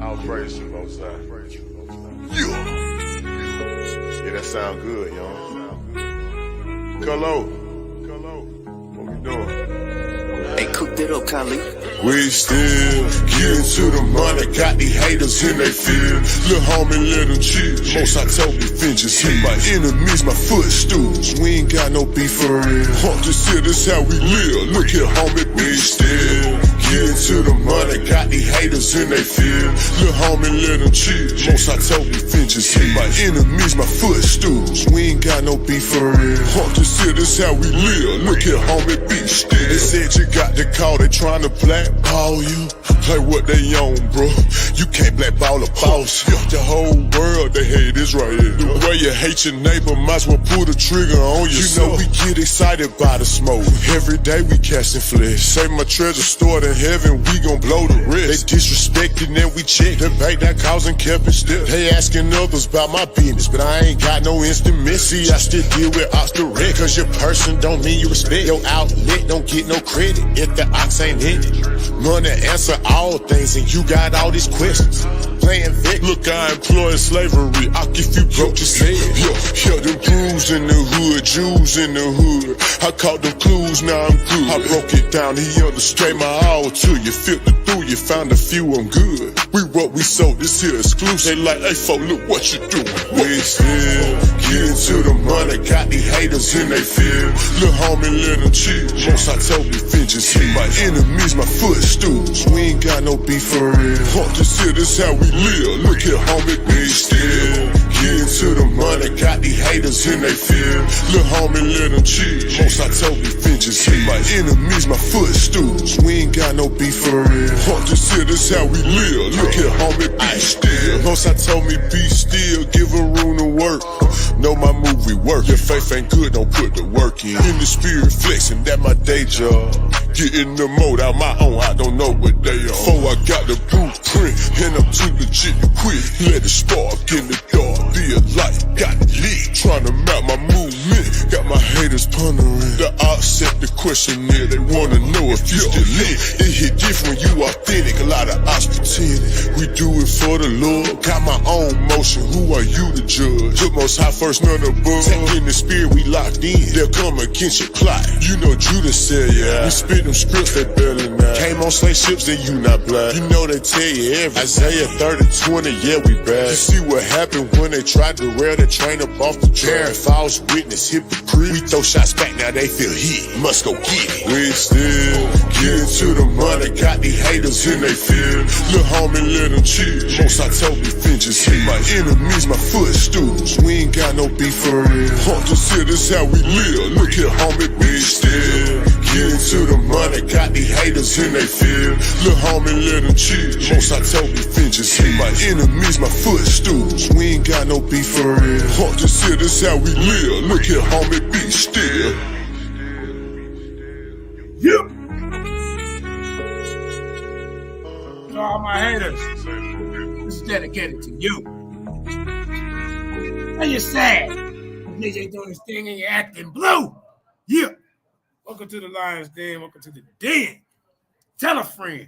I'll praise you, Most High. Yeah, that sound good, y'all. Colo, what we doing? Hey, cook that up, Khalid. We still getting to the money, got these haters in they field. Lil' homie, let them chill. Most I told me, vengeance hit my enemies, my footstools. We ain't got no beef for real. Just here, this how we live. Look here, homie, we still getting to the money, got these haters in they field. Lil' homie, let them chill. Most I told me, vengeance hit my enemies, my footstools. We ain't got no beef for real. Just here, this how we live. Look here, homie, be still. They said you got the call, they trying to blackball you. Like what they own, bro. You can't blackball a boss. The whole world, they hate this right here. The way you hate your neighbor, might as well pull the trigger on yourself. You know we get excited by the smoke. Every day we casting flesh. Say my treasure stored in heaven, we gon' blow the rest. They disrespected and we check. The bank that causing kept it still. They asking others about my business, but I ain't got no instant miss. See, I still deal with ox direct. Cause your person don't mean you respect. Your outlet don't get no credit if the ox ain't in it. Money answer all things and you got all these questions. Playing Vic. Look, I employ slavery. I'll if you broke your head. Yo, them crews in the hood, Jews in the hood. I caught them clues, now I'm good. I broke it down, he understood my all to you. Filtered through, you found a few, I'm good. We what we sold, this here exclusive. They like, hey, folk, look what you doing. We still getting to the money, got these haters in they field. Lil' homie, let them chill. Most I told me, vengeance hit my enemies, my footstools. We ain't got no beef for real. Just here, this how we live. Look here, homie, we still getting to the money, got these haters in they field. Lil' homie, let them chill. Most I told me, vengeance hit my enemies, my footstools. We ain't got no beef for real. Just here, this how we live. Look here, homie, be still. Most I told me, be still, give a room to work. Know my movie work. Your faith ain't good, don't put the work in. In the spirit flexing, that my day job. Get in the mode out my own, I don't know what they are. Before I got the blueprint, and I'm too legit to quit. Let it spark in the dark, be a light, got it lit. Trying to map my movement, got my haters pondering. The odds set the questionnaire, they wanna know if you still lit. It hit different, you authentic, a lot of odds pretending. We do it for the Lord, got my own motion, who are you to judge? The most high first, none above. Tap in the spirit, we locked in, they'll come against your plot. You know Judas said, yeah, we spit them scripts, they barely not. Came on slave ships, then you not black. You know they tell you everything. Isaiah 30:20, yeah, we bad. You see what happened when they tried to rail the train up off the track. False witness, hypocrite. We throw shots back, now they feel hit. Must go get it. We still getting to the money, got these haters in they field. Lil' homie, let them chill. Most I told me, vengeance hit my enemies, my footstools. We ain't got no beef for real. Just here, this how we live. Look here, homie, we still getting to the money, got these haters in they field. Lil' homie, let them chill. Most I told me, vengeance hit my enemies, my footstools. We ain't got no beef for real. Just here, this how we live. Look here, homie, be still. Yep. To all my haters, this is dedicated to you. How you sad? Niggas ain't doing this thing and you're acting blue. Yeah. Welcome to the Lion's Den. Welcome to the Den. Tell a friend.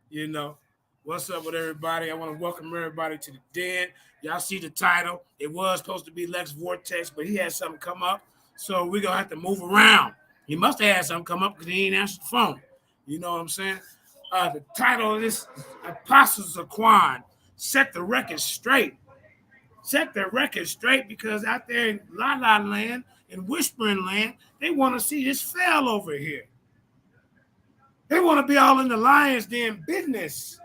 You know, what's up with everybody? I want to welcome everybody to the Den. Y'all see the title. It was supposed to be Lex Vortex, but he had something come up. So we're going to have to move around. He must have had something come up because he ain't answered the phone. You know what I'm saying? The title of this, Apostle Zaquan, set the record straight. Set the record straight because out there in La La Land, in Whispering Land, they want to see this fail over here. They want to be all in the Lion's Den business.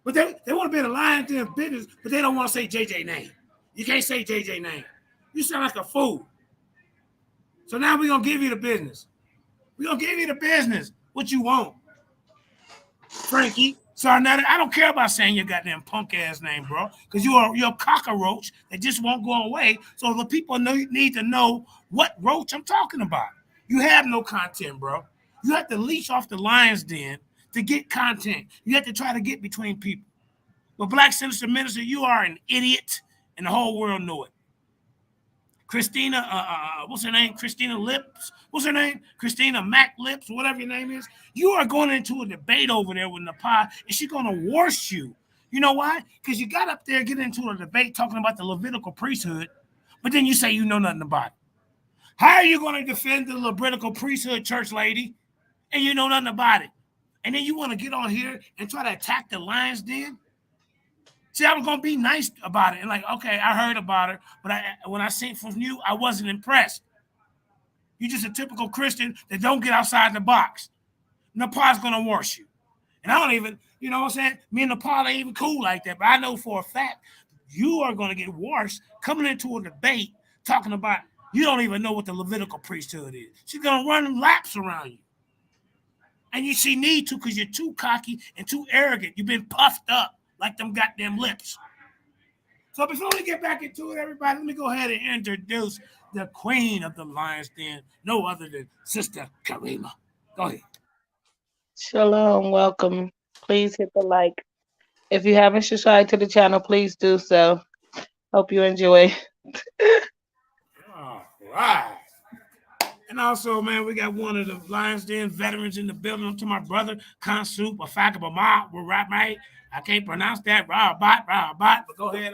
But they want to be in the Lion's Den business, but they don't want to say JJ name. You can't say JJ name. You sound like a fool. So now we're going to give you the business. We're going to give you the business. What you want. Frankie. Sorry, now I don't care about saying your goddamn punk ass name, bro, because you're a cockroach that just won't go away. So the people need to know what roach I'm talking about. You have no content, bro. You have to leash off the Lion's Den to get content. You have to try to get between people. But Black Sinister Minister, you are an idiot, and the whole world know it. Christina, what's her name? Christina Lips. What's her name? Christina Mac Lips, whatever your name is. You are going into a debate over there with Napai, and she's going to worse you. You know why? Because you got up there getting into a debate talking about the Levitical priesthood, but then you say you know nothing about it. How are you going to defend the Levitical priesthood, church lady, and you know nothing about it? And then you want to get on here and try to attack the Lions Den? See, I was going to be nice about it. And like, okay, I heard about it, but when I seen from you, I wasn't impressed. You're just a typical Christian that don't get outside the box. Nepal's going to wash you. And I don't even, you know what I'm saying? Me and Nepal ain't even cool like that. But I know for a fact you are going to get washed coming into a debate talking about you don't even know what the Levitical priesthood is. She's going to run laps around you. And she need to because you're too cocky and too arrogant. You've been puffed up like them goddamn lips. So before we get back into it, everybody, let me go ahead and introduce the queen of the Lions Den, no other than Sister Karima. Go ahead. Shalom, welcome. Please hit the like. If you haven't subscribed to the channel, please do so. Hope you enjoy. All right. And also, man, we got one of the Lions Den veterans in the building. To my brother, Khansup, Afakabama, we're right, mate. I can't pronounce that, Rahabat, but go ahead,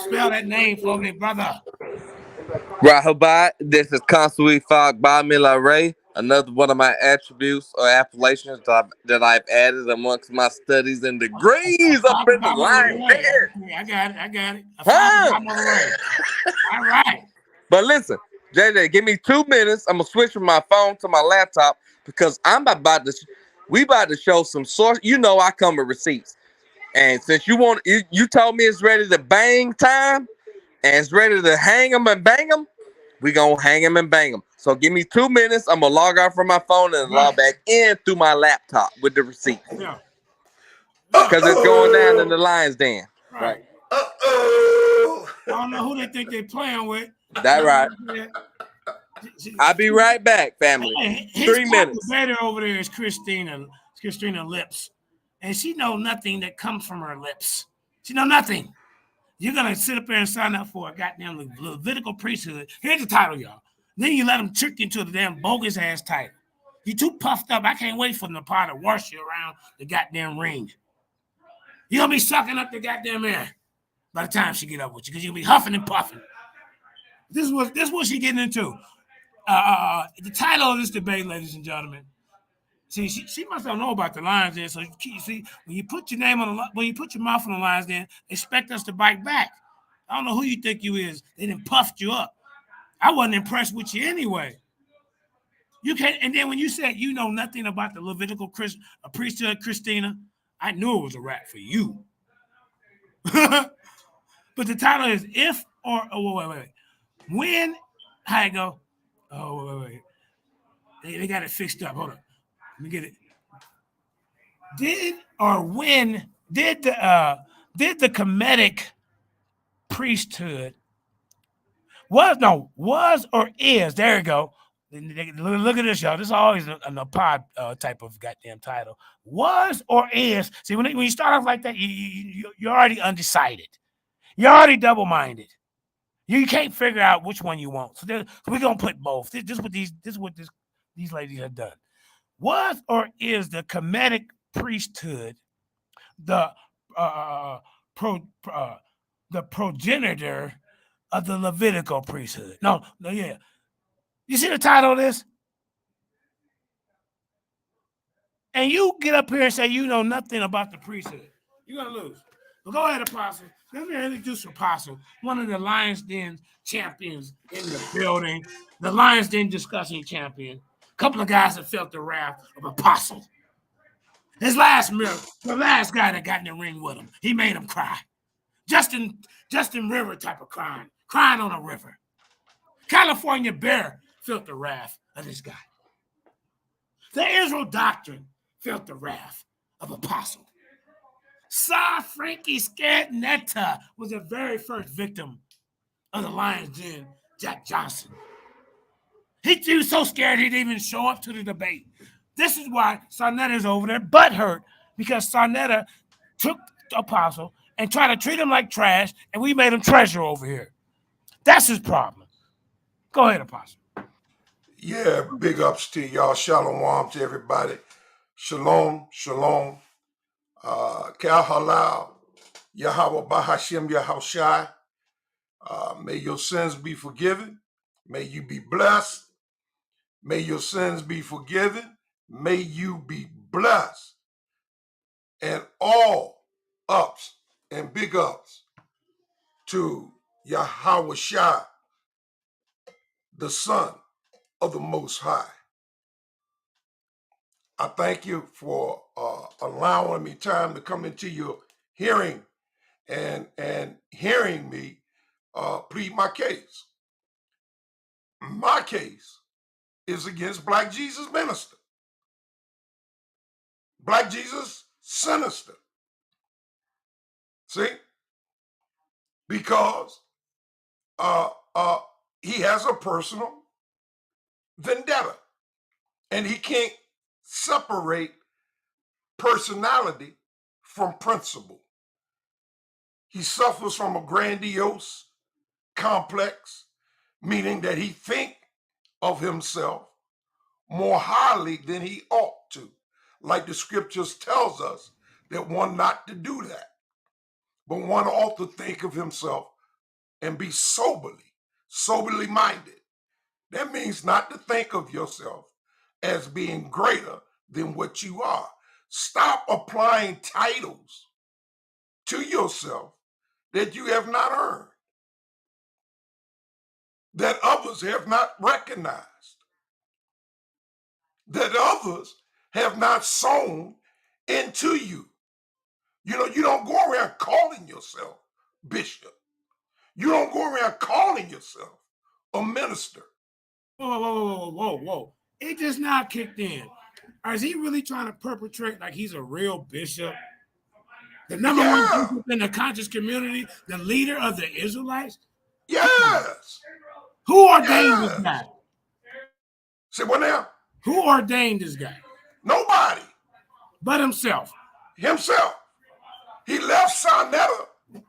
spell that name for me, brother. Rahabat, this is constantly fogged by Mila Ray, another one of my attributes or appellations that I've added amongst my studies and degrees up in the line there. I got it. Huh? All right. But listen, JJ, give me 2 minutes. I'm gonna switch from my phone to my laptop because we about to show some source. You know I come with receipts. And since you told me it's ready to bang time and it's ready to hang them and bang them, we gonna hang them and bang them. So give me 2 minutes. I'm gonna log out from my phone and log back in through my laptop with the receipts. Yeah. Because it's going down in the Lions Den. Right. Uh-oh. I don't know who they think they're playing with. That right. I'll be right back, family. 3 minutes. The better over there is Christina Lips. And she know nothing that comes from her lips. She know nothing. You're going to sit up there and sign up for a goddamn Levitical priesthood. Here's the title, y'all. Then you let them trick you into the damn bogus-ass title. You're too puffed up. I can't wait for them to wash you around the goddamn ring. You're going to be sucking up the goddamn air by the time she get up with you because you'll be huffing and puffing. This is what she getting into. The title of this debate, ladies and gentlemen. See, she must not know about the Lions Den. So you see, when you put your mouth on the Lions Den, expect us to bite back. I don't know who you think you is. They done puffed you up. I wasn't impressed with you anyway. You can't. And then when you said you know nothing about the Levitical priesthood, Christina, I knew it was a rap for you. But the title is if or wait. When? How it go? Oh wait. They got it fixed up. Hold on. Let me get it. Did the Kemetic priesthood was or is, there you go. Look at this, y'all. This is always a pod type of goddamn title. Was or is. See, when you start off like that, you're already undecided. You're already double-minded. You can't figure out which one you want. So we're gonna put both. This is what these ladies have done. Was or is the Kemetic priesthood the progenitor of the Levitical priesthood? No, yeah. You see the title of this? And you get up here and say you know nothing about the priesthood. You're gonna lose. But go ahead, Apostle. Let me introduce Apostle, one of the Lions Den champions in the building, the Lions Den discussion champion. A couple of guys that felt the wrath of Apostle. The last guy that got in the ring with him, he made him cry. Justin River type of crying on a river. California Bear felt the wrath of this guy. The Israel Doctrine felt the wrath of Apostle. Sa Frankie Scanetta was the very first victim of the Lions Den, Jack Johnson. He was so scared he didn't even show up to the debate. This is why Sarnetta's over there butthurt, because Sarnetta took the Apostle and tried to treat him like trash, and we made him treasure over here. That's his problem. Go ahead, Apostle. Yeah, big ups to y'all. Shalom to everybody. Shalom. Kal halal. Yahweh Bahashem Yahushai. May your sins be forgiven. May you be blessed. May your sins be forgiven. May you be blessed. And all ups and big ups to Yahweh Shai, the Son of the Most High. I thank you for allowing me time to come into your hearing and hearing me plead my case. My case is against Black Jesus Minister. Black Jesus Sinister. See? Because he has a personal vendetta. And he can't separate personality from principle. He suffers from a grandiose complex, meaning that he thinks of himself more highly than he ought to. Like the scriptures tells us that one not to do that. But one ought to think of himself and be soberly minded. That means not to think of yourself as being greater than what you are. Stop applying titles to yourself that you have not earned, that others have not recognized, that others have not sown into you. You know, you don't go around calling yourself bishop. You don't go around calling yourself a minister. Whoa. It just now kicked in. Or is he really trying to perpetrate like he's a real bishop? The number one bishop in the conscious community, the leader of the Israelites? Yes. Who ordained this guy? Say what now? Who ordained this guy? Nobody. But himself. Himself. He left Sinetta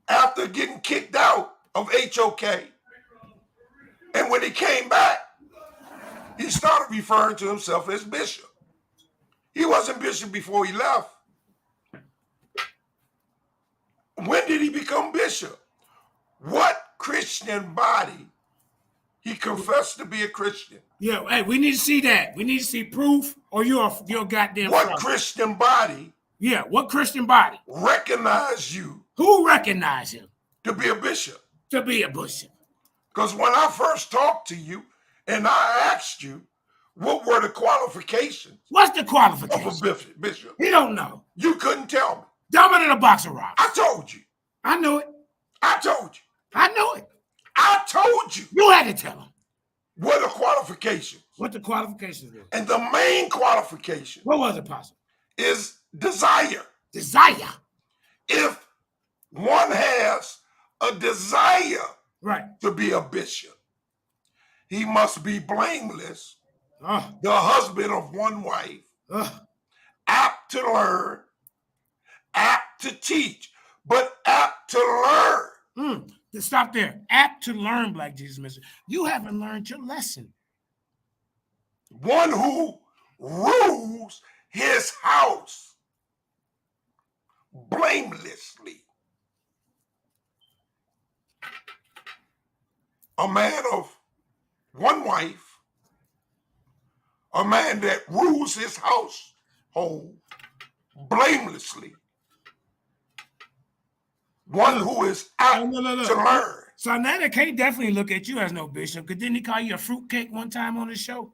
after getting kicked out of HOK. And when he came back, he started referring to himself as bishop. He wasn't bishop before he left. When did he become bishop? What Christian body? He confessed to be a Christian. Yeah, hey, we need to see that. We need to see proof, or you're goddamn. What Christian body? Yeah, what Christian body recognize you? Who recognized him to be a bishop? To be a bishop. Because when I first talked to you and I asked you what were the qualifications? What's the qualifications of a bishop? He don't know. You couldn't tell me. Dumb it in a box of rocks. I told you. I knew it. I told you. I knew it. I told you. You had to tell him. What are the qualifications? What the qualifications were. And the main qualification. What was it, Pastor? Is desire. Desire. If one has a desire to be a bishop, he must be blameless, the husband of one wife, apt to learn, apt to teach, but apt to learn. Stop there. Apt to learn, Black Jesus Minister. You haven't learned your lesson. One who rules his house blamelessly. A man of one wife, a man that rules his household blamelessly, one who is out to learn. So now they can't definitely look at you as no bishop, because didn't he call you a fruitcake one time on the show?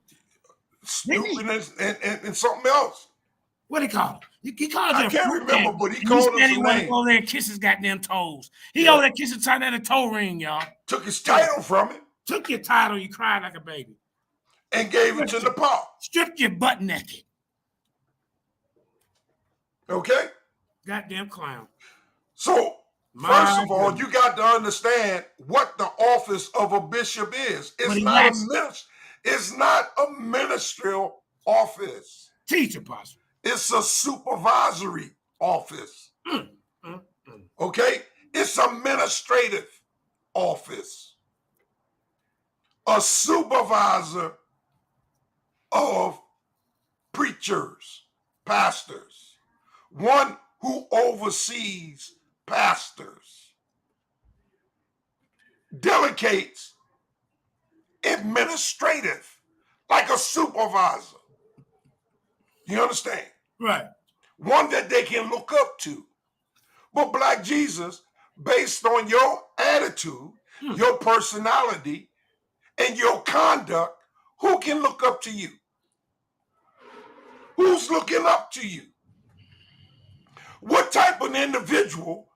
Stupidness and something else. What he called it? He called it. I can't remember, but he called us a name. Over there and kiss his goddamn toes. He over there kissing Sinetta toe ring, y'all. Took his title from him. Took your title, you cried like a baby. And gave it to the pop. Stripped your butt naked. Okay? Goddamn clown. So, first of all, you got to understand what the office of a bishop is. It's not a ministerial office. Teacher, Pastor. It's a supervisory office. Okay? It's an administrative office. A supervisor of preachers, pastors, one who oversees pastors, delegates, administrative, like a supervisor. You understand? Right. One that they can look up to. But Black Jesus, based on your attitude, your personality, and your conduct, who can look up to you? Who's looking up to you? What type of individual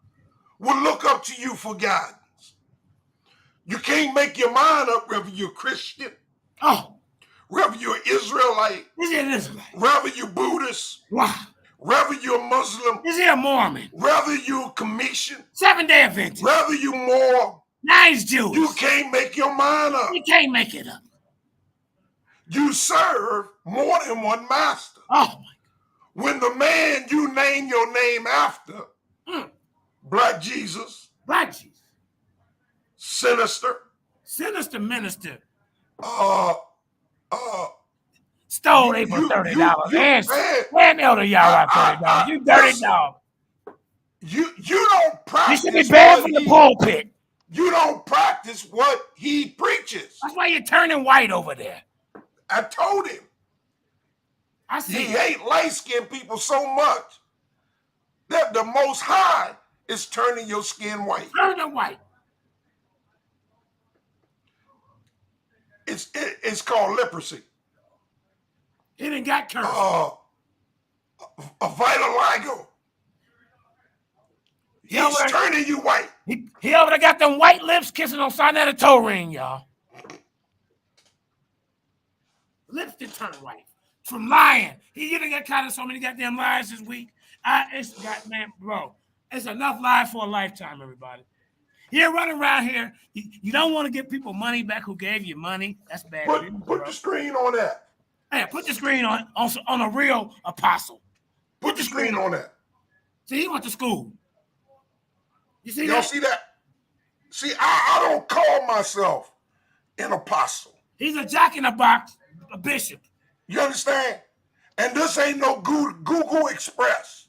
will look up to you for guidance? You can't make your mind up whether you're Christian, whether you're Israelite, whether you're Buddhist, Wow. whether you're Muslim, Is he a Mormon? whether you're Commission, Seventh-day Adventist. whether you're more, Nice Jews. you can't make your mind up. You can't make it up. You serve more than one master. Oh, my. When the man you name your name after, Black Jesus, Black Jesus. Sinister, Minister. You- Stole they for you- $30. And Elder Yahweh $30. You dirty listen, dog. you don't You practice. should be banned from the pulpit. You don't practice what he preaches. That's why you're turning white over there. I told him. I He see. hate light-skinned people so much that the Most High is turning your skin white. Turning white. It's called leprosy. He done got cursed. A vitiligo. He's turning you white. He over there got them white lips kissing on sign of the toe ring, y'all. Lips that turn white. From lying. He done got caught in so many goddamn lies this week. It's goddamn, bro. It's enough lies for a lifetime, everybody. You're running around here. You don't want to give people money back who gave you money. That's bad. Put the screen on that. Hey, put the screen on a real apostle. Put the screen on that. See, he went to school. You see Y'all that? see that? See, I don't call myself an apostle. He's a jack in the box, a bishop. You understand? And this ain't no Google Express.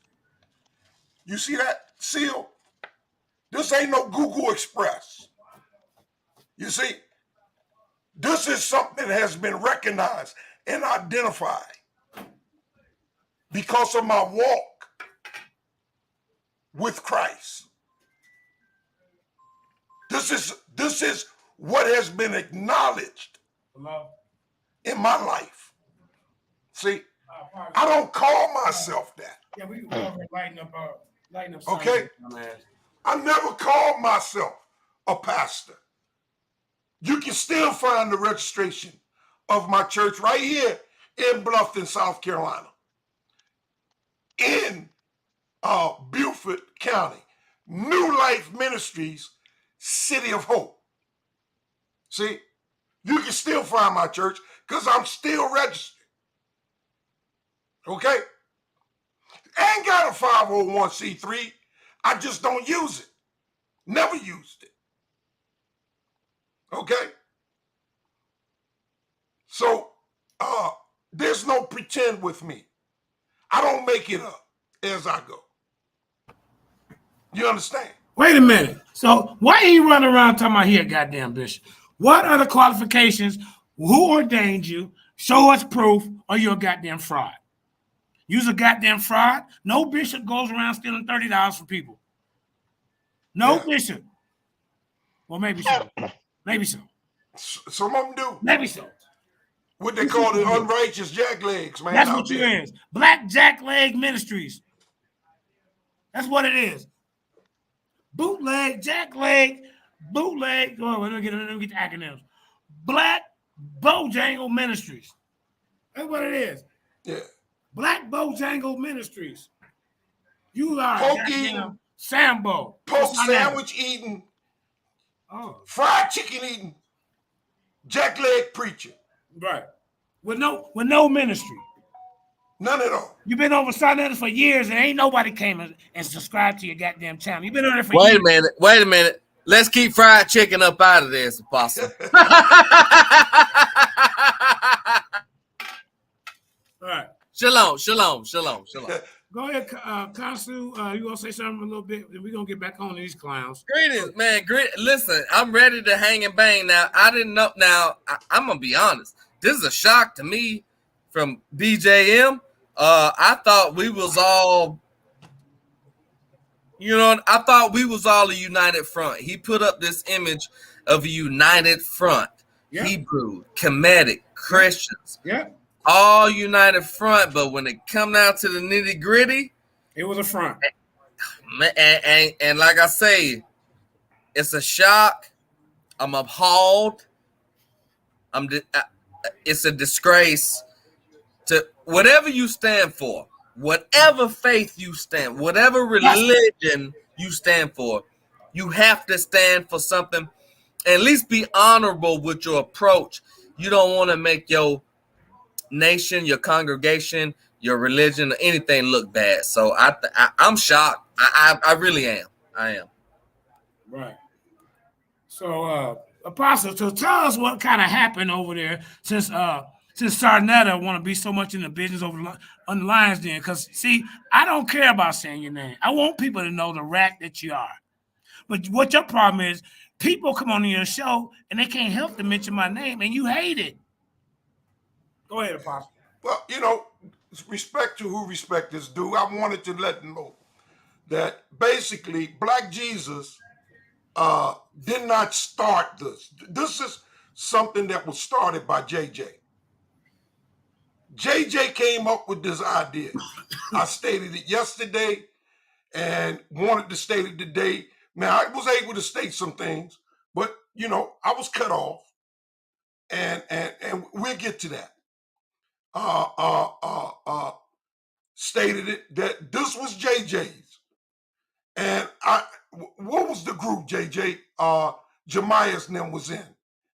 You see that seal? This ain't no Google Express. You see? This is something that has been recognized and identified because of my walk with Christ. This is what has been acknowledged in my life. See, I don't call myself that. Yeah, we lighten up. Okay? I never called myself a pastor. You can still find the registration of my church right here in Bluffton, South Carolina, in Beaufort County. New Life Ministries, City of Hope. See, you can still find my church because I'm still registered. Okay? Ain't got a 501c3. I just don't use it. Never used it. Okay? So, there's no pretend with me. I don't make it up as I go. You understand? Wait a minute. So why he running around talking about he a goddamn bishop? What are the qualifications? Who ordained you? Show us proof or you're a goddamn fraud. You's a goddamn fraud. No bishop goes around stealing $30 from people. No bishop. Well, maybe so. Maybe so. Some of them do. Maybe so. What they call the unrighteous jacklegs, man. That's what you is. Black Jackleg Ministries. That's what it is. Bootleg, jackleg, bootleg. Oh, let me get the acronyms. Black Bojangle Ministries. That's what it is. Yeah. Black Bojangle Ministries. You are Poke goddamn eating, Sambo. pork sandwich eating, fried chicken eating, jackleg preacher. Right. With no ministry. None at all. You've been over Sinaiticus for years and ain't nobody came and subscribed to your goddamn channel. You've been on there for years. Wait a minute. Let's keep fried chicken up out of this, Apostle. Right. Shalom. Go ahead, Consu. You gonna say something a little bit? Then we're gonna get back on these clowns. Greetings, man. Listen, I'm ready to hang and bang now. I didn't know. Now, I'm going to be honest. This is a shock to me from BJM. I thought we was all, I thought we was all a united front. He put up this image of a united front. Yep. Hebrew, Kemetic, Christians. Yeah. All united front. But when it come down to the nitty gritty, it was a front. And like I say, it's a shock. I'm appalled. It's a disgrace to whatever you stand for, whatever faith you stand, whatever religion you stand for. You have to stand for something. At least be honorable with your approach. You don't want to make your nation, your congregation, your religion, or anything look bad. So I'm shocked. I really am. I am. Right. So, Apostle, so tell us what kind of happened over there since Sarnetta want to be so much in the business on the Lions Den. Because, see, I don't care about saying your name. I want people to know the rat that you are. But what your problem is, people come on your show and they can't help to mention my name, and you hate it. Go ahead, Apostle. Well, respect to who respect is due. I wanted to let them know that basically Black Jesus did not start this. This is something that was started by JJ. JJ came up with this idea. I stated it yesterday and wanted to state it today. Now, I was able to state some things, but, I was cut off. And we'll get to that. Stated it that this was JJ's. And what was the group JJ? Jemiah's name was in.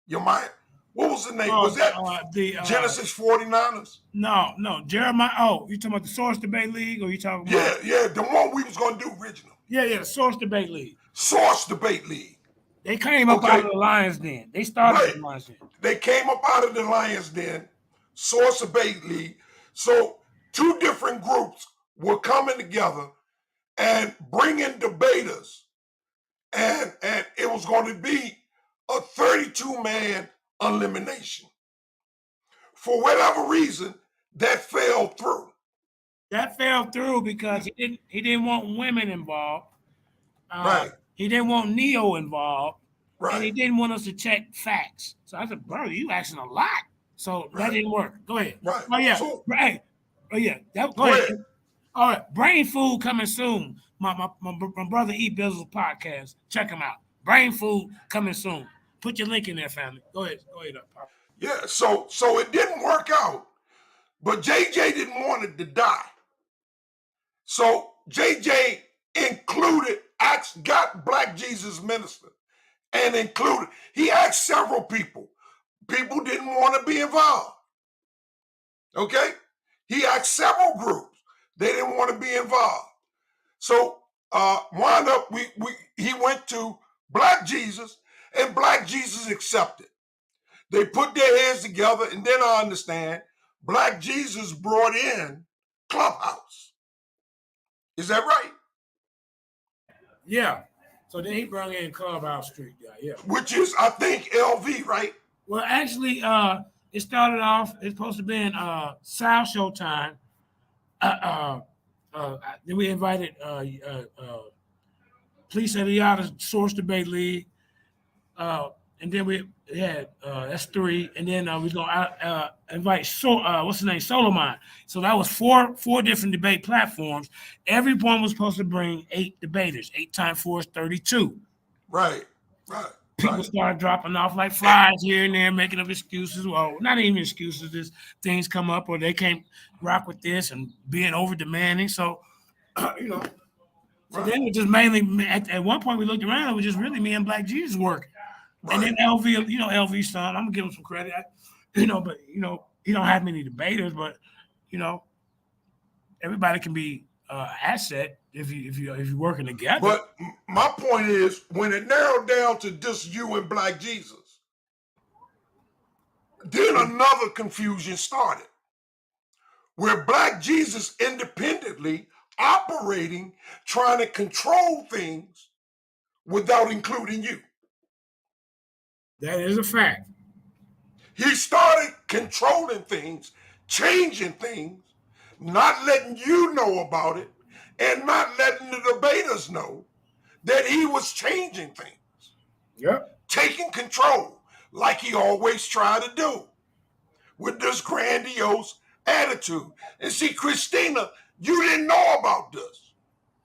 Jemiah, what was the name? Was that the Genesis 49ers? No, Jeremiah. Oh, you talking about the Source Debate League, or you talking about? Yeah, the one we was gonna do original. Yeah, Source Debate League. Source Debate League. They came up out of the Lions Den. They started the Lions Den. They came up out of the Lions Den, Source Debate League. So 2 different groups were coming together and bringing debaters, and it was going to be a 32-man elimination. For whatever reason, that fell through. That fell through because he didn't want women involved. Right. He didn't want Neo involved. Right. And he didn't want us to check facts. So I said, brother, you asking a lot. So that didn't work. Go ahead. Right. Oh, yeah. So, go ahead. All right. Brain Food coming soon. My brother E. Bizzle's podcast. Check him out. Brain Food coming soon. Put your link in there, family. Go ahead. Pop. Yeah, so it didn't work out. But JJ didn't want it to die. So JJ got Black Jesus minister and included. He asked several people. People didn't want to be involved. Okay? He asked several groups. They didn't want to be involved. So wound up, he went to Black Jesus, and Black Jesus accepted. They put their heads together, and then I understand Black Jesus brought in Clubhouse. Is that right? Yeah. So then he brought in Clubhouse Street. Yeah. Which is, I think, LV, right? Well, actually, it started off, it's supposed to be in South Showtime. Then we invited Police of the Outer Source Debate League. And then we had that's 3. And then we're gonna invite what's his name? Solomon. So that was four different debate platforms. Everyone was supposed to bring 8 debaters. 8 times 4 is 32. Right. People started dropping off like flies here and there, making up excuses. Well, not even excuses. Just things come up, or they can't rock with this and being over demanding. So, So then it just mainly at one point we looked around. It was just really me and Black Jesus working. Right. And then LV, LV's son, I'm gonna give him some credit. But he don't have many debaters, but everybody can be asset if you're working together. But my point is, when it narrowed down to just you and Black Jesus, then another confusion started, where Black Jesus independently operating, trying to control things without including you. That is a fact. He started controlling things, changing things, not letting you know about it, and not letting the debaters know that he was changing things. Yep. Taking control like he always tried to do with this grandiose attitude. And see, Christina, you didn't know about this.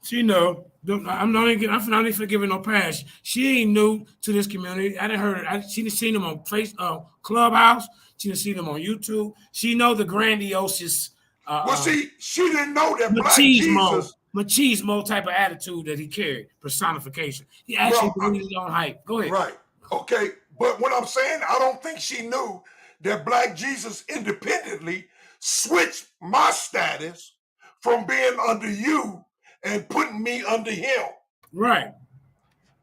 She know. I'm not even giving no pass. She ain't new to this community. I didn't heard. She done seen them on Clubhouse. She done seen them on YouTube. She know the grandiose. Well, see, she didn't know that Black Jesus, machismo type of attitude that he carried, personification. He actually believed his own hype. Go ahead. Right. Okay. But what I'm saying, I don't think she knew that Black Jesus independently switched my status from being under you and putting me under him. Right.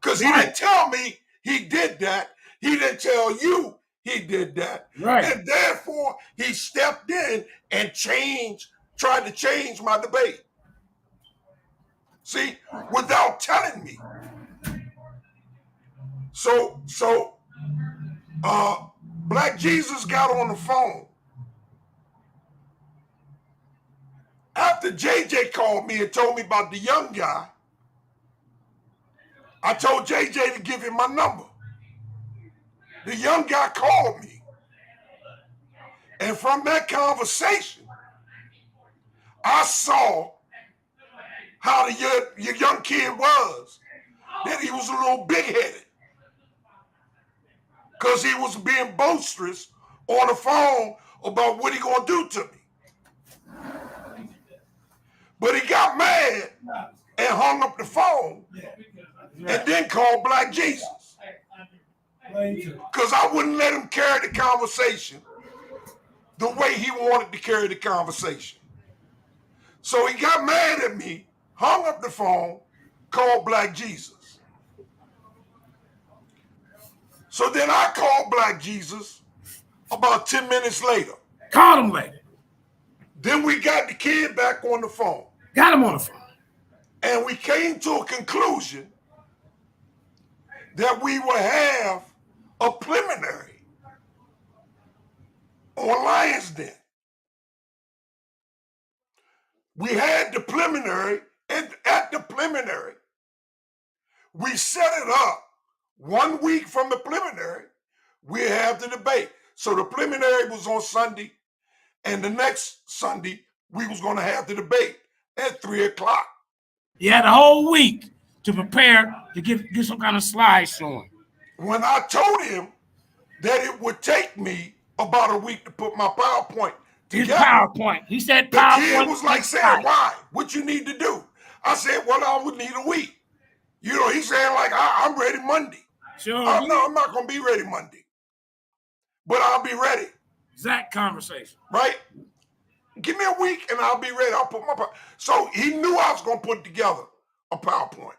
Because he didn't tell me he did that. He didn't tell you he did that. Right. And therefore, he stepped in and tried to change my debate. See, without telling me. So Black Jesus got on the phone after JJ called me and told me about the young guy. I told JJ to give him my number. The young guy called me. And from that conversation, I saw how your young kid was, that he was a little big-headed. Because he was being boisterous on the phone about what he gonna do to me. But he got mad and hung up the phone and then called Black Jesus. Because I wouldn't let him carry the conversation the way he wanted to carry the conversation. So he got mad at me, hung up the phone, called Black Jesus. So then I called Black Jesus about 10 minutes later. Called him later. Then we got the kid back on the phone. Got him on the phone. And we came to a conclusion that we would have a preliminary on Lions Den. We had the preliminary, and at the preliminary, we set it up 1 week from the preliminary, we have the debate. So the preliminary was on Sunday, and the next Sunday, we was going to have the debate at 3 o'clock. You had a whole week to prepare to get some kind of slide showing. When I told him that it would take me about a week to put my PowerPoint together. His PowerPoint. He said PowerPoint. The kid was like saying, why? What you need to do? I said, well, I would need a week. You know, he's saying like, I'm ready Monday. Sure. No, I'm not going to be ready Monday. But I'll be ready. Exact conversation. Right? Give me a week and I'll be ready. I'll put my PowerPoint. So he knew I was going to put together a PowerPoint.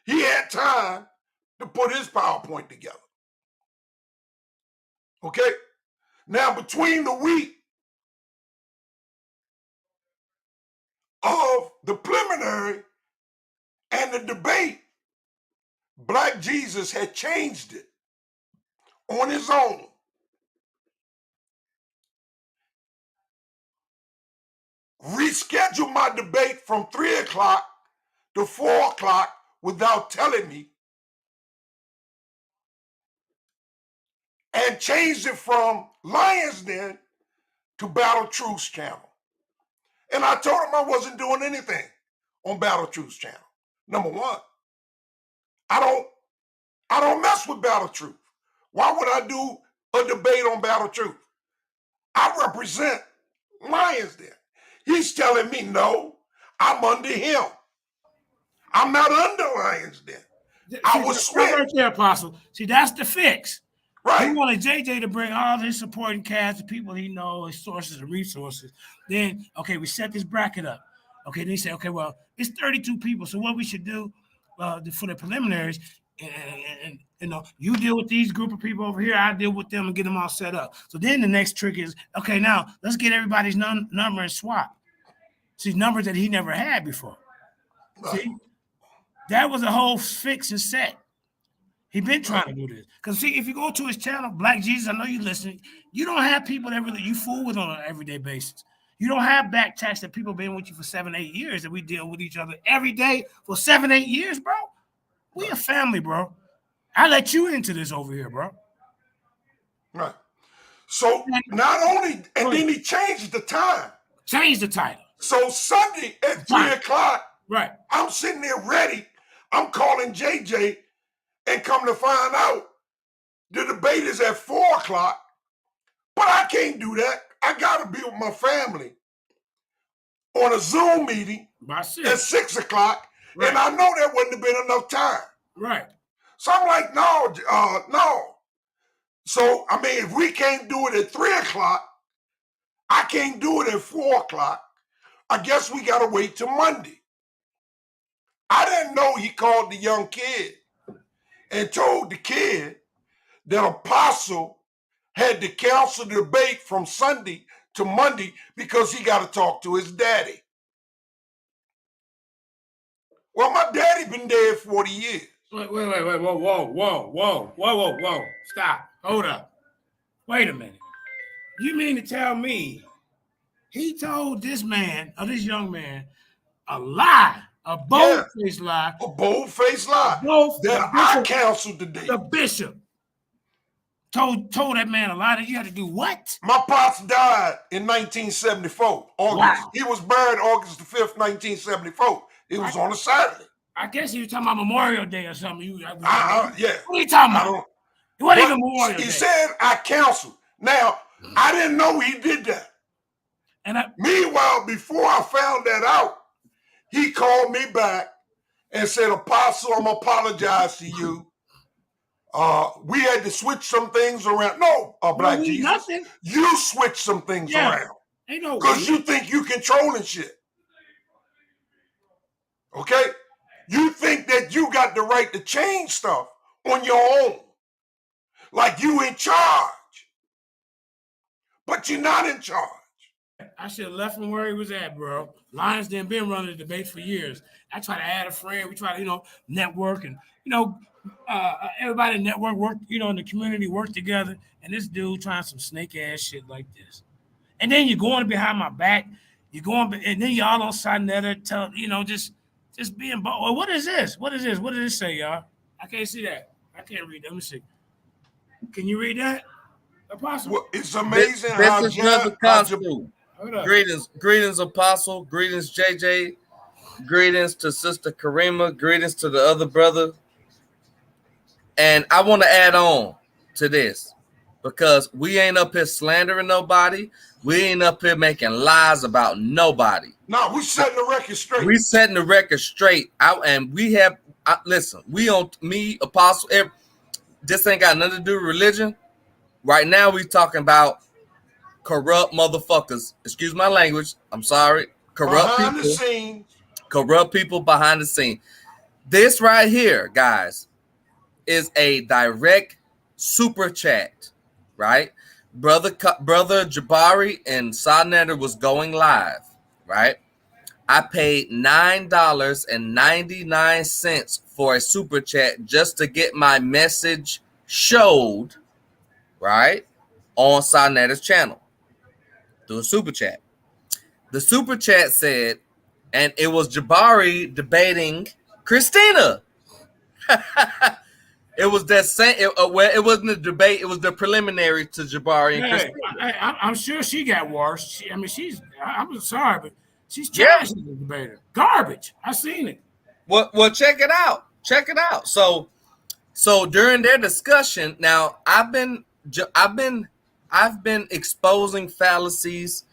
He had time to put his PowerPoint together. Okay? Now, between the week of the preliminary and the debate, Black Jesus had changed it on his own. Rescheduled my debate from 3 o'clock to 4 o'clock without telling me, and changed it from Lions Den to Battle Truths channel. And I told him I wasn't doing anything on Battle Truths channel. Number one, I don't mess with Battle Truth. Why would I do a debate on Battle Truth? I represent Lions Den. He's telling me, no, I'm under him. I'm not under Lions Den. I was switched. Right there, Apostle. See, that's the fix. Right. He wanted JJ to bring all his supporting cast, the people he knows, his sources and resources. Then, okay, we set this bracket up. Okay, then he said, okay, well, it's 32 people. So what we should do for the preliminaries, and you know, you deal with these group of people over here, I deal with them and get them all set up. So then the next trick is, okay, now let's get everybody's number and swap. See, numbers that he never had before. See, that was a whole fix and set. He been trying to do this. Because see, if you go to his channel, Black Jesus, I know you listening, you don't have people that really you fool with on an everyday basis. You don't have back chats that people been with you for 7, 8 years that we deal with each other every day for 7, 8 years, bro. We a family, bro. I let you into this over here, bro. Right. So not only, and then he changed the time. Change the title. So Sunday at 3 o'clock, right? I'm sitting there ready. I'm calling JJ, and come to find out the debate is at 4 o'clock. But I can't do that. I gotta be with my family on a Zoom meeting at 6 o'clock, and I know there wouldn't have been enough time. Right. So I'm like, no. So I mean, if we can't do it at 3 o'clock, I can't do it at 4 o'clock. I guess we gotta wait till Monday. I didn't know he called the young kid and told the kid that Apostle had to cancel the debate from Sunday to Monday because he got to talk to his daddy. Well, my daddy been dead 40 years. Wait, whoa. Stop. Hold up. Wait a minute. You mean to tell me he told this man, or this young man, a lie, a bold-faced lie. A bold-faced lie. That I canceled the date. The bishop told that man a lie that you had to do what? My pops died in 1974, August. Wow. He was buried August the 5th, 1974. It was on a Saturday. I guess he was talking about Memorial Day or something. Yeah. What are you talking about? It wasn't even Memorial Day. He said I canceled. Now, I didn't know he did that. Meanwhile, before I found that out, he called me back and said, Apostle, I'm going to apologize to you. We had to switch some things around. No, Black Jesus. Nothing. You switch some things around. Ain't no because you think you controlling shit. Okay? You think that you got the right to change stuff on your own. Like you in charge. But you're not in charge. I should have left him where he was at, bro. Lions didn't been running the debates for years. I try to add a friend. We try to, network and, everybody network, work, in the community, work together. And this dude trying some snake ass shit like this. And then you're going behind my back. You're going, and then y'all on side nether tell, just being, well, what is this? What is this? What does this say, y'all? I can't see that. I can't read that. Let me see. Can you read that? Apostle? Well, it's amazing this is Brother Constable. Greetings, Apostle. Greetings, JJ. Greetings to Sister Karima. Greetings to the other brother. And I want to add on to this because we ain't up here slandering nobody. We ain't up here making lies about nobody. No, we setting the record straight. We setting the record straight out, and we have listen. We on me, Apostle. This ain't got nothing to do with religion. Right now, we talking about corrupt motherfuckers. Excuse my language. I'm sorry. Corrupt behind people. The scenes. Corrupt people behind the scene. This right here, guys, is a direct super chat, right? Brother Jabari and Sodnetter was going live, right? I paid $9.99 for a super chat just to get my message showed, right, on Sodnetter's channel through a super chat. The super chat said, and it was Jabari debating Christina. It was that same. It wasn't a debate. It was the preliminary to Jabari and Christina. I'm sure she got worse. I'm sorry, but she's trash as a debater. Garbage. I seen it. Well, check it out. Check it out. So during their discussion, now I've been exposing fallacies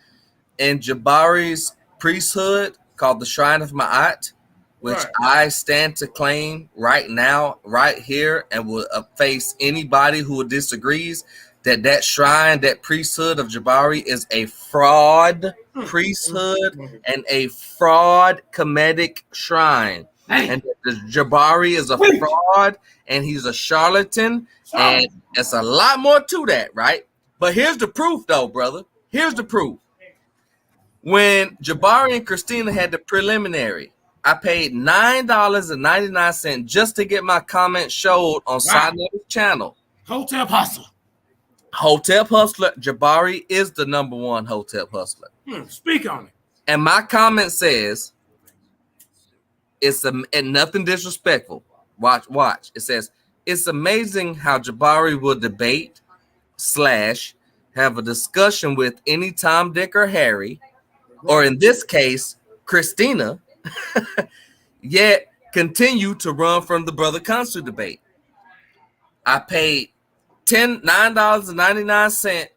in Jabari's priesthood called the Shrine of Ma'at, which I stand to claim right now, right here, and will face anybody who disagrees that shrine, that priesthood of Jabari is a fraud priesthood and a fraud Kemetic shrine. And that the Jabari is a fraud and he's a charlatan, and it's a lot more to that, right? But here's the proof, though, brother. Here's the proof. When Jabari and Christina had the preliminary, I paid $9.99 just to get my comment showed on Sideletter's channel. Hotel Hustler. Hotel Hustler, Jabari is the #1 Hotel Hustler. Speak on it. And my comment says, and nothing disrespectful. Watch. It says, it's amazing how Jabari will debate / have a discussion with any Tom, Dick, or Harry, or in this case, Christina, yet continue to run from the Brother Consul debate. I paid $9.99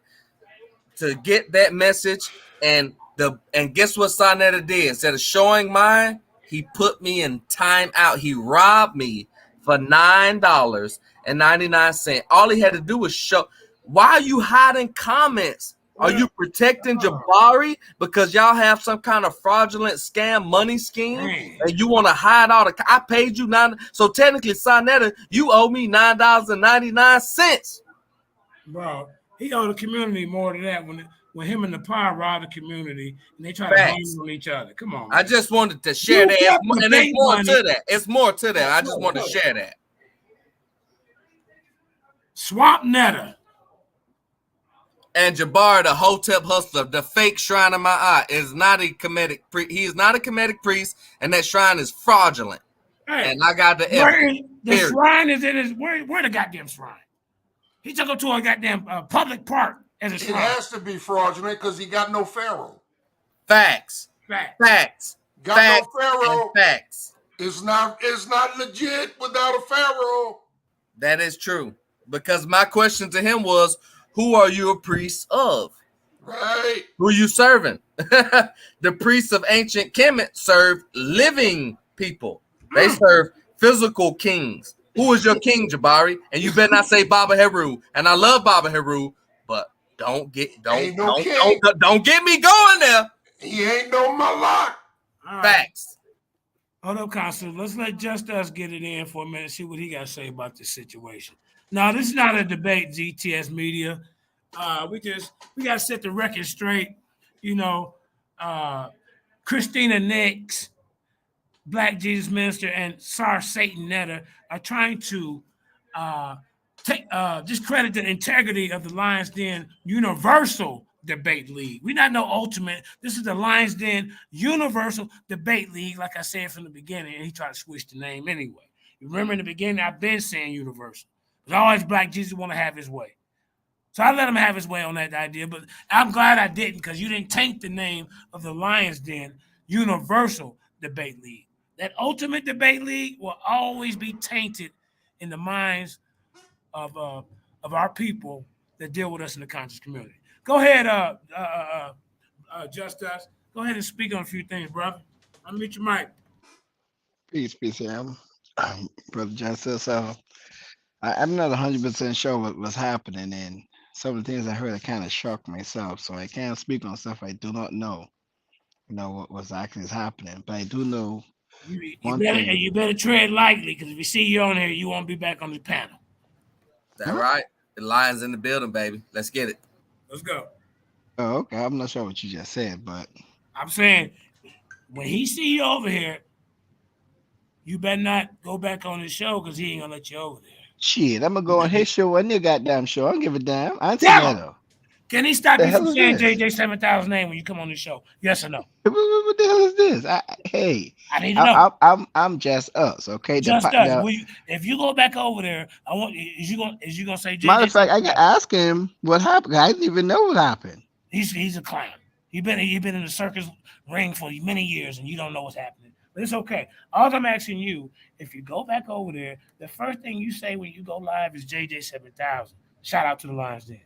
to get that message, and guess what Sonetta did? Instead of showing mine, he put me in timeout. He robbed me for $9.99. All he had to do was show. Why are you hiding comments? Are you protecting Jabari because y'all have some kind of fraudulent scam money scheme and you want to hide all the? I paid you $9. So technically, Sonetta, you owe me $9.99. Bro, he owed the community more than that when him and the Pie robbed the community and they try to blame on each other. Come on, man. I just wanted to share that. And there's more to that. It's more to that. I just wanted to share that. Swamp Netta. And Jabari, the Hotep Hustler, the fake shrine in my eye, is not a comedic priest. He is not a comedic priest, and that shrine is fraudulent. Hey, and I got the evidence. The shrine is in his where the goddamn shrine? He took him to a goddamn public park as a shrine. It has to be fraudulent because he got no pharaoh. Facts. Got facts, no pharaoh. Facts. It's not legit without a pharaoh. That is true. Because my question to him was, who are you a priest of? Right. Who are you serving? The priests of ancient Kemet serve living people. They serve physical kings. Who is your king, Jabari? And you better not say Baba Heru. And I love Baba Heru, but don't get me going there. He ain't no Malak. Facts. Hold up, Consul. Let's let Just Us get it in for a minute, see what he got to say about this situation. Now, this is not a debate, ZTS Media. We got to set the record straight. You know, Christina Nix, Black Jesus Minister, and Sar Satan Netta are trying to discredit the integrity of the Lions Den Universal Debate League. We're not no ultimate. This is the Lions Den Universal Debate League, like I said from the beginning, and he tried to switch the name anyway. You remember in the beginning, I've been saying Universal. There's always Black Jesus want to have his way. So I let him have his way on that idea, but I'm glad I didn't because you didn't taint the name of the Lions Den Universal Debate League. That ultimate debate league will always be tainted in the minds of our people that deal with us in the conscious community. Go ahead, Just Us. Go ahead and speak on a few things, brother. Unmute your mic. Peace, Sam. Brother Justice. I'm not 100% sure what was happening, and some of the things I heard, I kind of shocked myself. So I can't speak on stuff I do not know. You know what was actually happening, but I do know. You better tread lightly, because if you see you on here, you won't be back on the panel. That right? The Lions in the building, baby. Let's get it. Let's go. Oh, okay. I'm not sure what you just said, but I'm saying when he see you over here, you better not go back on his show because he ain't gonna let you over there. Shit, I'm gonna go on his show and your goddamn show. I don't give a damn. I ain't saying that though. Can he stop you from saying JJ 7000's name when you come on the show? Yes or no? What the hell is this? I need to know. I'm just us, okay? Just us. If you go back over there, I want is you gonna say JJ? Matter of fact, I can ask him what happened. I didn't even know what happened. He's a clown. You've been in the circus ring for many years and you don't know what's happening. But it's okay. All I'm asking you, if you go back over there, the first thing you say when you go live is JJ 7000. Shout out to the Lions Den.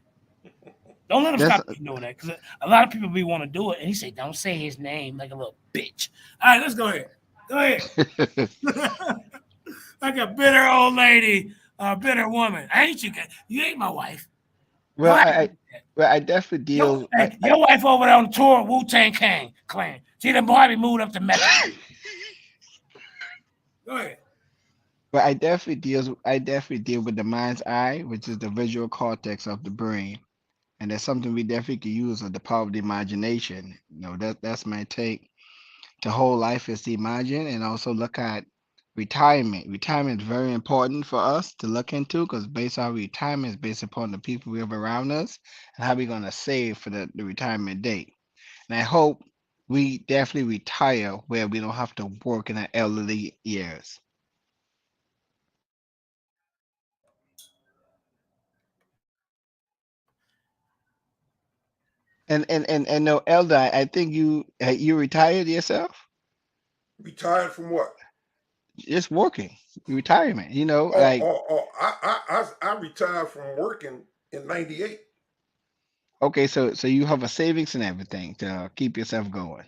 Don't let him stop you doing that, because a lot of people want to do it, and he say, "Don't say his name like a little bitch." All right, let's go ahead. Go ahead. Like a bitter old lady, a bitter woman. I ain't you. You ain't my wife. Well, I definitely deal. Your wife over there on the tour of Wu-Tang Clan. See, the Barbie moved up to Mexico. Go ahead. But I definitely deal with the mind's eye, which is the visual cortex of the brain. and that's something we definitely could use of the power of the imagination. That's my take. The whole life is to imagine, and also look at retirement. Retirement is very important for us to look into because based on retirement is based upon the people we have around us and how we're gonna save for the retirement date. And I hope we definitely retire where we don't have to work in our elderly years. And no, Elder, I think you retired yourself, Retired from what? just working, retirement. Oh, Like oh, oh! I retired from working in '98. okay, so you have a savings and everything to keep yourself going.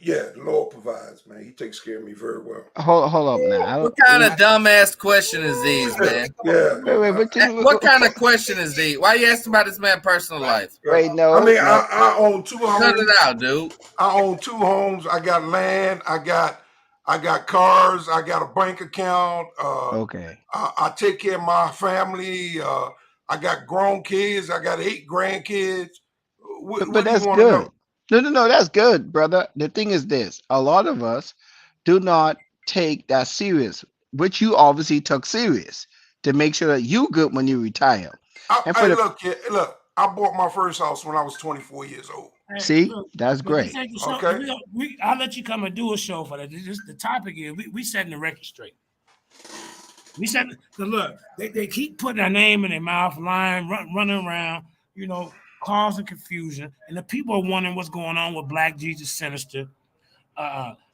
Yeah, the Lord provides, man. He takes care of me very well. Hold up now. I What don't. kind of dumbass question is these, man? Yeah. Wait, but What kind of question is these? Why you asking about this man's personal life? wait, I no, mean, no. I own two Cut homes. it out, dude. I own two homes. I got land. I got cars. I got a bank account. Okay, I take care of my family. I got grown kids. I got 8 grandkids. but What do you that's want to know? good. No, that's good, brother. The thing is this: a lot of us do not take that serious, which you obviously took serious to make sure that you good when you retire. And for I the look, kid, look. I bought my first house when I was 24 years old. Hey, see, look, that's but this great. ain't the show. Okay. I'll let you come and do a show for that. This, the topic is we setting the record straight. We said, cause look, they keep putting our name in their mouth, lying, running around, causing confusion, and the people are wondering what's going on with Black Jesus Sinister,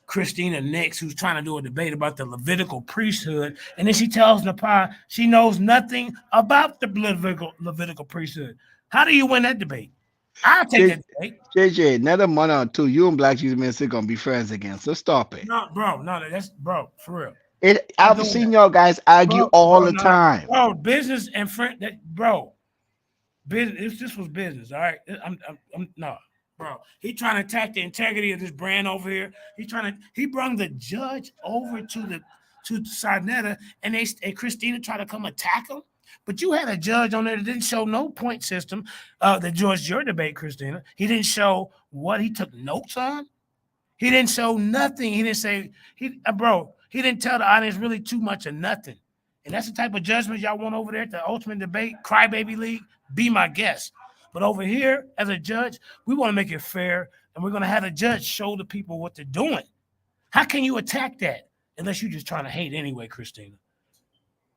Christina Nix, who's trying to do a debate about the Levitical priesthood, and then she tells Napar she knows nothing about the Levitical priesthood. How do you win that debate? I'll take J- that debate. JJ, another month or two, you and Black Jesus Minister gonna be friends again. So stop it. No, bro, no, that's bro, for real. I'm I've doing seen that. y'all guys argue all Bro, the nah, time. bro, business and friend, business. This was business, all right. I'm no, bro. He trying to attack the integrity of this brand over here. He brought the judge over to Sarnetta, and Christina tried to come attack him. But you had a judge on there that didn't show no point system that judged your debate, Christina. He didn't show what he took notes on. He didn't show nothing. He didn't say bro. He didn't tell the audience really too much of nothing. And that's the type of judgment y'all want over there at the Ultimate Debate Crybaby League. Be my guest. But over here, as a judge, we want to make it fair, and we're going to have the judge show the people what they're doing. How can you attack that unless you're just trying to hate anyway, Christina?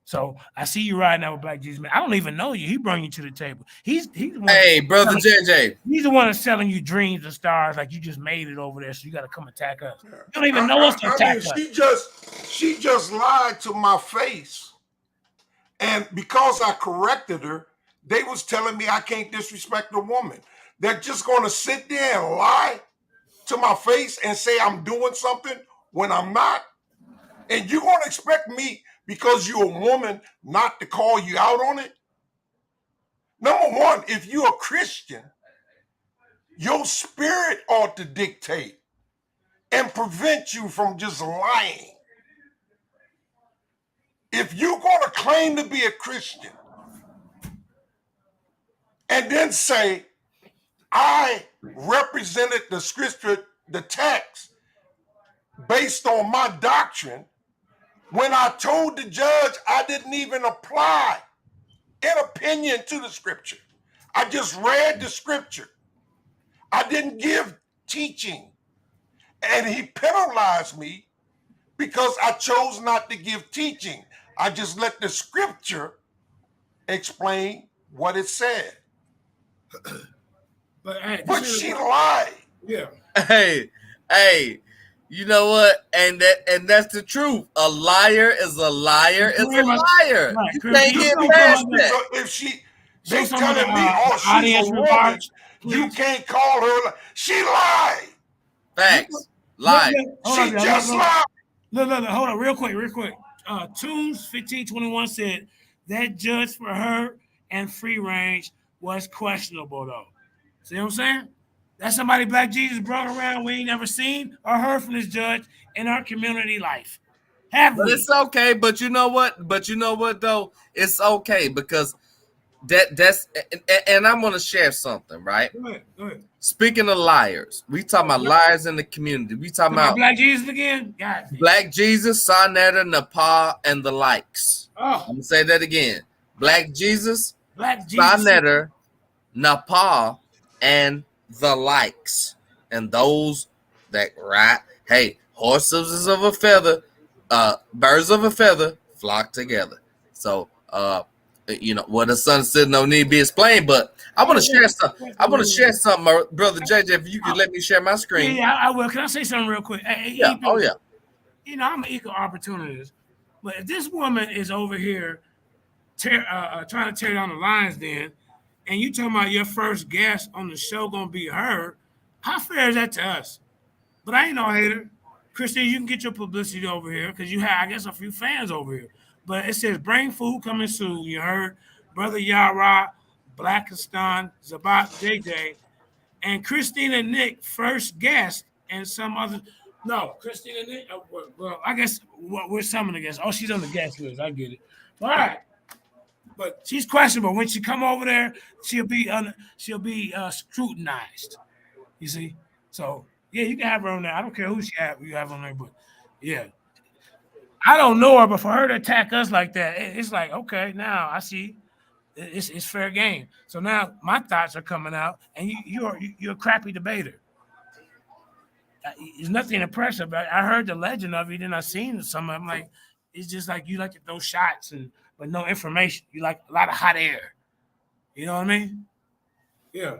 So I see you riding out with Black Jesus, man. I don't even know you. He brought you to the table. He's the one. Hey, brother JJ. He's the one that's selling you dreams and stars, like you just made it over there. So you got to come attack us. You don't even know us to attack us. She just lied to my face, and because I corrected her, they was telling me I can't disrespect a woman. They're just going to sit there and lie to my face and say I'm doing something when I'm not. And you're going to expect me, because you're a woman, not to call you out on it? Number one, if you're a Christian, your spirit ought to dictate and prevent you from just lying. If you're going to claim to be a Christian and then say, I represented the scripture, the text, based on my doctrine, when I told the judge I didn't even apply an opinion to the scripture. I just read the scripture. I didn't give teaching. And he penalized me because I chose not to give teaching. I just let the scripture explain what it said. But she lied. Yeah. Hey, you know what? And that's the truth. A liar is a liar is a liar. Right. You can't get past that. So if they some telling of the, me, oh, she's audience a woman, remarks, you can't call her. She lied. Facts. Lied. She just lied. Look, hold on, real quick. Tunes 1521 said that judge for her and free range was questionable, though. See what I'm saying? That's somebody Black Jesus brought around we ain't never seen or heard from this judge in our community life. But it's okay. But you know what? Though it's okay because that's and I'm gonna share something, right? Go ahead. Speaking of liars, we talking about liars in the community. We talking about Black Jesus again? God. Black Jesus, Sonetta, Nepal, and the likes. Oh. I'm gonna say that again. Black Jesus, Jesus. Sonetta, Nepal, and the likes. And those that ride, hey, horses of a feather, birds of a feather flock together. So you know what the son said no need be explained, but I want to share something. I want to share something, brother JJ. If you could let me share my screen. Yeah, I will. Can I say something real quick? Yeah. Oh yeah. You know, I'm an equal opportunist, but if this woman is over here trying to tear down the Lions Den, and you talking about your first guest on the show gonna be her, how fair is that to us? But I ain't no hater. Christine, you can get your publicity over here because you have, I guess, a few fans over here. But it says Brain Food coming soon. You heard Brother Yara, Blackistan, Zabat JJ, and Christina Nick, first guest, and some other. No, Christina Nick. Well, I guess we're some of the guests. Oh, she's on the guest list. I get it. All right. But she's questionable. When she come over there, she'll be scrutinized. You see? So yeah, you can have her on there. I don't care who you have on there, but yeah. I don't know her, but for her to attack us like that, it's like, okay, now I see it's fair game. So now my thoughts are coming out, and you're a crappy debater. There's nothing impressive. I heard the legend of it, and I seen some of them. Like, it's just like you like to throw shots but no information. You like a lot of hot air. You know what I mean? Yeah.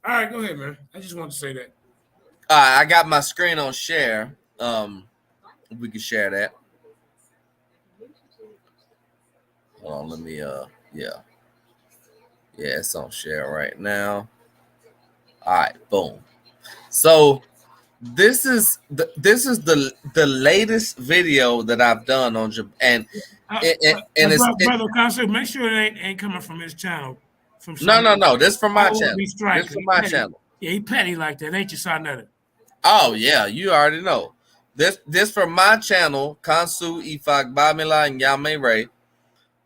All right, go ahead, man. I just wanted to say that. I got my screen on share. We can share that. Hold on, let me yeah, it's on share right now. All right, boom. So this is the latest video that I've done on and brother Concert, make sure it ain't coming from his channel. No. This from my channel. This from my channel. Yeah, he petty like that, ain't you, Sonetta? Oh yeah, you already know. This from my channel, Kansu Ifak Bamila and Yame Ray.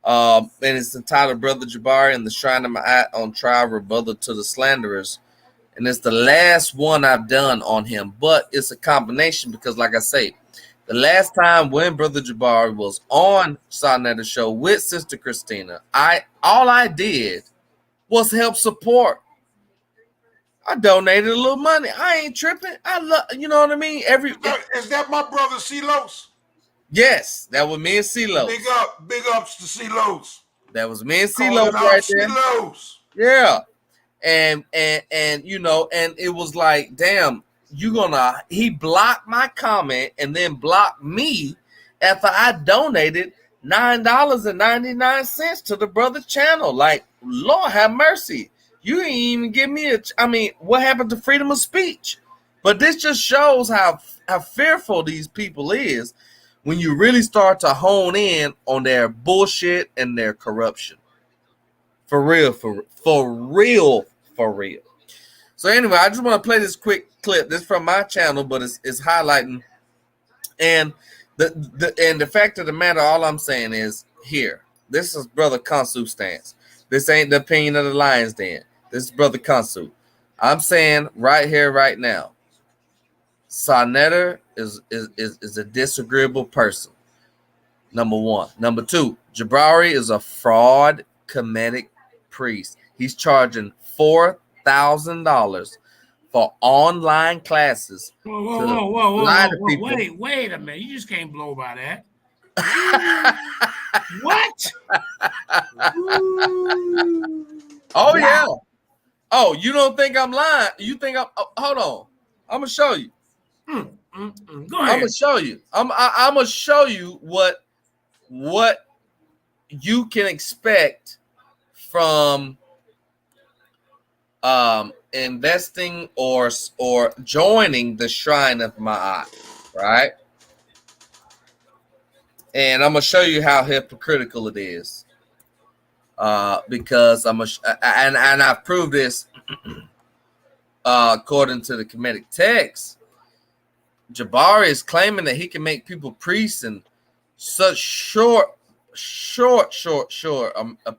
And it's entitled Brother Jabari and the Shrine of Ma'at on Trial Rebuttal to the Slanderers. And it's the last one I've done on him, but it's a combination because, like I say, the last time when Brother Jabari was on Sonetta Show with Sister Christina, all I did was help support. I donated a little money. I ain't tripping. I love, you know what I mean? Is that my brother Silos? Yes, that was me and CeeLo. Big ups to Silos. That was me and CeeLo right there. Silos. Yeah. And you know, and it was like, damn, he blocked my comment and then blocked me after I donated $9.99 to the brother channel. Like, Lord have mercy. You ain't even give me what happened to freedom of speech? But this just shows how fearful these people is when you really start to hone in on their bullshit and their corruption. For real. So anyway, I just want to play this quick clip. This is from my channel, but it's highlighting. And the fact of the matter, all I'm saying is here. This is Brother Kansu stance. This ain't the opinion of the Lions Den. This is Brother Kansu. I'm saying right here, right now, Sonetta is a disagreeable person. Number one. Number two, Jabari is a fraud Kemetic priest. He's charging $4,000 for online classes. Whoa. Wait a minute. You just can't blow by that. What? Oh, wow. Yeah. Oh, you don't think I'm lying? You think I'm... hold on. I'm going to show you. Go ahead. I'm going to show you. I'm going to show you what you can expect from investing or joining the Shrine of Ma'at, right? And I'm gonna show you how hypocritical it is, because and I've proved this according to the Kemetic text. Jabari is claiming that he can make people priests in such short short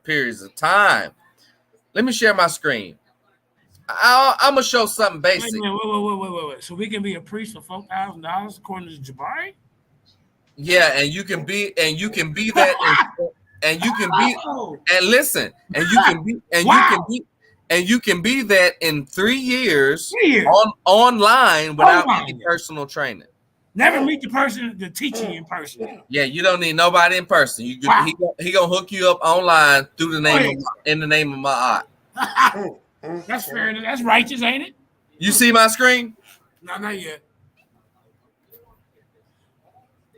periods of time. Let me share my screen. I'm gonna show something Wait a basic. minute, wait. So we can be a priest for $4,000 according to Jabari? Yeah, and you can be that, and you can be, and listen, and you can be, and you can be that in 3 years online without any personal training. Never meet the person to teaching you in person. Yeah, you don't need nobody in person. He gonna hook you up online through the name in the name of my art. That's fair enough. That's righteous, ain't it? You see my screen? No, not yet.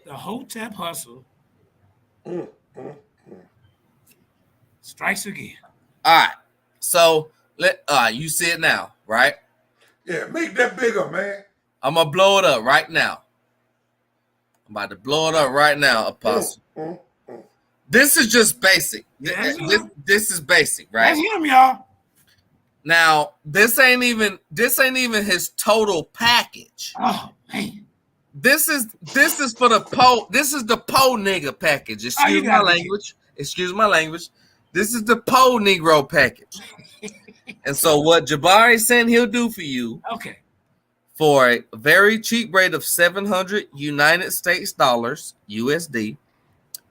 The Hotep hustle strikes again. All right. So you see it now, right? Yeah, make that bigger, man. I'm gonna blow it up right now. I'm about to blow it up right now, Apostle. This is just basic. This is basic, right? That's him, y'all. Now, this ain't even his total package. Oh man. This is for the po. This is the po nigga package. Excuse my language. Excuse my language. This is the po Negro package. And so what Jabari said he'll do for you, okay, for a very cheap rate of $700 United States dollars USD,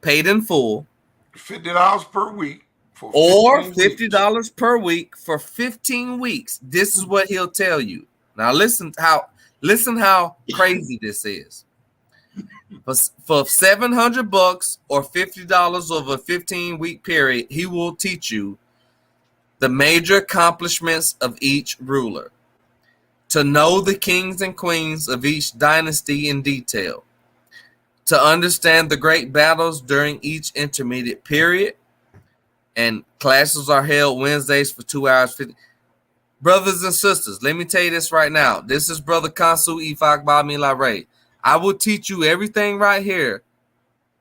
paid in full, $50 per week, for or $50 per week for 15 weeks. This is what he'll tell you. Now listen how crazy this is. For $700 or $50 over a 15-week period, he will teach you the major accomplishments of each ruler, to know the kings and queens of each dynasty in detail, to understand the great battles during each intermediate period, and classes are held Wednesdays for 2 hours. 50. Brothers and sisters, let me tell you this right now. This is Brother Kansu Ifak Bami Lare. I will teach you everything right here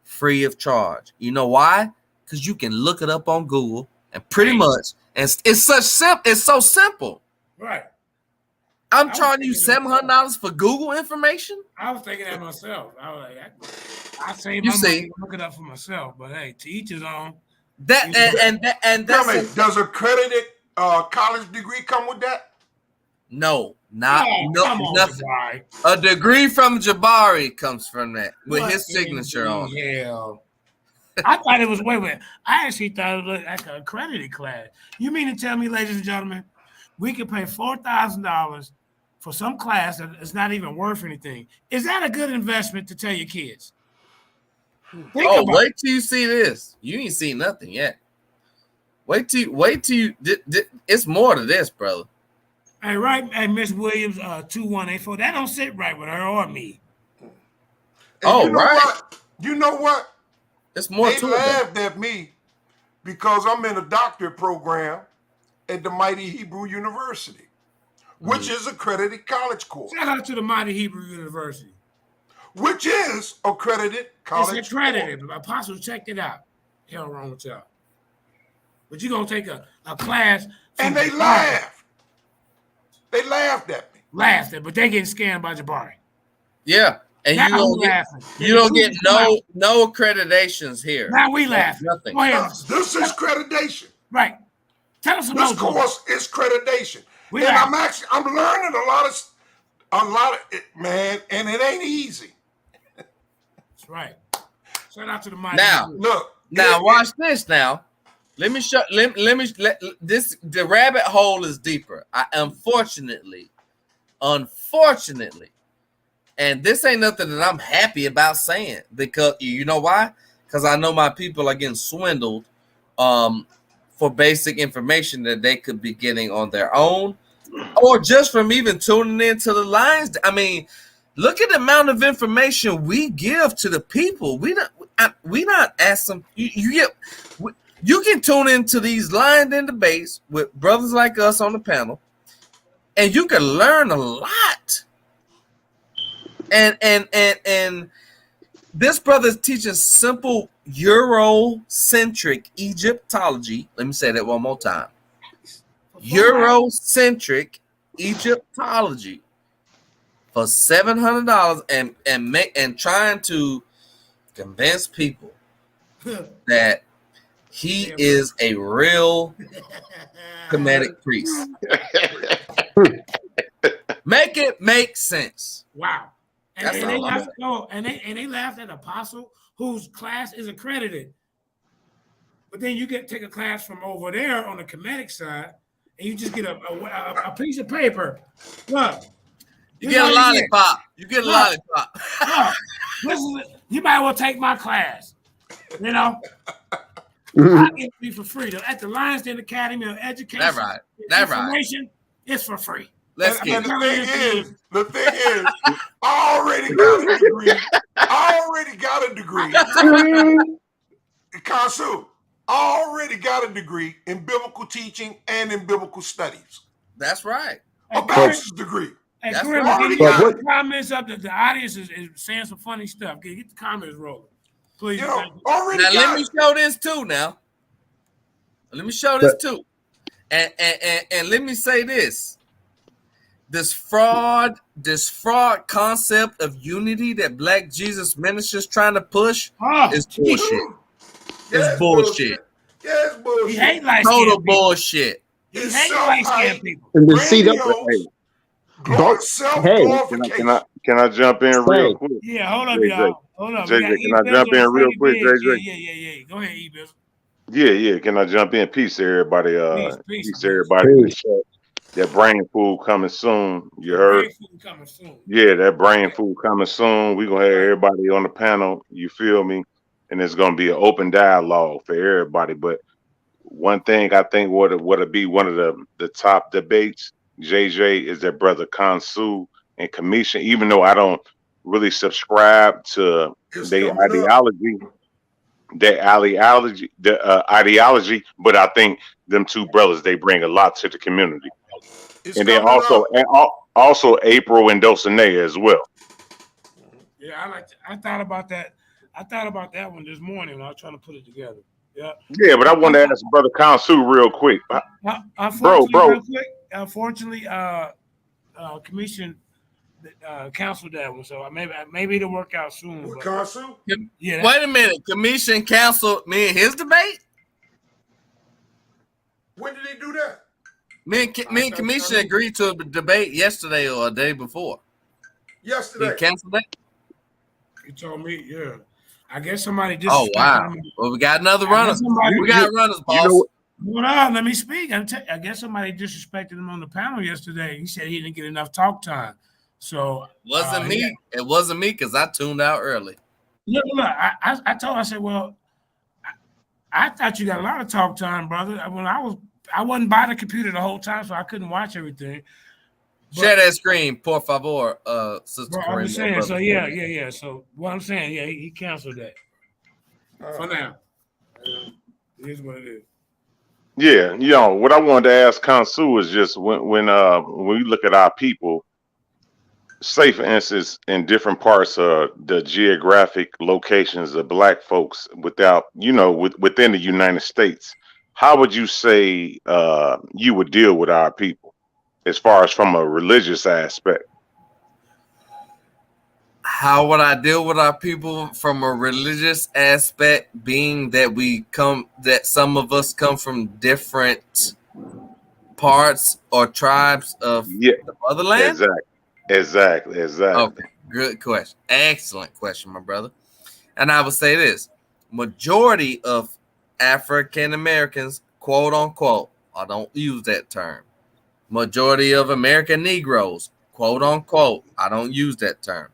free of charge. You know why? Because you can look it up on Google and pretty much, and it's so simple. Right. I'm charging you $700 for Google information. I was thinking that myself. I was like, I saved my money to look it up for myself. But hey, to each his own. That and that's does accredited college degree come with that? No, nothing. Jabari. A degree from Jabari comes from that with his signature on it. Hell? I thought it was wait. I actually thought it was like an accredited class. You mean to tell me, ladies and gentlemen, we can pay $4,000 for some class that is not even worth anything? Is that a good investment to tell your kids? Wait till you see this. You ain't seen nothing yet. Wait till you. It's more to this, brother. Hey, right, hey, Miss Williams, 2184. That don't sit right with her or me. You know what? It's more they laughed at me because I'm in a doctorate program at the Mighty Hebrew University, which is accredited college course. Shout out to the Mighty Hebrew University. Which is accredited college It's accredited. Course. Apostle checked it out. Hell wrong with y'all. But you're going to take a class. And they laughed. They laughed at me. Laughed at, but they getting scammed by Jabari. Yeah. And you don't get no accreditations here. Now we laugh. Nothing. This is accreditation. Right. Tell us about this course is accreditation. I'm learning a lot of it, man, and it ain't easy. That's right. Shout out to the mighty. Now, watch this. Now, let me show. Let this. The rabbit hole is deeper. Unfortunately, and this ain't nothing that I'm happy about saying, because you know why? Because I know my people are getting swindled for basic information that they could be getting on their own, or just from even tuning into the lines. I mean, look at the amount of information we give to the people. We not asking you can tune into these lines and debates with brothers like us on the panel, and you can learn a lot. And this brother is teaching simple Eurocentric Egyptology. Let me say that one more time. Eurocentric Egyptology for $700 and trying to convince people that he is a real Kemetic priest. Make it make sense. Wow. And, That's and they all I'm laughed, they laughed at Apostle, whose class is accredited. But then you take a class from over there on the Kemetic side, and you just get a piece of paper. Look, you get a lollipop. You get a lollipop. You might well take my class. You know, I get it for free. At the Lions Den Academy of Education, That's right. That's right. Information is for free. Let's get the thing is, I already got a degree. Kansu, I already got a degree in biblical teaching and in biblical studies. That's right. A bachelor's degree. Hey, That's Grim, right. get the comments up. The audience is saying some funny stuff. Get the comments rolling, please. Already now got let me show this too. Now let me show this too, and let me say this. This fraud concept of unity that Black Jesus Ministers trying to push is bullshit. It's bullshit. Yeah, it's bullshit. He hate light Total bullshit. He hate light-skinned people. And to see that, Can I jump in real quick? Yeah, hold up, JJ. y'all. Hold up. JJ, can I jump in real quick, JJ? Yeah. Go ahead, E-Biz. Yeah. Can I jump in? Peace to everybody. Peace to everybody. That brain food coming soon. You heard? Brain food coming soon. Yeah, that brain food coming soon. We're gonna have everybody on the panel, you feel me? And it's gonna be an open dialogue for everybody. But one thing I think would be one of the top debates, JJ, is that brother Kansu and Commission, even though I don't really subscribe to their ideology, but I think them two brothers, they bring a lot to the community. And then also April and Dulcinea as well. Yeah, I thought about that. I thought about that one this morning when I was trying to put it together. Yeah. Yeah, but I want to ask Brother Kansu real quick. Unfortunately, Commission canceled that one, so maybe it'll work out soon. With Kansu? Yeah. Wait a minute. Commission canceled me and his debate? When did he do that? Me and Commission agreed to a debate yesterday or a day before. Yesterday. He canceled that? He told me, yeah. I guess somebody just. Oh, wow. Well, we got another runner. We got runners, boss. Hold on, let me speak. I guess somebody disrespected him on the panel yesterday. He said he didn't get enough talk time. So wasn't me. It wasn't me because I tuned out early. Look, I told him, I said, well, I thought you got a lot of talk time, brother. When I wasn't by the computer the whole time, so I couldn't watch everything. Share that screen, por favor, Sister I'm Kareem. saying, so yeah. So what I'm saying, yeah, he canceled that for now. It is what it is. Yeah, what I wanted to ask Kansu is just when we look at our people, say for instance, in different parts of the geographic locations of Black folks within the United States, how would you say you would deal with our people as far as from a religious aspect? How would I deal with our people from a religious aspect, being that some of us come from different parts or tribes of the motherland? Exactly. Okay, good question. Excellent question, my brother. And I would say this: majority of African Americans, quote unquote, I don't use that term. Majority of American Negroes, quote unquote, I don't use that term.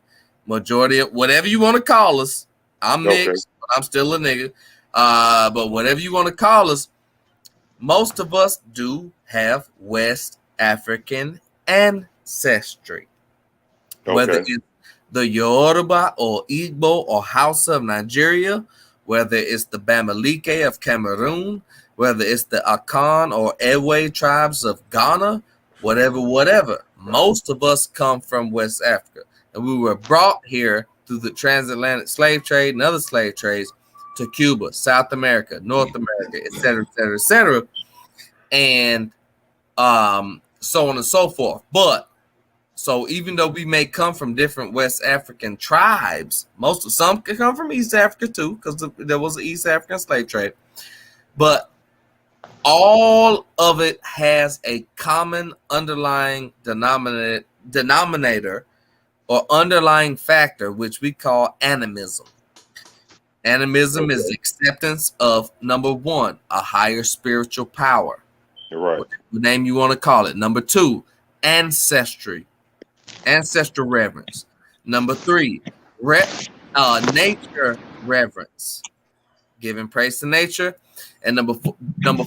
Majority of whatever you want to call us, I'm mixed, but I'm still a nigga. But whatever you want to call us, most of us do have West African ancestry. Whether it's the Yoruba or Igbo or Hausa of Nigeria, whether it's the Bamileke of Cameroon, whether it's the Akan or Ewe tribes of Ghana, whatever. Most of us come from West Africa. And we were brought here through the transatlantic slave trade and other slave trades to Cuba, South America, North America, et cetera, and so on and so forth. But So even though we may come from different West African tribes, some can come from East Africa too, because there was an East African slave trade. But all of it has a common underlying denominator or underlying factor, which we call animism. Animism is acceptance of, number one, a higher spiritual power. Right. Whatever name you want to call it. Number two, ancestral reverence. Number three, nature reverence, giving praise to nature. And number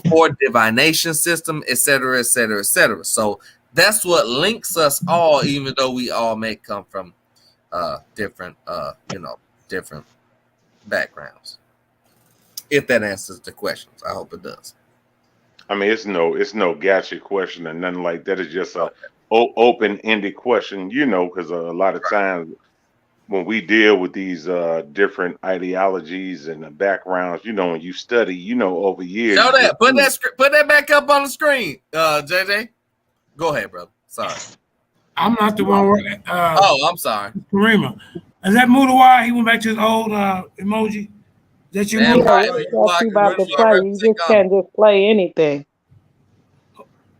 four, divination system, etc., etc., etc. So that's what links us all, even though we all may come from different backgrounds. If that answers the questions, I hope it does. I mean, it's no gotcha question or nothing like that. It's just a open-ended question, because a lot of times when we deal with these different ideologies and the backgrounds, when you study, over years. Show that. Put that back up on the screen, JJ. Go ahead, brother. Sorry. I'm not the one. I'm sorry. Karima. Is that Mudawar? He went back to his old emoji. Is that your Mudawar? You about to play. You just can't just play anything.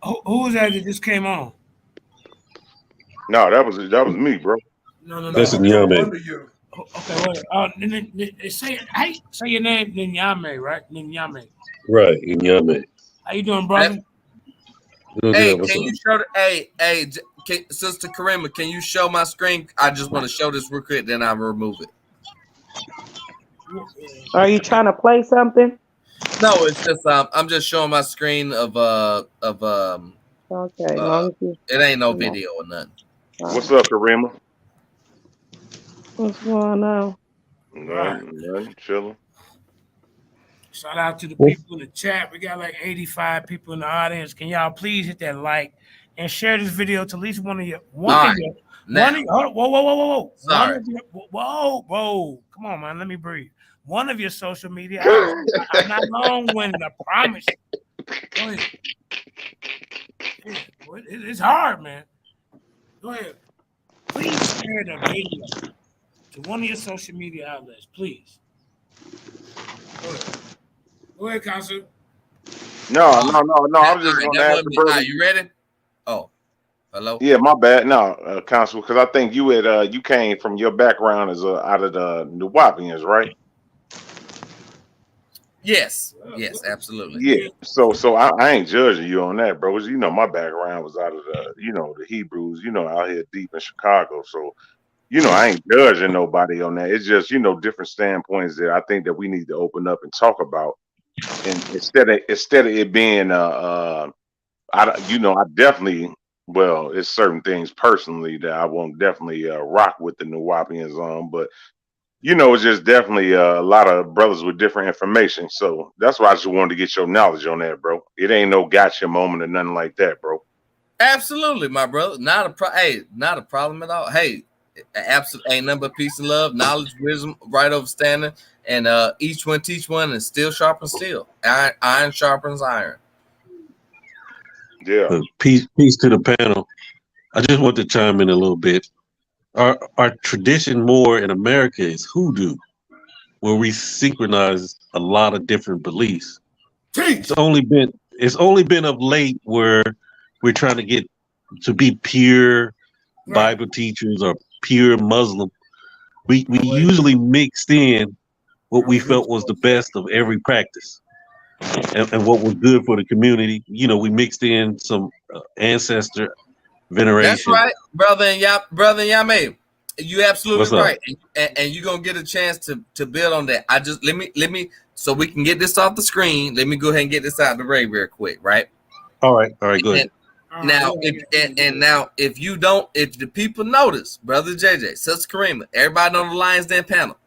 Who was that just came on? No, that was me, bro. No. That's Nyame. Okay, wait. Say your name, Nyame, right? Nyame. Right, Nyame. How you doing, brother? Hey, can you show? Sister Karima, can you show my screen? I just want to show this real quick, then I'll remove it. Are you trying to play something? No, it's just I'm just showing my screen of Okay, it ain't no video or nothing. What's up, Karima? What's going on? Nothing, chilling. Shout out to the people in the chat. We got like 85 people in the audience. Can y'all please hit that like and share this video to at least one of your whoa. Sorry. Whoa. Come on, man. Let me breathe. One of your social media. I'm not long-winded, I promise. Go ahead. It's hard, man. Go ahead. Please share the video to one of your social media outlets, please. Go ahead, Council. No. I was just going to ask the brother. You ready? Oh, hello. Yeah, my bad. No, Council, because I think you came from your background as out of the Nuwapians, right? Yes, absolutely. Yeah. So I ain't judging you on that, bro. My background was out of the Hebrews, out here deep in Chicago. So, I ain't judging nobody on that. It's just, different standpoints that I think that we need to open up and talk about. And instead of it being I definitely, it's certain things personally that I won't definitely rock with the Nuwapians on, but it's just definitely a lot of brothers with different information. So that's why I just wanted to get your knowledge on that, bro. It ain't no gotcha moment or nothing like that, bro. Absolutely, my brother. Not a problem at all. Hey, absolutely ain't nothing but peace and love, knowledge, wisdom, right overstanding, and each one teach one, and steel sharpens steel. Iron sharpens iron. Yeah. Peace to the panel. I just want to chime in a little bit. Our tradition more in America is hoodoo, where we synchronize a lot of different beliefs. It's only been of late where we're trying to get to be pure Bible teachers or pure Muslim. We usually mixed in what we felt was the best of every practice and what was good for the community. We mixed in some ancestor veneration. That's right, brother Yame. You absolutely right, and you're gonna get a chance to build on that. I just let me so we can get this off the screen. Let me go ahead and get this out of the way real quick, right? All right, go ahead. Now, if the people notice, brother JJ, Sister Karima, everybody on the Lions Den panel,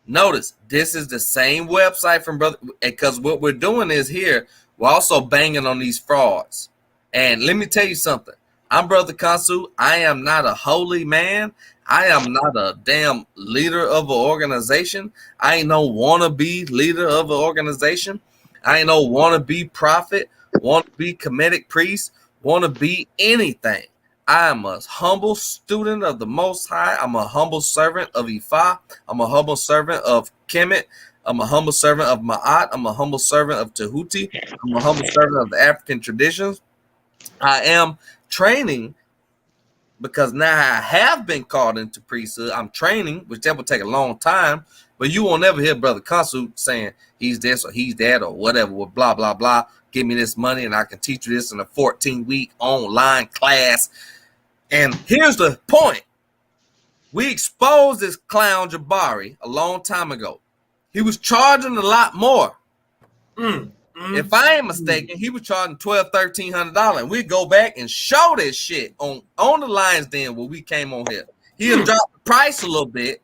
notice this is the same website from brother, because what we're doing is here we're also banging on these frauds. And let me tell you something. I'm Brother Kansu. I am not a holy man. I am not a damn leader of an organization. I ain't no wannabe leader of an organization. I ain't no wannabe prophet, wannabe Kemetic priest, wannabe anything. I am a humble student of the Most High. I'm a humble servant of Ifa. I'm a humble servant of Kemet. I'm a humble servant of Ma'at. I'm a humble servant of Tahuti. I'm a humble servant of the African traditions. I am training because now I have been called into priesthood. I'm training, which that will take a long time, but you won't ever hear Brother Consul saying he's this or he's that or whatever, with blah, blah, blah. Give me this money and I can teach you this in a 14-week online class. And here's the point. We exposed this clown Jabari a long time ago. He was charging a lot more. If I ain't mistaken, he was charging $1,200-$1,300, and we go back and show this shit on the Lions Den where we came on here. He'll drop the price a little bit.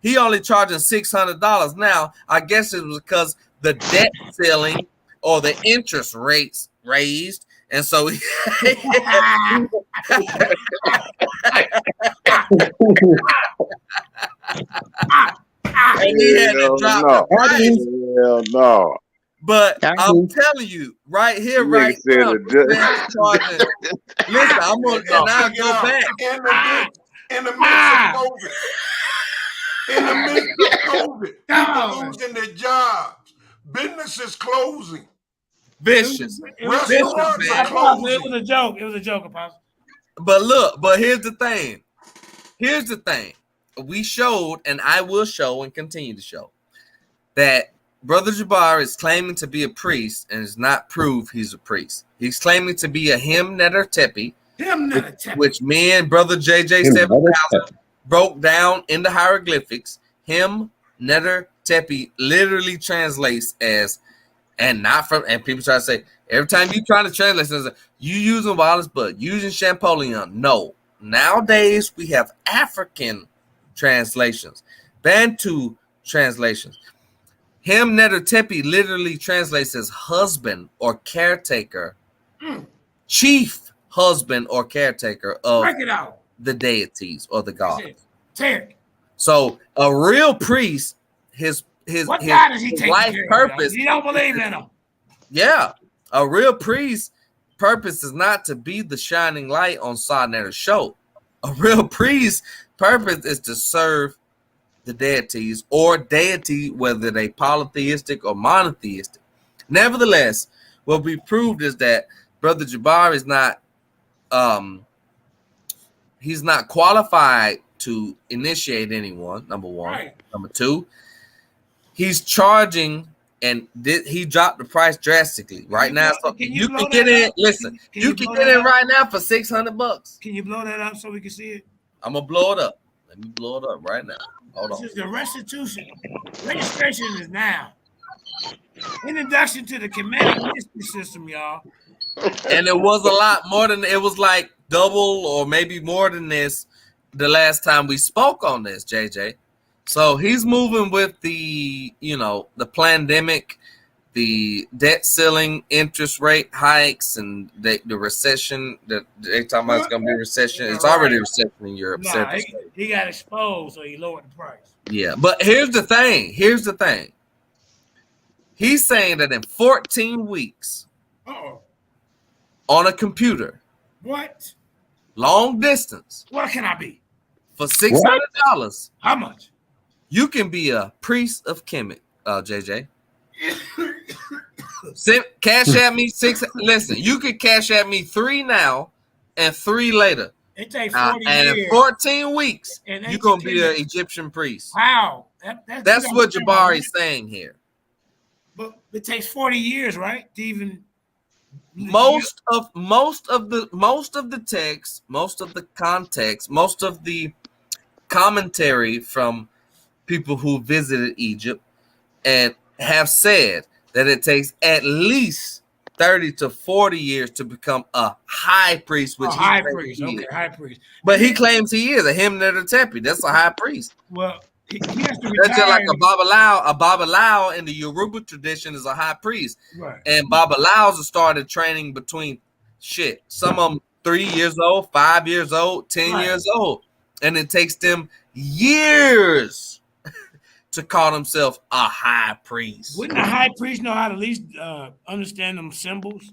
He only charging $600 now. I guess it was because the debt ceiling or the interest rates raised, and so and he had to drop the price. Hell no. But I'm telling you, right here, right now, listen, I'm gonna and I'll go back. In the midst of COVID. In the midst of COVID, people losing their jobs. Businesses closing. Vicious. Restaurants are closing. It was a joke. It was a joke, Apostle. But look, here's the thing. We showed, and I will show and continue to show, that Brother Jabbar is claiming to be a priest and is not prove he's a priest. He's claiming to be a him netter tepi, which me and Brother JJ 7000 broke down in the hieroglyphics. Him netter tepi literally translates as, and not from, and people try to say, every time you try to translate, you using Wallace, but using Champollion. No. Nowadays, we have African translations, Bantu translations. Him netter tepi literally translates as husband or caretaker, chief husband or caretaker of the deities or the god. So a real priest, his life purpose. You don't believe in him. Yeah, a real priest purpose is not to be the shining light on Sarnetter's show. A real priest purpose is to serve the deities or deity, whether they polytheistic or monotheistic. Nevertheless, what we proved is that Brother Jabbar is not he's not qualified to initiate anyone, number one. Right. Number two, he's charging, and he dropped the price drastically right now. So you can get in. Listen, you can get in right now for $600. Can you blow that up so we can see it? I'm gonna blow it up. Let me blow it up right now. Hold on. This is the restitution. Registration is now. Introduction to the Kemetic mystery system, y'all. And it was a lot more than, it was like double or maybe more than this the last time we spoke on this, JJ. So he's moving with the, the pandemic, the debt ceiling, interest rate hikes, and the recession that they talking about. It's going to be a recession. It's already a recession in Europe. He got exposed, so he lowered the price. Yeah, but here's the thing. He's saying that in 14 weeks on a computer, what? Long distance. What can I be? For $600. How much? You can be a priest of Kemet, JJ. Cash at me $6. Listen, you could cash at me $3 now and $3 later. It takes 40 years. And in 14 weeks, you're gonna be an Egyptian priest. Wow, that's what Jabari is saying here. But it takes 40 years, right? To even most of the text, most of the context, most of the commentary from people who visited Egypt and have said that it takes at least 30 to 40 years to become a high priest, which high priest. But he claims he is a Himnet Tepi. That's a high priest. Well, he has to retire. That's just like a Babalao in the Yoruba tradition is a high priest. Right. And Babalaos started training between some of them 3 years old, 5 years old, 10 years old. And it takes them years to call himself a high priest. Wouldn't a high priest know how to at least understand them symbols?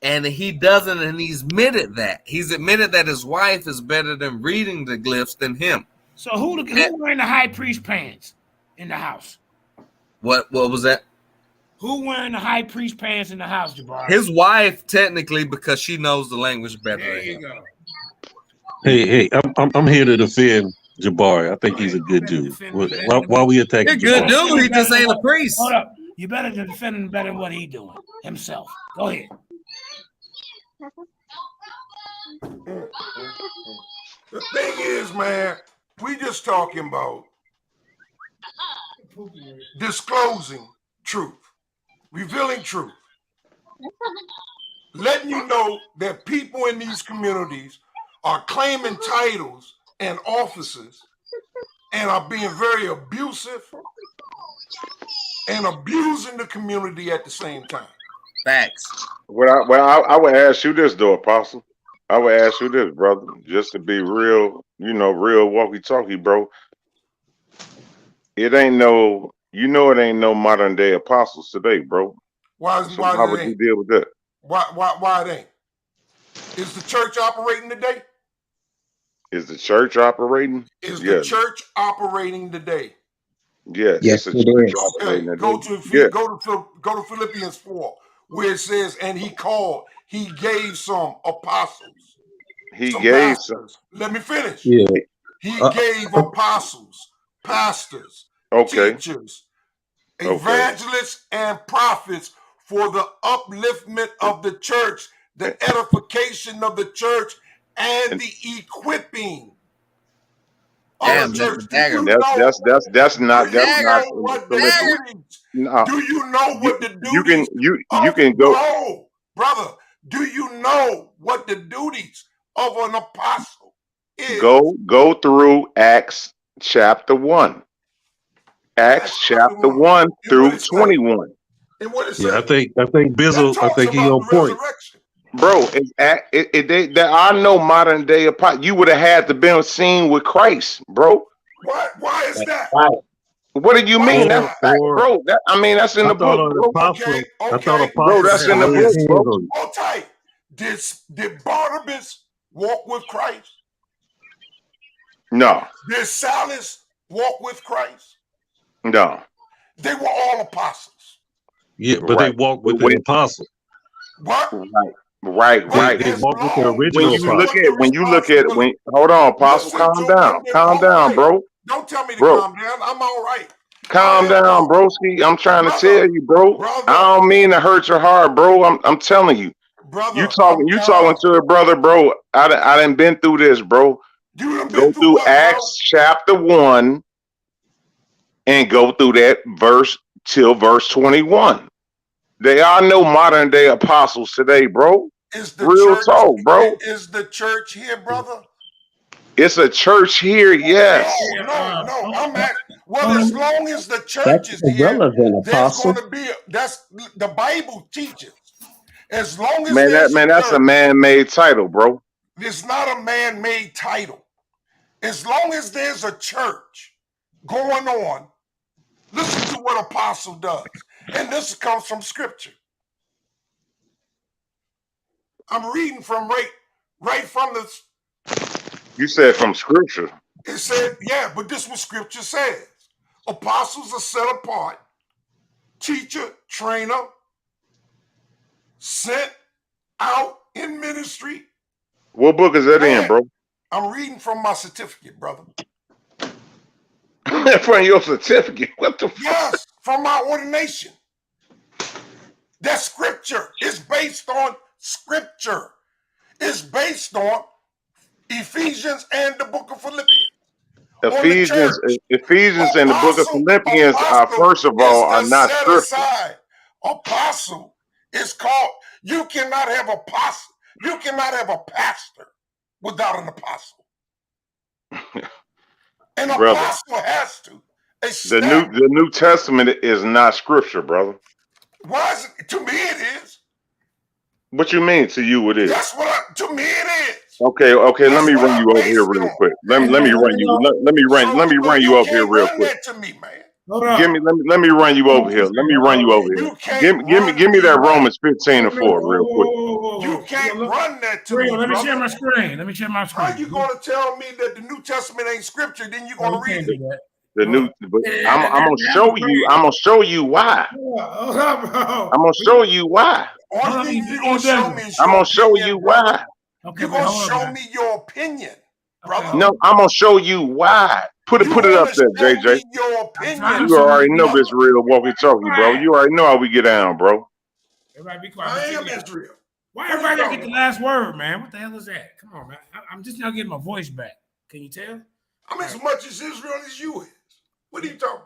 And he doesn't, and he's admitted that. He's admitted that his wife is better than reading the glyphs than him. So who wearing the high priest pants in the house? What was that? Who wearing the high priest pants in the house, Jabari? His wife, technically, because she knows the language better. There you go. Hey, I'm here to defend Jabari. I think he's a good dude. Why we attacking He's a good Jabari? dude. He just ain't a priest. Hold up. You better defend him better than what he doing himself. Go ahead. The thing is, man, we just talking about disclosing truth, revealing truth, letting you know that people in these communities are claiming titles and offices and are being very abusive and abusing the community at the same time. Facts. I would ask you this, though, Apostle. I would ask you this, brother, just to be real, real walkie-talkie, bro. It ain't no modern day apostles today, bro. Why would you deal with that? Why it ain't? Is the church operating today? Is the church operating? Is the church operating today? Yes, yes, it's a church operating today. Go to Philippians 4, where it says, and he gave some apostles. He gave some. Let me finish. Yeah. He gave apostles, pastors, teachers, evangelists, and prophets for the upliftment of the church, the edification of the church, and the equiping of the church. That's not what the duties. Do you know what the duties? You can go, brother. Do you know what the duties of an apostle is? Go through Acts chapter 1. Acts chapter 1 through 21. And what it I think Bizzle. I think he on point. Bro, there are no modern day apostles. You would have had to been seen with Christ, bro. Why is that? What do you mean? That's fact, bro. That's in the book, bro. I thought apostles. Bro, that's in the book, bro. Hold tight. Did Barnabas walk with Christ? No. Did Silas walk with Christ? No. They were all apostles. Yeah, but they walked with the apostle. What? Right. They walked with the original apostle. Hold on, apostle, calm down, bro. Don't tell me to calm down. I'm all right. Calm down, broski. I'm trying to tell you, bro. I don't mean to hurt your heart, bro. I'm telling you. Brother, you talking to a brother, bro. I done been through this, bro. Go through Acts chapter 1 and go through that verse till verse 21. There are no modern day apostles today, bro. Is the real church, talk, bro? Is the church here, brother? It's a church here, yes. No. I'm at. Well, as long as the church is here, there's going to be. That's the Bible teaches. As long as that's a man-made title, bro. It's not a man-made title. As long as there's a church going on, listen to what apostle does. And this comes from scripture. I'm reading from right from this. You said from scripture. It said, yeah, but this is what scripture says. Apostles are set apart, teacher, trainer, sent out in ministry. What book is that in, bro? I'm reading from my certificate, brother. From your certificate? What the fuck? Yes, from my ordination. That scripture is based on scripture. It's based on Ephesians and the book of Philippians. Ephesians and the book of Philippians are, first of all, are not scripture. Apostle is called. You cannot have apostle. You cannot have a pastor without an apostle. An apostle has to. The New Testament is not scripture, brother. Why is it? To me, it is. What you mean to you? It is. That's what. To me, it is. Okay. Let me run you over here real quick. Let me run you over here real quick. That to me, man. Hold up. Let me run you over here. Let me run you over here. You can't Give me that Romans 15:4 real quick. You can't run that to me, Let me share brother. my screen. Let me share my screen. How you gonna tell me that the New Testament ain't scripture? Then you gonna read it? The new, I'm gonna show you. I'm gonna show you why. Hold up, bro. I'm gonna show you why. All you gonna show me is I'm your gonna show opinion, you brother. why. Okay, You gonna show me your opinion, brother. No, I'm gonna show you why. Put it up there, JJ. Your opinion. You already know this real walkie-talkie, bro. You already know how we get down, bro. Everybody be quiet. I am Israel. Why everybody gotta get the last word, man? What the hell is that? Come on, man. I'm just now getting my voice back. Can you tell? I'm as much as Israel as you is. What are you talking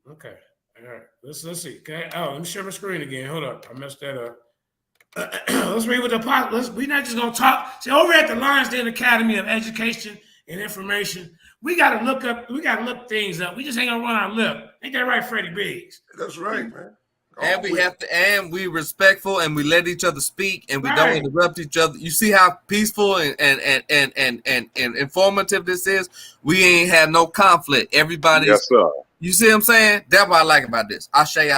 about? Okay. All right. Let's see. Okay. Oh, let me share my screen again. Hold up. I messed that up. Let's read with the pot. We're not just gonna talk. See, over at the Lionsden Academy of Education and Information, we gotta look things up. We just ain't gonna run our lip. Ain't that right, Freddie Biggs? That's right, man. And we have to, and we respectful, and we let each other speak, and we don't interrupt each other. You see how peaceful and informative this is. We ain't have no conflict. Everybody's. Yes, sir. You see what I'm saying? That's what I like about this. I say,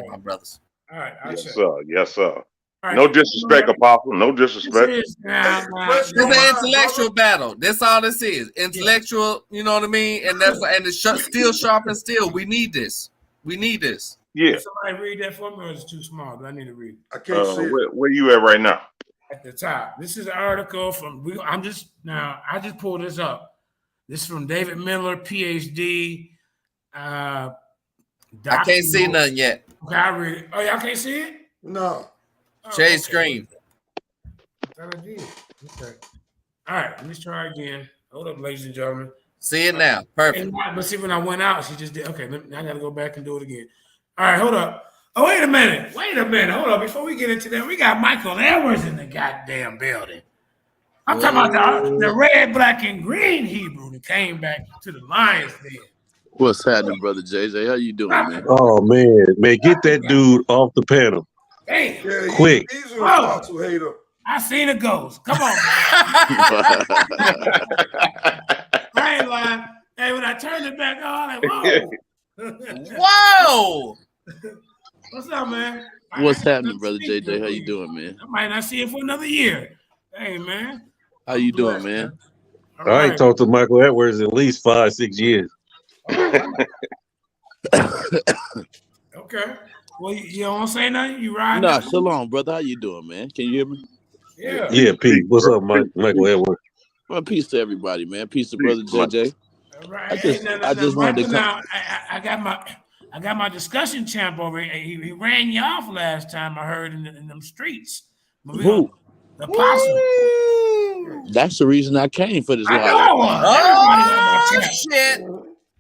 my brothers. All right. Yes, sir. Yes, sir. Right. No disrespect, Apostle. No disrespect. It's an intellectual battle. That's all this is. Intellectual, you know what I mean? And it's still sharp and still. We need this. Yeah. Can somebody read that for me, or is it too small? Do I need to read it? I can't see it. Where you at right now? At the top. This is an article from. I just pulled this up. This is from David Miller, PhD. I can't see nothing yet. Okay, I read it. Oh, y'all can't see it? No. Shade screen. Okay. All right, let's try again. Hold up, ladies and gentlemen. See it now. Perfect. But see, when I went out, she just did. Okay, I got to go back and do it again. All right, hold up. Oh, wait a minute. Hold up. Before we get into that, we got Michael Edwards in the goddamn building. I'm talking about the red, black, and green Hebrew that came back to the Lions Den. What's happening, brother JJ? How you doing, man? Oh man, get that dude off the panel. Damn. Yeah, Quick. He's an apostle hater. I seen a ghost. Come on, man. I ain't lying. Hey, when I turned it back on, I'm like, whoa. What's up, man? What's happening, brother JJ? How you doing, man? I might not see it for another year. Hey, man. How you doing, man? I ain't talked to Michael Edwards in at least 5-6 years. Okay. Well, you don't want to say nothing? You ride? Nah, shalom, brother. How you doing, man? Can you hear me? Yeah, Pete. What's up, Michael Edwards? Well, peace to everybody, man. Peace to brother JJ. Right. I just wanted to come. Now, I got my discussion champ over here. He ran you off last time, I heard, in them streets. Who? The possum. That's the reason I came for this live. Oh, shit.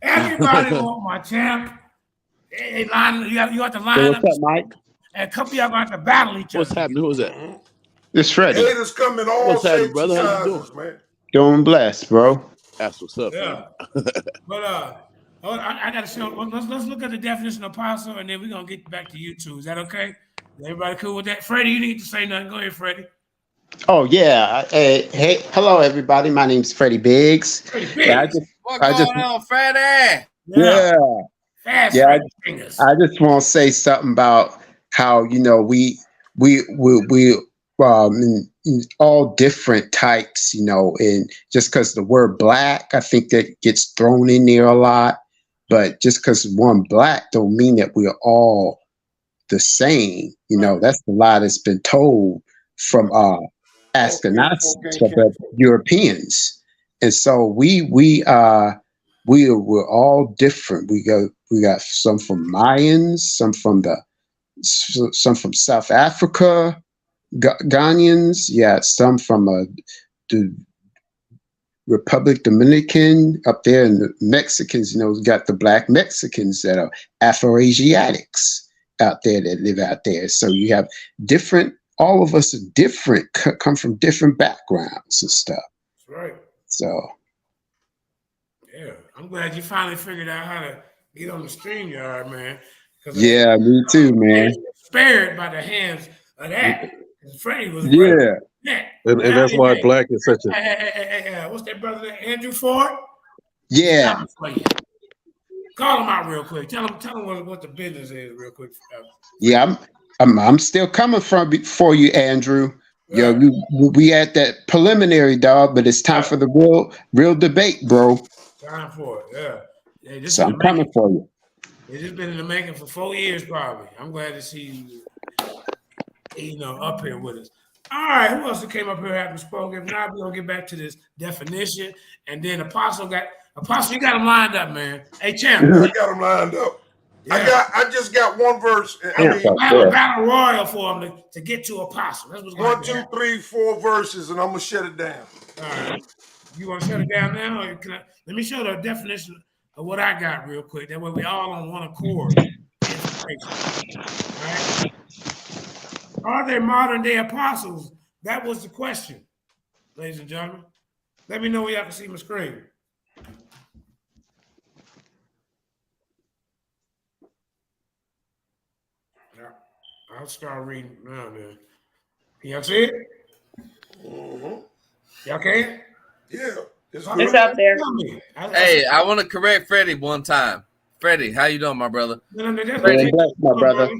Everybody want my champ. Hey, line, you have to line up. What's up, Mike? And a couple of y'all going to have to battle each other. What's happening? Who is that? It's Freddie. Haters coming all What's happening, shapes brother? and How you sizes, man. Doing blessed, bro. That's what's up, Yeah. But I got to show. Let's look at the definition of apostle, and then we're gonna get back to you two. Is that okay? Is everybody cool with that? Freddie, you didn't get to say nothing. Go ahead, Freddie. Oh yeah. Hey, hello everybody. My name's Freddie Biggs. Freddie Biggs. Yeah, What's going on, Freddie? Yeah. Fast Yeah. Freddie fingers. I just want to say something about how we in all different types, and just because the word black, I think that gets thrown in there a lot. But just because one black don't mean that we're all the same. That's a lie that's been told from Ashkenazi to the Europeans, and so we're all different. We got some from Mayans, some from South Africa, Ghanaians, some from the Republic Dominican up there, and the Mexicans. Got the black Mexicans that are Afro-Asiatics out there that live out there. So you have different. All of us are different, come from different backgrounds and stuff. That's right. So. Yeah, I'm glad you finally figured out how to get on the StreamYard, man. Yeah, me too, man. Spared by the hands of that. Freddie was yeah. And that's why black is such a. What's that brother name? Andrew Ford? Yeah. Call him out real quick. Tell him what the business is real quick. Yeah, I'm still coming for you, Andrew. Yo, we at that preliminary, dog, but it's time for the real debate, bro. Time for it, yeah. This So I'm coming for you. It's just been in the making for 4 years, probably. I'm glad to see you, up here with us. All right, who else came up here having spoken? If not, we're gonna get back to this definition, and then Apostle, you got him lined up, man. Hey, champ, I got him lined up. Yeah. I just got one verse. I have a battle royal for him to get to Apostle. That's what's going 1, 2, 3, 4 verses, and I'm gonna shut it down. All right, you want to shut it down now, or let me show the definition of what I got real quick. That way we all on one accord. All right. Are there modern day apostles? That was the question, ladies and gentlemen. Let me know where y'all can see my screen. I'll start reading now, man. Can y'all see it? Y'all can? Yeah. It's up there. Hey, I want to correct Freddie one time. Freddie, how you doing, my brother? Bless, my brother. All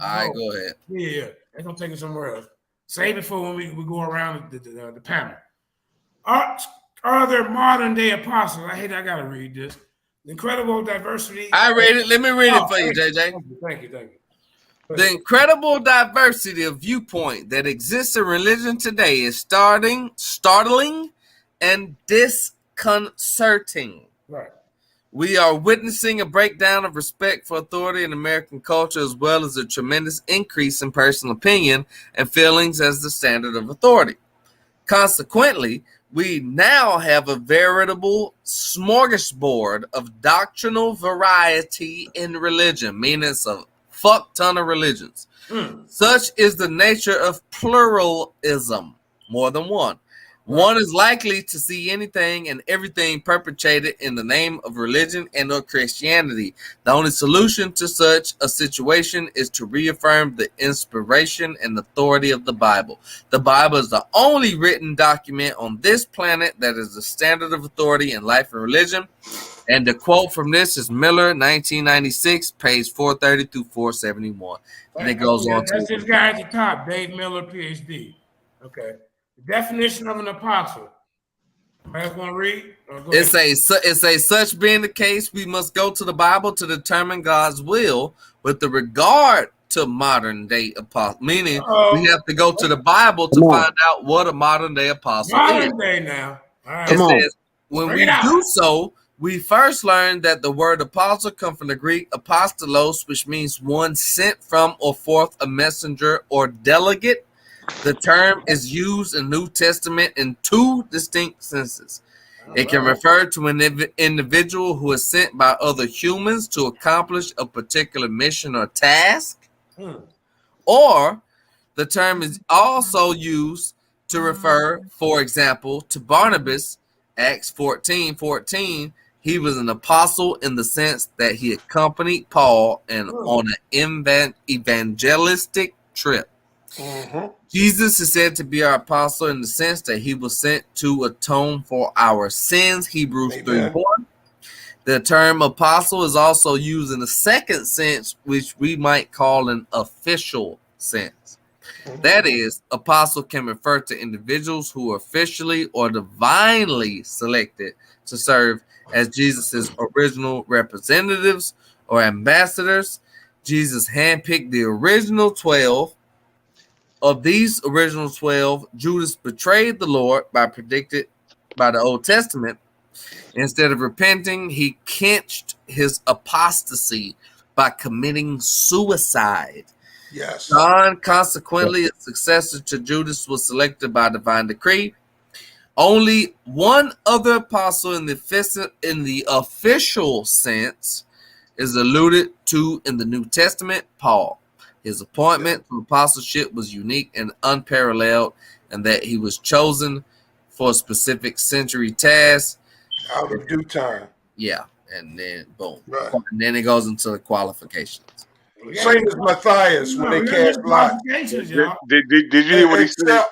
right, go ahead. Yeah, they're gonna take it somewhere else. Save it for when we go around the panel. Are there modern day apostles? I gotta read this. Incredible diversity. I read it. Let me read it for you, JJ. Thank you. The incredible diversity of viewpoint that exists in religion today is startling and disconcerting. Right. We are witnessing a breakdown of respect for authority in American culture, as well as a tremendous increase in personal opinion and feelings as the standard of authority. Consequently, we now have a veritable smorgasbord of doctrinal variety in religion, meaning it's a fuck ton of religions. Such is the nature of pluralism, more than one. One is likely to see anything and everything perpetrated in the name of religion and or Christianity. The only solution to such a situation is to reaffirm the inspiration and authority of the Bible. The Bible is the only written document on this planet that is the standard of authority in life and religion. And the quote from this is Miller, 1996, page 430 through 471. And it goes on. That's this guy at the top, Dave Miller, PhD. Okay. The definition of an apostle. I want to read. It says, such being the case, we must go to the Bible to determine God's will with the regard to modern day apostle. Meaning, we have to go to the Bible to find out what a modern day apostle is. Modern day now. All right. It says, when we do so, we first learn that the word apostle comes from the Greek apostolos, which means one sent from or forth, a messenger or delegate. The term is used in New Testament in two distinct senses. It can refer to an individual who is sent by other humans to accomplish a particular mission or task. Or the term is also used to refer, for example, to Barnabas, Acts 14:14. He was an apostle in the sense that he accompanied Paul on an evangelistic trip. Jesus is said to be our apostle in the sense that he was sent to atone for our sins, Hebrews 3:1. The term apostle is also used in the second sense, which we might call an official sense. That is, apostle can refer to individuals who are officially or divinely selected to serve as Jesus's original representatives or ambassadors. Jesus handpicked the original 12. Of these original 12, Judas betrayed the Lord predicted by the Old Testament. Instead of repenting, he clinched his apostasy by committing suicide. Yes. John, consequently, a successor to Judas, was selected by divine decree. Only one other apostle in the official sense is alluded to in the New Testament, Paul. His appointment to apostleship was unique and unparalleled, and that he was chosen for a specific century task. Out of due time. Yeah, and then boom. Right. And then it goes into the qualifications. Same as Matthias when they cast lots. Did you hear what he said?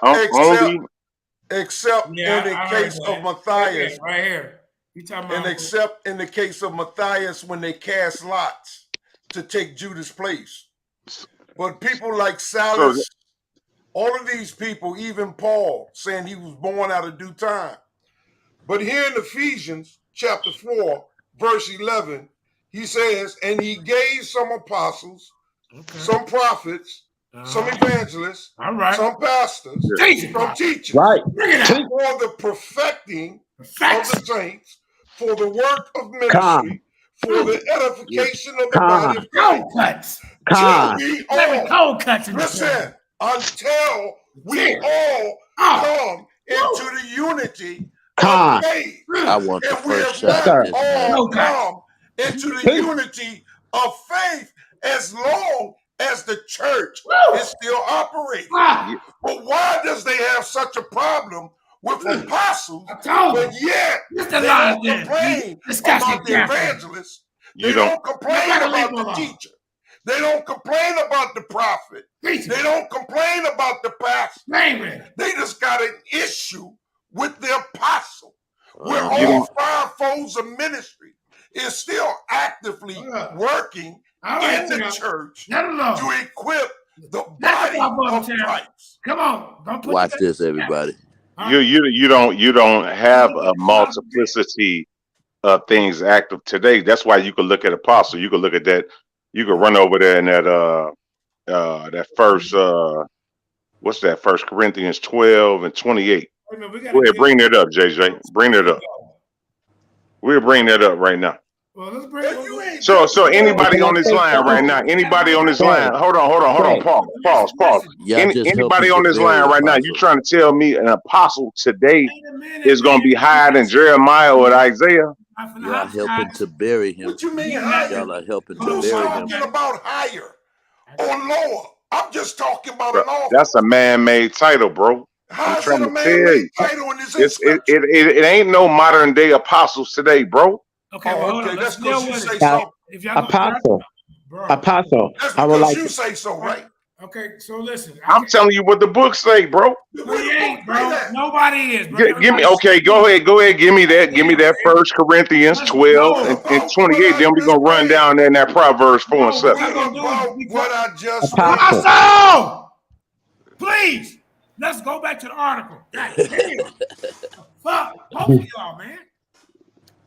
Except in the case of Matthias. Right here. You talking and about? except in the case of Matthias when they cast lots to take Judas' place. But people like Silas, all of these people, even Paul, saying he was born out of due time. But here in Ephesians chapter 4, verse 11, he says, and he gave some apostles, some prophets, some evangelists, some pastors, some teachers, Right. for the perfecting of the saints, for the work of ministry, for the edification of the body of Christ. Till we all, listen, until we all come into the unity of faith. I want the And we first have shot. not This all man. come into the unity of faith as long as the church is still operating. But why does they have such a problem with apostles, but yet they don't complain about the evangelists? They don't complain about the teacher. They don't complain about the prophet. They don't complain about the pastor. They just got an issue with the apostle. Where all five folds of ministry is still actively working in the church to equip the body of Christ. Come on, don't put Watch this, everybody. You don't have a multiplicity of things active today. That's why you can look at apostle. You can look at that. You can run over there in that first what's that? 1 Corinthians 12 and 28. Go ahead, bring that up, JJ. Bring it up. We'll bring that up right now. Well, let's bring So anybody on this line right now, anybody on this line, hold on, pause. Anybody on this line right now, you trying to tell me an apostle today is going to be higher than Jeremiah or Isaiah? Y'all helping to bury him. What you mean higher? Y'all are helping to I'm bury talking him. about higher or lower. I'm just talking about an office. That's a man-made title, bro. How I'm is trying it to a tell man-made you. title in this It ain't no modern day apostles today, bro. Okay, well, okay, that's deal because you with say it. so. If y'all Apostle, bro. Apostle, That's I would because like you to, say so, right? Okay, so listen. I'm telling you what the book say, bro. We ain't, bro. Nobody is, bro. Give me, okay, go ahead, give me that 1 Corinthians 12 and 28. Then we're gonna run down there in that Proverbs 4 and 7. What I just Apostle. Apostle! Please, let's go back to the article. God damn. The fuck? Both of y'all, man.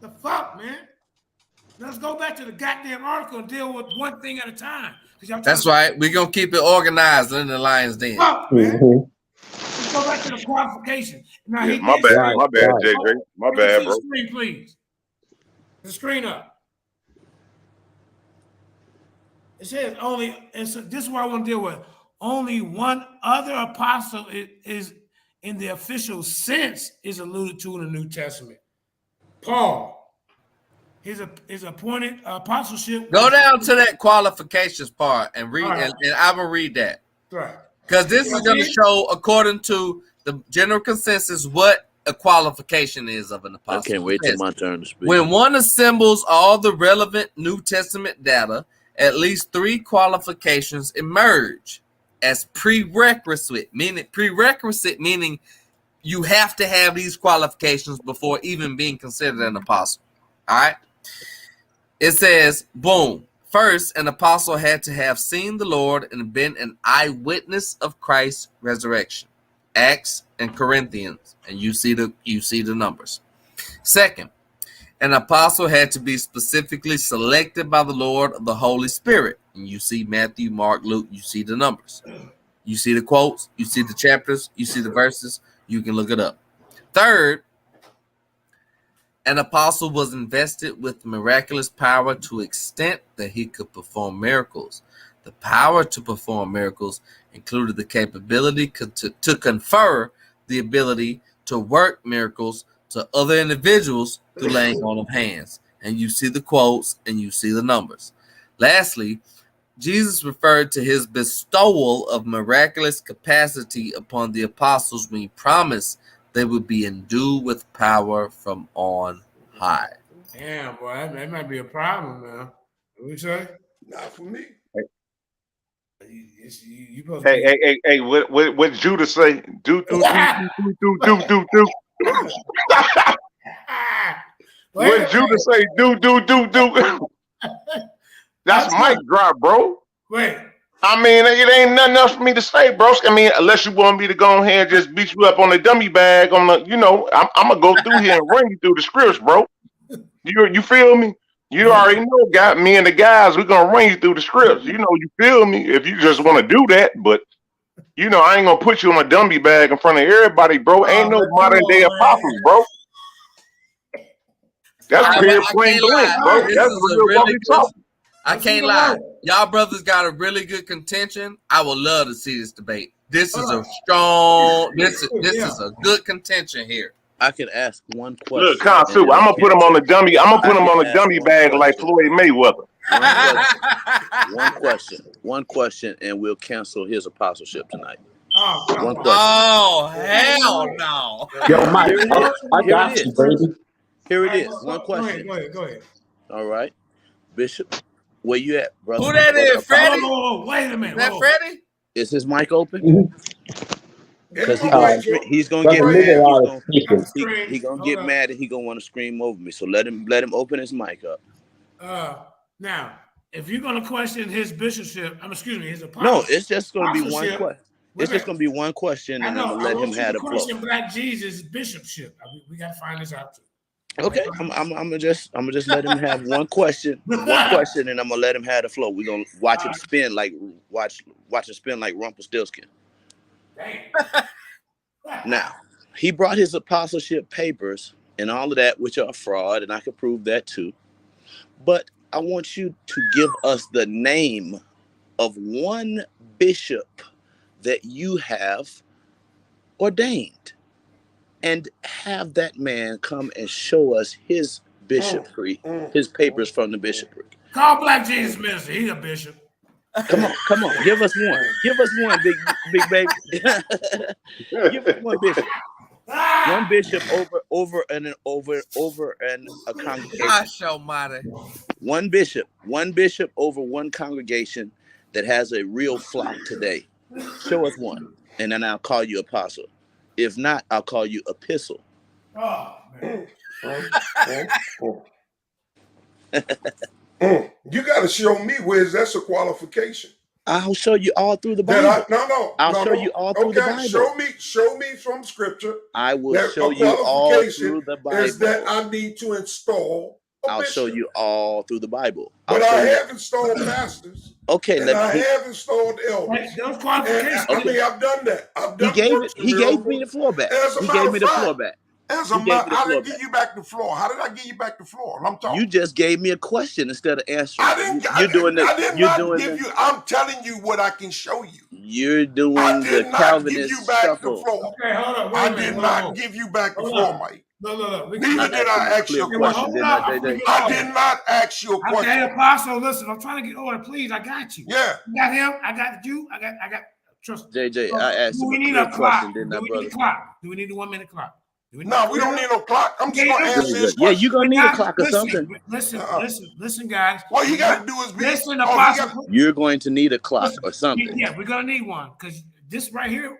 The fuck, man. Let's go back to the goddamn article and deal with one thing at a time. That's right. We're going to keep it organized in the Lion's Den. Fuck, man. Let's go back to the qualification. Now, Yeah, my bad, JJ. My bad, bro. The screen, please. The screen up. It says only, this is what I want to deal with. Only one other apostle is in the official sense is alluded to in the New Testament. Paul. His appointed apostleship. Go down to that qualifications part and read, Right. and I will read that. Right. Because this is going to show, according to the general consensus, what a qualification is of an apostle. I can't wait till my turn to speak. When one assembles all the relevant New Testament data, at least 3 qualifications emerge as prerequisite, meaning you have to have these qualifications before even being considered an apostle. All right. It says, boom. First, an apostle had to have seen the Lord and been an eyewitness of Christ's resurrection. Acts and Corinthians, and you see the numbers. Second, an apostle had to be specifically selected by the Lord of the Holy Spirit. And you see Matthew, Mark, Luke, you see the numbers. You see the quotes, you see the chapters, you see the verses, you can look it up. Third, an apostle was invested with miraculous power to the extent that he could perform miracles. The power to perform miracles included the capability to confer the ability to work miracles to other individuals through laying on of hands. And you see the quotes and you see the numbers. Lastly, Jesus referred to his bestowal of miraculous capacity upon the apostles when he promised they would be endued with power from on high. Damn, boy, that might be a problem now. What you say? Not for me. Hey, what Judah say? Do. When Judas say do. That's mic drop, bro. Wait. I mean, it ain't nothing else for me to say, bro. I mean, unless you want me to go ahead and just beat you up on the dummy bag on the, I'm gonna go through here and run you through the scripts, bro. You feel me? You already know, got me and the guys, we're gonna run you through the scripts. You feel me? If you just want to do that, but I ain't gonna put you on a dummy bag in front of everybody, bro. Ain't no modern day apostles, bro. That's clear, plain blank, bro. That's real what we talking. I can't lie. Y'all brothers got a really good contention. I would love to see this debate. This is a strong. This is a good contention here. I can ask one question. Look, Consu, I'm gonna put him on the dummy. I'm gonna put him on the dummy bag like Floyd Mayweather. One question, and we'll cancel his apostleship tonight. One question. Oh hell no! Yo, Mike, I got you, baby. Here it is. One question. Go ahead. All right, Bishop, where you at, brother? Who that is, Freddie? Wait a minute. Is that Freddie? Is his mic open? Because he's gonna get mad. He's gonna get mad and he's gonna want to scream over me. So let him open his mic up. Now, if you're gonna question his bishopship, his apostleship. No, it's just gonna be one question. It's just gonna be one question, and I'm gonna let him have the floor. Question Black Jesus' bishopship. We gotta find this out too. Okay, I'm gonna just let him have one question, and I'm gonna let him have the floor. We're gonna watch him spin like Rumpelstiltskin. Now, he brought his apostleship papers and all of that, which are fraud, and I can prove that too. But I want you to give us the name of one bishop that you have ordained, and have that man come and show us his bishopry, his papers from the bishopric. Call Black Jesus minister. He's a bishop. Come on. Give us one, big baby. Give us one bishop. One bishop over a congregation. Gosh almighty. One bishop over one congregation that has a real flock today. Show us one, and then I'll call you apostle. If not, I'll call you epistle. Oh, man. You got to show me where that's a qualification. I'll show you all through the Bible. I'll show you all through the Bible. Show me from Scripture. I will show you all through the Bible. Is that I need to install a I'll bishop. show you all through the Bible. But I have installed pastors. Okay, and I have installed elders. Those qualifications. I mean, I've done that. He gave me the floor back. He gave me the floor back. How did I give you back the floor? How did I give you back the floor? I'm talking. You just gave me a question instead of answering. I did not. I'm telling you what I can show you. You're doing the Calvinist shuffle. Okay, hold on. I did not give you back the floor, Mike. No. Neither did I ask you a question. I did not ask you a question. Okay, Apostle, listen, I'm trying to get order, please. I got you. Yeah. You got him. I got you. I got. Trust me. JJ, I asked you a question, didn't I, brother? Do we need a clock? Do we need a 1 minute clock? No, we don't need no clock. I'm just gonna answer this question. Yeah, you're gonna need a clock or something. Listen, guys. All you gotta do is listen, Apostle. You're going to need a clock or something. Yeah, we're gonna need one because this right here.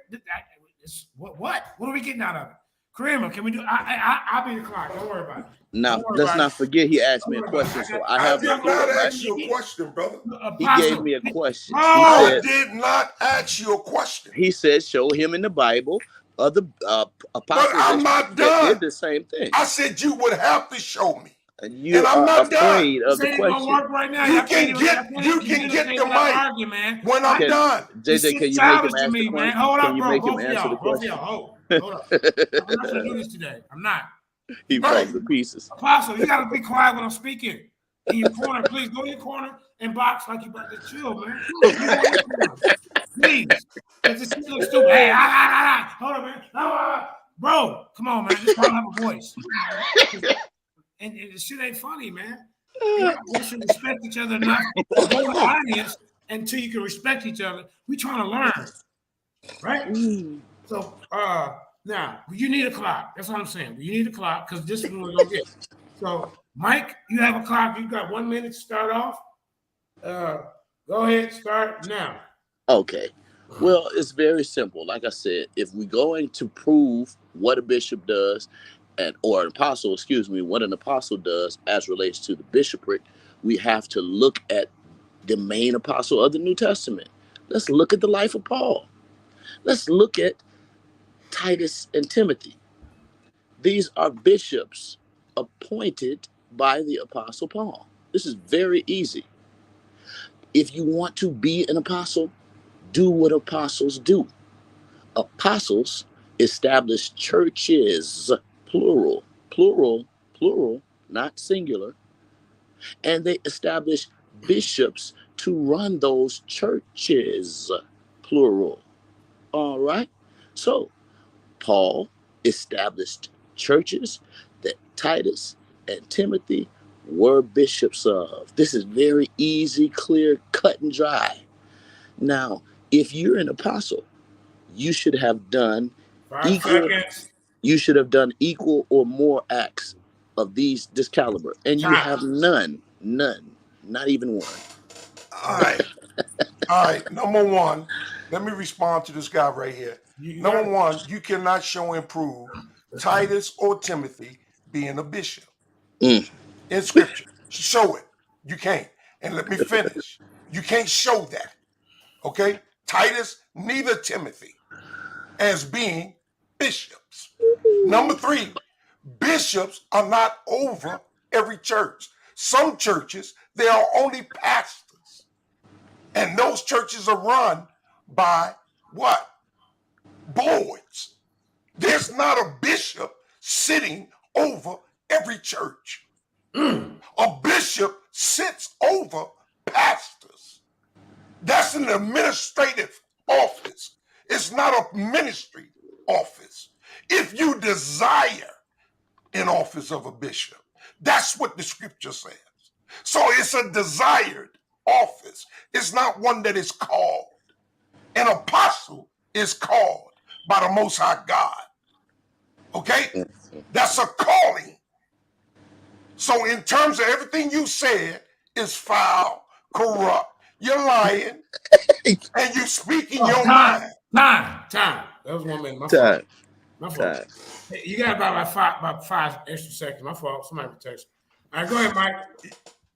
What are we getting out of it? Kramer, can we do? I'll be the clock. Don't worry about it. Now, let's not forget he asked me a question, so I have. I did not ask you a question, brother. He gave me a question. I did not ask you a question. He said, "Show him in the Bible." Other apostles but I'm not done. Did the same thing. I said you would have to show me. And I'm not afraid done. of the question. Right now. You can get the mic when I'm done. JJ, can you make him ask the question? Hold can up, you bro. make him answer the question? Hold up. I'm not gonna do this today. I'm not. He falls to pieces. Apostle, you gotta be quiet when I'm speaking. In your corner, please go to your corner and box like you about to chill, man. Please. This shit looks stupid. Hey, hold on, man. Bro, come on, man. Just don't have a voice. And the shit ain't funny, man. We should respect each other enough to go to the audience until you can respect each other. We trying to learn, right? So, now you need a clock. That's what I'm saying. You need a clock because this is what we're gonna get. So, Mike, you have a clock. You got 1 minute to start off. Go ahead, start now. Okay. Well, it's very simple. Like I said, if we're going to prove what a bishop does, or an apostle, excuse me, what an apostle does as relates to the bishopric, we have to look at the main apostle of the New Testament. Let's look at the life of Paul. Let's look at Titus and Timothy. These are bishops appointed by the apostle Paul. This is very easy. If you want to be an apostle, do what apostles do. Apostles establish churches, plural, plural, plural, not singular, and they establish bishops to run those churches, plural. All right? So, Paul established churches that Titus and Timothy were bishops of. This is very easy, clear, cut and dry. Now, if you're an apostle, you should have done 5 equal. seconds. You should have done equal or more acts of this caliber, and you Time. have none, not even one. All right. All right. Number one, let me respond to this guy right here. Number one, you cannot show and prove Titus or Timothy being a bishop in scripture. Show it. You can't. And let me finish. You can't show that. Okay? Titus, neither Timothy, as being bishops. Number three, bishops are not over every church. Some churches, they are only pastors. And those churches are run by what? Boards. There's not a bishop sitting over every church. A bishop sits over pastors. That's an administrative office. It's not a ministry office. If you desire an office of a bishop, that's what the scripture says. So it's a desired office. It's not one that is called. An apostle is called by the Most High God. Okay? That's a calling. So in terms of everything you said is foul, corrupt, you're lying, and you speaking your mind. Time. That was 1 minute. My fault. Hey, you got about five extra seconds. My fault. Somebody would text. All right, go ahead, Mike.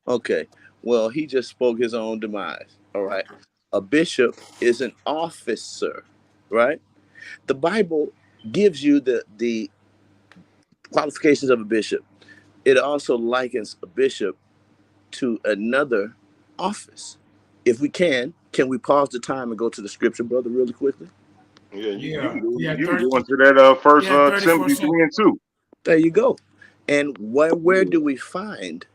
Okay. Well, he just spoke his own demise. All right. A bishop is an officer, right? The Bible gives you the qualifications of a bishop. It also likens a bishop to another office. If we can we pause the time and go to the scripture, brother, really quickly? Yeah, you go into that first Timothy 3 and 2. There you go. And where do we find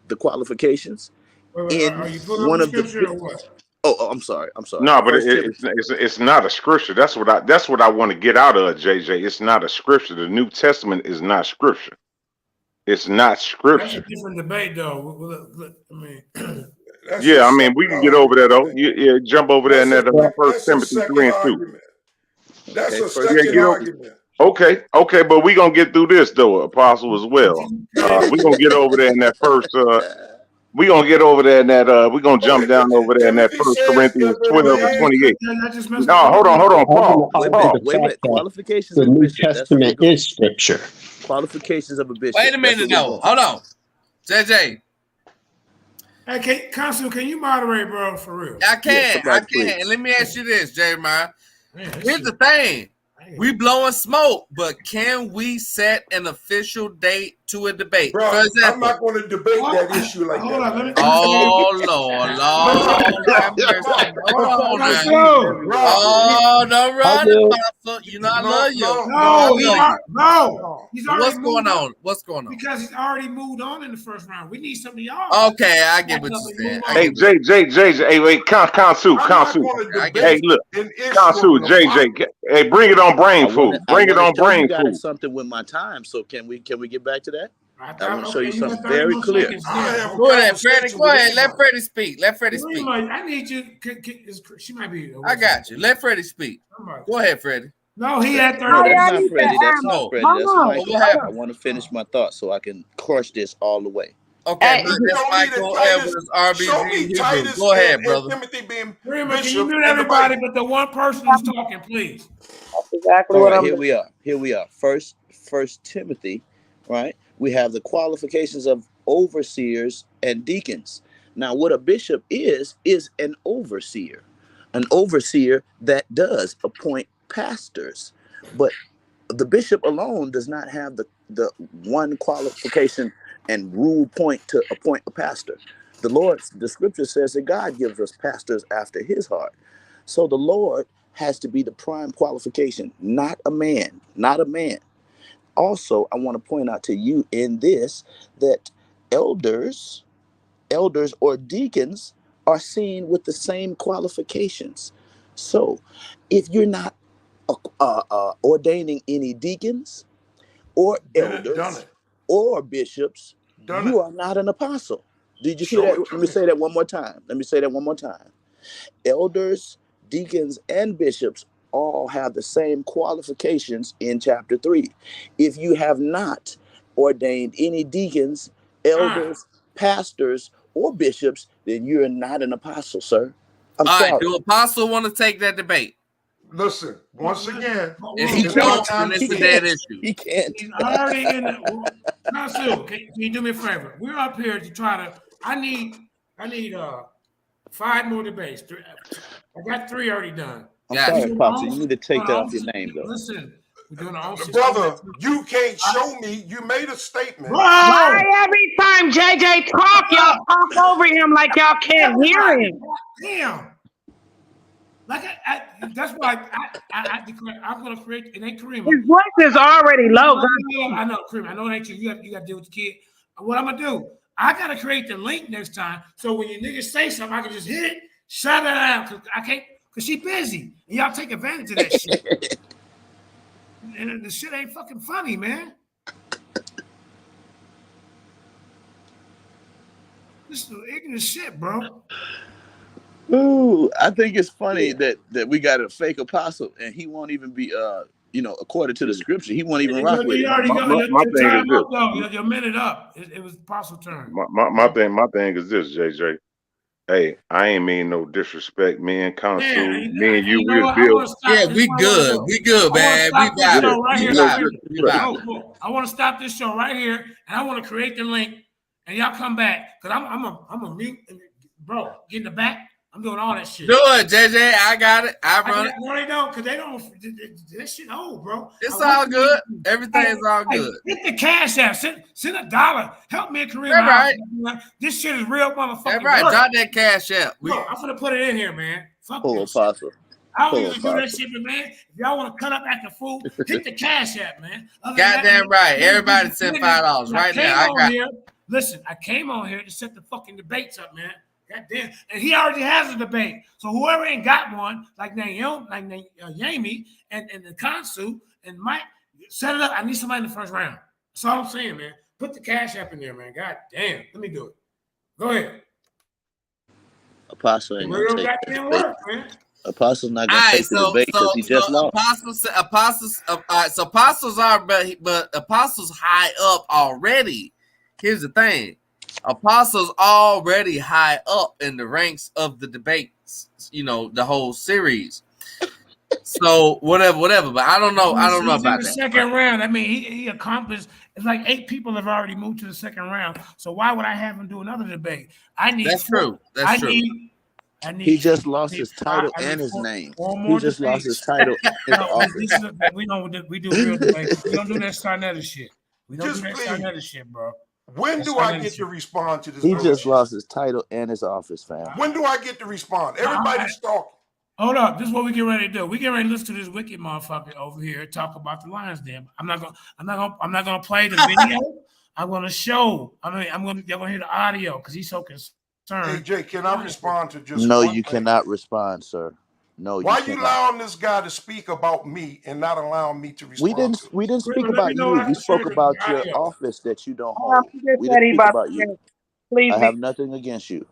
the qualifications? Are you putting one of the scripture or what? Oh, I'm sorry. No, but it's not a scripture. That's what I want to get out of, JJ. It's not a scripture. The New Testament is not scripture. It's not scripture. That's a different debate, though. I mean, we can get over that, though. Yeah, jump over there in that first Timothy 3 and 2. That's a second argument. Okay, but we're gonna get through this though, Apostle, as well. We're gonna get over there in that first we're gonna get over there in that we're gonna jump down over there in that First Corinthians 12 and 28. No, hold on, Paul. Wait. Qualifications the of a New bishop. Testament is scripture. Qualifications of a bishop. Wait a minute, though. Hold on. JJ. Hey, Consul, can you moderate, bro, for real? I can. Please. And let me ask you this, Jeremiah. Here's the thing. We blowing smoke, but can we set an official date to a debate? Bro, For example, I'm not going to debate that issue like that. Oh, Lord. Oh, don't run, Apostle. You know I love you. No. He's already What's going on? Because he's already moved on in the first round. We need some of y'all. Okay, I get what you're saying. Hey, JJ. Hey, wait, Consul. Hey, look. Consul, JJ. Hey, bring it on brain food. Bring it on brain food. Something with my time, so can we get back to that? I want to show you Okay, something very clear. Go ahead, Freddie. Go ahead. Let Freddie speak. I need you. She might be. I got you. Let Freddie speak. Go ahead, Freddie. No, he had 30. No, that's not Freddie. That's not Freddie. That's Michael. I want to finish my thought so I can crush this all the way. Okay, that's Michael Edwards, RBG. Go ahead, brother. Timothy being Can you mute everybody but the one person who's talking, please? That's exactly what I'm Here we are. First Timothy right? We have the qualifications of overseers and deacons. Now, what a bishop is an overseer that does appoint pastors. But the bishop alone does not have the one qualification and rule point to appoint a pastor. The scripture says that God gives us pastors after his heart. So the Lord has to be the prime qualification, not a man, not a man. Also, I want to point out to you in this that elders or deacons are seen with the same qualifications. So if you're not ordaining any deacons or Been it, done elders it, or bishops, done it. you are not an apostle. Did you hear Show that? it to Let me me. say that one more time. Elders, deacons, and bishops all have the same qualifications in chapter 3. If you have not ordained any deacons, elders, pastors, or bishops, then you're not an apostle, sir. I'm All right, sorry. do Apostle want to take that debate? Listen, once again, If he it's my don't, time then to it's a speak. dead issue. He can't. He's already in the Council. Can you do me a favor? We're up here to try to. I need 5 more debates. I got 3 already done. I'm Gotcha. sorry, Apostle. You need to take that off your name, though. Listen, we're doing our own Brother, you can't show me. You made a statement. Why every time JJ talk, y'all talk over him like y'all can't hear him? Damn. Like that's why I declare I'm gonna create. It ain't Kareem. His voice is already low. I know, Kareem. I know it ain't you. You got to deal with the kid. What I'm gonna do? I gotta create the link next time, so when you niggas say something, I can just hit it, shout it out. Cause I can't, cause she busy, and y'all take advantage of that shit. And the shit ain't fucking funny, man. This is ignorant shit, bro. Ooh, I think it's funny that we got a fake apostle and he won't even be according to the scripture, he won't even rock with You it. already got My your thing is time this. up, though. Your minute up. It was Apostle turn. My thing is this, JJ. Hey, I ain't mean no disrespect. Me and Consul, me and you, we'll build. Yeah, we good. We good, man. We got it. Right here. I want to stop this show right here, and I want to create the link, and y'all come back, because I'm a mute, bro. Get in the back. I'm doing all that shit. Do it, JJ. I got it. I run it. No, they don't, because they don't. That shit old, bro. It's all good. Everything's all good. Hit the cash app. Send $1. Help me and Kareem That's out. right. This shit is real motherfucking. That's right. Work. Drop that cash app. Look, I'm gonna put it in here, man. Fuck Pull this apostle. shit. I don't Pull usually do that apostle. shit, but man, if y'all want to cut up at the fool, hit the cash app, man. Goddamn right. Everybody send $5 right now. I got it. Listen, I came on here to set the fucking debates up, man. Goddamn. And he already has a debate. So whoever ain't got one, like Yami and the Consul and Mike, set it up. I need somebody in the first round. That's all I'm saying, man. Put the cash app in there, man. God damn. Let me do it. Go ahead. Apostle ain't gonna take the debate. Man. Apostle's not gonna take the debate because he just lost. Apostles are, but Apostles high up already. Here's the thing. Apostles already high up in the ranks of the debates, the whole series. So whatever. But I don't know about the that. Second round. I mean, he accomplished. It's like 8 people have already moved to the second round. So why would I have him do another debate? I need. That's true. That's true. He just lost his title and his name. He just lost his title and his office. We do real debates. We don't do that Sarnetta shit. We don't do that Sarnetta shit, bro. When do I get to respond to this? He just lost his title and his office, fam. When do I get to respond? Everybody's talking. Hold up, this is what we get ready to do. We get ready to listen to this wicked motherfucker over here talk about the Lions Den. I'm not gonna play the video. I'm gonna show. Y'all gonna hear the audio because he's so concerned. Hey Jay, can I respond to just No, one you thing? cannot respond, sir. No, Why you you allowing this guy to speak about me and not allowing me to respond? We didn't speak about you. We spoke about your office that you don't hold. We didn't speak about you. Please I have nothing against you.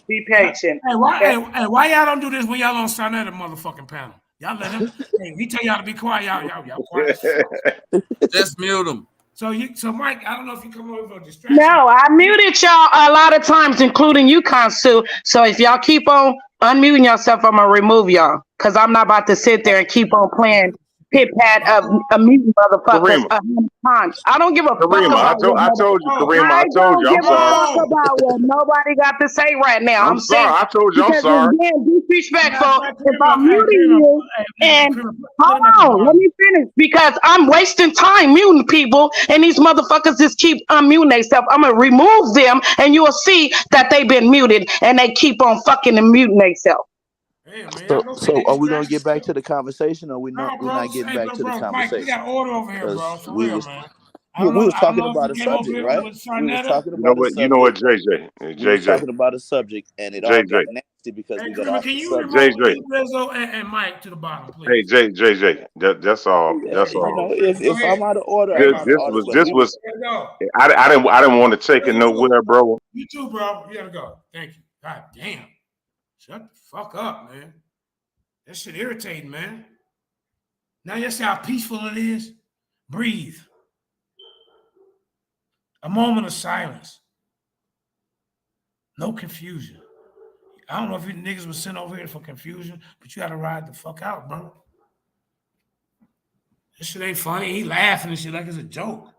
be patient. Hey, why y'all don't do this when y'all on Sarnetta motherfucking panel? Y'all let him. Hey, he tell y'all to be quiet. Y'all quiet. Just mute him. So Mike, I don't know if you come over for a distraction. No, I muted y'all a lot of times, including you, Consu. So if y'all keep on unmuting yourself, I'm gonna remove y'all because I'm not about to sit there and keep on playing Pit Pat a mute motherfuckers Karima, 100 times. I don't give a fuck Karima, about what I mother. told you, Oh, Karima, I I told don't you. I'm give a sorry. fuck oh, about what nobody got to say right now. I'm I'm saying sorry. I told you. I'm because sorry. it's being disrespectful if I'm Hey, muting Karima, you hey, and Karima, put him at the hold on, let bottom. me finish because I'm wasting time muting people and these motherfuckers just keep unmuting themselves. I'm gonna remove them and you'll see that they've been muted and they keep on fucking and muting themselves. Hey, man, y'all So, go take so that are we gonna get distraction back stuff. to the conversation, or we No, not? We're bro. not getting Hey, back to the bro, Mike, we got conversation order over here, bro. because For real, man. we was I don't talking know if about you a came over subject, here right? with We was Sarnetta. talking about a You know what, subject. JJ, We was JJ, talking about a subject, and it all got JJ, nasty because Hey, we got Karima, off can the you subject. remove JJ. Rizzo and Mike to the bottom, Hey, please? JJ. That's all. Yeah, That's you all. know, Go if ahead. I'm out of order, Hey, I'm This, my out of this brother. order. was. But This who? was. You gotta go. I didn't want to take it You too. nowhere, bro. You too, bro. You gotta go. Thank you. God damn. Shut the fuck up, man. That shit irritating, man. Now you see how peaceful it is? Breathe. A moment of silence. No confusion. I don't know if you niggas was sent over here for confusion, but you gotta ride the fuck out, bro. This shit ain't funny. He laughing and shit like it's a joke.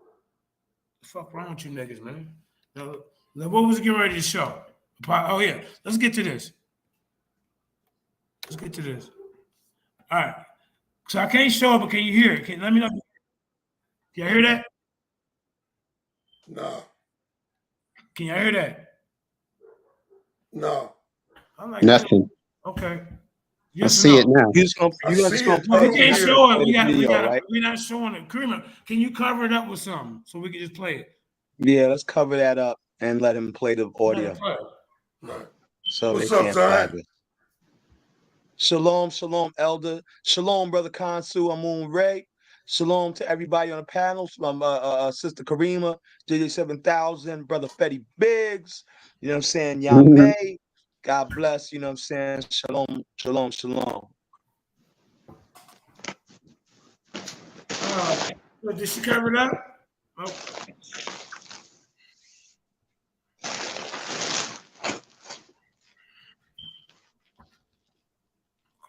The fuck wrong with you niggas, man? Now what was getting ready to show? Oh yeah, let's get to this. Let's get to this. All right. So I can't show it, but can you hear it? Let me know. Can you hear that? No, Can you hear that? no. I'm like, damn. Nothing. Okay. I Yes or see it no? now. I You're see just gonna it. Well, I play we it. don't You're can't not hear gonna it. show it. play the video, right? We're not showing it. Creamer, can you cover it up with something so we can just play it? Yeah, let's cover that up and let him play the Let it audio play. Right. so they What's up, can't flag Zion? us. Shalom, shalom, elder. Shalom, brother Kansu, Amun Ray. Shalom to everybody on the panel. Sister Karima, JJ7000, brother Fetty Biggs. You know what I'm saying? Yame. God bless. You know what I'm saying? Shalom, shalom, shalom. Did she cover it up? Oh,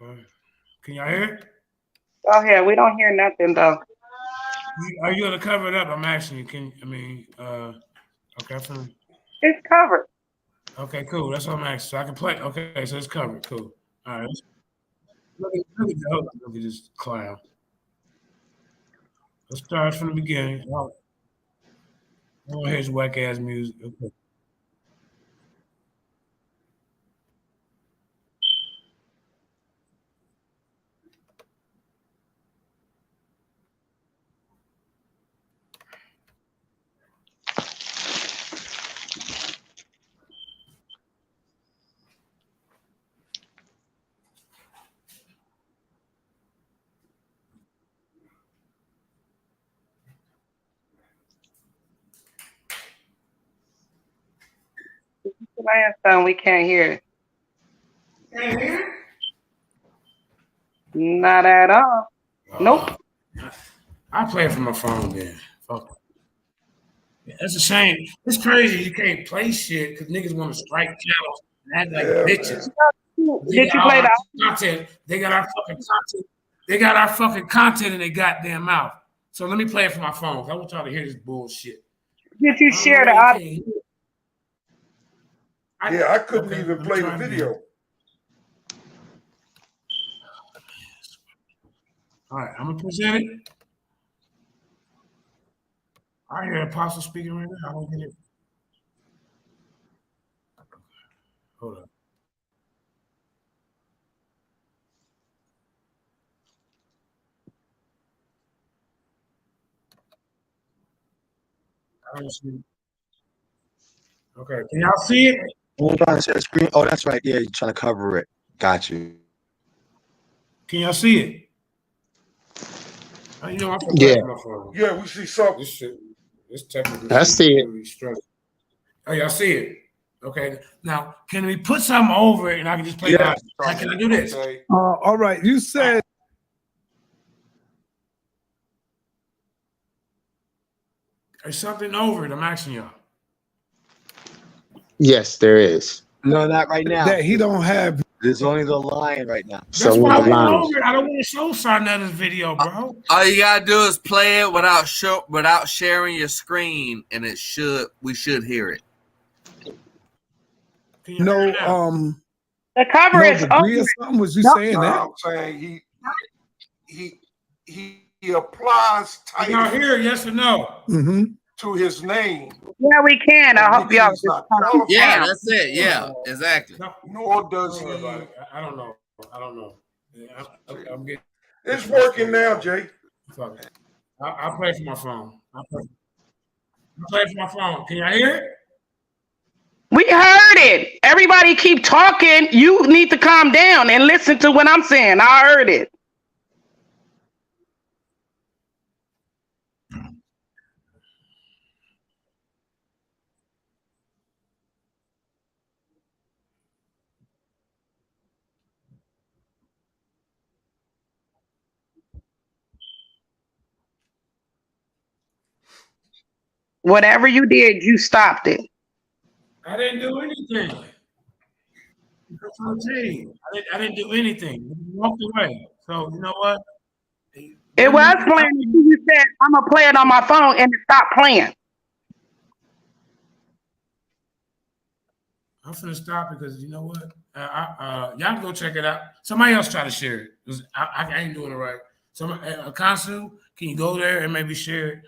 okay. Can y'all hear it? Go ahead. We don't hear nothing though. Are you gonna cover it up? I'm asking you. Okay, It's covered. okay, cool. That's what I'm asking. So I can play. Okay, so it's covered. Cool. All right. Look at this clown. Let's start from the beginning. Oh, here's whack ass music. Okay. Last time we can't hear it. Can't hear it? Not at all. Nope. I play it from my phone then. Fuck it. Yeah, that's a shame. It's crazy you can't play shit because niggas want to strike channels and act like Yeah, bitches. man. They Did got you all play our the? content. They got our fucking content. They got our fucking content in their goddamn mouth. So let me play it from my phone. I want y'all to hear this bullshit. Did you I don't know share the why you audio? can't hear it. Yeah, I couldn't Okay, even let me play the try it again. video. All right, I'm gonna present it. I hear Apostle speaking right now. I don't get it. Hold on. I don't see it. Okay, can y'all see it? I'm trying to share the screen. Oh, that's right. Yeah, you're trying to cover it. Got you. Can y'all see it? You know, I'm gonna play Yeah, from my phone. Yeah, we see something. This shit, this technical I shit see it. really struggling. Oh, y'all see it? Okay. Now, can we put something over it and I can just play the Yeah. audio? Like, can I do this? Okay. All right. You said There's something over it. I'm asking y'all. Yes, there is. No, not right now. that he don't have There's only the lion right now. That's So why I the went line. over it. I don't want to show Sarnetta's video, bro. All you gotta do is play it without sharing your screen, and we should hear it. The cover no is degree or over. something? Was you No. saying that? I'm saying he applies Can y'all title hear it, yes or no? Mm-hmm. to his name. Yeah, we can. I hope which y'all he's just not calm qualified, Yeah, down. that's it. Yeah, exactly. No, nor does don't worry about he. it. I don't know. I don't know. Yeah, I'm getting. It's working now, Jay. Fuck it. I'll play for my phone. I'll play for my phone. Can y'all hear it? We heard it. Everybody keep talking. You need to calm down and listen to what I'm saying. I heard it. Whatever you did, you stopped it. I didn't do anything. That's what I'm saying. I didn't do anything. You walked away. So you know what? It was playing. You said, I'm going to play it on my phone, and it stopped playing. I'm finna stop because you know what? Y'all can go check it out. Somebody else try to share it. 'Cause I ain't doing it right. Consul, can you go there and maybe share it?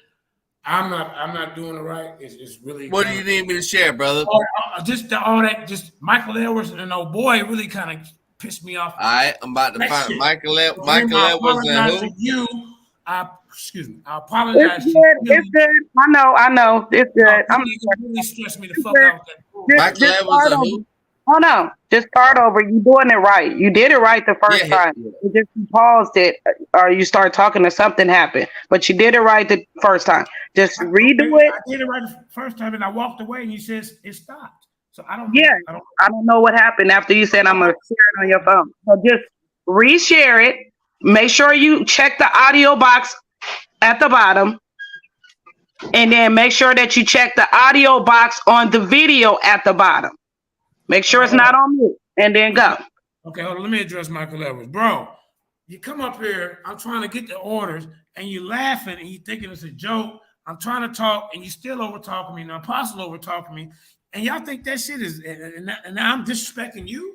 I'm not doing it right. It's really. What do you need me to share, brother? All that. Just Michael Edwards and old boy really kind of pissed me off. All right, I'm about to That find shit. Michael I Edwards and apologize who? to you. Excuse me. I apologize It's to good. you. It's good. I know. It's good. I'm really stressed me the fuck good. out with that. Michael Edwards and who? Oh no, just start over. You doing it right. You did it right the first time. You just paused it, or you start talking, or something happened. But you did it right the first time. Just redo it. I did it right the first time, and I walked away, and he says it stopped. So I don't. Yeah, I don't know what happened after you said I'm gonna share it on your phone. So just reshare it. Make sure you check the audio box at the bottom, and then make sure that you check the audio box on the video at the bottom. Make sure it's not on mute, and then go. Okay, hold on. Let me address Michael Edwards. Bro, you come up here, I'm trying to get the orders, and you laughing, and you thinking it's a joke. I'm trying to talk, and you still over-talking me, and the apostle over-talking me, and y'all think that shit is, and now I'm disrespecting you?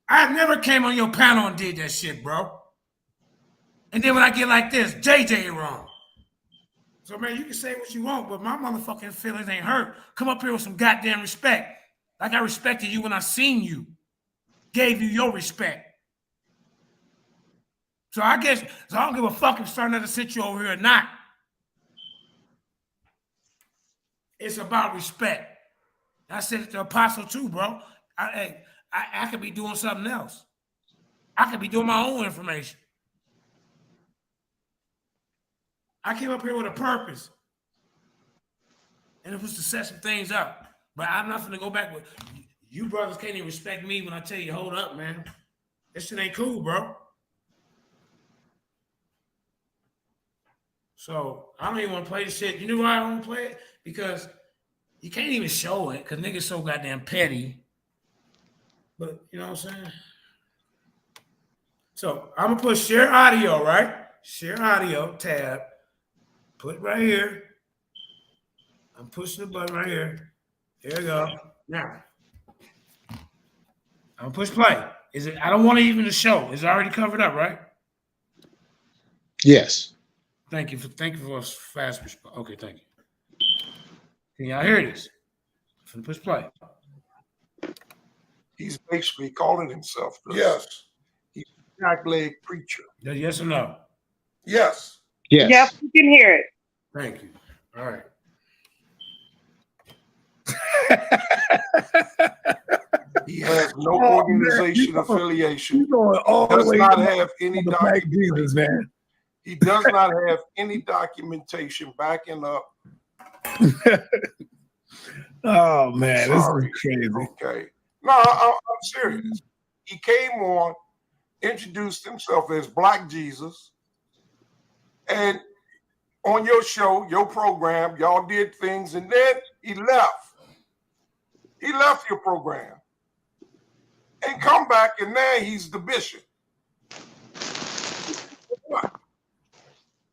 I never came on your panel and did that shit, bro. And then when I get like this, JJ wrong. So, man, you can say what you want, but my motherfucking feelings ain't hurt. Come up here with some goddamn respect. Like I respected you when I seen you. Gave you your respect. So I don't give a fuck if Sarnetta sit you over here or not. It's about respect. I said it to Apostle too, bro. I could be doing something else. I could be doing my own information. I came up here with a purpose. And it was to set some things up. But I'm not gonna go back with you brothers can't even respect me when I tell you, hold up, man. This shit ain't cool, bro. So I don't even want to play the shit. You know why I don't want to play it? Because you can't even show it because niggas so goddamn petty. But you know what I'm saying? So I'm gonna put share audio, right? Share audio tab. Put right here. I'm pushing the button right here. There we go. Now, I'm gonna push play. Is it? I don't want to even show. Is it already covered up, right? Yes. Thank you for a fast response. Okay, thank you. Can y'all hear this? I'm gonna push play. He's basically calling himself this. Yes. He's a black-leg preacher. Yes or no? Yes. Yes. Yep, you can hear it. Thank you. All right. He has no organization affiliation. He's going all the Does way not to have any the Black documentation. Jesus, man. He does not have any documentation backing up. Oh man, Sorry. this is crazy. Okay. No, I'm serious. He came on, introduced himself as Black Jesus, and on your show, your program, y'all did things, and then he left. He left your program. and come back, and now he's the bishop.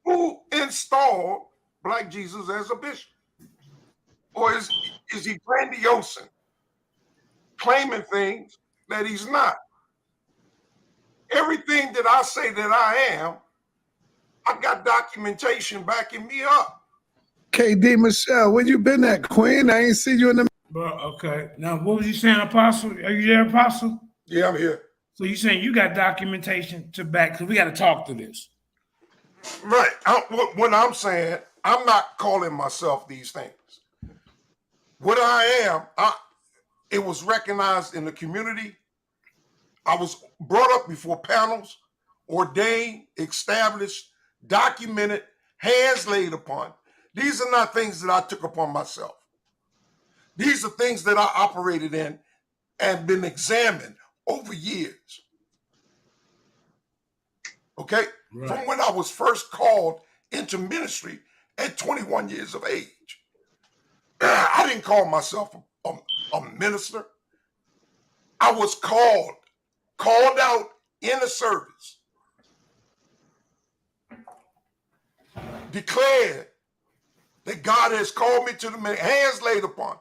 Who installed Black Jesus as a bishop? Or is he grandiose, claiming things that he's not? Everything that I say that I am, I got documentation backing me up. KD Michelle, where you been at, Queen? I ain't seen you in the. Bro, okay. Now, what was you saying, Apostle? Are you there, Apostle? Yeah, I'm here. So you saying you got documentation to back, because we got to talk through this. Right. When I'm saying, I'm not calling myself these things. What I am, it was recognized in the community. I was brought up before panels, ordained, established, documented, hands laid upon. These are not things that I took upon myself. These are things that I operated in and been examined over years. Okay? Right. From when I was first called into ministry at 21 years of age. I didn't call myself a minister. I was called out in a service, declared that God has called me to the ministry, hands laid upon,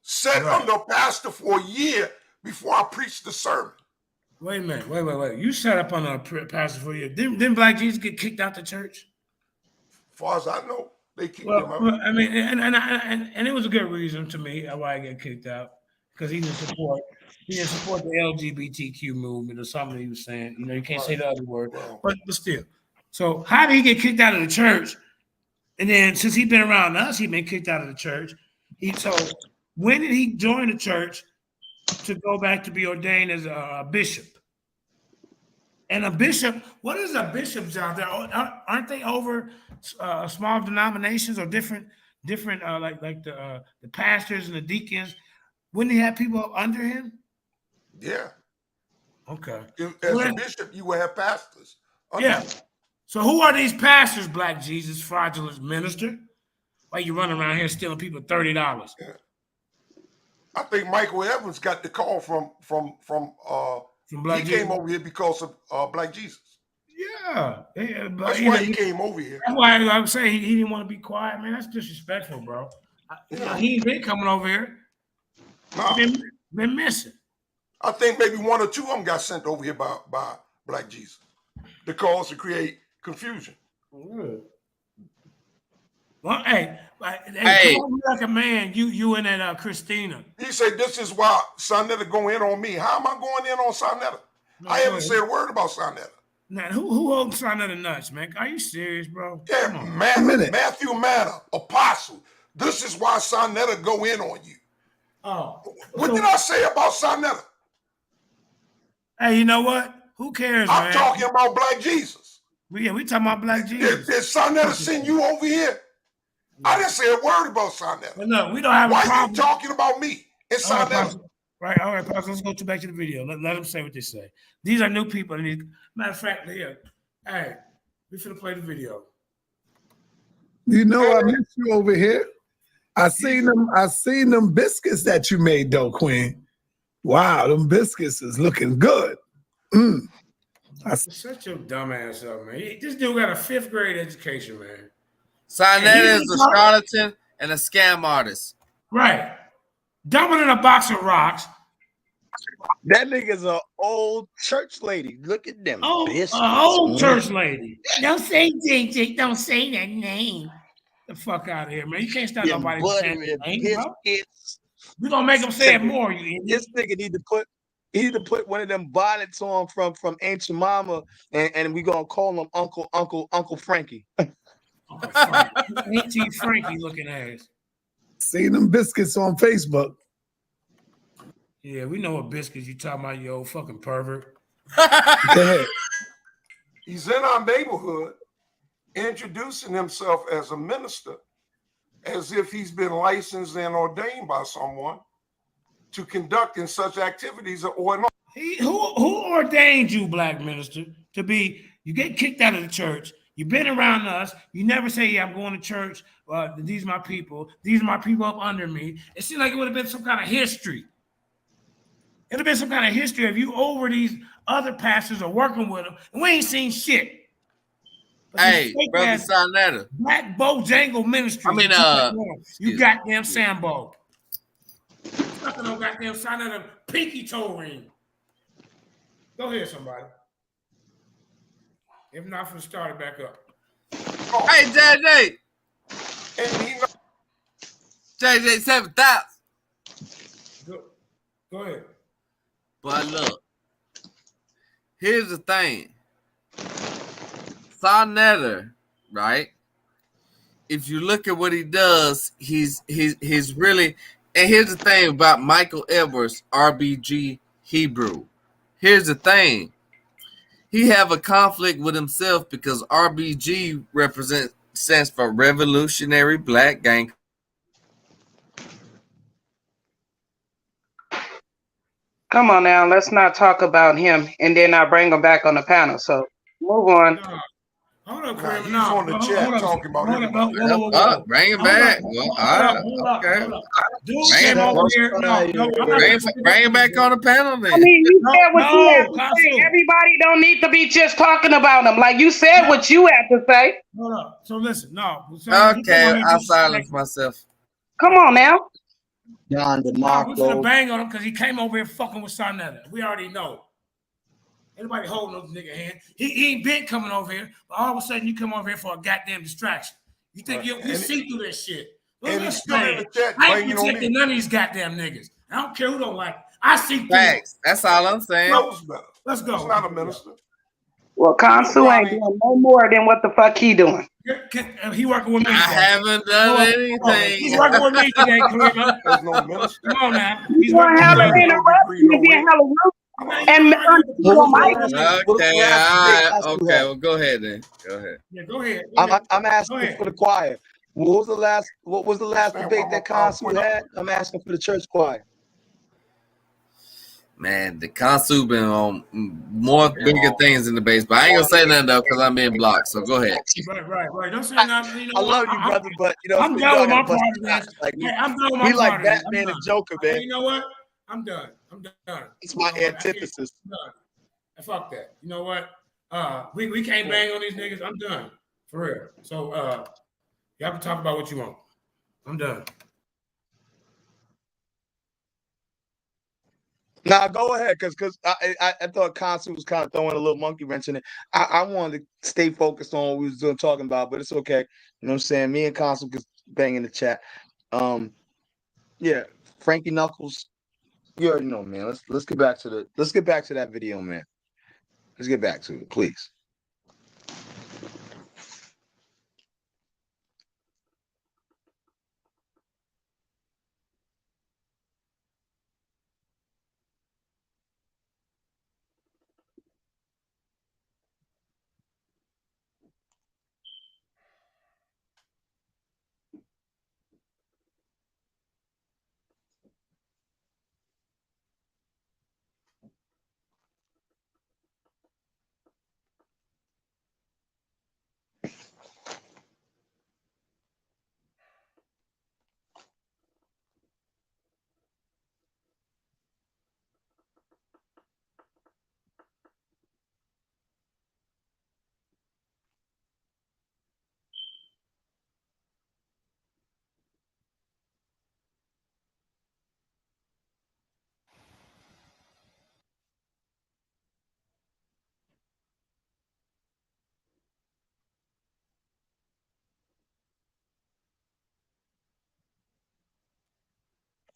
sat under a pastor for a year before I preached the sermon. Wait a minute, wait. You sat up on a pastor for a year. Didn't Black Jesus get kicked out the church? As far as I know, they kicked him out. Well, I mean, and it was a good reason to me why I got kicked out, because he didn't support the LGBTQ movement or something he was saying. You know, you can't say the other word, but still. So how did he get kicked out of the church? And then since he's been around us, he's been kicked out of the church. So when did he join the church to go back to be ordained as a bishop? And a bishop, what is a bishop's job? There aren't they over small denominations or different like the pastors and the deacons? Wouldn't he have people under him? Yeah. Okay. As a bishop, you would have pastors. Yeah. So who are these pastors, Black Jesus, fraudulent minister? Why you running around here stealing people $30? Yeah. I think Michael Evans got the call from Black Jesus. Came over here because of Black Jesus. Yeah. That's why he came over here. That's why I'm saying he didn't want to be quiet, man. That's disrespectful, bro. He ain't been coming over here. Nah. Been missing. I think maybe one or two of them got sent over here by Black Jesus to cause to create confusion. Good. Well, hey, like a man, you and that Christina. He said, "This is why Sonetta go in on me." How am I going in on Sonetta? No, I haven't said a word about Sonetta. Now, who holds Sonetta nuts, man? Are you serious, bro? Yeah, Matthew Manor, Apostle. This is why Sonetta go in on you. Oh, what did I say about Sonetta? Hey, you know what? Who cares, man? I'm talking about Black Jesus. We talking about Black Jesus. Did Sonetta send you over here? No. I didn't say a word about Sonetta. Well, no, we don't have a problem. Why are you talking about me and Sonetta? Right, all right, Pastor, let's go back to the video. Let them say what they say. These are new people. Matter of fact, here, hey, we finna play the video. You know, I miss you over here. I seen them biscuits that you made, though, Queen. Wow, them biscuits is looking good. Shut your dumb ass up, man. This dude got a 5th grade education, man. Sonetta is a charlatan and a scam artist. Right. Dumbing in a box of rocks. That nigga's an old church lady. Look at them. An old church lady. Don't say JJ. Don't say that name. The fuck out of here, man. You can't stop nobody saying that name, bro. We're gonna make them say it more. This nigga need to put one of them bonnets on from Aunt Mama, and we gonna call him Uncle Frankie. Auntie Frankie looking ass. Seen them biscuits on Facebook. Yeah, we know what biscuits you talking about, you old fucking pervert. Go ahead. He's in our neighborhood introducing himself as a minister as if he's been licensed and ordained by someone to conduct in such activities or not. Who ordained you, Black minister, to be, you get kicked out of the church, you've been around us, you never say, yeah, I'm going to church, these are my people up under me. It seemed like it would have been some kind of history. It'll be some kind of history of you over these other pastors or working with them, and we ain't seen shit. But hey, brother Sarnetta. Black Bojangle Ministries. I mean, you goddamn Sambo. Sucking on goddamn Sarnetta pinky toe ring. Go ahead, somebody. If not, for start it back up. Hey, JJ. JJ 7,000. Go ahead. But look, here's the thing. Sarnetta, right? If you look at what he does, he's really. And here's the thing about Michael Edwards, RBG Hebrew. Here's the thing. He have a conflict with himself because RBG stands for Revolutionary Black Gang. Come on now, let's not talk about him and then I bring him back on the panel. So move on. Hold up, Nah, he's on the chat talking about everybody. Bring him back. Okay. Dude came over here. Bring him back on the panel then. I mean, you said what you had to say. Everybody don't need to be just talking about him. Like you said what you had to say. Hold up. So listen, Okay, I'll silence myself. Come on now. John DeMarco. We're gonna bang on him because he came over here fucking with Sarnetta. We already know. Anybody holding those nigga hand? He ain't been coming over here, but all of a sudden you come over here for a goddamn distraction. You think you see through this shit? And he's still in the chat I ain't banging on protecting me. none of these goddamn niggas. I don't care who don't like it. I see through Facts. That's all I'm saying. Let's go. He's not a minister. Well, Consu ain't doing no more than what the fuck he doing. He working with me. I haven't done anything. He's working with me today, Cleveland. There's no minister. Come on now. He's gonna have him in a rush and be hella rude. And okay, all right. Okay, well, go ahead then. Go ahead. Yeah, go ahead. I'm asking for the choir. What was the last debate that Consul had? I'm asking for the church choir. Man, the Consul been on more bigger things in the base, but I ain't gonna say nothing though because I'm being blocked. So go ahead. Right. Don't say nothing. You know, I love you, brother, but you know I'm done with my part of this. I'm done with my part. He like Batman and Joker, man. You know what? I'm done. It's my antithesis. Fuck that. You know what? We can't bang on these niggas. I'm done. For real. So y'all can talk about what you want. I'm done. Nah, go ahead, because I thought Consul was kind of throwing a little monkey wrench in it. I wanted to stay focused on what we was talking about, but it's okay. You know what I'm saying? Me and Consul could bang in the chat. Yeah, Frankie Knuckles. You already know, man. Let's get back to that video, man. Let's get back to it, please.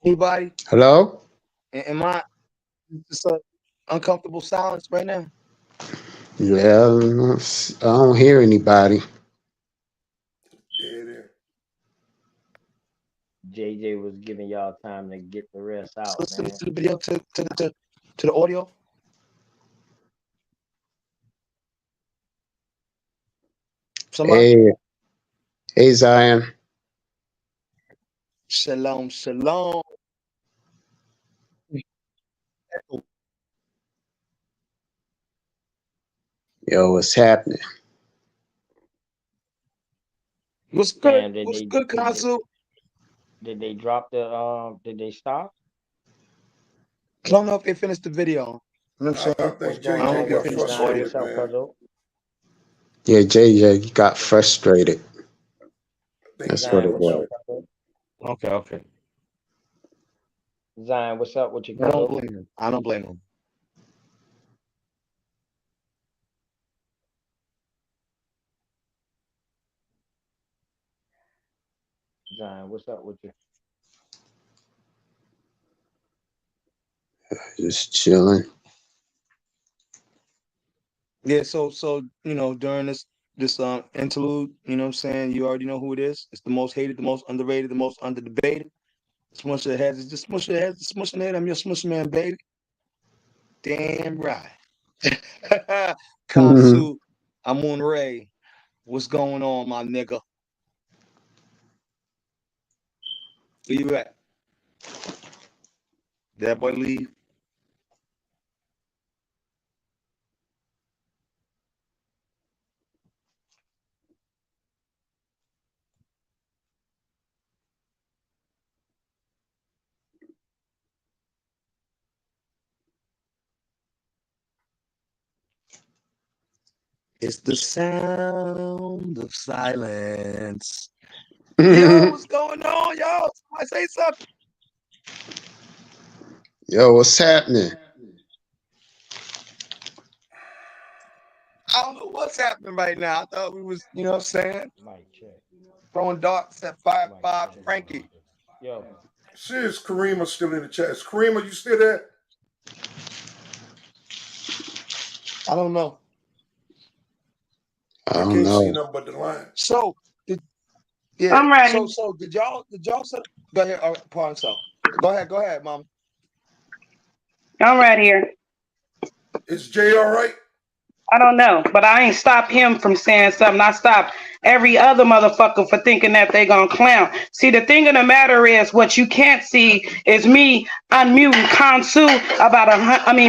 Anybody? Hello? Am I just an uncomfortable silence right now? Yeah, I don't hear anybody. JJ was giving y'all time to get the rest out. Listen Man. to the video to the audio. Somebody? Hey, Zion. Shalom. Yo, what's happening? What's good? What's good, Consul? Did they drop the? Did they stop? I don't know if they finished the video. You know what I'm I saying? What's think going I don't know JJ if on they got with you, finished the Zion? audio. What's frustrated, up, man. Cuzzo? Yeah, JJ got frustrated. I think he That's what got Zion, it what's up, was. frustrated. Cuzzo? Okay. Zion, what's up with you, I don't Cuzzo? blame him. I don't blame him. Zion, what's up with you? Just chilling. Yeah, so during this interlude, you know what I'm saying, you already know who it is. It's the most hated, the most underrated, the most under debated. Smush your heads, just smush your heads, smush your head. I'm your smush man, baby. Damn right. Kansu, I'm on Ray. What's going on, my nigga? Where you at? Did that boy leave? It's the sound of silence. Yo, what's going on, y'all? Somebody say something. Yo, what's happening? I don't know what's happening right now. I thought we was, you know what I'm saying, Mic check. throwing darts at Mic 5'5" check. Frankie. Yo, See, is Karima still in the chat? Is Karima, you still there? I don't know. I I don't can't see know. nothing but the line. So yeah. I'm ready. So did y'all set? Go ahead. All right, pardon so. Go ahead, mom. I'm right here. Is Jay all right? I don't know, but I ain't stop him from saying something. I stopped every other motherfucker for thinking that they gonna clown. See, the thing of the matter is, what you can't see is me unmuting Kansu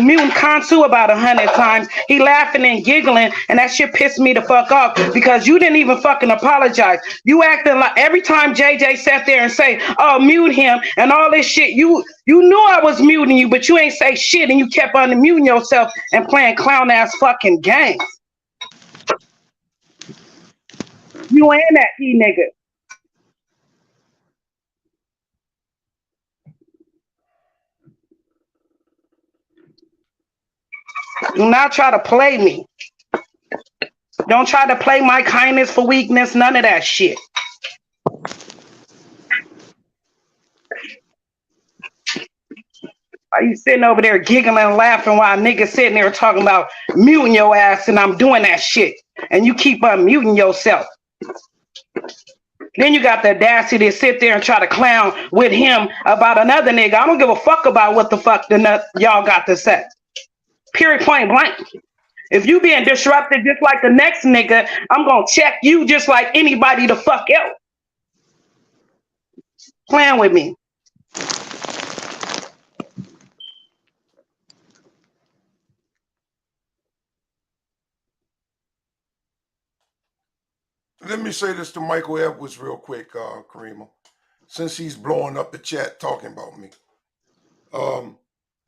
muting Kansu about 100 times. He laughing and giggling, and that shit pissed me the fuck off because you didn't even fucking apologize. You acting like every time JJ sat there and say, "Oh, mute him," and all this shit. You knew I was muting you, but you ain't say shit, and you kept unmuting yourself and playing clown ass fucking games. You and that E nigga. Do not try to play me. Don't try to play my kindness for weakness. None of that shit. Are you sitting over there giggling and laughing while niggas sitting there talking about muting your ass and I'm doing that shit. And you keep unmuting yourself. Then you got the audacity to sit there and try to clown with him about another nigga. I don't give a fuck about what the fuck y'all got to say. Period, point blank. If you being disrupted just like the next nigga, I'm gonna check you just like anybody the fuck else. Playing with me. Let me say this to Michael Edwards real quick, Karima, since he's blowing up the chat talking about me.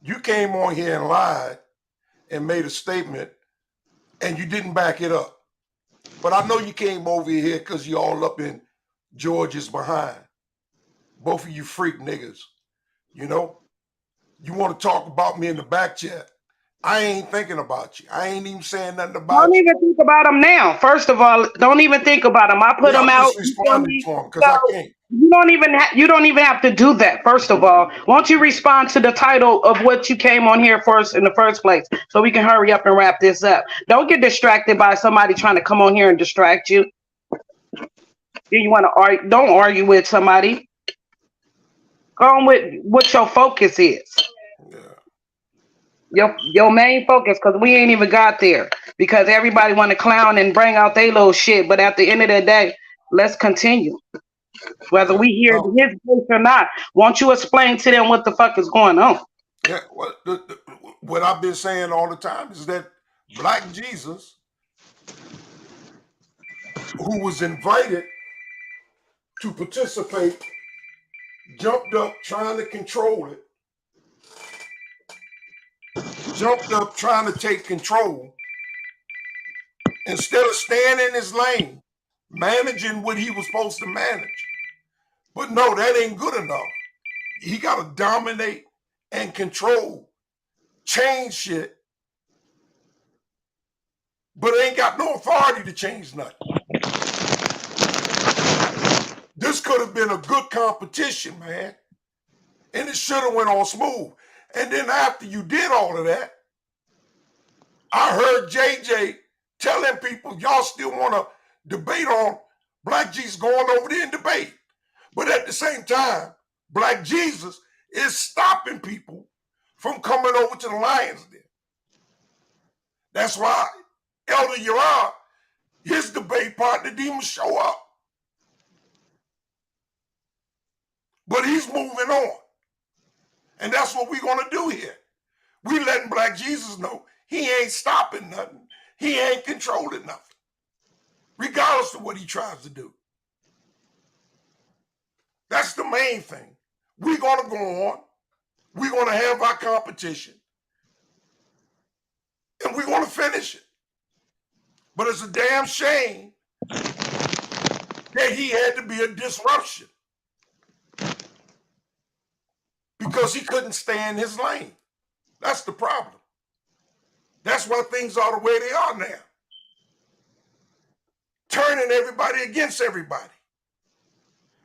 You came on here and lied and made a statement and you didn't back it up. But I know you came over here because you all up in George's behind. Both of you freak niggas. You know? You want to talk about me in the back chat. I ain't thinking about you. I ain't even saying nothing about Don't you. even think about him now. First of all, don't even think about him. I put Yeah, him I'm out. just You feel responding me? to him because So I can't. you don't even have to do that. First of all, won't you respond to the title of what you came on here first in the first place, so we can hurry up and wrap this up. Don't get distracted by somebody trying to come on here and distract you. Do you want to argue? Don't argue with somebody. Go on with what your focus is. Yeah. Your main focus, because we ain't even got there. Because everybody want to clown and bring out their little shit, but at the end of the day, let's continue. Whether we hear his voice or not, won't you explain to them what the fuck is going on? Yeah, what I've been saying all the time is that Black Jesus, who was invited to participate, jumped up trying to control it jumped up trying to take control instead of staying in his lane, managing what he was supposed to manage. But no, that ain't good enough. He got to dominate and control, change shit, but ain't got no authority to change nothing. This could have been a good competition, man. And it should have went on smooth. And then after you did all of that, I heard JJ telling people, y'all still want to debate on Black Jesus going over there and debate. But at the same time, Black Jesus is stopping people from coming over to the Lions Den. That's why Elder Yara, his debate partner, didn't even show up. But he's moving on. And that's what we're going to do here. We letting Black Jesus know he ain't stopping nothing. He ain't controlling nothing, regardless of what he tries to do. That's the main thing. We're going to go on. We're going to have our competition. And we're going to finish it. But it's a damn shame that he had to be a disruption because he couldn't stay in his lane. That's the problem. That's why things are the way they are now. Turning everybody against everybody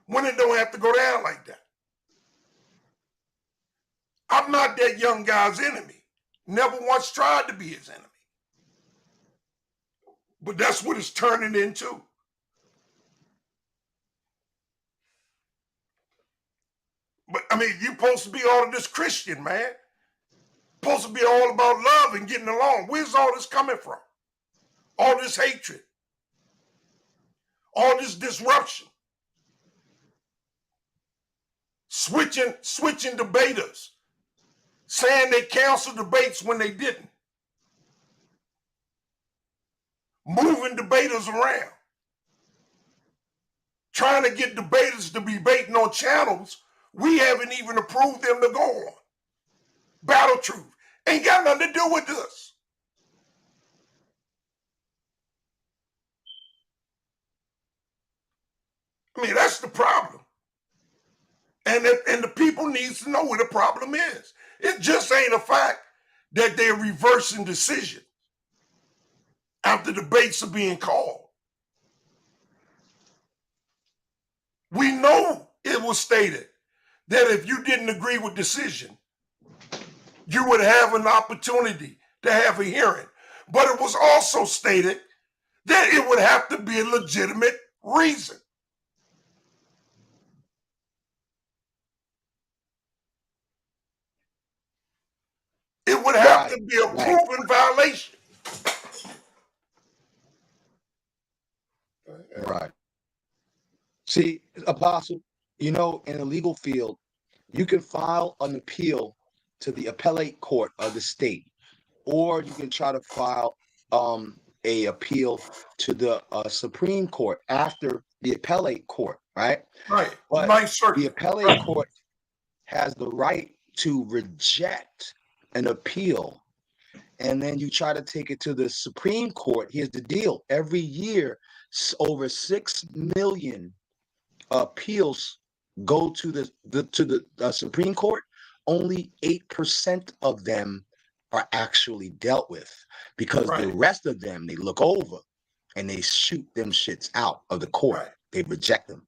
when it don't have to go down like that. I'm not that young guy's enemy. Never once tried to be his enemy. But that's what it's turning into. But I mean, you're supposed to be all of this Christian, man. Supposed to be all about love and getting along. Where's all this coming from? All this hatred. All this disruption. Switching debaters. Saying they canceled debates when they didn't. Moving debaters around. Trying to get debaters to be debating on channels we haven't even approved them to go on. Battle Truth. Ain't got nothing to do with this. I mean, that's the problem. And the people needs to know where the problem is. It just ain't a fact that they're reversing decisions after debates are being called. We know it was stated that if you didn't agree with decision, you would have an opportunity to have a hearing. But it was also stated that it would have to be a legitimate reason. It would have to be a proven violation. Right. See, Apostle, you know, in the legal field, you can file an appeal to the appellate court of the state, or you can try to file a appeal to the Supreme Court after the appellate court, right? Right. But the appellate court has the right to reject an appeal, and then you try to take it to the Supreme Court. Here's the deal: every year, over 6 million appeals go to the Supreme Court. Only 8% of them are actually dealt with, because the rest of them they look over and they shoot them shits out of the court. Right. They reject them.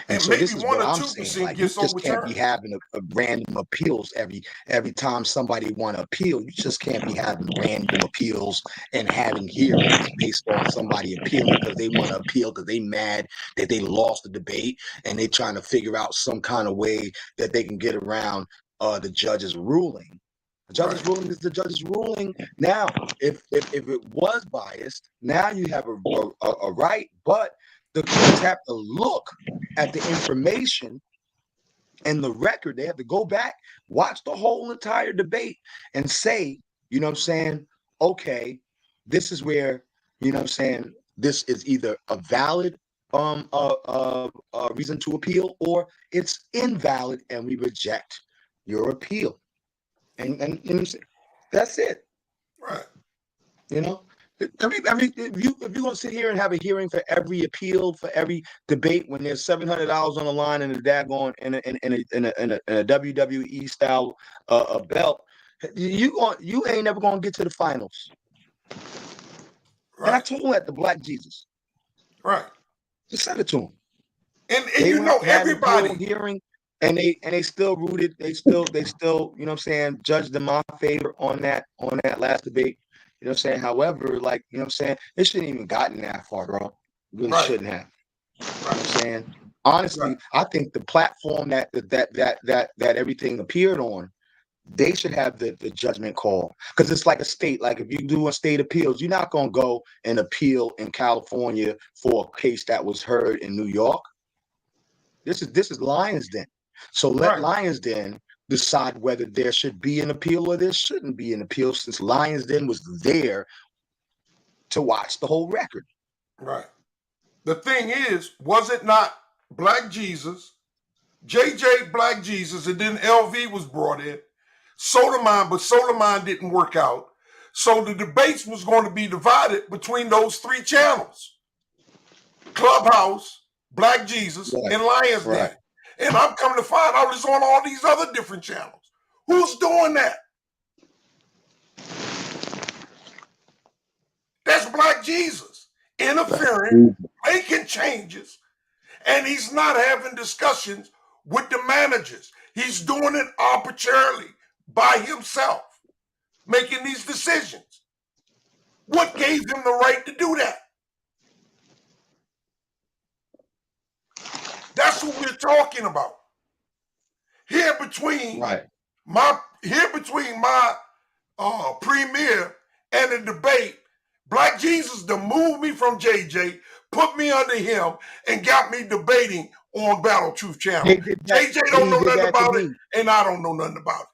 And so this is what I'm saying. Like, you just can't be having a random appeals every time somebody want to appeal. You just can't be having random appeals and having hearings based on somebody appealing because they want to appeal because they mad that they lost the debate and they trying to figure out some kind of way that they can get around the judge's ruling. The judge's ruling is the judge's ruling. Now, if it was biased, now you have a right, but the courts have to look at the information and the record. They have to go back, watch the whole entire debate and say, you know what I'm saying, okay, this is where, you know what I'm saying, this is either a valid reason to appeal or it's invalid and we reject your appeal. And you know, that's it. Right. You know, every if you're gonna sit here and have a hearing for every appeal, for every debate, when there's $700 on the line and a daggone in a WWE style belt, you ain't never gonna get to the finals. Right. And I told him that, the Black Jesus. Right. Just said it to him. And They you know, had an appeal everybody. hearing, and they still rooted. They still, you know what I'm saying, judged in my favor on that last debate. You know what I'm saying? However, like, you know what I'm saying, it shouldn't even gotten that far, bro. It really Right. shouldn't have. You know what I'm Right. saying? Honestly, Right. I think the platform that everything appeared on, they should have the judgment call, because it's like a state. Like, if you do a state appeals, you're not gonna go and appeal in California for a case that was heard in New York. This is Lions Den. So let Right. Lions Den decide whether there should be an appeal or there shouldn't be an appeal, since Lions Den was there to watch the whole record. Right. The thing is, was it not Black Jesus, JJ Black Jesus, and then LV was brought in, Soleiman, but Soleiman didn't work out. So the debates was going to be divided between those three channels: Clubhouse, Black Jesus, Right. and Lions Den. Right. And I'm coming to find out it's on all these other different channels. Who's doing that? That's Black Jesus interfering, making changes, and he's not having discussions with the managers. He's doing it arbitrarily by himself, making these decisions. What gave him the right to do that? That's what we're talking about. Here between Right. my premier and the debate, Black Jesus to move me from JJ, put me under him, and got me debating on Battle Truth Channel. They did that. JJ don't know He did nothing that to about it, me. and I don't know nothing about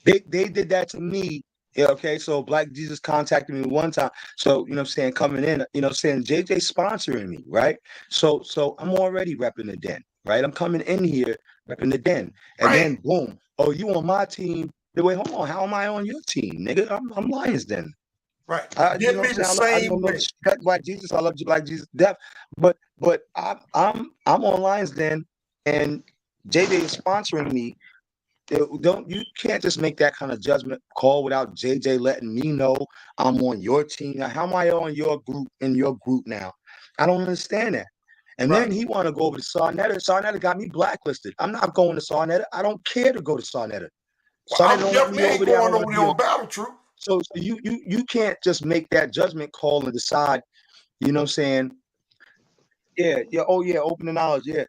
it. They did that to me. Yeah, okay. So Black Jesus contacted me one time. So, you know what I'm saying, coming in, you know what I'm saying, JJ sponsoring me, right? So I'm already repping the Den, right? I'm coming in here repping the Den. And Right. then boom. Oh, you on my team. Wait, hold on. How am I on your team, nigga? I'm Lions Den. Right. You Did know me what the I'm saying? I same don't know way. respect Black Jesus. I love you, Black Jesus death. But I'm on Lions Den, and JJ is sponsoring me. You can't just make that kind of judgment call without JJ letting me know I'm on your team. Now, how am I on your group, in your group now? I don't understand that. And then he want to go over to Sarnetta. Sarnetta got me blacklisted. I'm not going to Sarnetta. I don't care to go to Sarnetta. Well, Sarnetta I don't want me definitely over ain't there. I going don't want over to there be on Battle Truth. So you can't just make that judgment call and decide, you know what I'm saying? Yeah, oh yeah, open knowledge, yeah.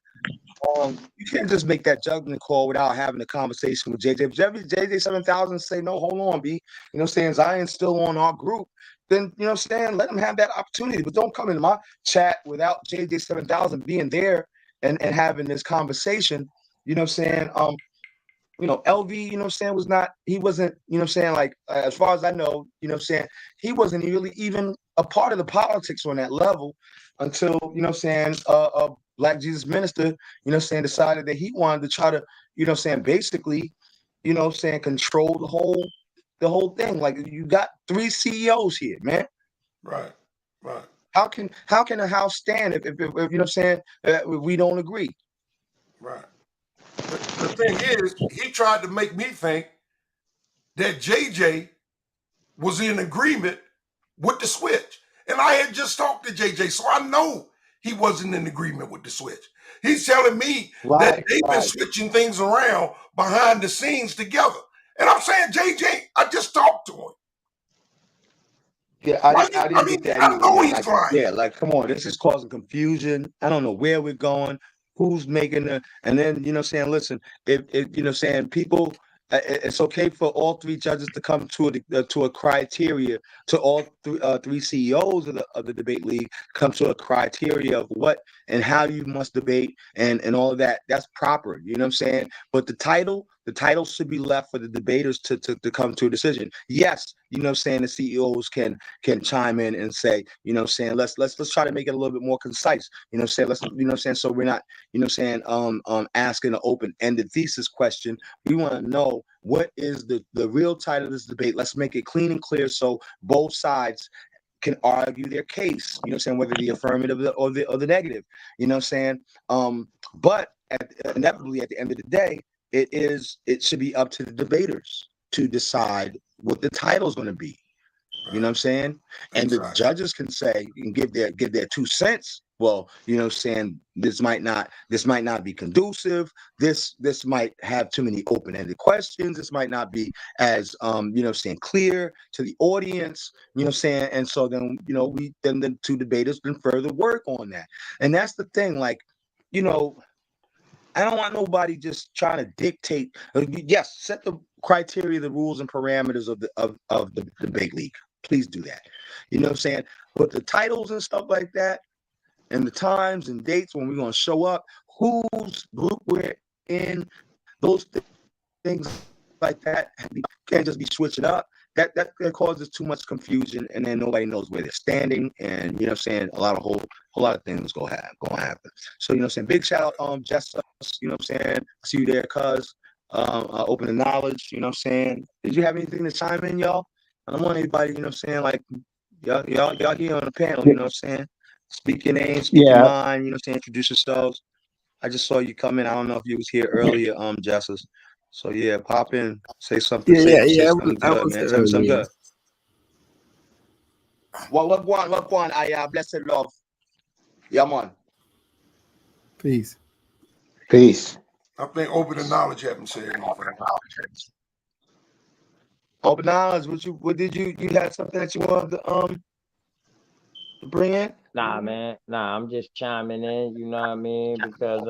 You can't just make that judgment call without having a conversation with JJ. If JJ 7000 say, no, hold on, B. You know what I'm saying? Zion's still on our group. Then, you know what I'm saying? Let him have that opportunity. But don't come into my chat without JJ 7000 being there and having this conversation. You know what I'm saying? LV, you know what I'm saying, he wasn't, you know what I'm saying, like, as far as I know, you know what I'm saying, he wasn't really even a part of the politics on that level until, you know what I'm saying, Black Jesus Minister, you know what I'm saying, decided that he wanted to try to, you know what I'm saying, basically, you know what I'm saying, control the whole thing. Like, you got 3 CEOs here, man. Right, right. How can a house stand if you know what I'm saying, we don't agree? Right. The thing is, he tried to make me think that JJ was in agreement with the switch. And I had just talked to JJ, so I know he wasn't in agreement with the switch. He's telling me that they've been switching things around behind the scenes together. And I'm saying, JJ, I just talked to him. Yeah, I didn't get that I either, know man. he's Like, lying. yeah, like, come on, this is causing confusion. I don't know where we're going, who's making and then, you know what I'm saying, listen, if you know what I'm saying, people, it's okay for all 3 judges to come to a criteria, to all 3 CEOs of the debate league come to a criteria of what and how you must debate and all of that. That's proper, you know what I'm saying? But the title, The title should be left for the debaters to come to a decision. Yes, you know what I'm saying, the CEOs can chime in and say, you know what I'm saying, let's try to make it a little bit more concise. You know what I'm saying? Let's, you know what I'm saying, so we're not, you know what I'm saying, asking an open-ended thesis question. We want to know what is the real title of this debate. Let's make it clean and clear so both sides can argue their case, you know what I'm saying, whether the affirmative or the negative, you know what I'm saying? But inevitably at the end of the day, it should be up to the debaters to decide what the title is going to be. You know what I'm saying? And the judges can say and give their 2 cents. Well, you know what I'm saying, this might not be conducive. This might have too many open-ended questions. This might not be as you know what I'm saying, clear to the audience, you know what I'm saying? And so then, you know, then the 2 debaters can further work on that. And that's the thing, like, you know, I don't want nobody just trying to dictate. Yes, set the criteria, the rules and parameters of the debate league. Please do that. You know what I'm saying? But the titles and stuff like that, and the times and dates when we're going to show up, whose group we're in, those things like that, you can't just be switching up. That causes too much confusion, and then nobody knows where they're standing, and you know what I'm saying, a lot of things going to happen. So you know what I'm saying, big shout out Jess, you know what I'm saying, I see you there, cuz open the knowledge, you know what I'm saying. Did you have anything to chime in, y'all? I don't want anybody, you know what I'm saying, like y'all here on the panel, you know what I'm saying, speak your name, speak your mind, you know what I'm saying, introduce yourselves. I just saw you come in. I don't know if you was here earlier, Justice. So yeah, pop in, say something, say something good, man. Tell me something good. What one? I blessed love. Yeah, man. Peace. Peace. I think open the knowledge haven't said anything. Open knowledge. What did you had something that you wanted to bring in? Nah, man. Nah, I'm just chiming in, you know what I mean? Because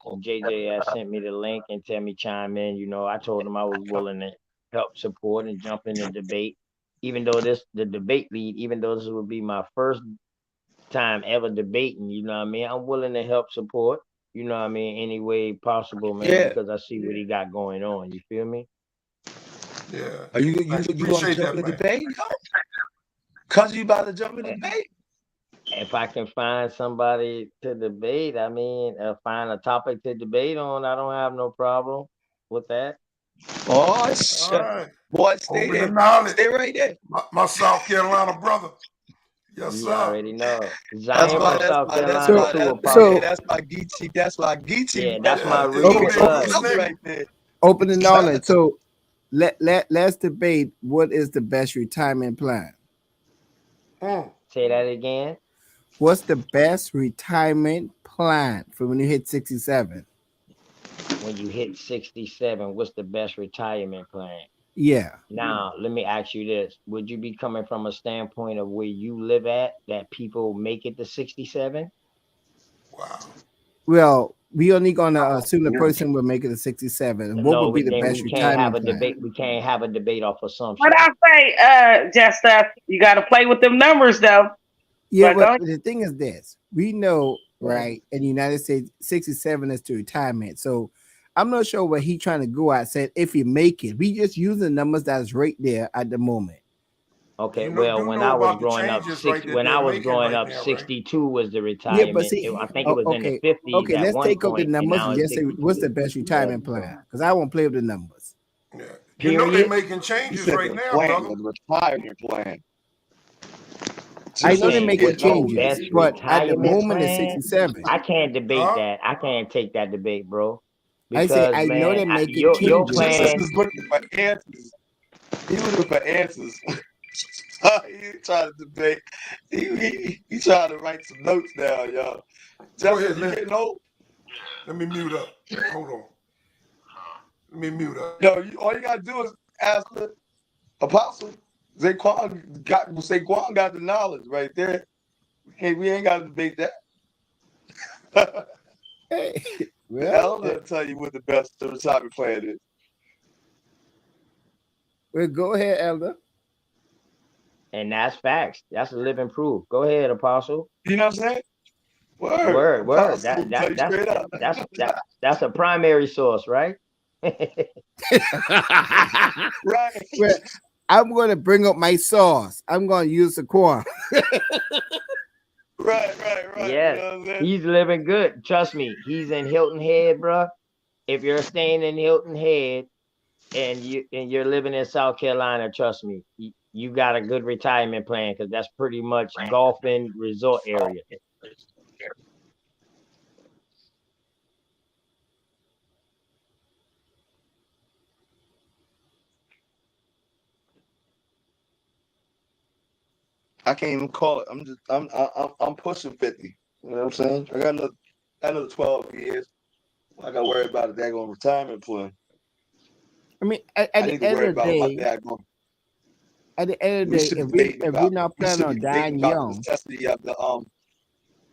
JJ had sent me the link and tell me chime in. You know, I told him I was willing to help support and jump in the debate. Even though the debate lead, even though this would be my first time ever debating, you know what I mean? I'm willing to help support, you know what I mean, any way possible, man, Yeah. because I see what he got going on. You feel me? Yeah. Are you gonna jump in the debate? Cause you about to jump in the debate? If I can find somebody to debate, I mean, find a topic to debate on, I don't have no problem with that. Oh shit. All right. Boy, stay Open there. the knowledge. Stay right there. My South Carolina brother. Yes, You sir. already know. Zion from South Carolina too, that's Apostle. my Geechee. That's my Geechee. Yeah, that's my it's real gonna be a blood. peace nigga. Right there. Open the knowledge. So let's debate what is the best retirement plan. Say that again. What's the best retirement plan for when you hit 67? When you hit 67, what's the best retirement plan? Yeah. Now, let me ask you this. Would you be coming from a standpoint of where you live at, that people make it to 67? Wow. Well, we only gonna assume the person will make it to 67. What would be the best we can't have retirement a plan? debate. We can't have a debate off assumption. What I say, just you got to play with them numbers though. Yeah, but the thing is this: we know, right, in the United States, 67 is to retirement. So I'm not sure what he trying to go at. Said if you make it, we just use the numbers that's right there at the moment. Okay, well, when I was growing up, 62 was the retirement. Yeah, but see, I think it was in the 50s. Okay, let's take out the numbers and just say what's the best retirement plan? Because I won't play with the numbers. Yeah. You know they're making changes right now, brother. Retirement plan. I know they're making changes, but at the moment it's 67. I can't debate that. I can't take that debate, bro. Because, I know they're making changes. Your plan is looking for answers. He looking for answers. He trying to debate. He trying to write some notes down, y'all. Go ahead, let me mute up. Hold on. Let me mute up. No, all you gotta do is ask the apostle. Zaquan got the knowledge right there. We ain't got to debate that. Hey, well, I'll tell you what the best retirement plan is. Well, go ahead, Elder. And that's facts. That's a living proof. Go ahead, Apostle. You know what I'm saying? Word. That's a primary source, right? Right. Well, I'm going to bring up my sauce. I'm going to use Zaquan. Right. You Yes, know what I'm saying? he's living good. Trust me, he's in Hilton Head, bro. If you're staying in Hilton Head and you're living in South Carolina, trust me, you got a good retirement plan because that's pretty much golfing resort area. I can't even call it. I'm pushing 50. You know what I'm saying? I got another 12 years. I got to worry about a daggone retirement plan. I mean, at I the need to end worry of the about my day, daggone. at the end of We the day, should be debating if we're about. not We planning should be on debating dying about the young, necessity of the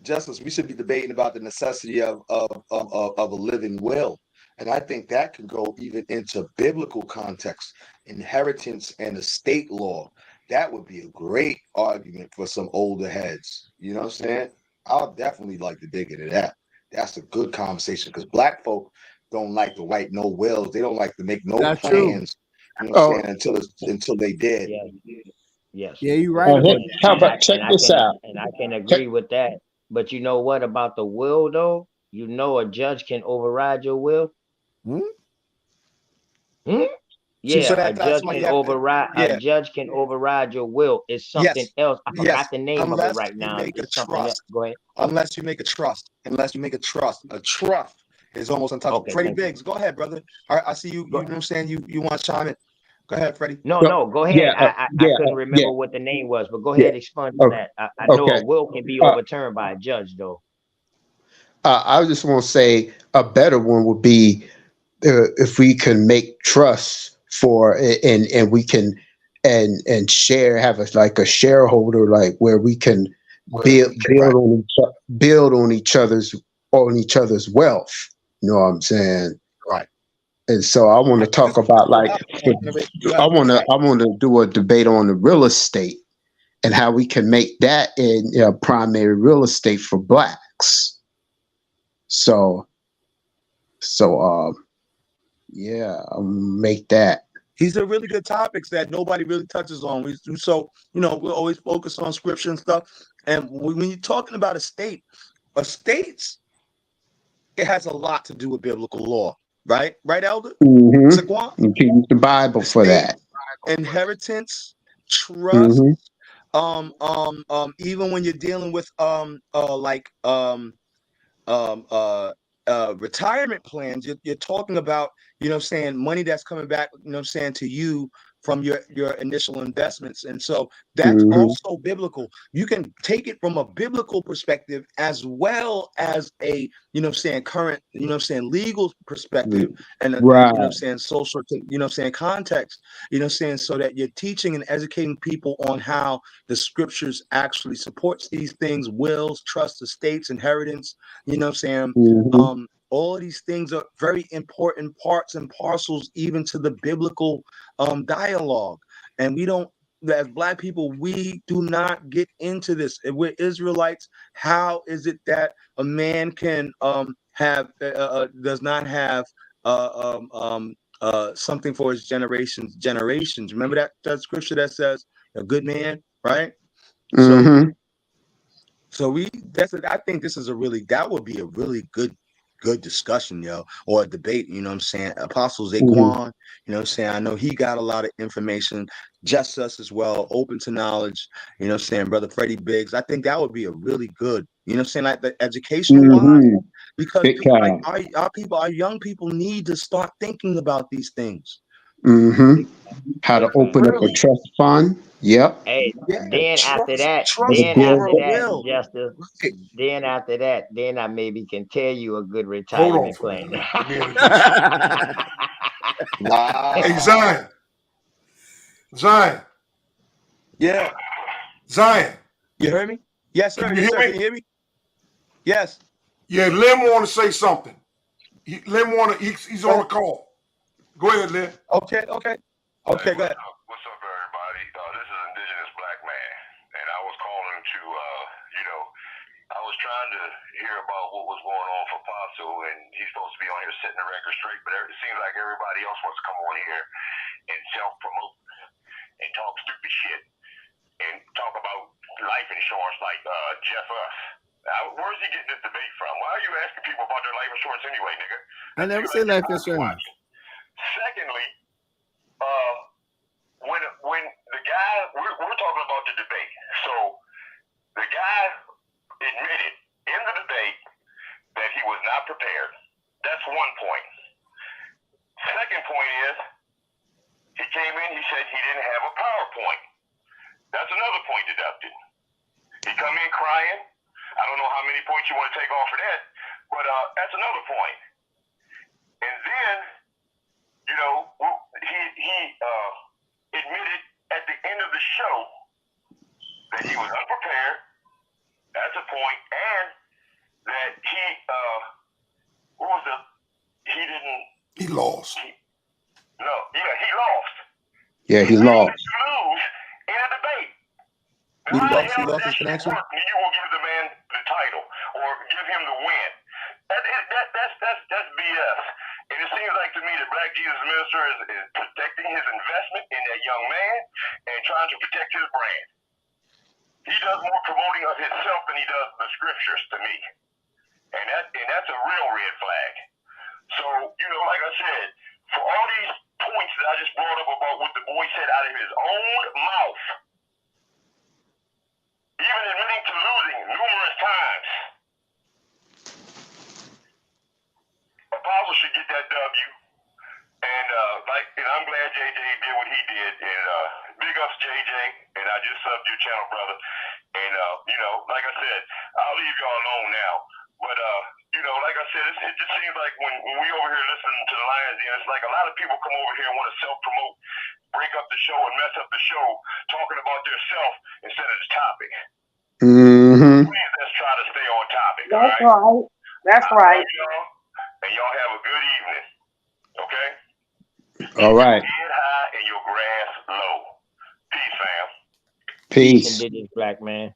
Justice. We should be debating about the necessity of a living will, and I think that could go even into biblical context, inheritance and estate law. That would be a great argument for some older heads. You know what I'm saying? I'll definitely like to dig into that. That's a good conversation because black folk don't like to write no wills. They don't like to make no that's true. plans. You know what I'm Oh, saying? Until they dead. Yeah, yes, Yeah, you're right about that. how and about check this out? I can Check, agree with that. But you know what about the will though? You know a judge can override your will. Hmm? Hmm? So Yeah, that's why you have to. a Yeah. judge can override your will. It's something Yes. else. I forgot Yes. the name of it Unless right you now. make a It's something else. trust. Go ahead. Unless you make a trust. A trust is almost untouchable. Okay, Freddie thank you. Biggs, go ahead, brother. I see you. You Go, know what I'm saying? You want to chime in? Go ahead, Freddie. no, so, no, go ahead. yeah, I couldn't remember what the name was, but go yeah. ahead, expunge on Okay. that. I know a Okay. will can be Uh, overturned by a judge though. I just want to say a better one would be if we can make trusts for and we can and share have a like a shareholder like where we can Right. build on each other's wealth. You know what I'm saying? Right. And so I want to talk about like Right. I want to do a debate on the real estate and how we can make that in primary real estate for blacks. So yeah, make that. These are really good topics that nobody really touches on. So we always focus on scripture and stuff. And when you're talking about estates, it has a lot to do with biblical law, right? Right, Elder Zaquan? You can use the Bible for Estate, that. inheritance, trust. hmm Even when you're dealing with um uh retirement plans, you're talking about, saying money that's coming back, saying to you from your initial investments. And so that's hmm also biblical. You can take it from a biblical perspective as well as a, saying current, legal perspective and Right. saying social, saying context, saying so that you're teaching and educating people on how the scriptures actually supports these things: wills, trusts, estates, inheritance. You know what I'm saying? hmm All of these things are very important parts and parcels even to the biblical dialogue. And we don't, as black people, we do not get into this. If we're Israelites, how is it that a man can have does not have something for his generations? Remember that scripture that says a good man, right? So hmm I think that would be a really good discussion, or a debate, you know what I'm saying? Apostle Zaquan, hmm you know what I'm saying? I know he got a lot of information, just us as well, open to knowledge, you know what I'm saying? Brother Freddie Biggs, I think that would be a really good, you know what I'm saying, like the educational wise, hmm because Big time. our young people need to start thinking about these things hmm How to Big time. open up a early. trust fund. Yep. Hey, Yeah, then after that, The then over after a build. that, will. Justice, Right. then after that, then I maybe can tell you a good Hold on retirement for a plan. minute. Let me introduce you. Hey, Wow. Zion. Zion. Yeah. Zion. You heard me? Yes, sir. Can you Yes, hear sir. Can me? you hear me? Yes. Yeah, Lim want to say something. Lim want to. He's on the call. Go ahead, Lim. Okay. Go ahead. What's up, everybody? This is Indigenous Black Man, and I was calling to, I was trying to to hear about what was going on for Paso, and he's supposed to be on here setting the record straight, but it seems like everybody else wants to come on here and self-promote and talk stupid shit and talk about life insurance like Jeff Us. Where's he getting this debate from? Why are you asking people about their life insurance anyway, nigga? I never say life insurance. Secondly, when the guy, we're talking about the debate. So the guy admitted in the debate that he was not prepared. That's one point. Second point is, he came in, he said he didn't have a PowerPoint. That's another point deducted. He come in crying. I don't know how many points you want to take off of that, but that's another point. And then, you know, he admitted at the end of the show that he was unprepared. That's a point. And that he lost. He lost. Yeah, he lost. Lose in a debate. He lost his connection. You will give the man the title or give him the win. That's BS. And it seems like to me that Black Jesus Minister is protecting his investment in that young man and trying to protect his brand. He does more promoting of himself than he does the scriptures to me. And that's a real red flag. So, you know, like I said, for all these points that I just brought up about what the boy said out of his own mouth, even admitting to losing numerous times, Apostle should get that W. And I'm glad JJ did what he did. And big ups JJ. And I just subbed your channel, brother. And you know, like I said, I'll leave y'all alone now. But you know, like I said, it just seems like when we over here listening to the Lions Den, it's like a lot of people come over here and want to self-promote, break up the show and mess up the show, talking about their self instead of the topic. Mm-hmm. Please, let's try to stay on topic. That's all right. That's right. Y'all, and y'all have a good evening. Okay? All right. Head high and your grass low. Peace, fam. Peace. Indigenous black man.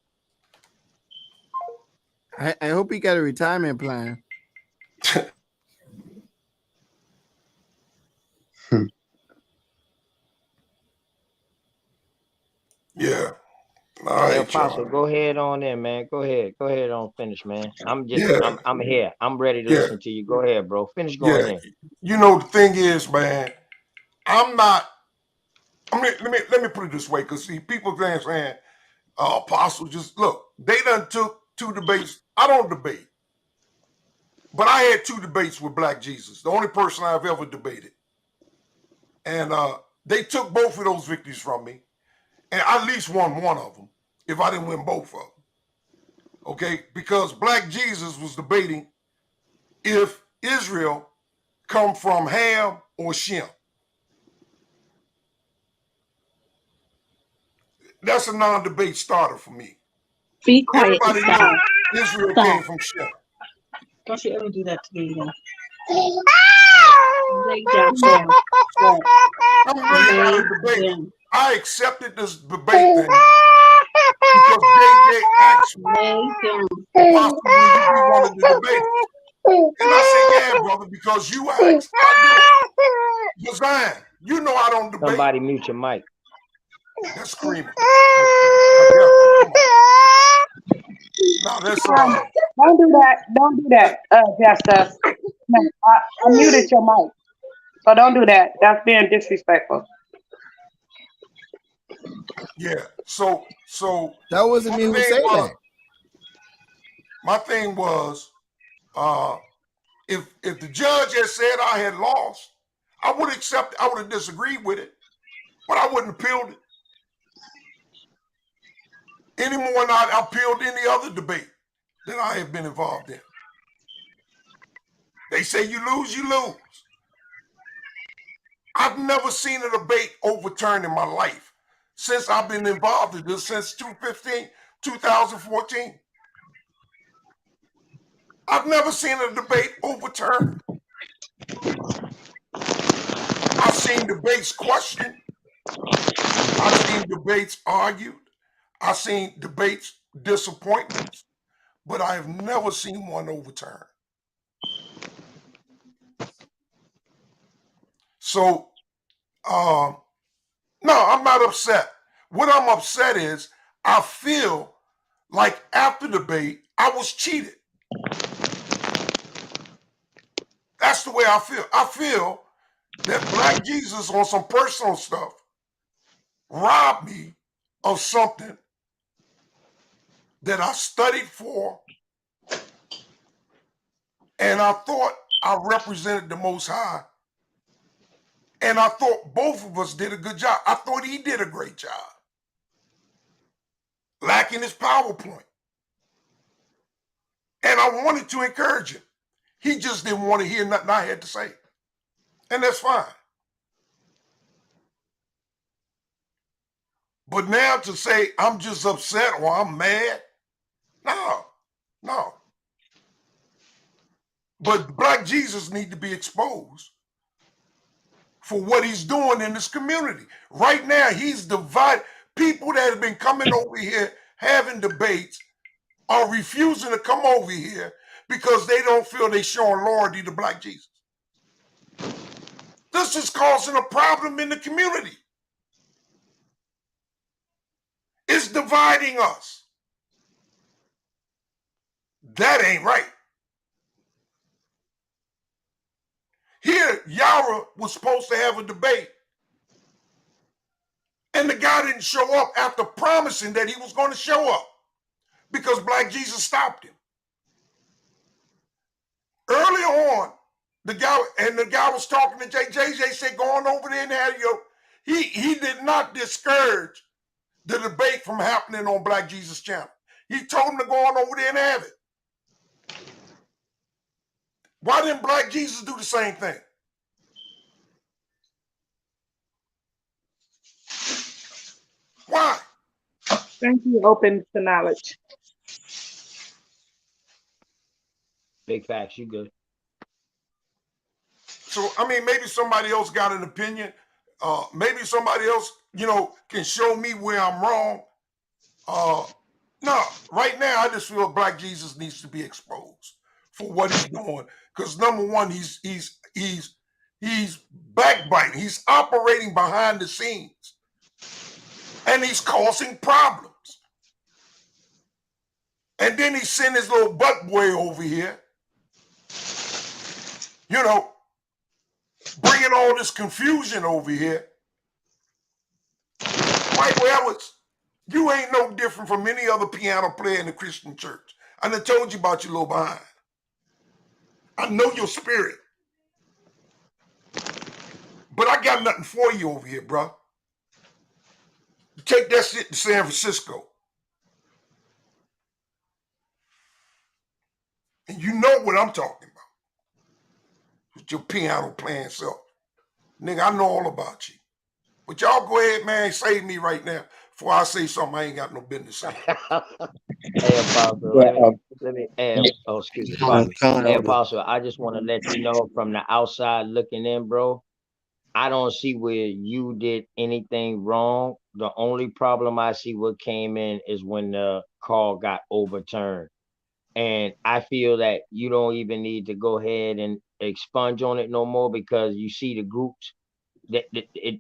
I hope he got a retirement plan. Yeah. All Hey, right, Apostle, y'all. go ahead on in, man. Go ahead on, finish, man. Yeah. I'm here. I'm ready to Yeah. listen to you. Go ahead, bro. Finish going Yeah. in. You know, the thing is, man, let me put it this way, because see, people saying, Apostle, just look, they done took 2 debates. I don't debate. But I had 2 debates with Black Jesus, the only person I've ever debated. And they took both of those victories from me. And I at least won one of them if I didn't win both of them. Okay? Because Black Jesus was debating if Israel come from Ham or Shem. That's a non-debate starter for me. Be quiet. Everybody Stop. knew Israel Stop. came from Shem. Don't you ever do that to me again. Lay down now. I'm ready for Lay the debate. down. I accepted this debate thing because JJ asked me, Lay down. Apostle, will you be one of the debaters? And I said, yeah, brother, because you asked. I'll do it. Design. You know I don't debate. Somebody mute your mic. That's screaming. Now that's Don't do that. Don't do that, Justice. No, I muted your mic. So don't do that. That's being disrespectful. yeah. So that wasn't me who said that. My thing was, if the judge had said I had lost, I would accept. I would have disagreed with it, but I wouldn't appeal it any more than I appealed any other debate that I have been involved in. They say you lose, you lose. I've never seen a debate overturned in my life since I've been involved in this, since 2014. I've never seen a debate overturned. I've seen debates questioned. I've seen debates argued. I've seen debates disappointments. but I have never seen one overturned. So, no, I'm not upset. What I'm upset is I feel like after the debate, I was cheated. That's the way I feel. I feel that Black Jesus on some personal stuff robbed me of something that I studied for, and I thought I represented the Most High, and I thought both of us did a good job. I thought he did a great job, lacking his PowerPoint. And I wanted to encourage him. He just didn't want to hear nothing I had to say. And that's fine. But now to say I'm just upset or I'm mad, no. But Black Jesus need to be exposed for what he's doing in this community. Right now, he's divided. People that have been coming over here having debates are refusing to come over here because they don't feel they're showing loyalty to Black Jesus. This is causing a problem in the community. It's dividing us. That ain't right. Here, Yara was supposed to have a debate, and the guy didn't show up after promising that he was going to show up because Black Jesus stopped him. Earlier on, the guy was talking to JJ said, go on over there and have your. He did not discourage the debate from happening on Black Jesus channel. He told him to go on over there and have it. Why didn't Black Jesus do the same thing? Why? Thank you, open to knowledge. Big facts, you good. So, I mean, maybe somebody else got an opinion. Maybe somebody else, can show me where I'm wrong. No, right now, I just feel Black Jesus needs to be exposed for what he's doing. Because number one, he's backbiting. He's operating behind the scenes. And he's causing problems. And then he sent his little butt boy over here, bringing all this confusion over here. Michael Edwards, you ain't no different from any other piano player in the Christian church. I done told you about your little behind. I know your spirit. But I got nothing for you over here, bro. Take that shit to San Francisco. And you know what I'm talking about. With your piano playing self. Nigga, I know all about you. But y'all go ahead, man, save me right now before I say something I ain't got no business saying. Hey, Apostle, excuse me, pardon me. Hey, Apostle, I just want to let you know from the outside looking in, bro, I don't see where you did anything wrong. The only problem I see what came in is when the call got overturned. And I feel that you don't even need to go ahead and expunge on it no more because you see the groups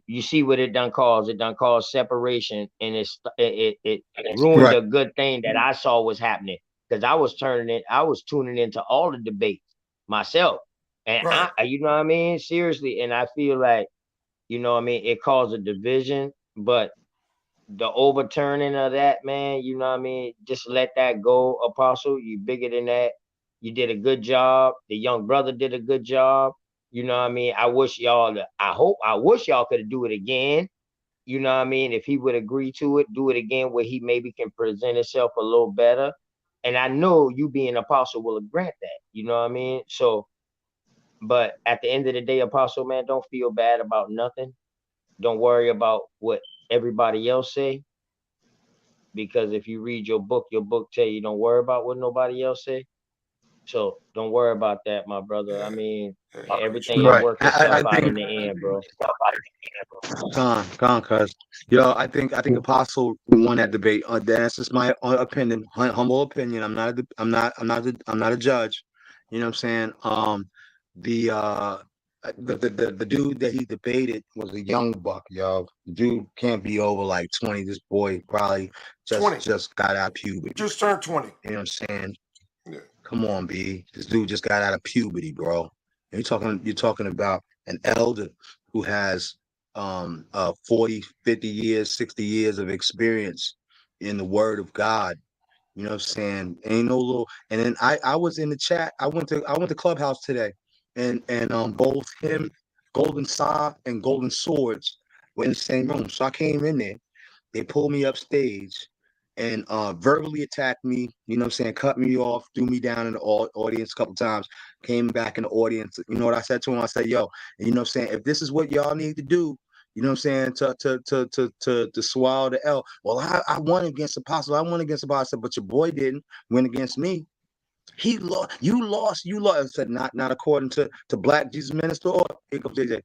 you see what it done caused. It done caused separation, and it ruined Right. a good thing that I saw was happening because I was tuning into all the debates myself, and Right. you know what I mean, seriously, and I feel like it caused a division, but the overturning of that, man, you know what I mean, just let that go, Apostle. You bigger than that. You did a good job. The young brother did a good job. You know what I mean? I wish y'all could do it again. You know what I mean? If he would agree to it, do it again where he maybe can present himself a little better. And I know you being apostle will grant that. You know what I mean? So, but at the end of the day, Apostle, man, don't feel bad about nothing. Don't worry about what everybody else say. Because if you read your book tell you don't worry about what nobody else say. So don't worry about that, my brother. I Yeah, mean, yeah, everything will Right. work I itself out think in the end, bro. cuz I think Apostle won that debate. That's just my opinion, humble opinion. I'm not a judge. You know what I'm saying? The the dude that he debated was a young buck, yo. The dude can't be over like 20. This boy probably 20. just got out of puberty. Just turned 20. You know what I'm saying? Yeah. Come on, B. This dude just got out of puberty, bro. You're talking about an elder who has 40, 50 years, 60 years of experience in the word of God. You know what I'm saying? Ain't no little. And then I was in the chat. I went to Clubhouse today, and both him, Golden Saw and Golden Swords were in the same room. So I came in there. They pulled me upstage and verbally attacked me, you know what I'm saying, cut me off, threw me down in the audience a couple times, came back in the audience. You know what I said to him? I said, yo, and you know what I'm saying, if this is what y'all need to do, you know what I'm saying, to swallow the L. Well, I won against Apostle. I won against Apostle. I said, but your boy didn't win against me. He lost. You lost. I said, not according to Black Jesus Minister or here comes JJ.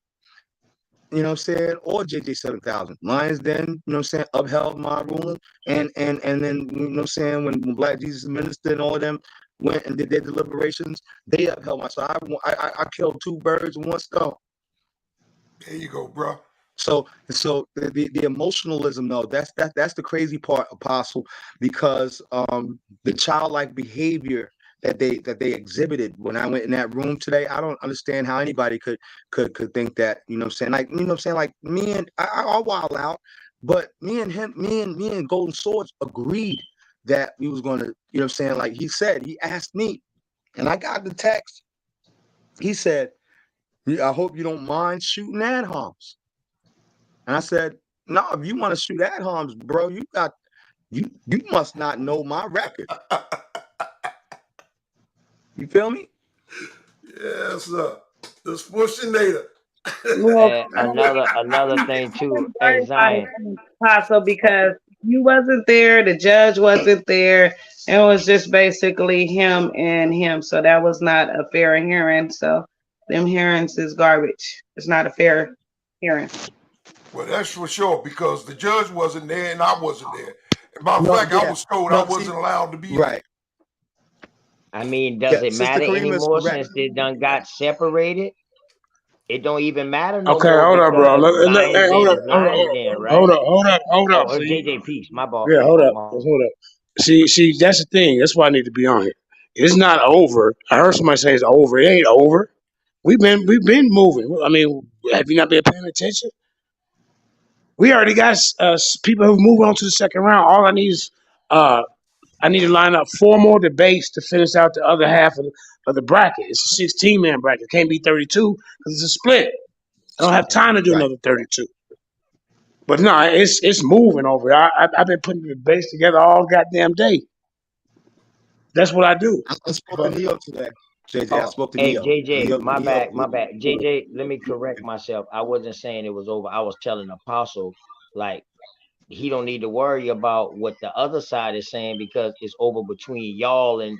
You know what I'm saying, or JJ 7000. Lions Den, you know what I'm saying, upheld my ruling. And then, you know what I'm saying, when Black Jesus Minister and all of them went and did their deliberations, they upheld my. So I killed two birds with one stone. There you go, bro. So the emotionalism though, that's the crazy part, Apostle, because the childlike behavior that they exhibited when I went in that room today, I don't understand how anybody could think that, you know what I'm saying? Like, you know what I'm saying? Like me and I'll wild out, but me and Golden Swords agreed that we was gonna, you know what I'm saying? Like he asked me, and I got the text. He said, I hope you don't mind shooting ad homs. And I said, no, if you want to shoot ad homs, bro, you must not know my record. You feel me? Yes, sir. The Swooshinator. Well, Another thing I've too. been Hey worried about Zion. it, Apostle, because you wasn't there, the judge wasn't there. It was just basically him and him. So that was not a fair hearing. So them hearings is garbage. It's not a fair hearing. Well, that's for sure because the judge wasn't there and I wasn't there. As a matter of No, fact, I yeah. was told I No, see, wasn't allowed to be right. I mean, Yeah, does it Sister matter Karima is anymore correct. since they done got separated? It don't even matter no Okay, more hold up, bro. because Hey, Lions Den hold up, is hold up, Lions Den, right? hold up. Oh, See, JJ Peace. My yeah, hold up, fault. hold up. See, that's the thing. That's why I need to be on here. It's not over. I heard somebody say it's over. It ain't over. We've been moving. I mean, have you not been paying attention? We already got people who moved on to the second round. All I need is I need to line up 4 more debates to finish out the other half of the bracket. It's a 16-man bracket. It can't be 32 because it's a split. I don't have time to do Right. another 32. But no, it's moving over. I've been putting the debates together all goddamn day. That's what I do. I spoke to But Neo today. JJ, I Oh, spoke to hey Neo. JJ, my Neo. bad, my bad. JJ, let me correct myself. I wasn't saying it was over. I was telling Apostle, like, he don't need to worry about what the other side is saying because it's over between y'all and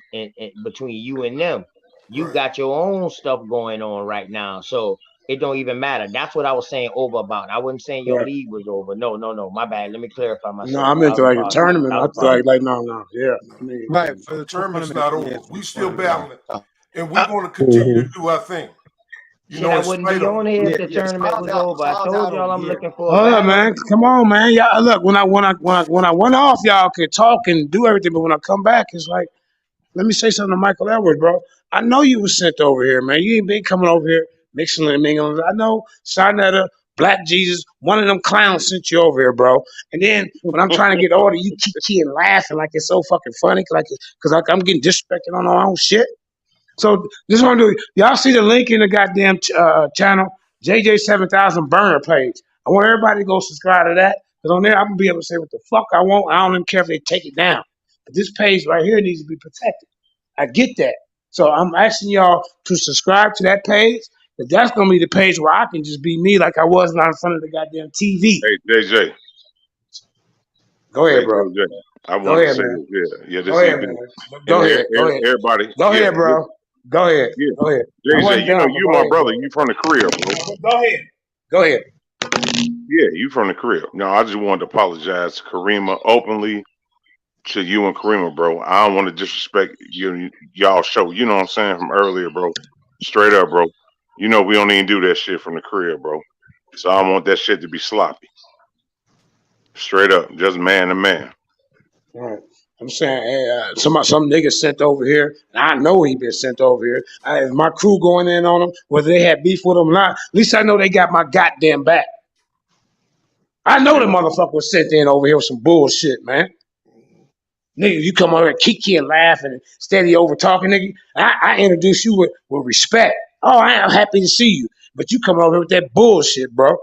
between you and them. You Right. got your own stuff going on right now. So it don't even matter. That's what I was saying over about. I wasn't saying your right. league was over. No, no, no. My bad. Let me clarify No, myself. I'm That into was a like a problem. tournament. That I was a problem. like no. Yeah. No. I mean, Right, for The the tournament's tournament. not Yeah, over. it's We the still tournament. battling. And we're I, going to continue to do our thing. You Shit, know, I in wouldn't spite be of on here if the yeah, tournament smiles was out. over. I Smiles told out y'all over I'm here. looking for a hold up, battle. man. Come on, man. Y'all look when I went off, y'all can talk and do everything, but when I come back, it's like, let me say something to Michael Edwards, bro. I know you was sent over here, man. You ain't been coming over here mixing and mingling. I know Sarnetta, Black Jesus, one of them clowns sent you over here, bro. And then when I'm trying to get order, you kiki and laughing like it's so fucking funny, because I'm getting disrespected on our own shit. So this one, do y'all see the link in the goddamn channel, JJ 7000 burner page? I want everybody to go subscribe to that, because on there I'm gonna be able to say what the fuck I want. I don't even care if they take it down. But this page right here needs to be protected. I get that. So I'm asking y'all to subscribe to that page. But that's gonna be the page where I can just be me like I was not in front of the goddamn TV. Hey, JJ. Go ahead, Hey, bro. JJ. I Go wanted to ahead, say man. this. Yeah, Go this ahead, event. man. Go ahead. Go ahead. Everybody, Go ahead, bro. Go ahead. yeah. Go ahead. I JJ, wasn't you know done, but you go my ahead, brother. bro. You from the crib, bro. Go ahead. Go ahead. Yeah, you from the crib. No, I just wanted to apologize to Karima openly, to you and Karima, bro. I don't want to disrespect y'all show. You know what I'm saying, from earlier, bro. Straight up, bro. You know we don't even do that shit from the crib, bro. So I don't want that shit to be sloppy. Straight up, just man to man. All right. I'm saying, hey, some nigga sent over here, and I know he been sent over here. If my crew going in on him, whether they had beef with him or not, at least I know they got my goddamn back. I know the motherfucker was sent in over here with some bullshit, man. Nigga, you come over here kiki and laugh and steady over talking, nigga. I introduce you with respect. Oh, I am happy to see you. But you come over here with that bullshit, bro.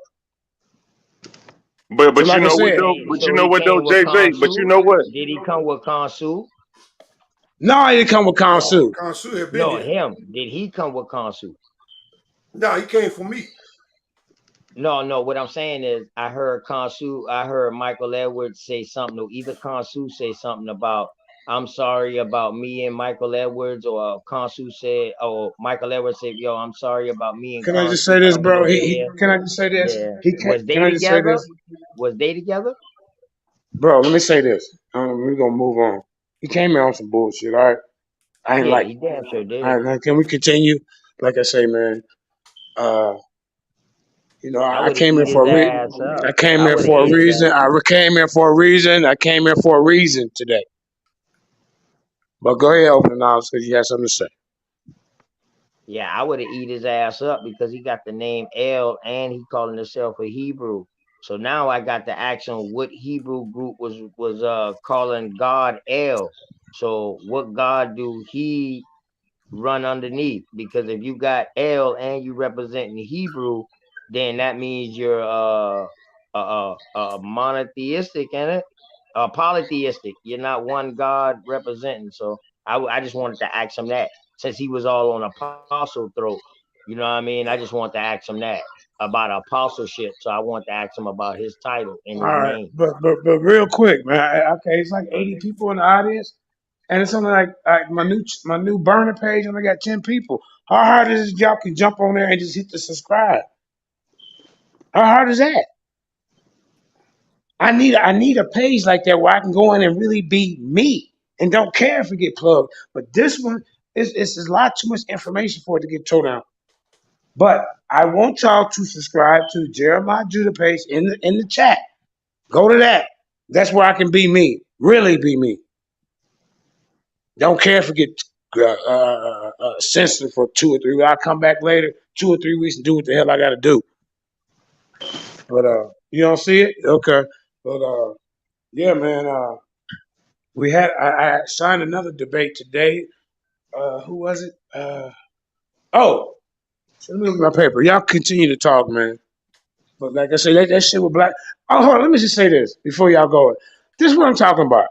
But So you like I know what said, though? But you So know he what though, came with JJ? But you Kansu? know what? Did he come with Kansu? no, he didn't come with No, Kansu. Kansu had been No, here. him. Did he come with Kansu? No, he came for me. No. What I'm saying is, I heard Michael Edwards say something, or either Kansu say something about, I'm sorry about me and Michael Edwards, or Kansu said, or Michael Edwards said, yo, I'm sorry about me and Can I just Kansu say this, coming bro? over here. Can I just say this? Yeah. He can't. Was Can they I just say together? this, Was they together? bro? Let me say this. We're gonna move on. He came here on some bullshit. All right, I ain't Yeah, like. he damn sure All did. right, man, can we continue? Like I say, man. I I would have came here eat for his a reason. ass up. I came I here would have for a ate his reason. ass. I came here for a reason. I came here for a reason today. But go ahead, open the knowledge because you had something to say. Yeah, I would have eat his ass up because he got the name El and he calling himself a Hebrew. So now I got to ask him what Hebrew group was calling God El. So what God do he run underneath? Because if you got El and you representing Hebrew, then that means you're monotheistic in it, polytheistic. You're not one God representing. So I just wanted to ask him that, since he was all on apostle throat. You know what I mean? I just want to ask him that about apostleship. So I want to ask him about his title and All his right, name. but real quick, man. Okay, it's like 80 people in the audience, and it's only like my new burner page only got 10 people. How hard is it y'all can jump on there and just hit the subscribe? How hard is that? I need a page like that where I can go in and really be me and don't care if it get plugged. But this one is a lot too much information for it to get thrown out. But I want y'all to subscribe to Jeremiah Judah page in the chat. Go to that. That's where I can be me, really be me. Don't care if it get censored for 2 or 3 weeks. I'll come back later, 2 or 3 weeks, and do what the hell I got to do. But you don't see it, okay? But yeah, man. I signed another debate today. Who was it? Oh, let me look at my paper. Y'all continue to talk, man. But like I say, that shit with black. Oh, hold on. Let me just say this before y'all go. This is what I'm talking about.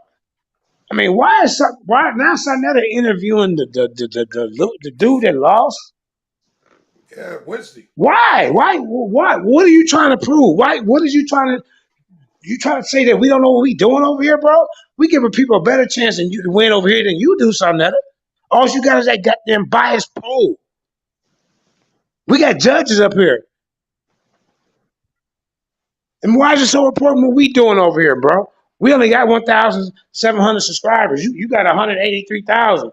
I mean, why now Sonetta interviewing the dude that lost? Yeah, Wednesday. Why? What are you trying to prove? Why? What are you trying to? You trying to say that we don't know what we doing over here, bro? We giving people a better chance than you to win over here than you do, Sonetta. All you got is that goddamn biased poll. We got judges up here. And why is it so important what we doing over here, bro? We only got 1,700 subscribers. You got 183,000,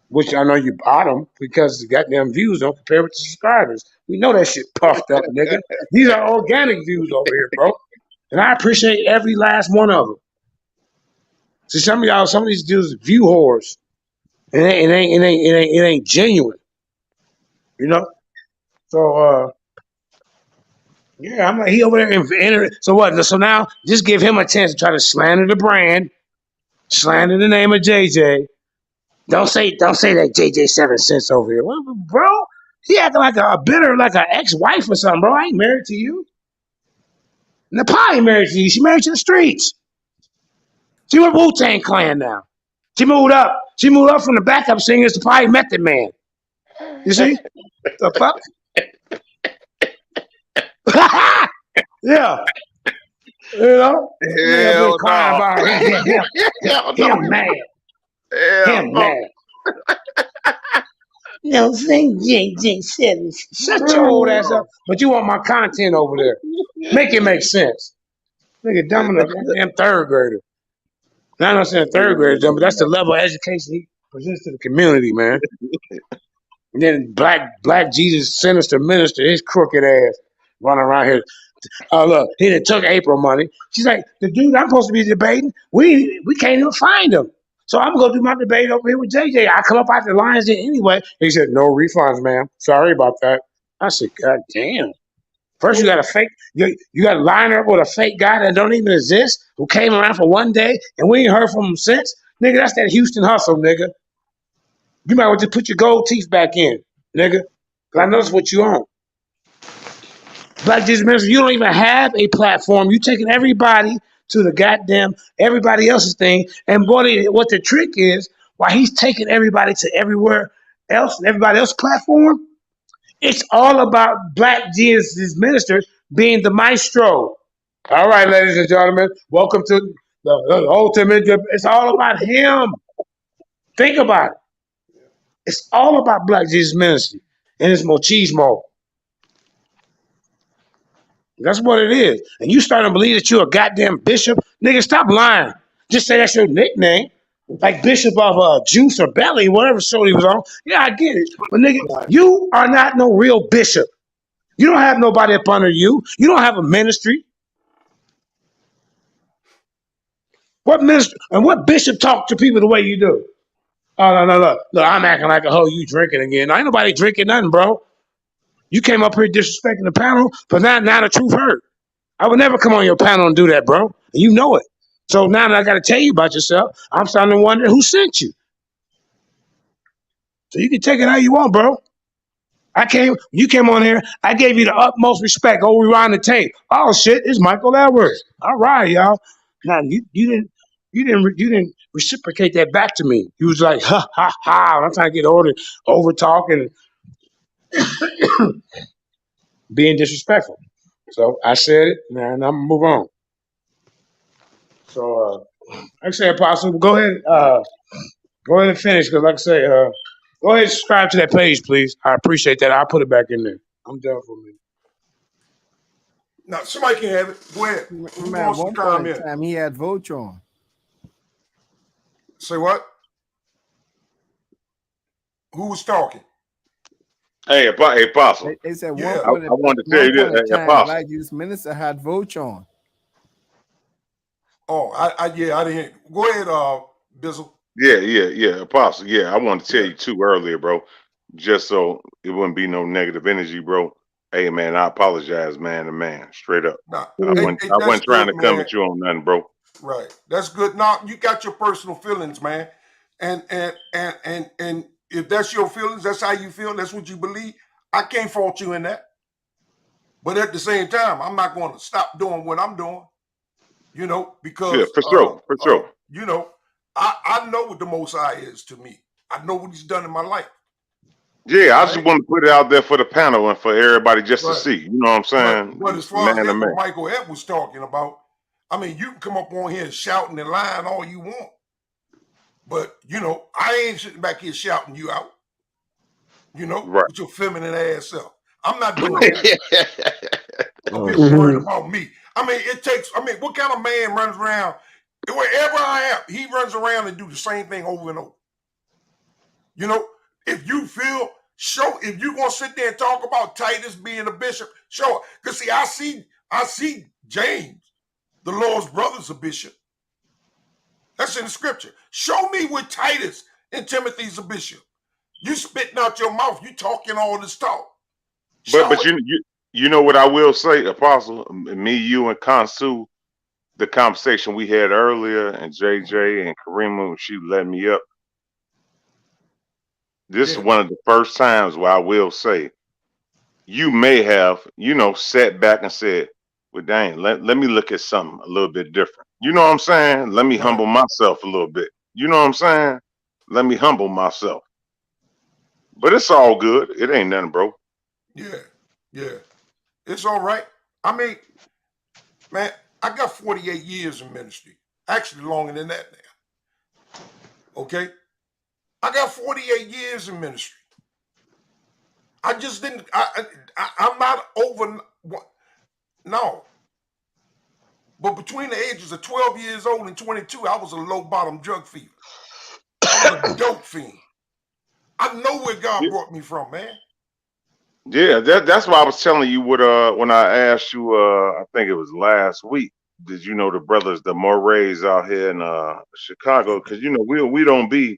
which I know you bottom because the goddamn views don't compare with the subscribers. We know that shit puffed up, nigga. These are organic views over here, bro. And I appreciate every last one of them. See, some of these dudes are view whores. It ain't genuine, you know? So, yeah, I'm like, he over there. So what? So now just give him a chance to try to slander the brand, slander the name of JJ. Don't say that JJ 7 cents over here. Well, bro, he acting like a bitter, like an ex-wife or something, bro. I ain't married to you. Nepal ain't married to you. She married to the streets. She with Wu-Tang Clan now. She moved up. She moved up from the backup singers to probably Method Man. You see? The fuck? Yeah. You know, nigga up here Hell crying no. about Hell no. him mad, Hell him no. mad. You know, thing JJ said, shut your old ass up. But you want my content over there. Make it make sense. Nigga, dumb in a goddamn third grader. Now I'm not saying third grader, dumb, but that's the level of education he presents to the community, man. And then black Jesus sinister minister, his crooked ass running around here. Oh look, he done took April money. She's like, the dude I'm supposed to be debating, we can't even find him. So I'm gonna do my debate over here with JJ. I come up out the Lions Den anyway. He said, no refunds, ma'am. Sorry about that. I said, God damn. First you got a fake, you got to line up with a fake guy that don't even exist, who came around for one day and we ain't heard from him since. Nigga, that's that Houston hustle, nigga. You might want to put your gold teeth back in, nigga. Cause I know that's what you own. Black Jesus Ministry, you don't even have a platform. You taking everybody to the goddamn everybody else's thing. And what the trick is, why he's taking everybody to everywhere else, everybody else's platform, it's all about Black Jesus Minister being the maestro. All right, ladies and gentlemen, welcome to the ultimate. It's all about him. Think about it. It's all about Black Jesus Ministry and it's machismo. That's what it is. And you start to believe that you're a goddamn bishop. Nigga, stop lying. Just say that's your nickname. Like Bishop of Juice or Belly, whatever show he was on. Yeah, I get it. But nigga, you are not no real bishop. You don't have nobody up under you. You don't have a ministry. What minister and what bishop talk to people the way you do? Oh no, look, I'm acting like a hoe. You drinking again? Ain't nobody drinking nothing, bro. You came up here disrespecting the panel, but now the truth hurt. I would never come on your panel and do that, bro. And you know it. So now that I got to tell you about yourself, I'm starting to wonder who sent you. So you can take it how you want, bro. You came on here, I gave you the utmost respect. Oh, rewind the tape. Oh shit, it's Michael Edwards. All right, y'all. Now you didn't reciprocate that back to me. You was like, ha ha ha. I'm trying to get over talking, being disrespectful. So I said it, and I'm gonna move on. So like I say, Apostle, go ahead and finish, because like I say, go ahead and subscribe to that page, please. I appreciate that. I'll put it back in there. I'm done for a minute. Now, somebody can have it. Go ahead. Who Remember, at wants to one point in comment? time, he had Voltron. Say what? Who was talking? Hey, Apostle. They said Yeah. I wanted to tell you this, Apostle. Black Jesus Minister had Voltron. Oh, I didn't. Go ahead, Bizzle. Yeah, Apostle. Yeah, I wanted to tell you too earlier, bro. Just so it wouldn't be no negative energy, bro. Hey, man, I apologize, man to man, straight up. Nah, I wasn't trying to come at you on nothing, bro. Right. That's good. Now you got your personal feelings, man. And if that's your feelings, that's how you feel, that's what you believe. I can't fault you in that. But at the same time, I'm not going to stop doing what I'm doing. You know, because Yeah, for sure. You know, I know what the Most High is to me. I know what He's done in my life. Yeah, I just want to put it out there for the panel and for everybody just to see. You know what I'm saying? But as far as Man to that man. what Michael Ed was talking about, I mean, you can come up on here shouting and lying all you want. But, you know, I ain't sitting back here shouting you out. You know, with your feminine ass up. I'm not doing that. I'm just worried about me. I mean, what kind of man runs around? Wherever I am, he runs around and do the same thing over and over. You know, if you feel, if you're going to sit there and talk about Titus being a bishop, show it. Because see, I see James, the Lord's brother's a bishop. That's in the scripture. Show me where Titus and Timothy's a bishop. You spitting out your mouth. You talking all this talk. But you know what I will say, Apostle? Me, you, and Kansu, the conversation we had earlier, and JJ and Karima, when she let me up. This is one of the first times where I will say, you may have, sat back and said, well, dang, let me look at something a little bit different. You know what I'm saying? Let me humble myself a little bit. You know what I'm saying? Let me humble myself. But it's all good. It ain't nothing, bro. Yeah. It's all right. I mean, man, I got 48 years in ministry. Actually, longer than that now. Okay? I got 48 years in ministry. I just didn't, I'm not over, no. But between the ages of 12 years old and 22, I was a low bottom drug fever. I was a dope fiend. I know where God brought me from, man. Yeah, that's why I was telling you what when I asked you I think it was last week. Did you know the brothers, the Morrays out here in Chicago? Because you know we don't be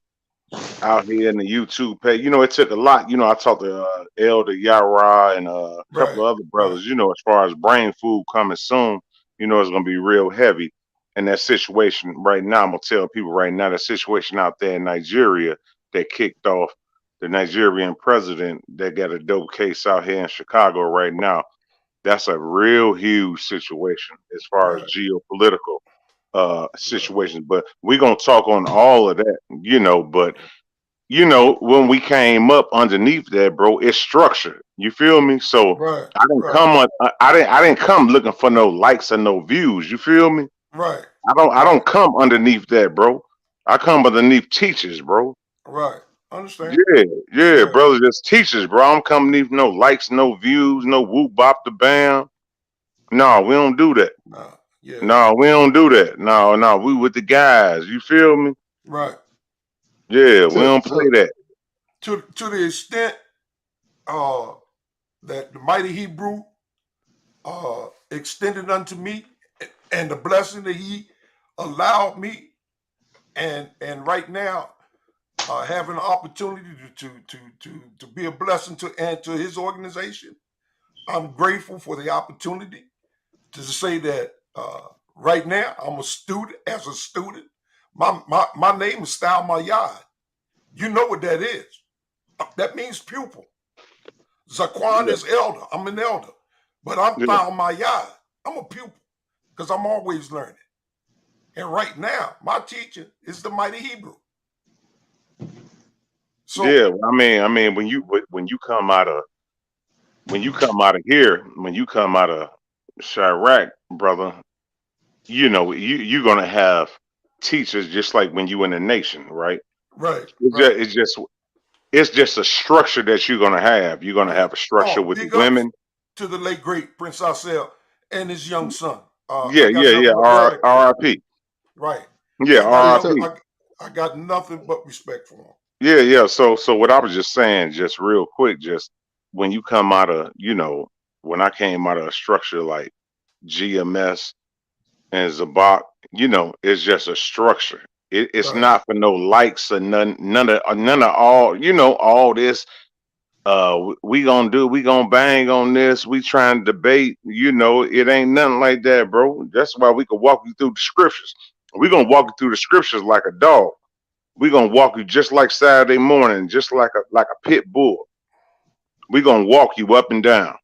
out here in the YouTube page. You know, it took a lot. You know, I talked to Elder Yara and a couple Right, of other brothers. You know, as far as brain food coming soon, you know, it's gonna be real heavy. And that situation right now, I'm gonna tell people right now, the situation out there in Nigeria that kicked off the Nigerian president that got a dope case out here in Chicago right now. That's a real huge situation as far as right, geopolitical right, situations. But we're gonna talk on all of that, you know, but you know, when we came up underneath that, bro, it's structure. You feel me? So right, I didn't right, come on. I didn't come looking for no likes and no views. You feel me? right, I right, don't come underneath that, bro. I come underneath teachers, bro. right. Understand? Yeah, yeah, Yeah. brother, just teachers, bro. I'm coming underneath no likes, no views, no whoop bop the bam. No, we don't do that. Nah, yeah. No, we don't do that. No, no, we with the guys. You feel me? Right. Yeah, we So don't play so that. To the extent uh that the mighty Hebrew extended unto me and the blessing that he allowed me and right now having an opportunity to be a blessing to his organization. I'm grateful for the opportunity to say that right now I'm a student. As a student, my name is Style Mayad. You know what that is? That means pupil. Zaquan Yeah, is elder. I'm an elder, but I'm yeah, Style Mayad. I'm a pupil because I'm always learning. And right now, my teacher is the mighty Hebrew. So yeah. I mean, when you come out of here, when you come out of Chirac, brother, you know you're gonna have teachers just like when you in the nation, right? right, It's right, just it's just a structure that you're gonna have. You're gonna yeah. have a structure Oh, with the big ups women. to the late great Prince Arcel and his young son. Yeah, I got yeah, yeah. nothing but respect for him. R.I.P. Right. Yeah, I got so no. so R.I.P. I got nothing but respect for him. Yeah, yeah. So what I was just saying, just real quick, just when you come out of, you know, when I came out of a structure like GMS and Zabak, you know, it's just a structure. It's Right. not for no likes or none of all, you know, all this. We gonna bang on this. We trying to debate. You know, it ain't nothing like that, bro. That's why we can walk you through the scriptures. We gonna walk you through the scriptures like a dog. We gonna walk you just like Saturday morning, just like a pit bull. We gonna walk you up and down,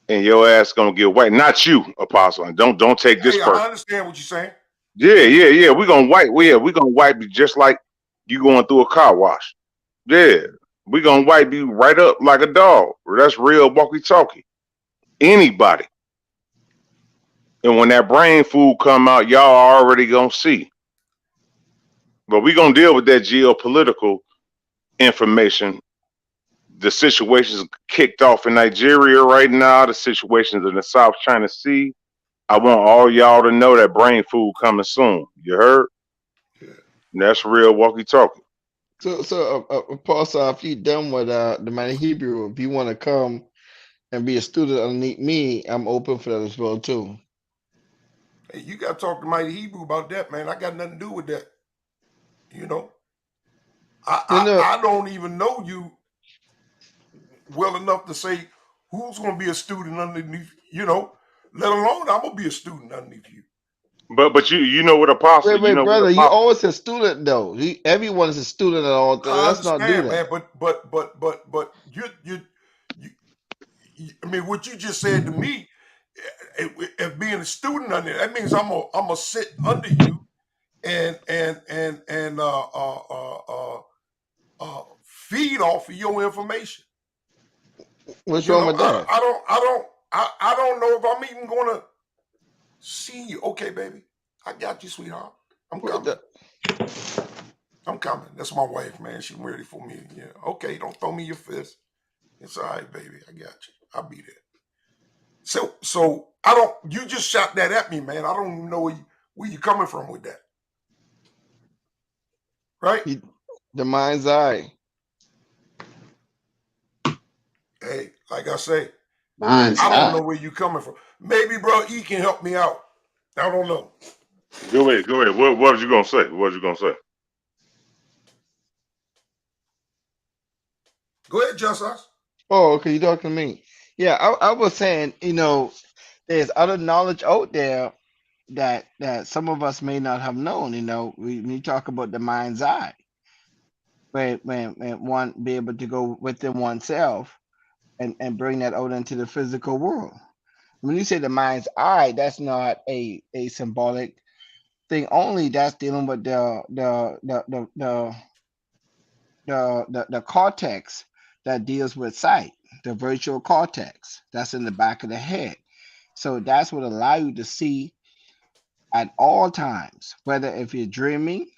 and your ass gonna get white. Not you, Apostle. And don't take this Hey, I person. understand what you're saying. Yeah, Hey, yeah, yeah. We gonna wipe. Yeah, we gonna wipe you just like you going through a car wash. Yeah, we gonna wipe you right up like a dog. That's real walkie talkie. Anybody. And when that brain food come out, y'all already gonna see. But we gonna deal with that geopolitical information. The situations kicked off in Nigeria right now. The situations in the South China Sea. I want all y'all to know that brain food coming soon. You heard? yeah. That's real walkie talkie. Apostle, if you done with the man Hebrew, if you want to come and be a student underneath me, I'm open for that as well too. Hey, you got to talk to mighty Hebrew about that, man. I got nothing to do with that. You know, No, no, I don't even know you well enough to say who's going to be a student underneath. You know, let alone I'm gonna be a student underneath you. But you know what apostle? wait, You wait, know what brother, you apostle? always a student though. Everyone is a student at all. I Let's not do understand, man, that. but you I mean, what you just said to me, as being a student under that means I'm a sit under you and feed off of your information. What's You wrong know, with that? I don't know if I'm even gonna See you. Okay, baby. I got you, sweetheart. I'm What coming. the? I'm coming. That's my wife, man. She's ready for me. Yeah. Okay, don't throw me your fist. It's all right, baby. I got you. I'll be there. So I don't. You just shot that at me, man. I don't even know where you coming from with that, right? The mind's eye. Hey, like I say, Mind's I don't eye. know where you coming from. Maybe bro E can help me out. I don't know. Go ahead. What was you gonna say? What was you gonna say? Go ahead, Justice. Oh, okay, you talking to me? Yeah, I was saying, there's other knowledge out there that some of us may not have known. We talk about the mind's eye, when one be able to go within oneself and bring that out into the physical world. When you say the mind's eye, that's not a symbolic thing only. That's dealing with the cortex that deals with sight, the virtual cortex that's in the back of the head. So that's what allow you to see at all times, whether if you're dreaming,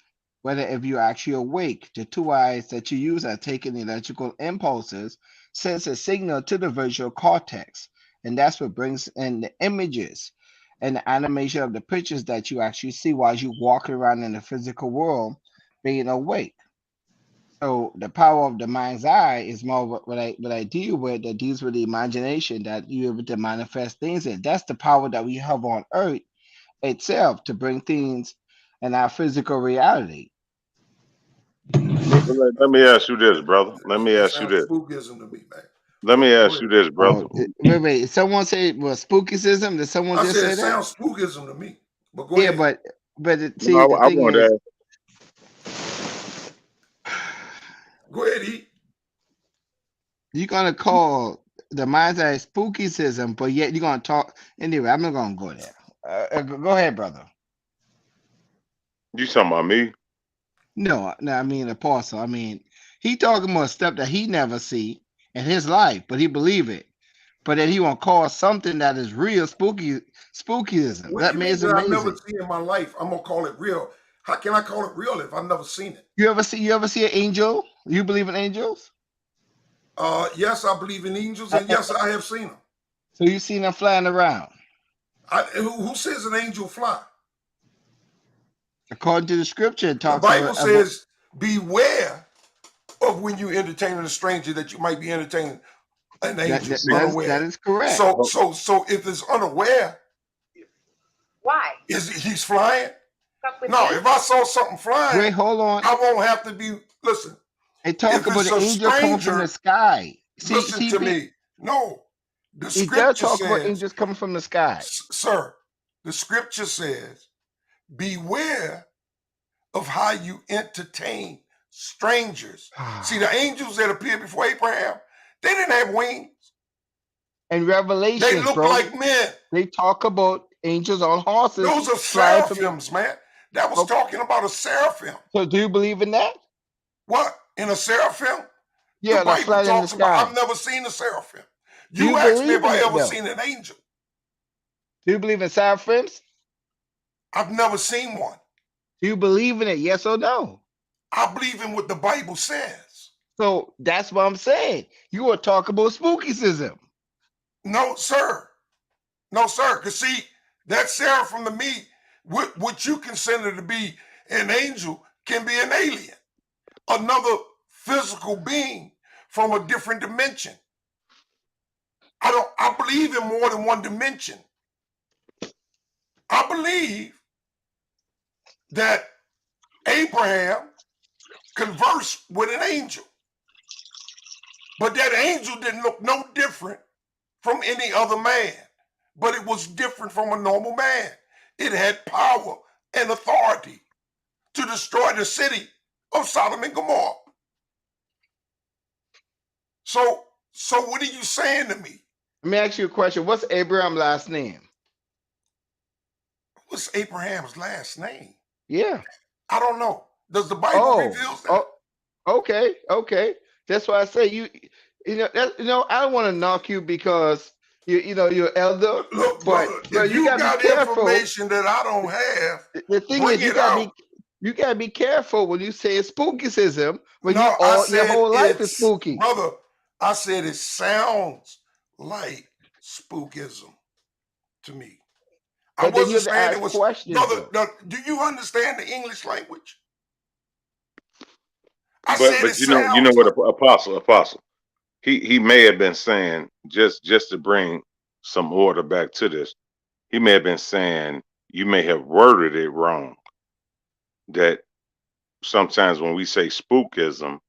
whether if you're actually awake. The two eyes that you use are taking electrical impulses, sends a signal to the visual cortex, and that's what brings in the images and the animation of the pictures that you actually see while you walking around in the physical world, being awake. So the power of the mind's eye is more what I deal with, that deals with the imagination, that you're able to manifest things in. That's the power that we have on earth itself to bring things in our physical reality. Let me ask you this, brother. Let me That ask you sounds this. spookism to me, man. Let me Go ask you ahead. this, brother. Wait. Someone say it was spookyism. Did someone I just said it say that? sounds spookism to me. But go Yeah, ahead. No, see, the I thing wanted to is, ask. Go ahead, E. you're gonna call the mind's eye spookyism, but yet you're gonna talk anyway. I'm not gonna go there. Go ahead, brother. You talking about me? No, I mean apostle. I mean, he talking about stuff that he never see in his life, but he believe it. But then he gonna call something that is real spookism. What do That you mean means that I've never amazing. seen in my life? I'm gonna call it real. How can I call it real if I've never seen it? You ever see an angel? You believe in angels? Yes, I believe in angels, Uh, and uh, yes, I have seen them. So you seen them flying around? Who says an angel fly? According to the scripture, it The talks Bible about says, "Beware of when you entertain a stranger that you might be entertaining an that. angel That unaware." is correct. So if it's unaware, Why? he's flying? Stuck with No, me? if I saw something flying, Wait, hold on. I won't have to be. Listen, It talk if about it's the a angel coming from the stranger, sky. See, listen to CP, me. No, the it does scripture talk about says, angels coming from the sky. sir, the scripture says, beware of how you entertain strangers. See, the angels that appeared before Abraham, they didn't have wings. In They Revelations, looked bro, like men. they talk about angels on horses Those are flying from the. seraphims, man. That was Okay. talking about a seraphim. So do you believe in that? What? In a seraphim? The Yeah, that Bible flying in the talks about, I've sky. never seen a seraphim. Do you You asked me if believe in I it ever though? seen an angel. Do you believe in seraphims? I've never seen one. Do you believe in it? Yes or no? I believe in what the Bible says. So that's what I'm saying. You are talking about spookism. No, sir. No, sir. Because see, that seraphim to me, what you consider to be an angel can be an alien, another physical being from a different dimension. I believe in more than one dimension. I believe that Abraham conversed with an angel, but that angel didn't look no different from any other man, but it was different from a normal man. It had power and authority to destroy the city of Sodom and Gomorrah. So what are you saying to me? Let me ask you a question. What's Abraham's last name? What's Abraham's last name? Yeah. I don't know. Does the Bible Oh, reveal that? okay. That's why I say you know, I don't want to knock you because you know you're elder, Look, but brother, if you you gotta be got careful. information that I don't have, The thing bring is, it out. you gotta be careful when you say spookyism when No, I your said whole life is it's, spooky. brother, I said it sounds like spookism to me. I But then you wasn't have to saying it ask was, questions brother, though. do you understand the English language? I But said it but you know sounds what, like. apostle. He may have been saying, just to bring some order back to this. He may have been saying you may have worded it wrong. That sometimes when we say spookism,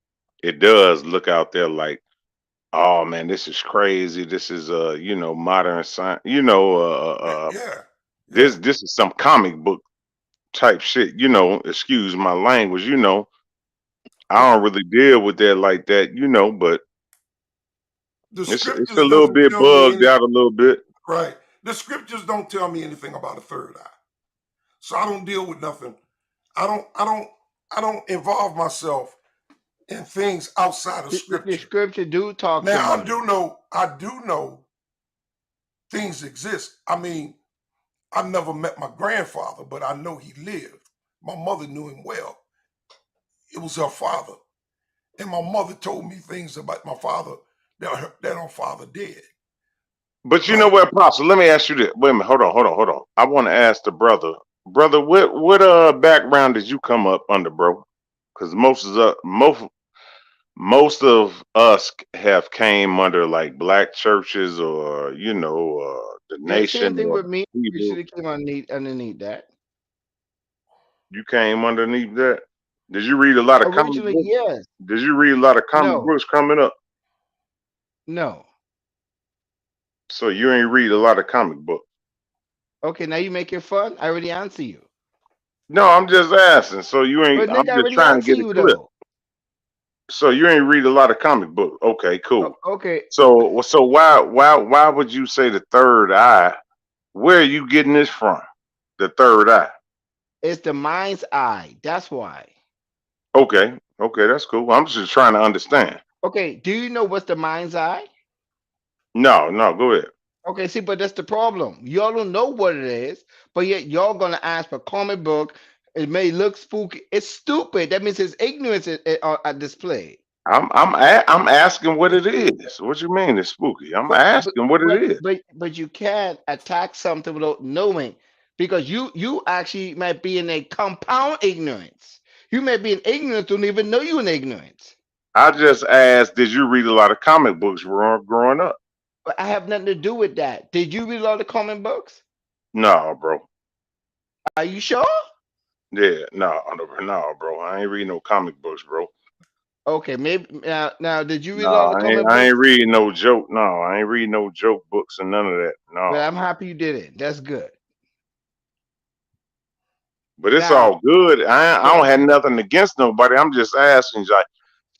it does look out there like, oh man, this is crazy. This is modern science. Yeah, yeah. This is some comic book type shit. Excuse my language. I don't really deal with that like that. But The it's a scriptures little doesn't bit tell me bugged any, out a little bit. right. The scriptures don't tell me anything about a third eye. So I don't deal with nothing. I don't involve myself in things outside of The scripture. scripture do talks Now about it. I do know things exist. I mean, I never met my grandfather, but I know he lived. My mother knew him well. It was her father. And my mother told me things about my father that her father did. But you know Like, what, Apostle? Let me ask you this. Wait a minute. Hold on. I want to ask the brother. Brother, what background did you come up under, bro? Because most of us have came under like black churches or the Yeah, same nation thing or with me. You Hebrew. should have came underneath that. You came underneath that. Did you read a lot of comic Originally, books? yes. Did you read a lot of comic No, books coming up? no. So you ain't read a lot of comic books. Okay, now you make it fun. I already answer you. No, I'm just asking. So you ain't. But I'm Nick, I just already trying to answer get it you clear. though. So you ain't read a lot of comic books. Okay, cool. Okay, So why would you say the third eye? Where are you getting this from? The third eye. it's the mind's eye. That's why. Okay, that's cool. I'm just trying to understand. Okay, do you know what's the mind's eye? No, go ahead. Okay, see, but that's the problem. Y'all don't know what it is, but yet y'all gonna ask for comic book. It may look spooky. It's stupid. That means it's ignorance at display. I'm asking what it is. What you mean it's spooky? I'm But asking what it is. you can't attack something without knowing, because you actually might be in a compound ignorance. You may be in ignorance, don't even know you in ignorance. I just asked, did you read a lot of comic books growing up? But I have nothing to do with that. Did you read a lot of comic books? No, bro. Are you sure? Yeah, no, bro. I ain't reading no comic books, bro. Okay, maybe now did you read a No, lot of I ain't, comic I ain't books? reading no joke. No, I ain't reading no joke books and none of that. Well, No. I'm happy you did it. That's good. But it's Now, all good. I don't have nothing against nobody. I'm just asking, like,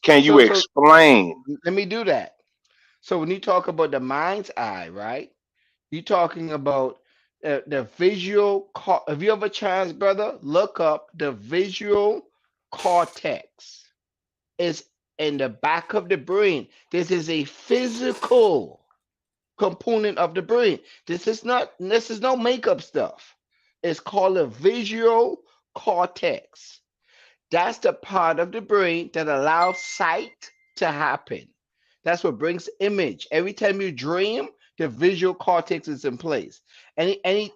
can you so explain? let me do that. So when you talk about the mind's eye, right? You're talking about the visual. Have you ever chance, brother? Look up the visual cortex. It's in the back of the brain. This is a physical component of the brain. This is not. This is no makeup stuff. It's called a visual cortex. That's the part of the brain that allows sight to happen. That's what brings image. Every time you dream, the visual cortex is in place. Anytime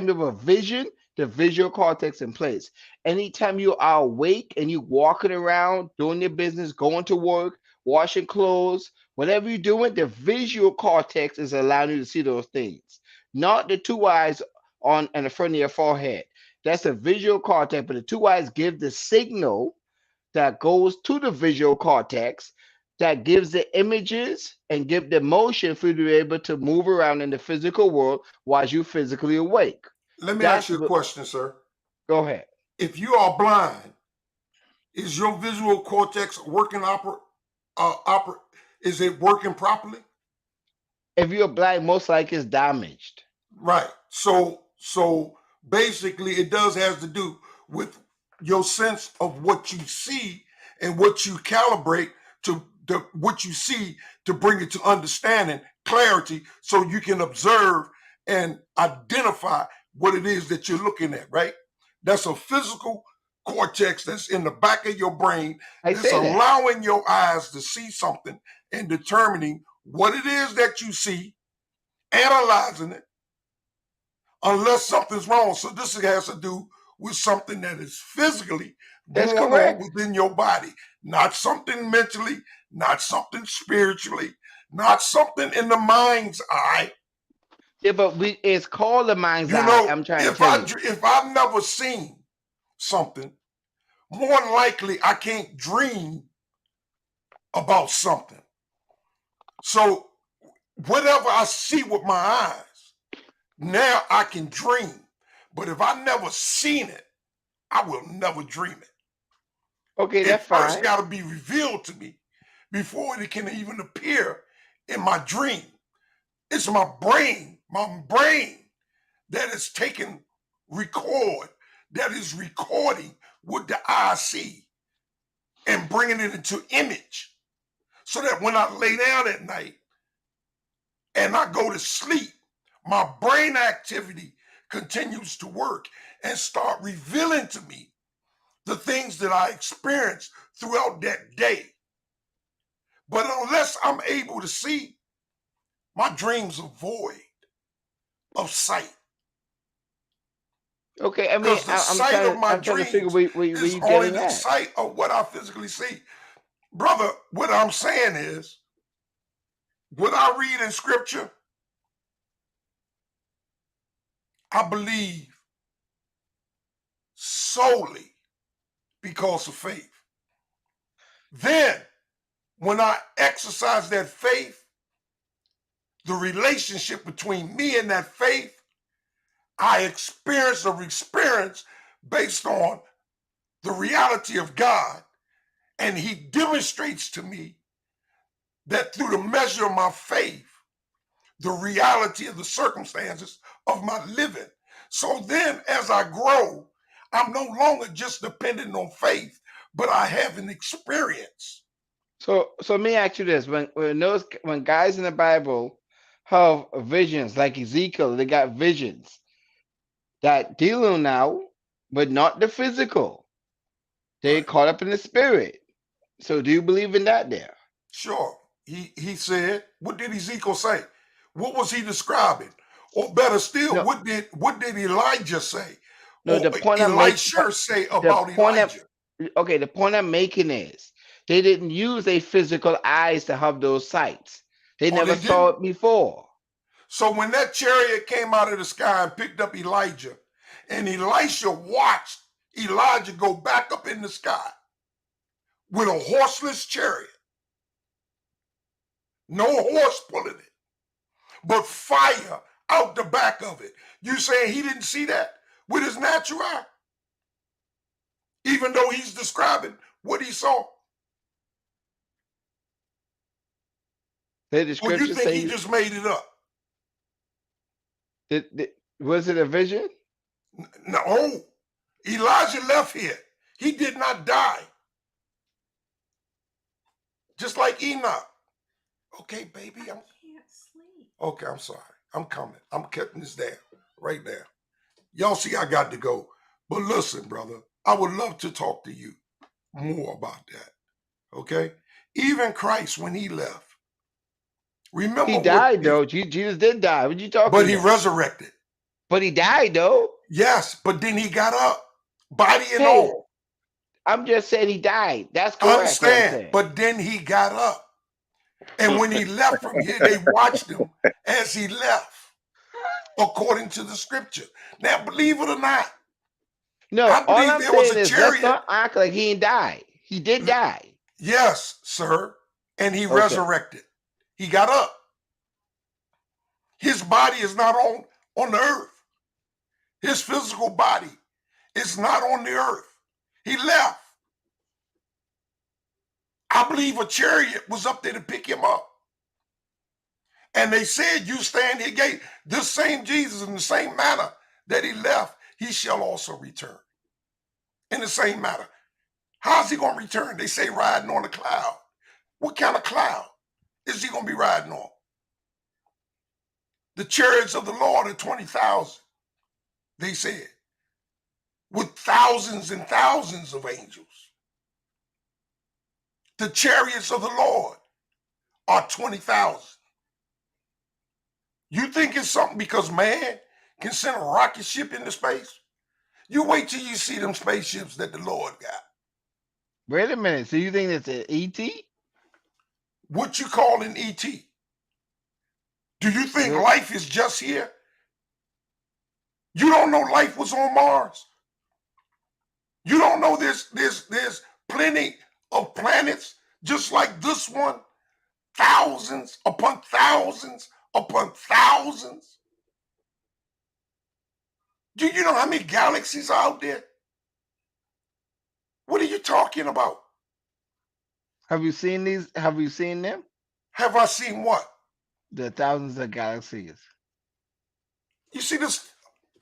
you have a vision, the visual cortex in place. Anytime you are awake and you walking around, doing your business, going to work, washing clothes, whatever you're doing, the visual cortex is allowing you to see those things. Not the two eyes on in the front of your forehead. That's the visual cortex, but the two eyes give the signal that goes to the visual cortex that gives the images and give the motion for you to be able to move around in the physical world while you physically awake. let me ask That's you a question, sir. go ahead. If you are blind, is your visual cortex working is it working properly? If you're black, most likely it's damaged. Right. So basically it does has to do with your sense of what you see and what you calibrate to what you see to bring it to understanding clarity so you can observe and identify what it is that you're looking at, right? That's a physical cortex that's in the back of your brain that's allowing your eyes to see something and determining what it is that you see, analyzing it, unless something's wrong. So this has to do with something that is physically going on within your body, not something mentally, not something spiritually, not something in the mind's eye. Yeah, but it's called the mind's You eye. know, I'm trying to tell you. if I've never seen something, more than likely I can't dream about something. So whatever I see with my eyes, now I can dream. But if I never seen it, I will never dream it. Okay, It that's first fine. got to be revealed to me before it can even appear in my dream. It's my brain that is taking record, that is recording what the eye see and bringing it into image, so that when I lay down at night and I go to sleep, my brain activity continues to work and start revealing to me the things that I experienced throughout that day. But unless I'm able to see, my dreams are void of sight. Okay, I mean, Because the sight of my I'm trying to figure dreams where is you only getting the at. sight of what I physically see. Brother, what I'm saying is, what I read in scripture, I believe solely because of faith. Then, when I exercise that faith, the relationship between me and that faith, I experience based on the reality of God. And he demonstrates to me that through the measure of my faith, the reality of the circumstances of my living. So then as I grow, I'm no longer just dependent on faith, but I have an experience. So let me ask you this: when guys in the Bible have visions, like Ezekiel, they got visions that dealing now, but not the physical. They caught up in the spirit. So do you believe in that there? Sure. He said, what did Ezekiel say? What was he describing? Or better still, what did Elijah say? No, Or the point I'm Elisha making. say The about point Elijah? the point I'm making is they didn't use their physical eyes to have those sights. They Oh, never they saw didn't? it before. So when that chariot came out of the sky and picked up Elijah, and Elisha watched Elijah go back up in the sky with a horseless chariot, no horse pulling it, but fire out the back of it. You saying he didn't see that with his natural eye? Even though he's describing what he saw? Did the Or you scripture think he say just made it up? was it a vision? No. Elijah left here. He did not die. Just like Enoch. Okay, baby, I can't sleep. Okay, I'm sorry. I'm coming. I'm cutting this down right now. Y'all see I got to go. But listen, brother, I would love to talk to you more about that. Okay? Even Christ, when he left, remember He died though. Jesus did die. What you talking but he about? resurrected. But he died though. Yes, but then he got up, body and Hey, all. I'm just saying he died. That's I correct. What I'm understand, saying. but then he got up. And when he left from here, they watched him as he left, according to the scripture. Now, believe it or not, No, I all believe I'm there was saying a is let's chariot. not act like he didn't die. He did die. Yes, sir. And he Okay. resurrected. He got up. His body is not on the earth. His physical body is not on the earth. He left. I believe a chariot was up there to pick him up. And they said, you stand here gate. This same Jesus, in the same manner that he left, he shall also return. In the same manner. How's he going to return? They say riding on a cloud. What kind of cloud is he going to be riding on? The chariots of the Lord are 20,000, they said, with thousands and thousands of angels. The chariots of the Lord are 20,000. You think it's something because man can send a rocket ship into space? You wait till you see them spaceships that the Lord got. Wait a minute. So you think it's an ET? What you call an ET? Do you think life is just here? You don't know life was on Mars. You don't know there's plenty of planets just like this one, thousands upon thousands upon thousands. Do you know how many galaxies are out there? What are you talking about? Have you seen these? Have you seen them? Have I seen what? The thousands of galaxies. You see this?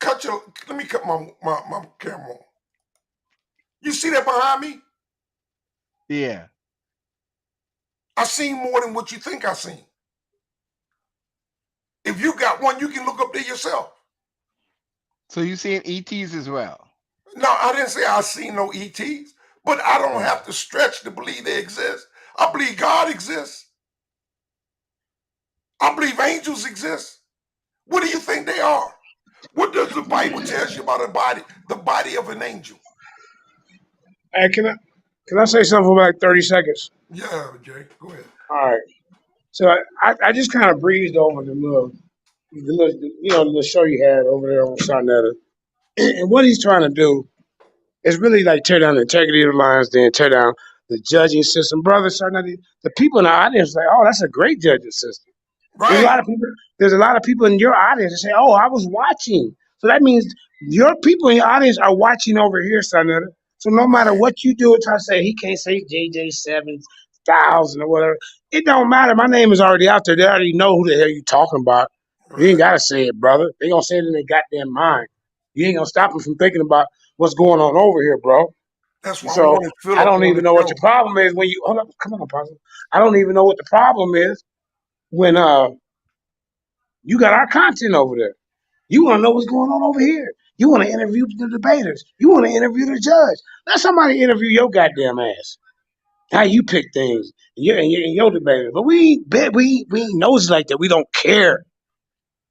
Let me cut my camera on. You see that behind me? Yeah. I seen more than what you think I seen. If you got one, you can look up there yourself. So you seen ETs as well? No, I didn't say I seen no ETs, but I don't have to stretch to believe they exist. I believe God exists. I believe angels exist. What do you think they are? What does the Bible tell you about the body of an angel? Hey, can I say something for like 30 seconds? Yeah, Jay, go ahead. All right. So I just kind of breezed over the little, the show you had over there on Sarnetta. And what he's trying to do is really like tear down the integrity of the lines, then tear down the judging system. Brother Sarnetta, the people in the audience like, oh, that's a great judging system. There's a Right. lot of people. There's a lot of people in your audience that say, "Oh, I was watching." So that means your people in your audience are watching over here, Senator. So no matter what you do, try to say he can't say JJ 7,000 or whatever. It don't matter. My name is already out there. They already know who the hell you talking about. You ain't gotta say it, brother. They gonna say it in their goddamn mind. You ain't gonna stop them from thinking about what's going on over here, bro. That's why I So wanted I Philip don't on the even know what show. your problem is when you hold up. Come on, Apostle. I don't even know what the problem is when you got our content over there. You want to know what's going on over here. You want to interview the debaters. You want to interview the judge. Let somebody interview your goddamn ass. How you pick things and your debaters. But we ain't nosy like that. We don't care.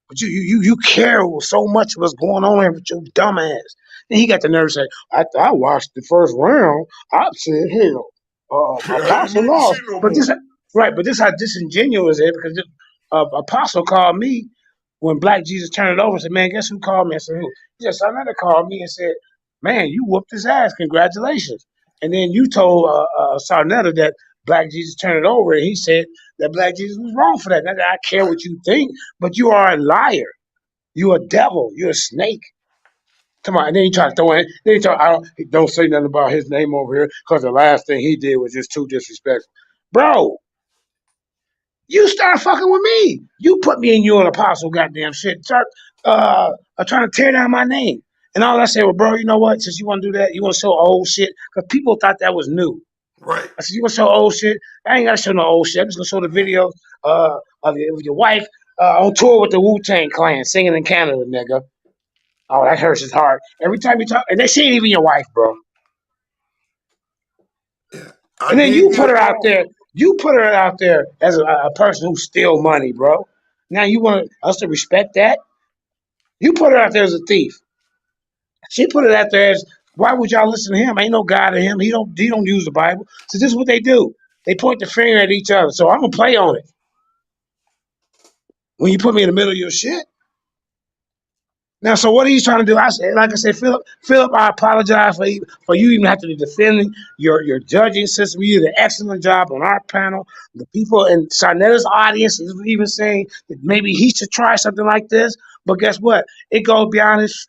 But you care so much what's going on here with your dumb ass. Then he got the nerve to say, I watched the first round. I said, hell, I didn't Apostle need to see lost. no But more. this how disingenuous it is because Apostle called me when Black Jesus turned it over and said, man, guess who called me? I said, who? He said, Sonetta called me and said, man, you whooped his ass. Congratulations. And then you told Sarnetta that Black Jesus turned it over, and he said that Black Jesus was wrong for that. Not that I care what you think, but you are a liar. You a devil. You're a snake. Come on. And then he tried to throw in. Then he told, don't say nothing about his name over here because the last thing he did was just too disrespectful. Bro, you start fucking with me. You put me in your apostle goddamn shit. Start trying to tear down my name. And all I said, well, bro, you know what? Since you want to do that, you want to show old shit because people thought that was new. Right. I said, you want to show old shit? I ain't got to show no old shit. I'm just going to show the video of your wife on tour with the Wu-Tang Clan singing in Canada, nigga. Oh, that hurts his heart. Every time you talk, and they say it even your wife, bro. I And then gave you you put the her out call. there. You put her out there as a person who steal money, bro. Now you want us to respect that? You put her out there as a thief. She put it out there as, why would y'all listen to him? Ain't no God in him. He don't use the Bible. So this is what they do. They point the finger at each other. So I'm gonna play on it. When you put me in the middle of your shit. Now, so what are you trying to do? I said, like I said, Philip, I apologize for you even having to defend your judging system. You did an excellent job on our panel. The people in Sarnetta's audience is even saying that maybe he should try something like this. But guess what? It goes beyond his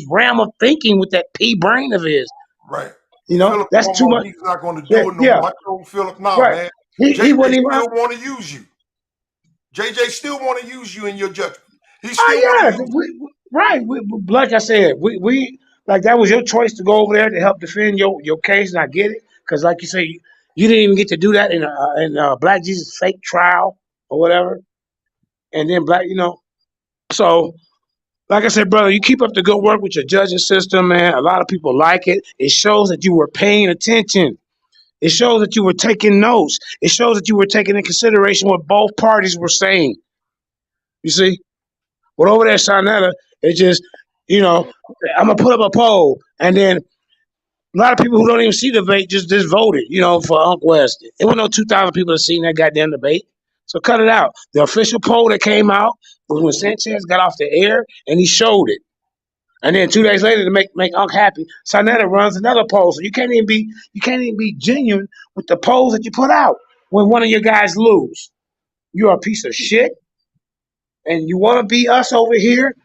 realm of thinking with that pea brain of his. Right. You know, Philip that's told too much. me he's not going to Yeah, do it no yeah, more. I told Philip, nah, right. man. He JJ wouldn't even. still want to use you. JJ still want to use you in your judgment. He still want Oh to yeah, use right. Like I said, we like that was your choice to go over there to help defend your case, and I get it because, like you say, you didn't even get to do that in Black Jesus fake trial or whatever. and then black, So, like I said, brother, you keep up the good work with your judging system, man. A lot of people like it. It shows that you were paying attention. It shows that you were taking notes. It shows that you were taking in consideration what both parties were saying. You see? But over there, Shanetta, it's just, I'm gonna put up a poll, and then a lot of people who don't even see the debate just voted, for Unc West. It was no 2,000 people that seen that goddamn debate. So cut it out. The official poll that came out was when Sanchez got off the air and he showed it. And then 2 days later to make Unc happy, Sanetta runs another poll. So you can't even be genuine with the polls that you put out when one of your guys lose. You're a piece of shit, and you want to be us over here.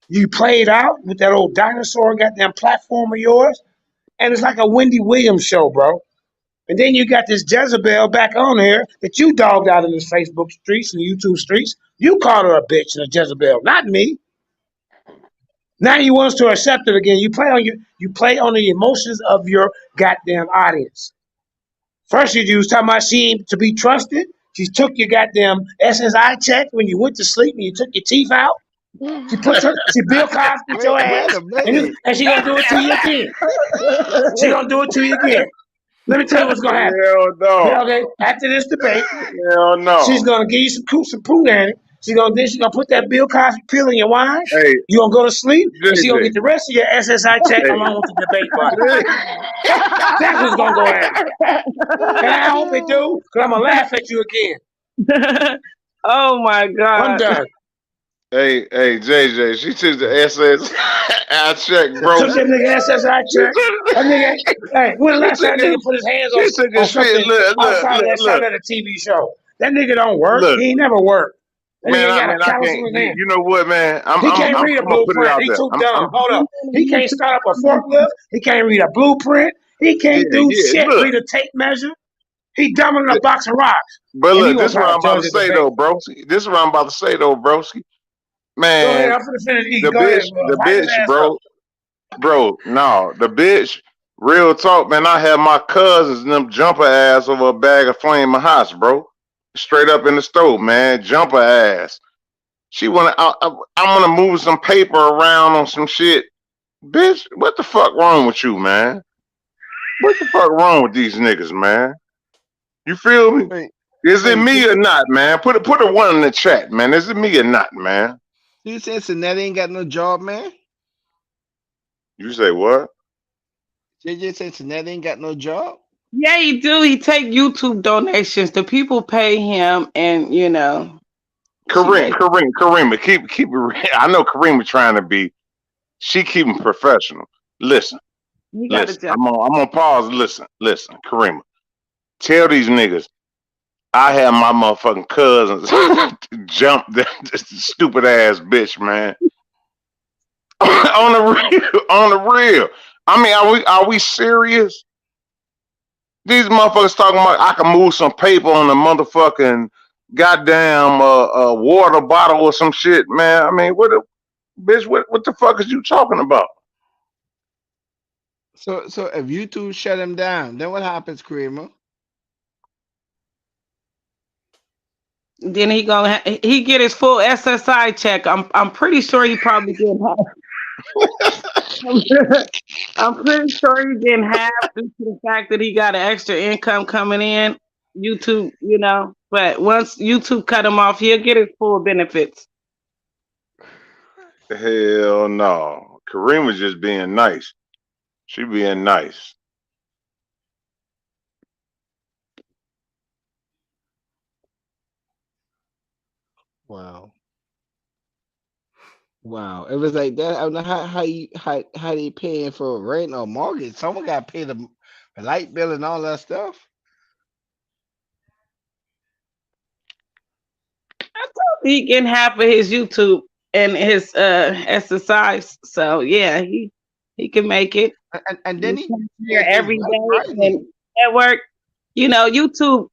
You played out with that old dinosaur goddamn platform of yours, and it's like a Wendy Williams show, bro. And then you got this Jezebel back on here that you dogged out in the Facebook streets and YouTube streets. You called her a bitch and a Jezebel, not me. Now you want us to accept it again. You play on the emotions of your goddamn audience. First you was talking about she ain't to be trusted. She took your goddamn SSI check when you went to sleep and you took your teeth out. She Bill Cosby your ass, and she gonna do it to you again. She gonna do it to you again. Let me tell you what's gonna happen. Hell no. Okay, after this debate, Hell no. she's gonna give you some poo nanny. She's gonna put that Bill Cosby pill in your wine. Hey, you gonna go to sleep, and she's gonna JJ. get the rest of your SSI check along with the debate money. That's what's gonna go happen. And I hope it do, because I'm gonna laugh at you again. Oh my God. I'm done. Hey, JJ, she took the SSI check, bro. Took that nigga SSI check. That nigga, hey, when the last time that nigga put his hands on something outside of the TV show? That nigga don't work. Look. He ain't never worked. Man, I can't. You know what, man? He can't read a blueprint. He too dumb. Hold up. He can't start up a forklift. He can't read a blueprint. He can't do shit. Look. Read a tape measure. He dumber than a box of rocks. But look, this is what I'm about to say though, broski. This is what I'm about to say though, broski. Man, go ahead. I'm finna finish eating. the bitch, bro. No, the bitch. Real talk, man. I had my cousins and them jumper ass over a bag of Flaming Hots, bro. Straight up in the stove, man. Jumper ass. She wanna. I'm gonna move some paper around on some shit. Bitch, what the fuck wrong with you, man? What the fuck wrong with these niggas, man? You feel me? Is it me or not, man? Put a one in the chat, man. Is it me or not, man? You said Cincinnati ain't got no job, man? You say what? JJ said Cincinnati ain't got no job? Yeah, he do. He take YouTube donations. The people pay him, and Karima, keep it real. I know Karima trying to be. She keeping professional. Listen. I'm on pause. Listen, Karima. Tell these niggas. I had my motherfucking cousins jump that stupid ass bitch, man. on the real. I mean, are we serious? These motherfuckers talking about I can move some paper on a motherfucking goddamn water bottle or some shit, man. I mean, what the fuck is you talking about? So if YouTube shut him down, then what happens, Kramer? Then he get his full SSI check. I'm pretty sure he probably didn't have. I'm pretty sure he didn't have due to the fact that he got an extra income coming in. YouTube, but once YouTube cut him off, he'll get his full benefits. Hell no. Kareem just being nice. She being nice. Wow. It was like that. I don't know how they paying for rent or mortgage. Someone got to pay the light bill and all that stuff. I told he getting half of his YouTube and his SSIs. So yeah, he can make it. And then he here every day and at work. YouTube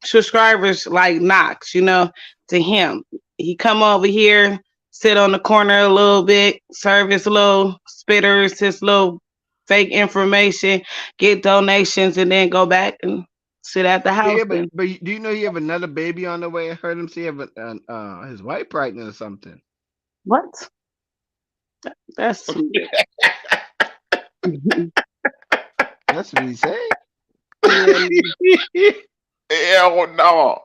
subscribers like Knox, to him. He come over here, sit on the corner a little bit, serve his little spitters, his little fake information, get donations, and then go back and sit at the house Yeah, and but do you know you have another baby on the way? I heard him say have his wife pregnant or something. what? That's That's what he said. yeah. Hell no.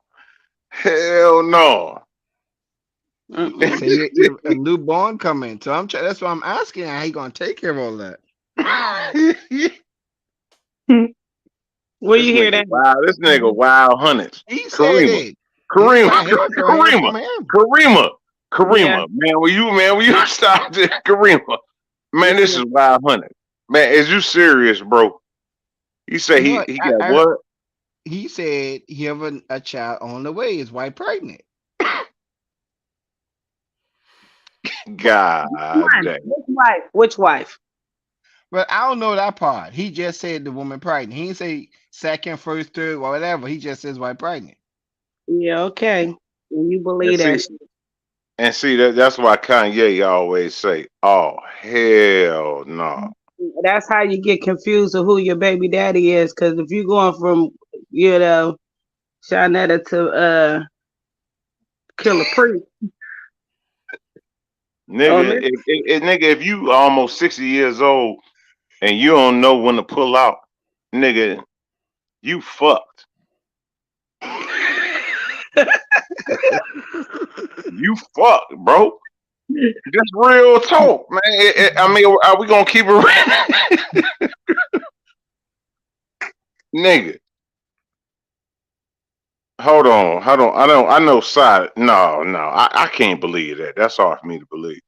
Hell no. He said you have a newborn coming. So that's why I'm asking how he gonna take care of all that. Where This you hear nigga that? wild. This nigga wild hundreds. He said Karima. it. Karima. Not him, so I heard Karima. from him. Karima. Yeah. Karima. Man, will you stop this? Karima. Man, this is wild hundred. Man, is you serious, bro? You say No, he got what? he said he have a child on the way. His wife pregnant. God dang. Which wife? Which wife? But I don't know that part. He just said the woman pregnant. He didn't say second, first, third, or whatever. He just says wife pregnant. Yeah, okay. And you And believe that see, shit. that's why Kanye always say, "Oh hell no." That's how you get confused of who your baby daddy is. Because if you're going from, you know, Shanetta to Killer Priest. Nigga, if you almost 60 years old and you don't know when to pull out, nigga, you fucked. You fucked, bro. Just real talk, man. I mean, are we gonna keep it real? Nigga, hold on. I know side. No, I can't believe that. That's hard for me to believe.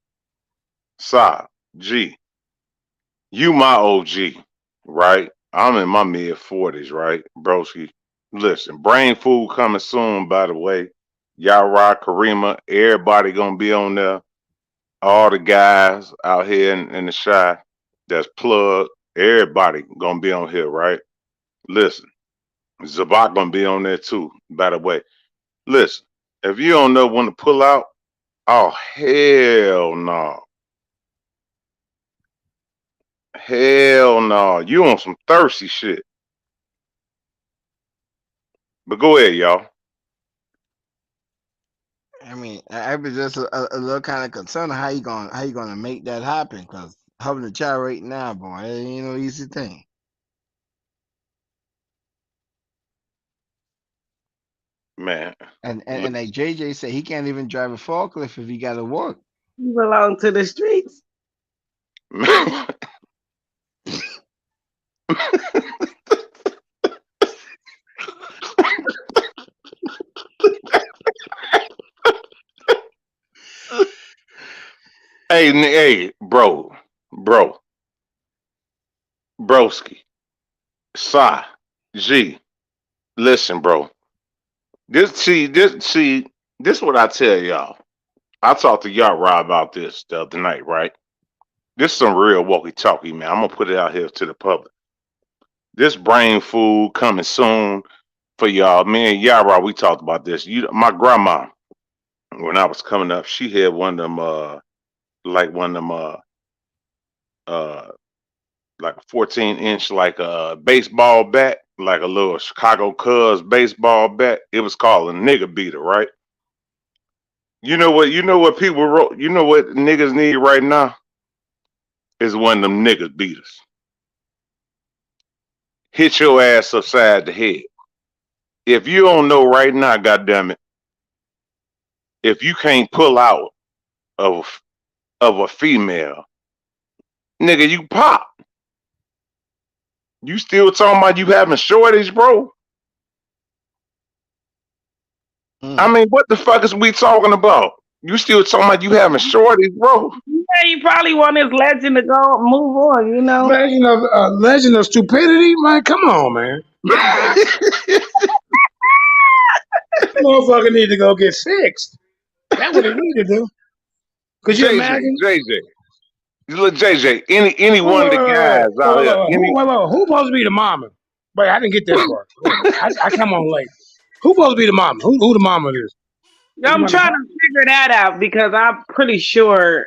Side, G, you my OG, right? I'm in my mid-40s, right? Broski. Listen, brain food coming soon, by the way. Yara, Karima, everybody gonna be on there. All the guys out here in the shy that's plugged, everybody gonna be on here, right? Listen, Zabak gonna be on there too, by the way. Listen, if you don't know when to pull out, oh hell no. Hell no. You on some thirsty shit. But go ahead, y'all. I mean, I was just a little kind of concerned on how you gonna make that happen, because having a child right now, boy, it ain't no easy thing. Man. And like JJ said, he can't even drive a forklift if he got to work. You belong to the streets. Hey, bro, broski, Sa, G. Listen, bro. This what I tell y'all. I talked to y'all Rob about this the other night, right? This is some real walkie-talkie, man. I'm gonna put it out here to the public. This brain food coming soon for y'all. Me and Yara, we talked about this. My grandma, when I was coming up, she had one of them like a 14-inch like a baseball bat, like a little Chicago Cubs baseball bat. It was called a nigga beater, right? You know what people wrote, you know what niggas need right now? Is one of them niggas beaters. Hit your ass upside the head. If you don't know right now, goddammit, if you can't pull out of a female, nigga, you pop. You still talking about you having shortage, bro? I mean, what the fuck is we talking about? You still talking about you having shortage, bro? Yeah, you probably want his legend to go move on, you know. Legend of stupidity, man. Come on, man. Motherfucker need to go get fixed. That's what he need to do. Could you imagine? Look, JJ, any one of the guys out here. Who supposed to be the mama? Wait, I didn't get that part. I come on late. Who supposed to be the mama? Who the mama is? I'm trying to figure that out because I'm pretty sure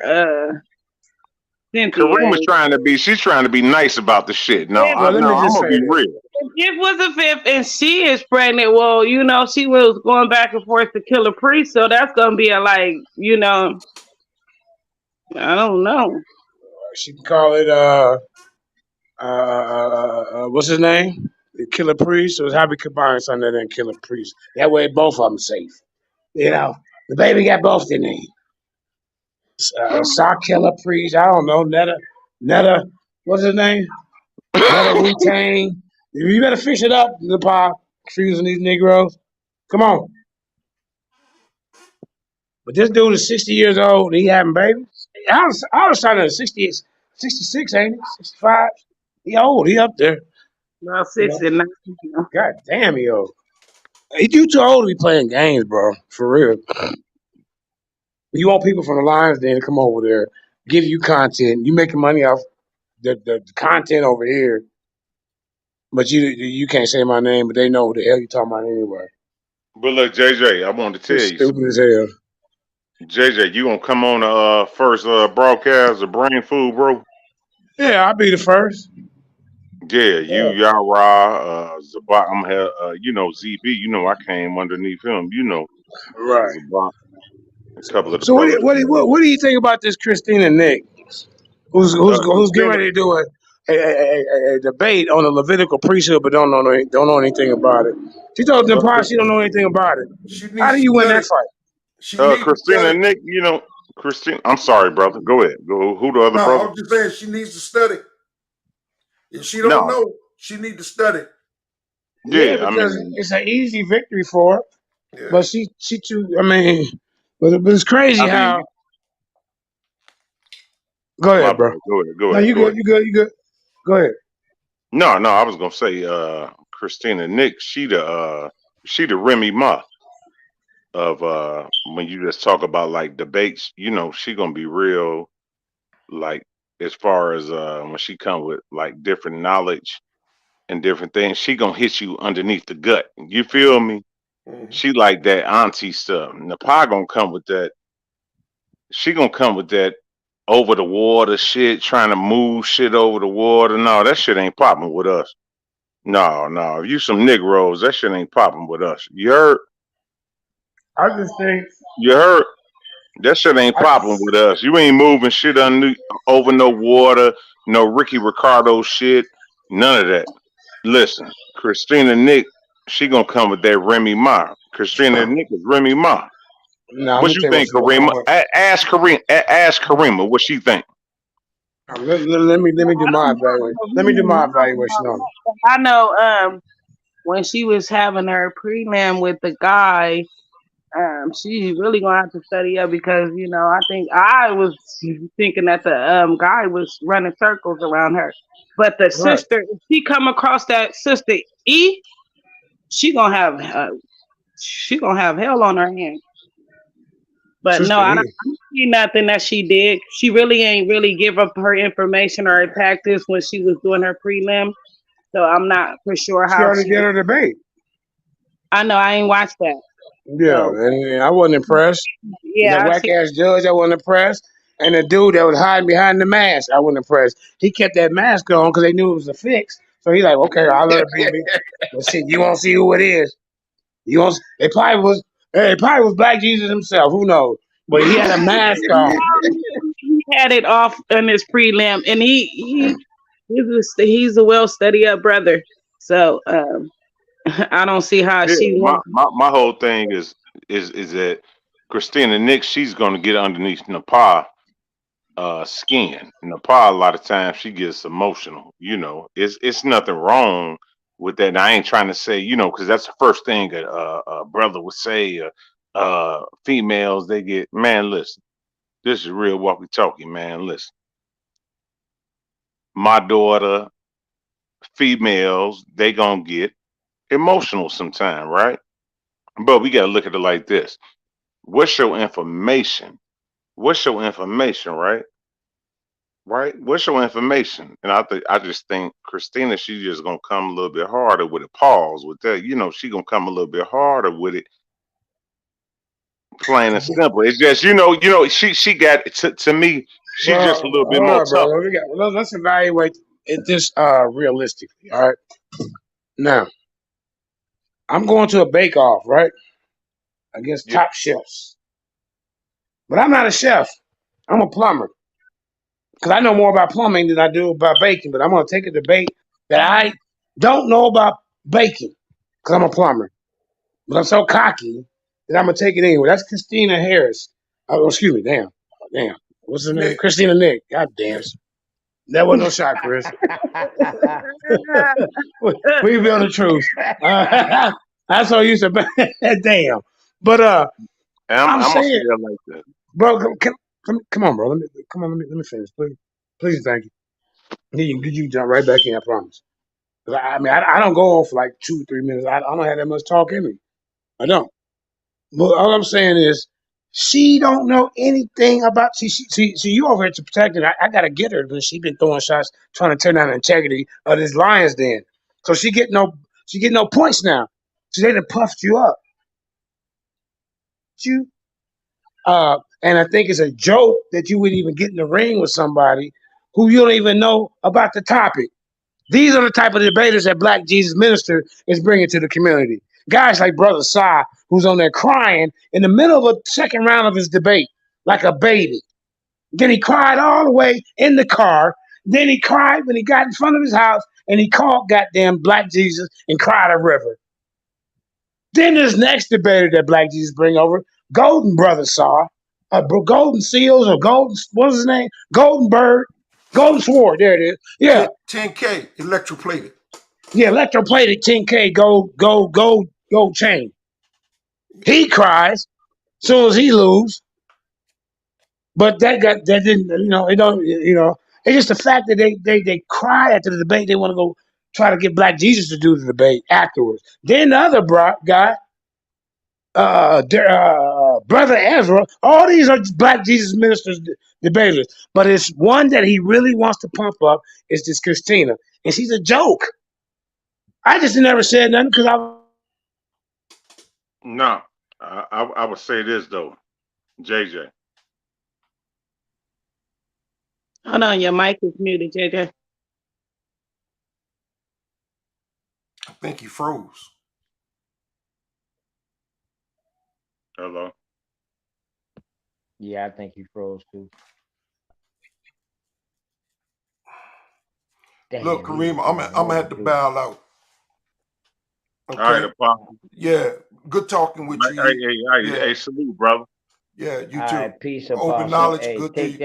Cynthia. Karima's she's trying to be nice about the shit. No, Well, let me I'm just gonna say be this. real. If it was the fifth and she is pregnant, well, she was going back and forth to kill a priest, so that's gonna be a I don't know. She can call it what's his name? The Killer Priest, or Happy combine something than Killer Priest. That way, both of them safe. The baby got both their names. Sock Killer Priest. I don't know. Netta. What's his name? Netta Wu Tang. You better fish it up, the pop. Confusing these Negroes. Come on. But this dude is 60 years old and he having babies. I was trying to 60, 66, ain't he? 65. He old. He up there. Well, You know? 69. God damn, he old. You too old to be playing games, bro. For real. You want people from the Lions Den to come over there, give you content. You making money off the content over here, but you can't say my name, but they know who the hell you talking about anyway. But look, JJ, I wanted to tell It's you stupid something. as hell. JJ, you gonna come on the first broadcast of Brain Food, bro? Yeah, I'll be the first. Yeah, you, Yeah. Yara, Zabat, I'm here, ZB, I came underneath him, Right. Zabat, a couple of the So brothers. what do you think about this Christina Nick, who's getting Christina, ready to do a debate on the Levitical priesthood, but don't know anything about it? She told the pod she don't know anything about it. She How needs do to you win that study. fight? She needs to Christina study. Nick, Christina, I'm sorry, brother. Go ahead. Go. Who the other No, brother? I'm just saying she needs to study. If she don't No, know, she need to study. Yeah, yeah, I because mean, it's an easy victory for her. Yeah. But she too. I mean, but it's crazy I mean, how. Go my ahead, bad. bro. Go ahead. Go No, ahead. you Go good. ahead. You good. You good. Go ahead. No, I was gonna say, Christina Nick, she the Remy Ma of when you just talk about like debates, she gonna be real like as far as when she come with like different knowledge and different things, she gonna hit you underneath the gut. You feel me? Mhm. She like that auntie stuff. Napa gonna come with that. She gonna come with that over the water shit, trying to move shit over the water. No, that shit ain't popping with us. No. If you some Negroes, that shit ain't popping with us. You heard? I just think. You heard? That shit ain't I, popping with us. You ain't moving shit over no water, no Ricky Ricardo shit, none of that. Listen, Christina Nick, she gonna come with that Remy Ma. Christina Nick is Remy Ma. no, I'm What gonna you tell you what think, she's gonna Karima? come with. Ask Karima. Ask Karima what she think. Let me do I my don't evaluation. know Let me do really my know evaluation on it. about that. I know when she was having her prelim with the guy, she really gonna have to study up because I think I was thinking that the guy was running circles around her, but the Right. sister, if she come across that sister E, she gonna have hell on her hands. But no, Sister I don't, E. I don't see nothing that she did. She really ain't really give up her information or her tactics when she was doing her prelim. So I'm not for sure She how already she. did her debate. I know I ain't watched that. Yeah, So and I wasn't impressed. And that yeah, I whack see. ass judge, I wasn't impressed. And the dude that was hiding behind the mask, I wasn't impressed. He kept that mask on because they knew it was a fix. So he like, okay, I'll let it be me. But shit, you won't see who it is. You won't. It probably was Black Jesus himself. Who knows? But he had a mask on. He had it off in his prelim, and he's a well studied up brother. So I don't see how Yeah, she my, won't. my, my whole thing is that Christina Nick, she's gonna get underneath Nepal skin. Nepal, a lot of times she gets emotional. It's nothing wrong with that. And I ain't trying to say, because that's the first thing a brother would say. Females, they get, man. Listen, this is real walkie talkie, man. Listen, my daughter, females, they gonna get emotional sometime, right? But we gotta look at it like this. What's your information? What's your information, right? Right? What's your information? And I just think Christina, she's just gonna come a little bit harder with a pause with that. She gonna come a little bit harder with it, plain and simple. It's just, she got to me, she's just a Well, little bit hold more on, tougher. brother. Let's evaluate this realistically. All right. Now, I'm going to a bake off, right? Against Yeah. top chefs. But I'm not a chef. I'm a plumber. Because I know more about plumbing than I do about baking. But I'm going to take a debate that I don't know about baking because I'm a plumber. But I'm so cocky that I'm going to take it anyway. That's Christina Harris. Oh, excuse me. Damn. Damn. What's her name? Nick. Christina Nick. God damn. Yeah. That wasn't no shot, Chris. We build the truth. That's so used to damn. But And I'm I'm gonna say saying, it like that. bro, come on, bro. Let me finish, please. Please, thank you. You jump right back in, I promise. 'Cause I mean, I don't go on for like 2 3 minutes. I don't have that much talk in me. I don't. But all I'm saying is, she don't know anything about. See, you over here to protect it. I gotta get her because she been throwing shots, trying to turn down the integrity of this Lions Den. So she get no points now. So they done puffed you up. You and I think it's a joke that you would even get in the ring with somebody who you don't even know about the topic. These are the type of debaters that Black Jesus Minister is bringing to the community. Guys like Brother Sa, who's on there crying in the middle of a second round of his debate, like a baby. Then he cried all the way in the car. Then he cried when he got in front of his house and he called goddamn Black Jesus and cried a river. Then this next debater that Black Jesus bring over, Golden Brother Saw, Golden Seals or Golden, what's his name? Golden Bird, Golden Sword. There it is. Yeah, 10K electroplated. yeah. Electroplated 10K gold chain. He cries soon as he lose, but that didn't it don't it's just the fact that they cry after the debate. They want to go try to get Black Jesus to do the debate afterwards. Then the other guy Brother Ezra, all these are Black Jesus ministers debaters, but it's one that he really wants to pump up is this Christina, and she's a joke. I just never said nothing because I. No, I would say this though, JJ. Hold on, your mic is muted, JJ. I think he froze. Hello. Yeah, I think he froze too. Look, Damn, he was Kareem, I'm going gonna have over to too. bow out. All right, Okay. Apostle. Yeah. Good talking with you. Yeah. Hey, salute, brother. Yeah. All You too. right, peace, Open apostle. knowledge. Hey, Good to you.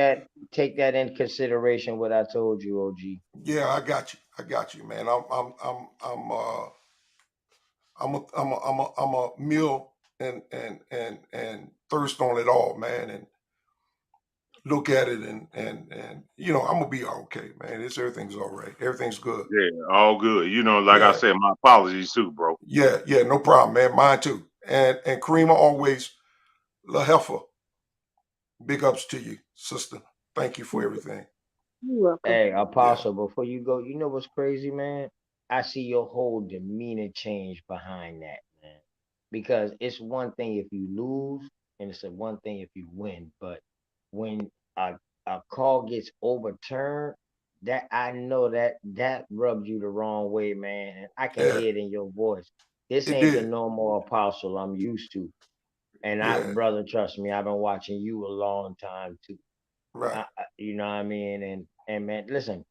take that in consideration. What I told you, OG. Yeah, I got you. I got you, man. I'm a meal and thirst on it all, man, and look at it and I'm gonna be okay, man. Everything's all right. Everything's good. Yeah, all good. Like I Yeah, said, my apologies too, bro. yeah, no problem, man. Mine too. And Karima always La Heifer. Big ups to you, sister. Thank you for everything. You're welcome. Hey, Yeah, apostle. Before you go, you know what's crazy, man? I see your whole demeanor change behind that, man. Because it's one thing if you lose, and it's a one thing if you win. But when a call gets overturned, that I know that rubs you the wrong way, man. And I can yeah, hear it in your voice. This it ain't the did. normal apostle I'm used to. And Yeah, brother, trust me, I've been watching you a long time too. right. You know what I mean? And man, listen,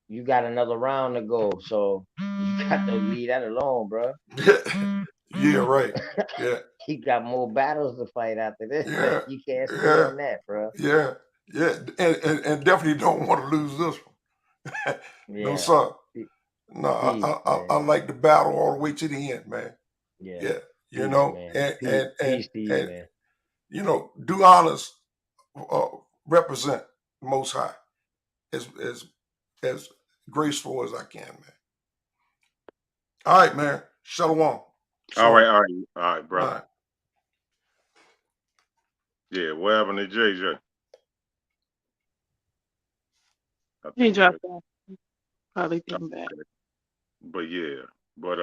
you got another round to go, so you got to leave that alone, bro. Yeah, right. Yeah, You got more battles to fight after this. yeah, You can't stay yeah, on that, bro. yeah, yeah. And definitely don't want to lose this one. No, Yeah. sir. Pe- No, Peace, I man. like the battle all the way to the end, man. Yeah. Yeah, Peace, man. Peace to you, and man. do honors uh, represent the Most High as graceful as I can, man. All right, man. Shalom. All So, right, all right, all brother. right. Yeah, what happened to JJ? I He think dropped off. Probably came back. okay. But but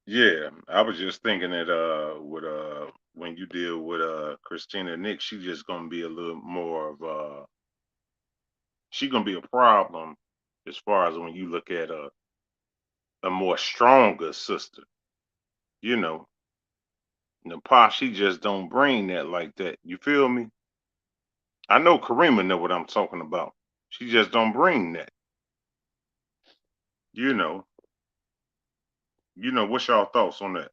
yeah, I was just thinking that with when you deal with Christina Nick, she just gonna be a little more of she gonna be a problem as far as when you look at a more stronger sister, you know, Nepal, she just don't bring that like that. You feel me? I know Karima know what I'm talking about. She just don't bring that. You know. What's y'all thoughts on that?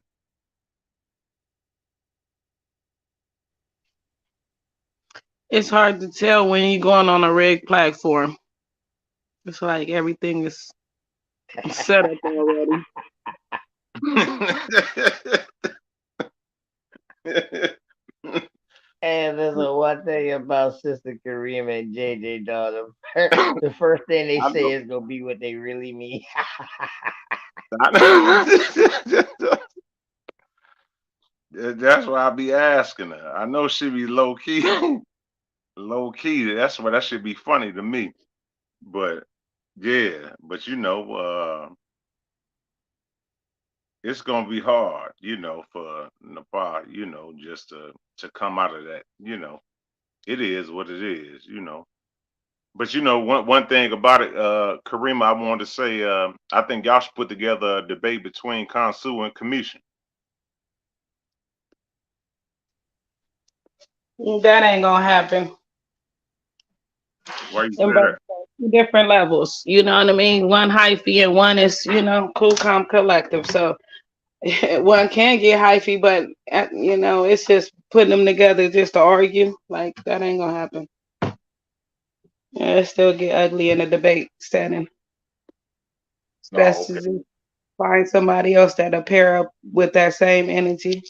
It's hard to tell when you're going on a red platform. It's like everything is set up already. And there's a one thing about Sister Karima and JJ, dog. The first thing they I say know. is gonna be what they really mean. That's why I be asking her. I know she be low key, low key. That's why that should be funny to me. But yeah, but it's gonna be hard, for Nepal, just to come out of that. It is what it is. But one thing about it, Karima, I wanted to say, I think y'all should put together a debate between Consu and Commission. That ain't gonna happen. Why you And say but that? two different levels. You know what I mean? One hyphy and one is, cool, calm, collective. So one can get hyphy, but it's just putting them together just to argue. Like that ain't gonna happen. Yeah, it still get ugly in a debate setting. It's Oh, best to okay. just find somebody else that'll pair up with that same energy.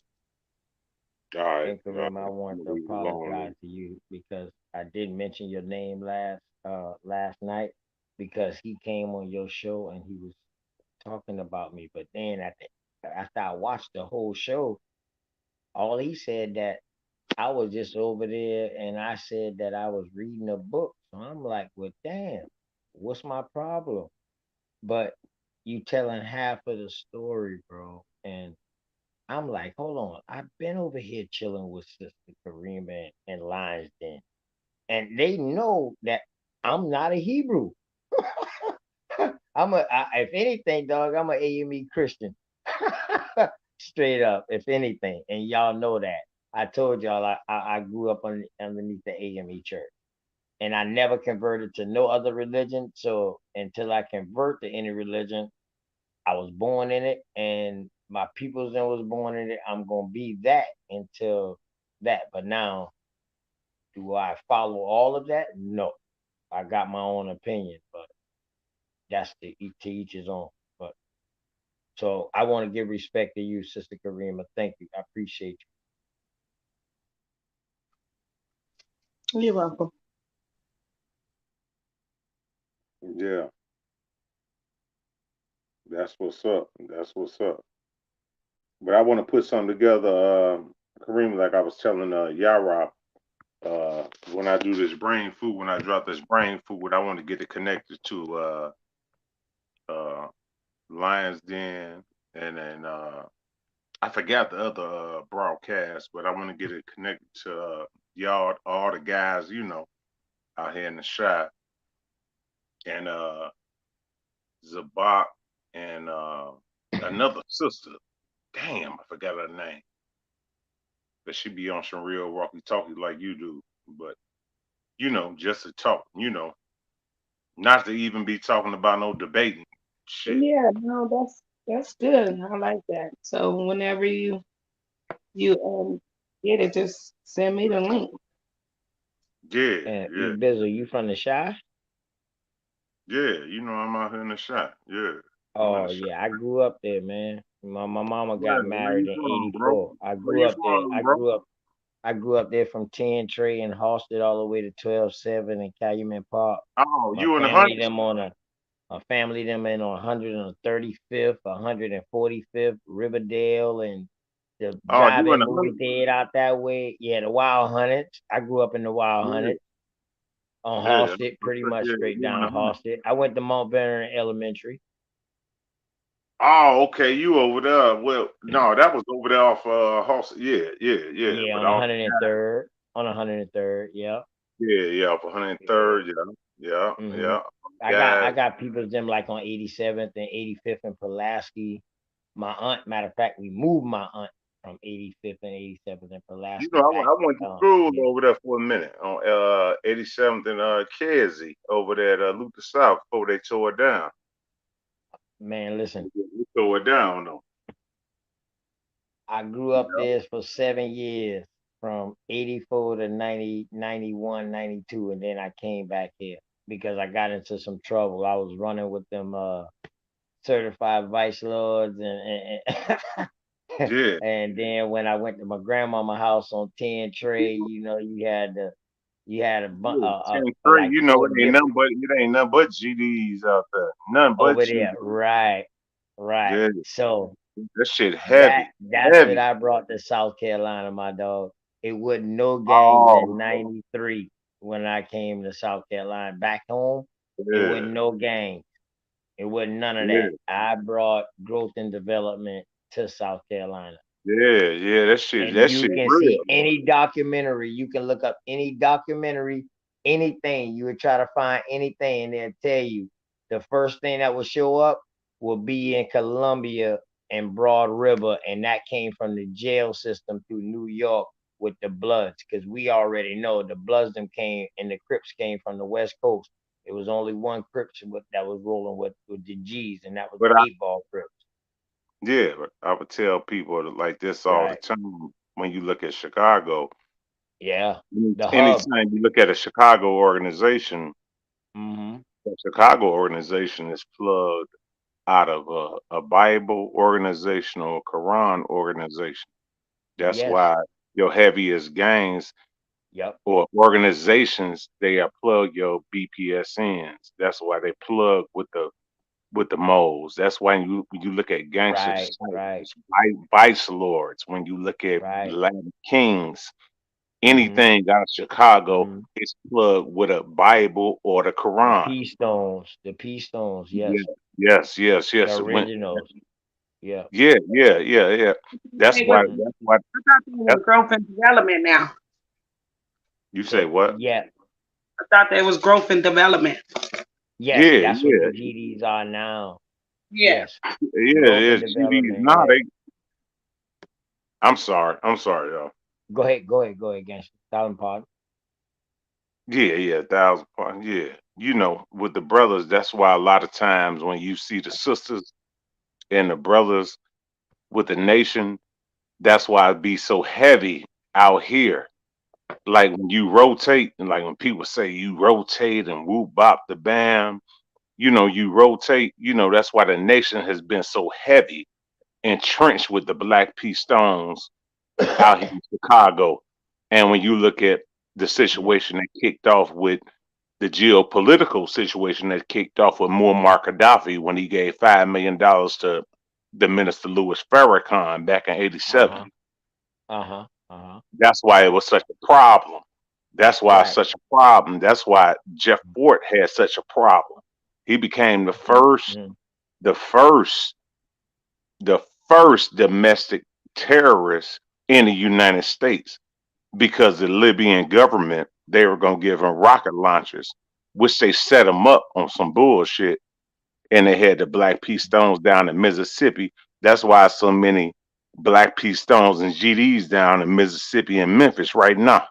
All right. And All right. Kareem, I I'm want gonna to leave it alone apologize to you because I did mention your name last night because he came on your show and he was talking about me. But then after I watched the whole show, all he said that I was just over there and I said that I was reading a book. So I'm like, well, damn, what's my problem? But you telling half of the story, bro. And I'm like, hold on. I've been over here chilling with Sister Karima and Lions Den. And they know that I'm not a Hebrew. If anything, dog, I'm a AME Christian. Straight up, if anything. And y'all know that. I told y'all I grew up underneath the AME church. And I never converted to no other religion. So until I convert to any religion, I was born in it, and my peoples then was born in it. I'm gonna be that until that. But now, do I follow all of that? No, I got my own opinion, but that's to each his own. But so I want to give respect to you, Sister Karima. Thank you. I appreciate You're welcome. Yeah, that's what's up. That's what's up. But I want to put something together, Kareem, like I was telling Yara, when I do this brain food, when I drop this brain food, I want to get it connected to uh, Lions Den, and then I forgot the other broadcast, but I want to get it connected to y'all, all the guys, out here in the shop, and Zabak, and another sister. Damn, I forgot her name. But she be on some real walkie talkie like you do. But just to talk, not to even be talking about no debating shit. Yeah, no, that's good. I like that. So whenever you get it, just send me the link. Yeah, you. And yeah, Bizzle, you from the Shy? yeah. I'm out here in the shop. Yeah, I'm in the Oh shop. yeah, I grew up there, man. My mama got Where married you in from, bro? '84. I Where grew you up there. from, bro? I grew up there from 10 Trey and Halsted all the way to 12-7 in Calumet Park. Oh, My you in the family hundreds? them on a my family them in on 135th, 145th, Riverdale, and the Oh, you in drive-in the movie hundreds? theater out that way. Yeah, the Wild Hunnets. I grew up in the Wild Yeah, Hunnets on yeah. Halsted, pretty much Yeah, straight you in the down hundreds. Halsted. I went to Mount Vernon Elementary. Oh, okay, you over there. Well, no, that was over there off Hoss. Yeah, yeah, yeah. Yeah, But on all the 103rd. On 103rd, yeah. yeah, yeah, off 103rd. Yeah, yeah, Mm-hmm. yeah. I guys. got people them like on 87th and 85th and Pulaski. My aunt, matter of fact, we moved my aunt from 85th and 87th and You Pulaski know, back. I went to school Yeah, over there for a minute on 87th and Kersey over there at Luther South before they tore it down. man, listen, We tore it down though. I grew up there for 7 years, from 84 to 90, 91, 92, and then I came back here because I got into some trouble. I was running with them certified vice lords Yeah. and then when I went to my grandmama house on 10 trade, you had Yeah, 10th grade, like you know, four different it ain't nothing but GDs out there. None but over GDs. there. Right, right. Yeah, So that shit that heavy, that's what heavy. I brought to South Carolina, my dog. It wasn't no gangs in Oh, '93 when I came to South Carolina. Back home, it yeah, wasn't no gangs. It wasn't none of that. yeah, I brought growth and development to South Carolina. yeah. And That you shit can real. see any documentary. You can look up any documentary, anything. You would try to find anything, and they'll tell you the first thing that will show up will be in Columbia and Broad River, and that came from the jail system through New York with the Bloods, because we already know the Bloods them came and the Crips came from the West Coast. It was only one Crips that was rolling with the G's, and that was But the 8 Ball Crips. but I would tell people like this all the Right? time when you look at Chicago. Yeah. The hub. Anytime you look at a Chicago organization, Mm-hmm. the Chicago organization is plugged out of a Bible organization or a Quran organization. That's Yes. why your heaviest gangs Yep. or organizations they are plug your BPSNs. That's why they plug with the moles. That's why when you look at Right. gangsters, Right. it's vice lords. When you look at Right. Latin kings, Mm-hmm. anything out of Chicago Mm-hmm. is plugged with a Bible or the The Quran. P Stones. The P Stones. Yeah. Yes. The Yes. originals. Yeah. Yeah. That's It was, why. Mm-hmm. That's why. I thought they was That's, growth and development now. you say what? Yeah. I thought there was growth and development. Yes. Yeah, That's what the yeah, GDs are now. Yeah. Yes. Growth yeah. and GDs development. now Yeah. they. I'm sorry, y'all. Go ahead. Go ahead. Go ahead, gangster. Thousand pardon. Yeah, 1,000 points. Yeah, you know, with the brothers, that's why a lot of times when you see the sisters and the brothers with the nation, that's why it be so heavy out here. Like when you rotate, and like when people say you rotate and whoop bop the bam, you know, you rotate, you know, that's why the nation has been so heavy entrenched with the Black P Stones out here in Chicago. And when you look at the Yeah. situation that kicked off with the geopolitical situation that kicked off with Muammar Gaddafi when he gave $5 million to the minister Louis Farrakhan back in '87. Uh-huh. Uh-huh. Uh-huh. That's why it was such a problem. That's why it's Right. such a problem. That's why Jeff Fort had such a problem. He became Mm-hmm. the first, the first domestic terrorist in the United States because the Libyan government they were gonna give him rocket launchers, which they set him up on some bullshit, and they had the Black P Stones down in Mississippi. That's why so many Black P Stones and GDs down in Mississippi and Memphis right now.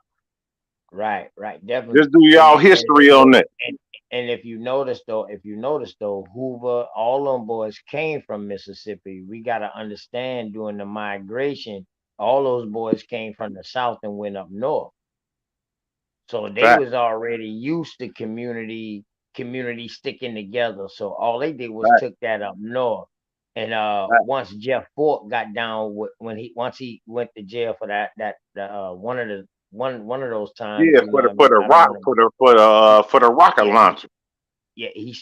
Right, right, definitely. Just do And y'all you history on that. and and if you notice though, Hoover, all them boys came from Mississippi. We gotta understand during the migration, all those boys came from the south and went up north. So they Fact, was already used to community sticking together. So all they did was fact, took that up north. And fact. once Jeff Fort got down with when he once he went to jail for one of those times, Yeah, you know what I mean? I don't want to for the rocket yeah, launcher yeah, he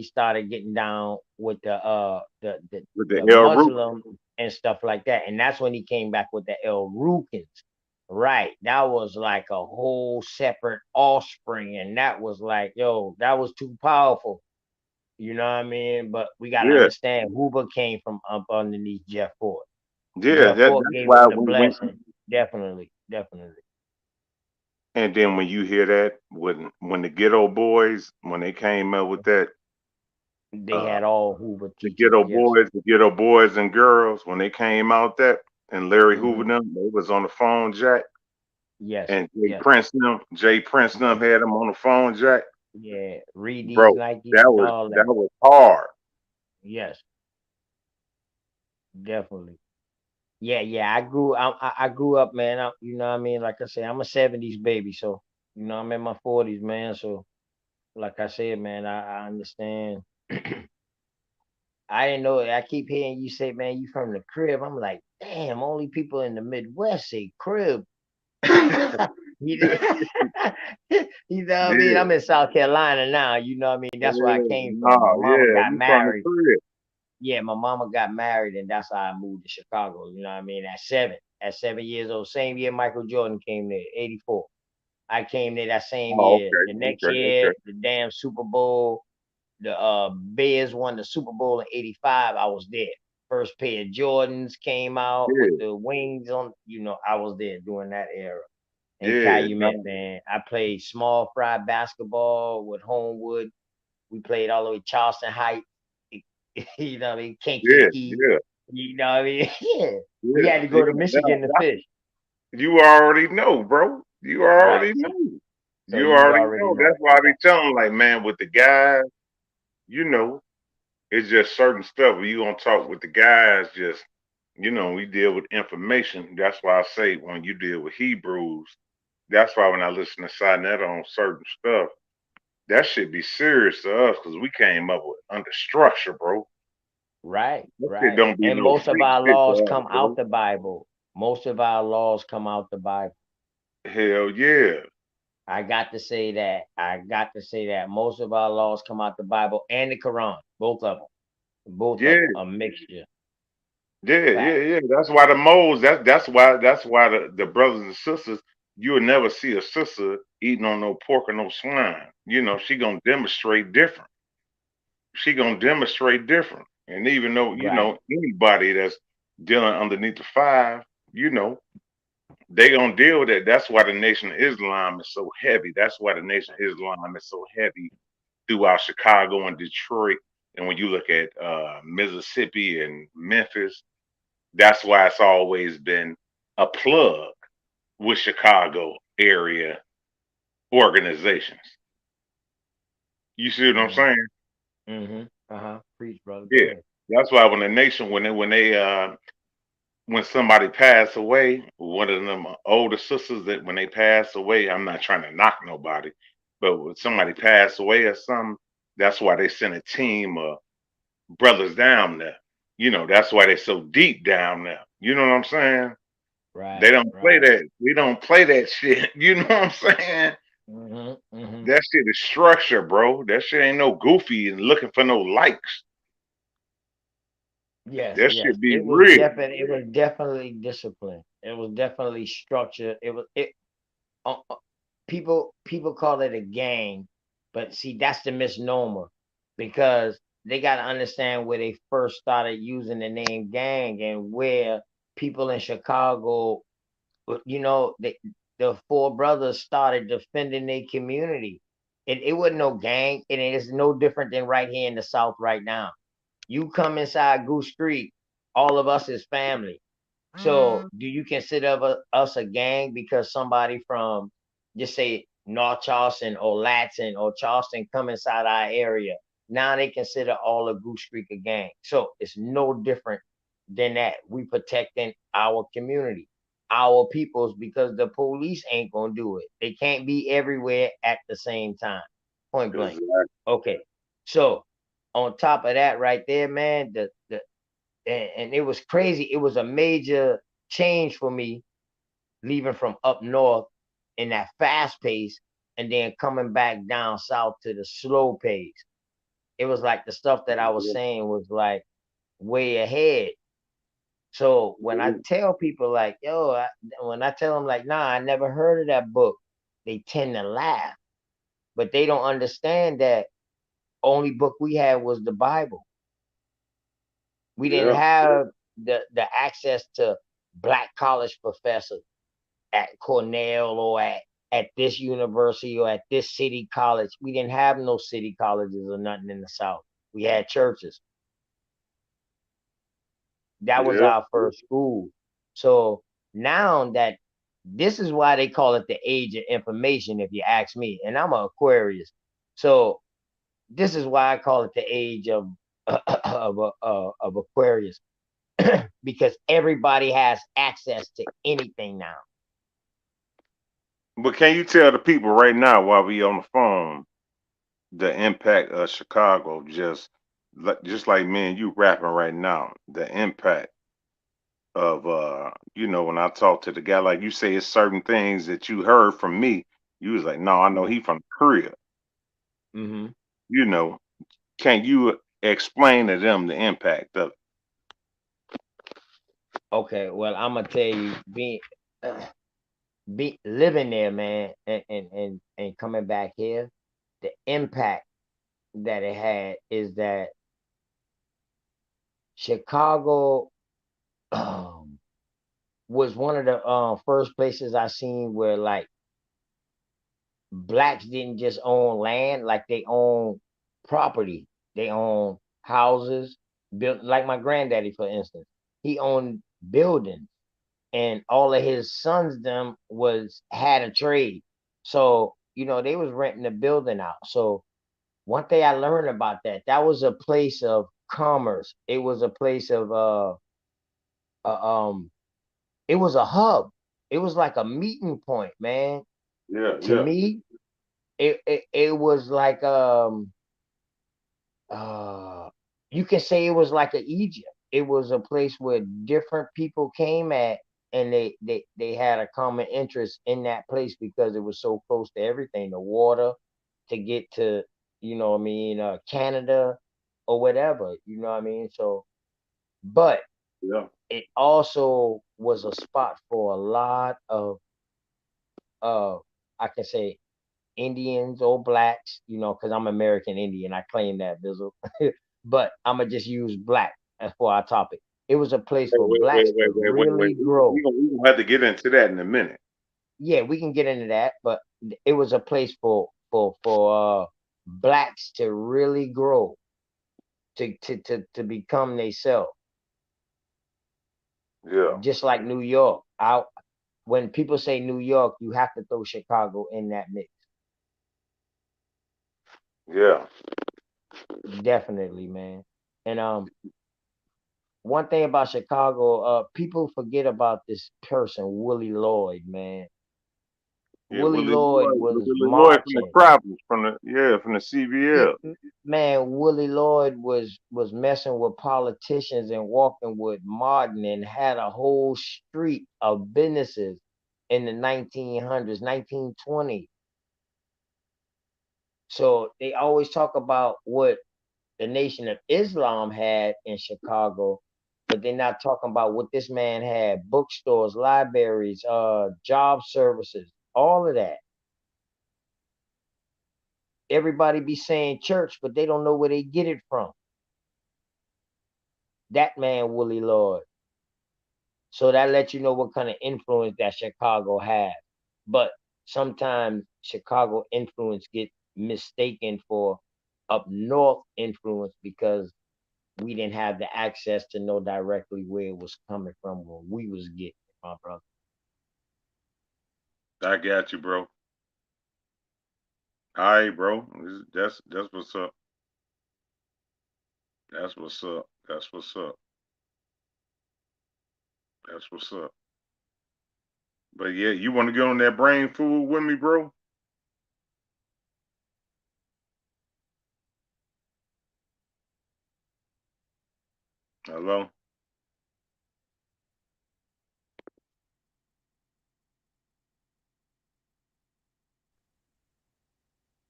started getting down with with the the El Roof. Muslim and stuff like that, and that's when he came back with the El Rukins. Right, that was like a whole separate offspring, and that was like, yo, that was too powerful. You know what I mean? But we gotta Yeah, understand Hoover came from up underneath Jeff Ford. yeah. Jeff Ford That's gave why him the when blessing. Definitely, definitely. And then when you hear that, when the Ghetto Boys, when they came up with that, They uh, had all Hoover teachers. Yes. The Ghetto Boys and Girls, when they came out that, and Larry Hoover Hmm. them, they was on the phone jack, Yes. and Yes. Jay Prince them Yes. had them on the phone jack, Yeah. Read these bro. Nikes, That was all that that. was hard. Yes. Definitely. Yeah. Yeah. I grew up, man. You know what I mean? Like I said, I'm a 70s baby. So, I'm in my 40s, man. So, like I said, man, I understand. I didn't know it. I keep hearing you say, man, you from the crib. I'm like, damn, only people in the Midwest say crib. You know, you know what I mean? Yeah, I'm in South Carolina now. You know what I mean? That's where I yeah, came from. My no, mama yeah, got you from the married. crib. Yeah, my mama got married, and that's how I moved to Chicago. You know what I mean? At 7 years old, same year Michael Jordan came there, 84. I came there that same Oh, year. okay, The next okay, year, okay. the damn Super Bowl, the Bears won the Super Bowl in '85. I was there. First pair of Jordans came out with Yeah, the wings on. I was there during that era. In yeah, Calumet, no, man. I played small fry basketball with Homewood. We played all the way Charleston Heights. You know what I mean? yeah, Kankakee. yeah, You know what I mean? Yeah. We yeah, had to yeah. go to Michigan to That, fish. you already know, bro. You Right. already So, know. so You you already already know. know. That's why I be Yeah. telling 'em, like, man, with the guys, you know, it's just certain stuff. When you gonna talk with the guys, just we deal with information. That's why I say when you deal with Hebrews, that's why when I listen to Sinetta on certain stuff, that should be serious to us because we came up with under structure, bro. Right, That shit right. don't be And no most of freak our shit laws to us, come bro. out the Bible. Most of our laws come out the Bible. Hell yeah. I got to say that. I got to say that. Most of our laws come out the Bible and the Quran. Both of them. Both of them. Yeah. A mixture. Yeah, yeah, Fact. yeah. That's why the moles. That's why the brothers and sisters. You will never see a sister eating on no pork or no swine. She gonna demonstrate different. She gonna demonstrate different. And even though Right. anybody that's dealing underneath the five, you know they gonna deal with it. That's why the Nation of Islam is so heavy. That's why the Nation of Islam is so heavy throughout Chicago and Detroit. And when you look at Mississippi and Memphis, that's why it's always been a plug with Chicago area organizations. You see what I'm Mm-hmm. saying? Mm-hmm. Uh-huh. Preach, brother. Go Yeah. ahead. That's why when the nation when somebody passed away, one of them older sisters that when they pass away, I'm not trying to knock nobody, but when somebody passed away or something, that's why they sent a team of brothers down there. That's why they so deep down there. You know what I'm saying? They Right, don't play right. that. We don't play that shit. You know what I'm saying? Mm-hmm. Mm-hmm. That shit is structure, bro. That shit ain't no goofy and looking for no likes. Yes, That yes. should be real. It was definitely discipline. It was definitely structure. Uh, uh, people call it a gang, but see that's the misnomer because they got to understand where they first started using the name gang and where people in Chicago, the four brothers started defending their community. It wasn't no gang, and it is no different than right here in the South right now. You come inside Goose Street, all of us is family. So, do you consider us a gang because somebody from, just say, North Charleston or Latson or Charleston come inside our area? Now they consider all of Goose Creek a gang. So it's no different than that. We protecting our community, our peoples, because the police ain't gonna do it. They can't be everywhere at the same time. Point blank. Exactly. Okay. So on top of that, right there, man, and it was crazy. It was a major change for me leaving from up north in that fast pace and then coming back down south to the slow pace. It was like the stuff that I was saying was like way ahead. So when I tell people like, when I tell them like, nah, I never heard of that book, they tend to laugh, but they don't understand that only book we had was the Bible. We didn't Yeah. have the access to black college professors at Cornell or at at this university or at this city college. We didn't have no city colleges or nothing in the South. We had churches. That was Yeah. our first school. So now that this is why they call it the age of information, if you ask me. And I'm an Aquarius. So this is why I call it the age of of Aquarius. Because everybody has access to anything now. But can you tell the people right now while we on the phone the impact of Chicago, just like me and you rapping right now, the impact of when I talk to the guy, like you say, it's certain things that you heard from me, you was like, no, I know he from Korea. Mm-hmm. You know, can you explain to them the impact of Okay, well, I'm gonna tell you, be living there, man, and coming back here, the impact that it had is that Chicago was one of the first places I seen where like blacks didn't just own land, like they own property. They own houses, built like my granddaddy, for instance. He owned buildings, and all of his sons them was had a trade. So, they was renting the building out. So one thing I learned about that was a place of commerce. It was a place of uh um it was a hub. It was like a meeting point, man. yeah, To yeah, me, it was like uh you can say it was like a Egypt. It was a place where different people came at, and they had a common interest in that place because it was so close to everything, the water, to get to, what I mean, Canada or whatever, what I mean? So, but yeah, it also was a spot for a lot of uh I can say Indians or blacks, because I'm American Indian. I claim that, Bizzle. But I'm gonna just use black as for our topic. It was a place for blacks to wait. really We, grow. we, gonna, we gonna have to get into that in a minute. Yeah, we can get into that, but it was a place for blacks to really grow, to become themselves, Yeah, just like New York. When people say New York, you have to throw Chicago in that mix. yeah, Definitely, man. And one thing about Chicago, people forget about this person, Willie Lloyd, man. yeah. Willie Lloyd was Willie Lloyd from the marching. Crowders, from the Yeah, CBL. man, Willie Lloyd was messing with politicians and walking with Martin, and had a whole street of businesses in the 1900s, 1920. So they always talk about what the Nation of Islam had in Chicago, but they're not talking about what this man had: bookstores, libraries, job services, all of that. Everybody be saying church, but they don't know where they get it from. That man, Willie Lloyd. So that lets you know what kind of influence that Chicago had. But sometimes Chicago influence get mistaken for up north influence, because we didn't have the access to know directly where it was coming from, where we was getting it, my brother. I got you, bro. All right, bro. That's what's up. That's what's up. That's what's up. That's what's up. But yeah, you want to get on that brain food with me, bro? Hello.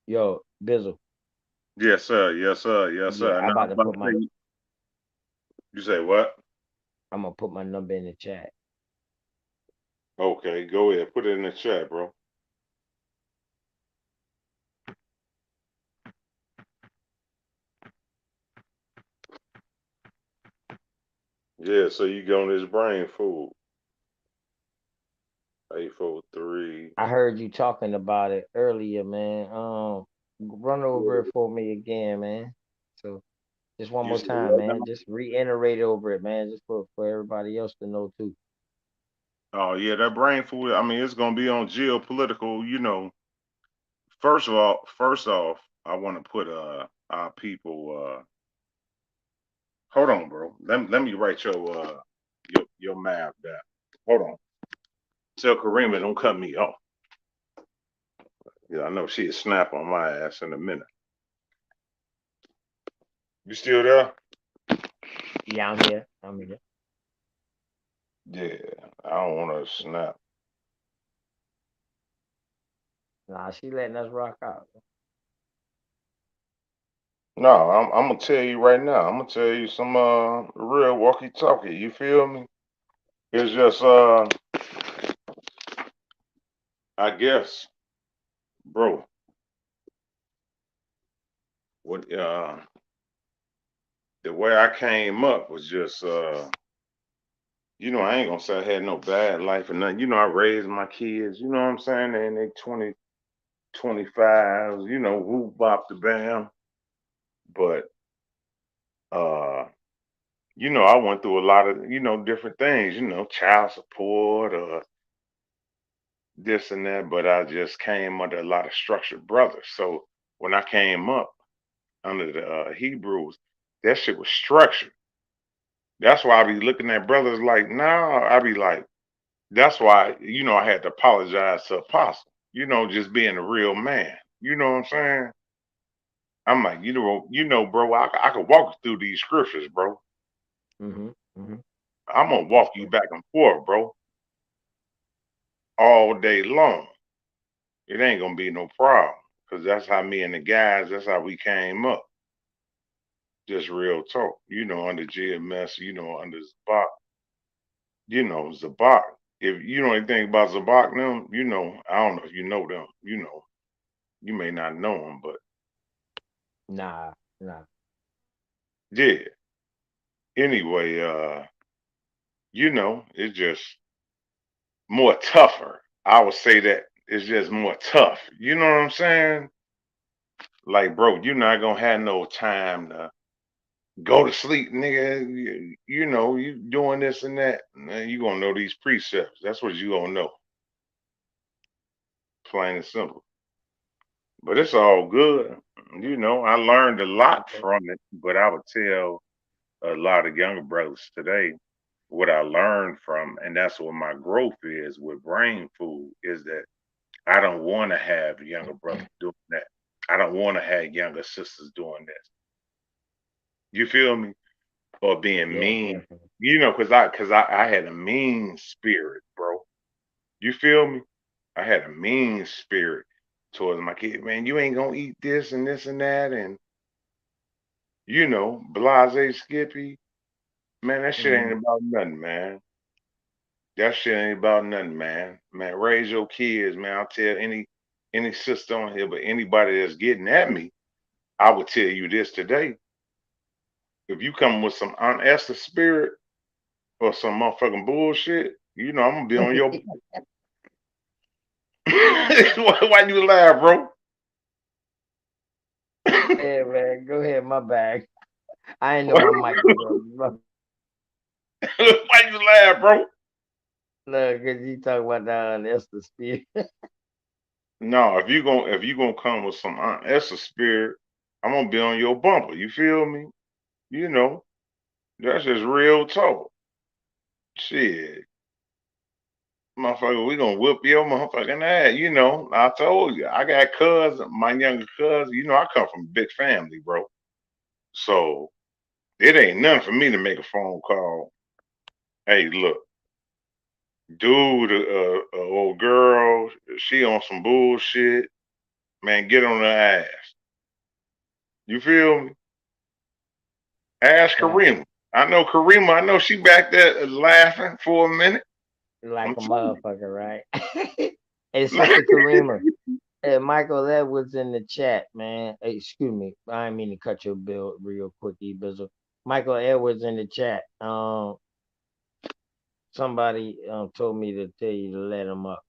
Yo, Bizzle. Yes, sir. Yes, sir. Yes, Yeah, sir. I'm Now about I'm to about put to my say, you say what? I'm gonna put my number in the chat. Okay, go ahead. Put it in the chat, bro. Yeah, so you get on this brain food. 843. I heard you talking about it earlier, man. Run over it for me again, man. So just one You more said time, what now? man. Just reiterate over it, man. Just for everybody else to know too. Oh yeah, that brain food. I mean, it's gonna be on geopolitical. First off, I want to put our people. Hold on, bro. Let me write your map down. Hold on. Tell Karima don't cut me off. Yeah, I know she'll snap on my ass in a minute. You still there? Yeah, I'm here. I'm here. Yeah, I don't want to snap. Nah, she letting us rock out. No, I'm gonna tell you right now. I'm gonna tell you some real walkie talkie. You feel me? It's just I guess, bro. What the way I came up was just I ain't gonna say I had no bad life or nothing. I raised my kids, you know what I'm saying? And they 20, 25, whoop bop the bam. But uh, I went through a lot of, different things, child support or this and that, but I just came under a lot of structured brothers. So when I came up under the Hebrews, that shit was structured. That's why I be looking at brothers like, nah, I be like, that's why, I had to apologize to Apostle, just being a real man. You know what I'm saying? I'm like, bro, I could walk you through these scriptures, bro. Mhm. Mhm. I'm gonna That's walk you true. back and forth, bro, all day long. It ain't gonna be no problem. Cause that's how me and the guys, that's how we came up. Just real talk. Under GMS, under Zabak, Zabak. If you know anything about Zabak them, I don't know if you know them, you may not know them, but Nah, nah. yeah. Anyway, it's just more tougher. I would say that it's just more tough. You know what I'm saying? Like, bro, you're not gonna have no time to go to sleep, nigga. You doing this and that. Man, you gonna know these precepts. That's what you gonna know. Plain and simple. But it's all good. I learned a lot Okay. from it, but I would tell a lot of younger brothers today what I learned from, and that's what my growth is with brain food, is that I don't want to have younger brothers doing that. I don't want to have younger sisters doing this. You feel me? Or being Yeah, mean. definitely. Cause I had a mean spirit, bro. You feel me? I had a mean spirit towards my kid. Man, you ain't gonna eat this and that, and blase Skippy. Man, that shit ain't Mhm. about nothing, man. That shit ain't about nothing, man. Man, raise your kids, man. I'll tell any sister on here, but anybody that's getting at me, I would tell you this today. If you come with some Aunt Esther spirit or some motherfucking bullshit, I'm gonna be on your why you laugh, bro? Yeah, man. Go ahead. My bag. I ain't know my mic was on. Why you laugh, bro? Look, cause you talk about that Esther spear. No, if you gonna come with some Aunt Esther spirit, I'm gonna be on your bumper. You feel me? You know, that's just real talk. Shit. Motherfucker, we gonna whip your motherfucking ass. I told you, I got cousins, my younger cousin. I come from a big family, bro. So it ain't nothing for me to make a phone call. Hey, look, dude, old girl, she on some bullshit. Man, get on her ass. You feel me? Ask Fact. Karima. I know Karima. I know she back there laughing for a minute. Like I'm a telling motherfucker, right? Hey, Sister you. Karima. Hey, Michael Edwards in the chat, man. Hey, excuse me. I didn't mean to cut your bill real quick, Bizzle. Michael Edwards in the chat. Somebody told me to tell you to let him up.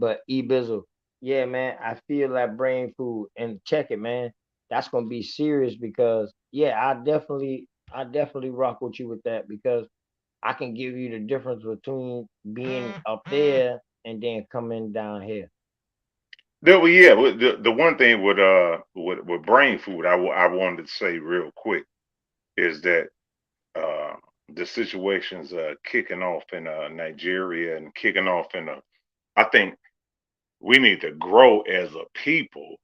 But Bizzle, yeah, man, I feel that brain food and check it, man. That's gonna be serious because yeah, I definitely rock with you with that because I can give you the difference between being up there and then coming down here. Yeah, the one thing with brain food, I wanted to say real quick is that uh, the situations kicking off in Nigeria and kicking off in I think we need to grow as a people.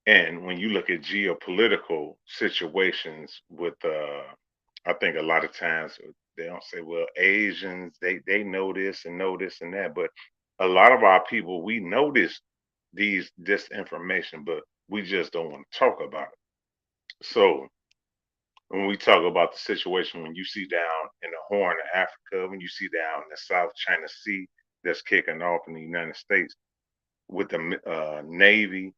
And when you look at geopolitical situations with, I think a lot of times they don't say, well, Asians, they know this and that, but a lot of our people, we know this information, but we just don't want to talk about it. So when we talk about the situation, when you see down in the Horn of Africa, when you see down in the South China Sea that's kicking off in the United States with the Navy,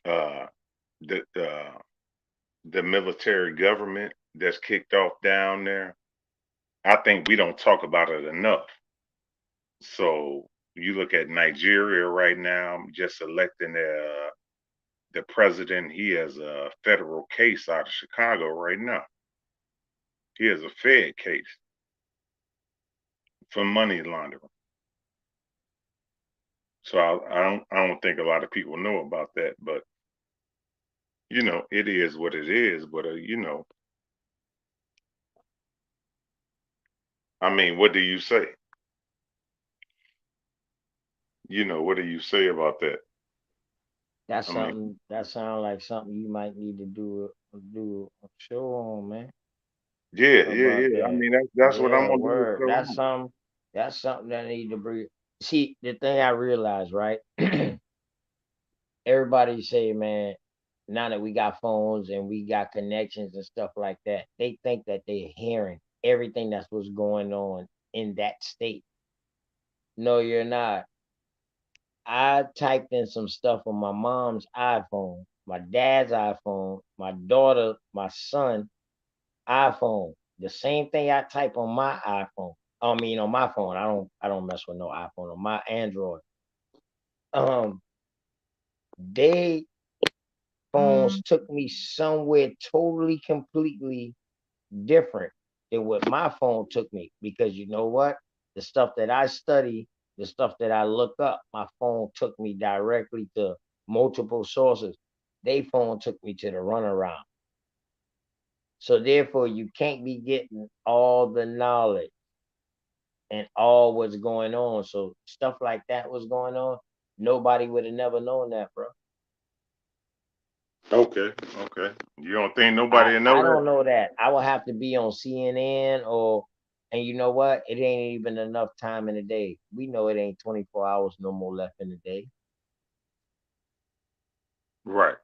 uh, the the military government that's kicked off down there, I think we don't talk about it enough. So you look at Nigeria right now, just electing the president. He has a federal case out of Chicago right now. He has a Fed case for money laundering. So I don't think a lot of people know about that, but it is what it is. But I mean, what do you say? What do you say about that? That's I mean, something that sounds like something you might need to do a show on, man. yeah, yeah, About yeah. I that. mean, that's what I'm Yeah, gonna do. word. So That's something that need to bring. See, the thing I realized, right? Everybody say, man, now that we got phones and we got connections and stuff like that, they think that they're hearing everything that's what's going on in that state. No, you're not. I typed in some stuff on my mom's iPhone, my dad's iPhone, my daughter, my son iPhone. The same thing I type on my iPhone. I mean on my phone. I don't mess with no iPhone on my Android. Um, they phones took me somewhere totally completely different than what my phone took me because you know what? The stuff that I study, the stuff that I look up, my phone took me directly to multiple sources. They phone took me to the runaround. So therefore you can't be getting all the knowledge and all what's going on. So stuff like that was going on. Nobody would have never known that, bro. okay, okay. You don't think I nobody will know I that? don't know that. I would have to be on CNN or, and you know what? It ain't even enough time in the day. We know it ain't 24 hours no more left in the day. Right.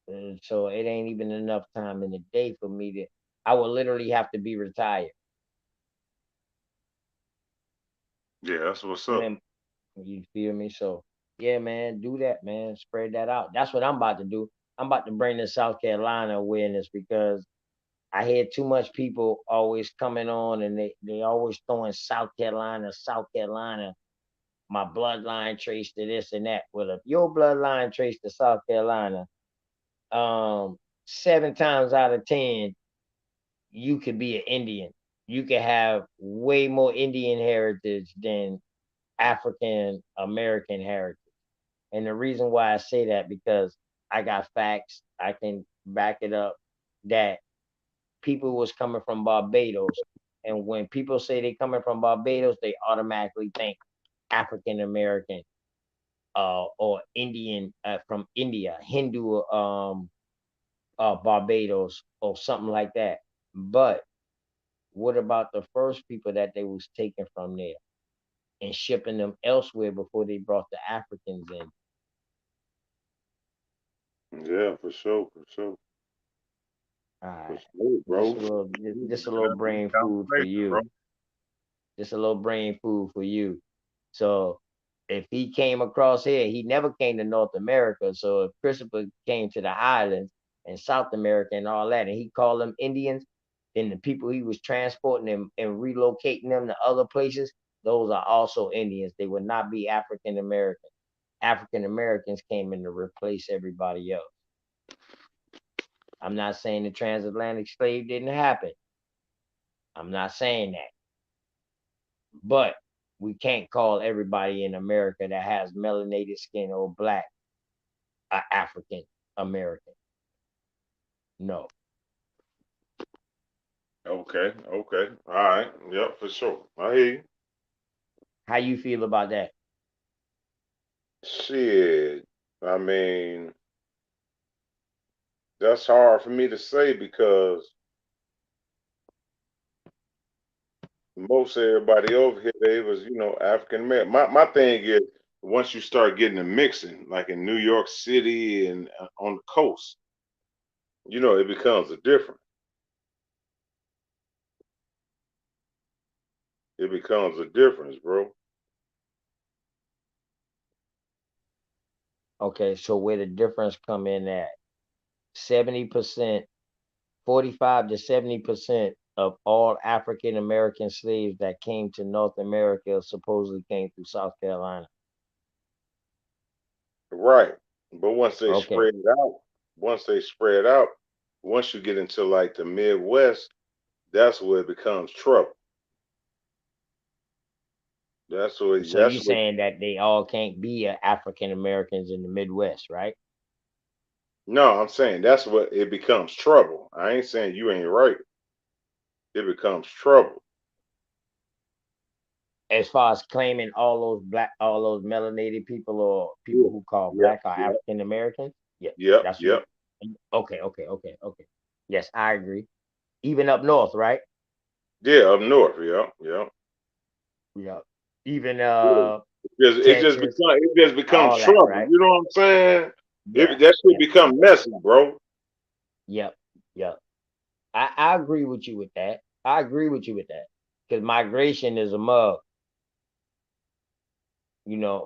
And so it ain't even enough time in the day for me to. I would literally have to be retired. Yeah, that's what's up. Man, you feel me? So yeah, man, do that, man. Spread that out. That's what I'm about to do. I'm about to bring the South Carolina awareness because I hear too much people always coming on and they always throwing South Carolina, South Carolina. My bloodline traced to this and that. Well, if your bloodline traced to South Carolina, um, 7 times out of 10, you could be an Indian. You could have way more Indian heritage than African American heritage. And the reason why I say that because I got facts, I can back it up that people was coming from Barbados. And when people say they coming from Barbados, they automatically think African American or Indian from India, Hindu Barbados or something like that. But what about the first people that they was taking from there and shipping them elsewhere before they brought the Africans in? Yeah, for sure, for sure, All for right, sure, just bro. a little, Yeah, just a little man, good brain food for conversation, bro. you. Just a little brain food for you. So if he came across here, he never came to North America. So if Christopher came to the islands and South America and all that, and he called them Indians, then the people he was transporting them and relocating them to other places, those are also Indians. They would not be African American. African Americans came in to replace everybody else. I'm not saying the transatlantic slave didn't happen. I'm not saying that. But we can't call everybody in America that has melanated skin or black a African American. No. Okay. Okay. All right. Yep, for sure. I hear you. How you feel about that? Shit. I mean, that's hard for me to say because most everybody over here, they was, African American. My thing is, once you start getting the mixing, like in New York City and on the coast, it becomes a different. It becomes a difference, bro. Okay, so where the difference come in at 70%, 45 to 70% of all African American slaves that came to North America supposedly came through South Carolina. Right. But Okay, once they spread out, once you get into like the Midwest, that's where it becomes trouble. That's where so you saying that they all can't be African Americans in the Midwest, right? no, I'm saying that's what it becomes trouble. I ain't saying you ain't right. It becomes trouble. As far as claiming all those melanated people or people Yeah. who call Yep. black are Yep. African Americans, yeah, Yep. that's what. Yep. Okay. Yes, I agree. Even up north, right? Yeah, up north. Yep. Yep. Yeah. Even Yeah. Texas, It just becomes all that, trouble. right? You know what I'm saying? Yeah, That should yeah, become messy, bro. yep, yep. I agree with you with that. I agree with you with that. Because migration is a mug.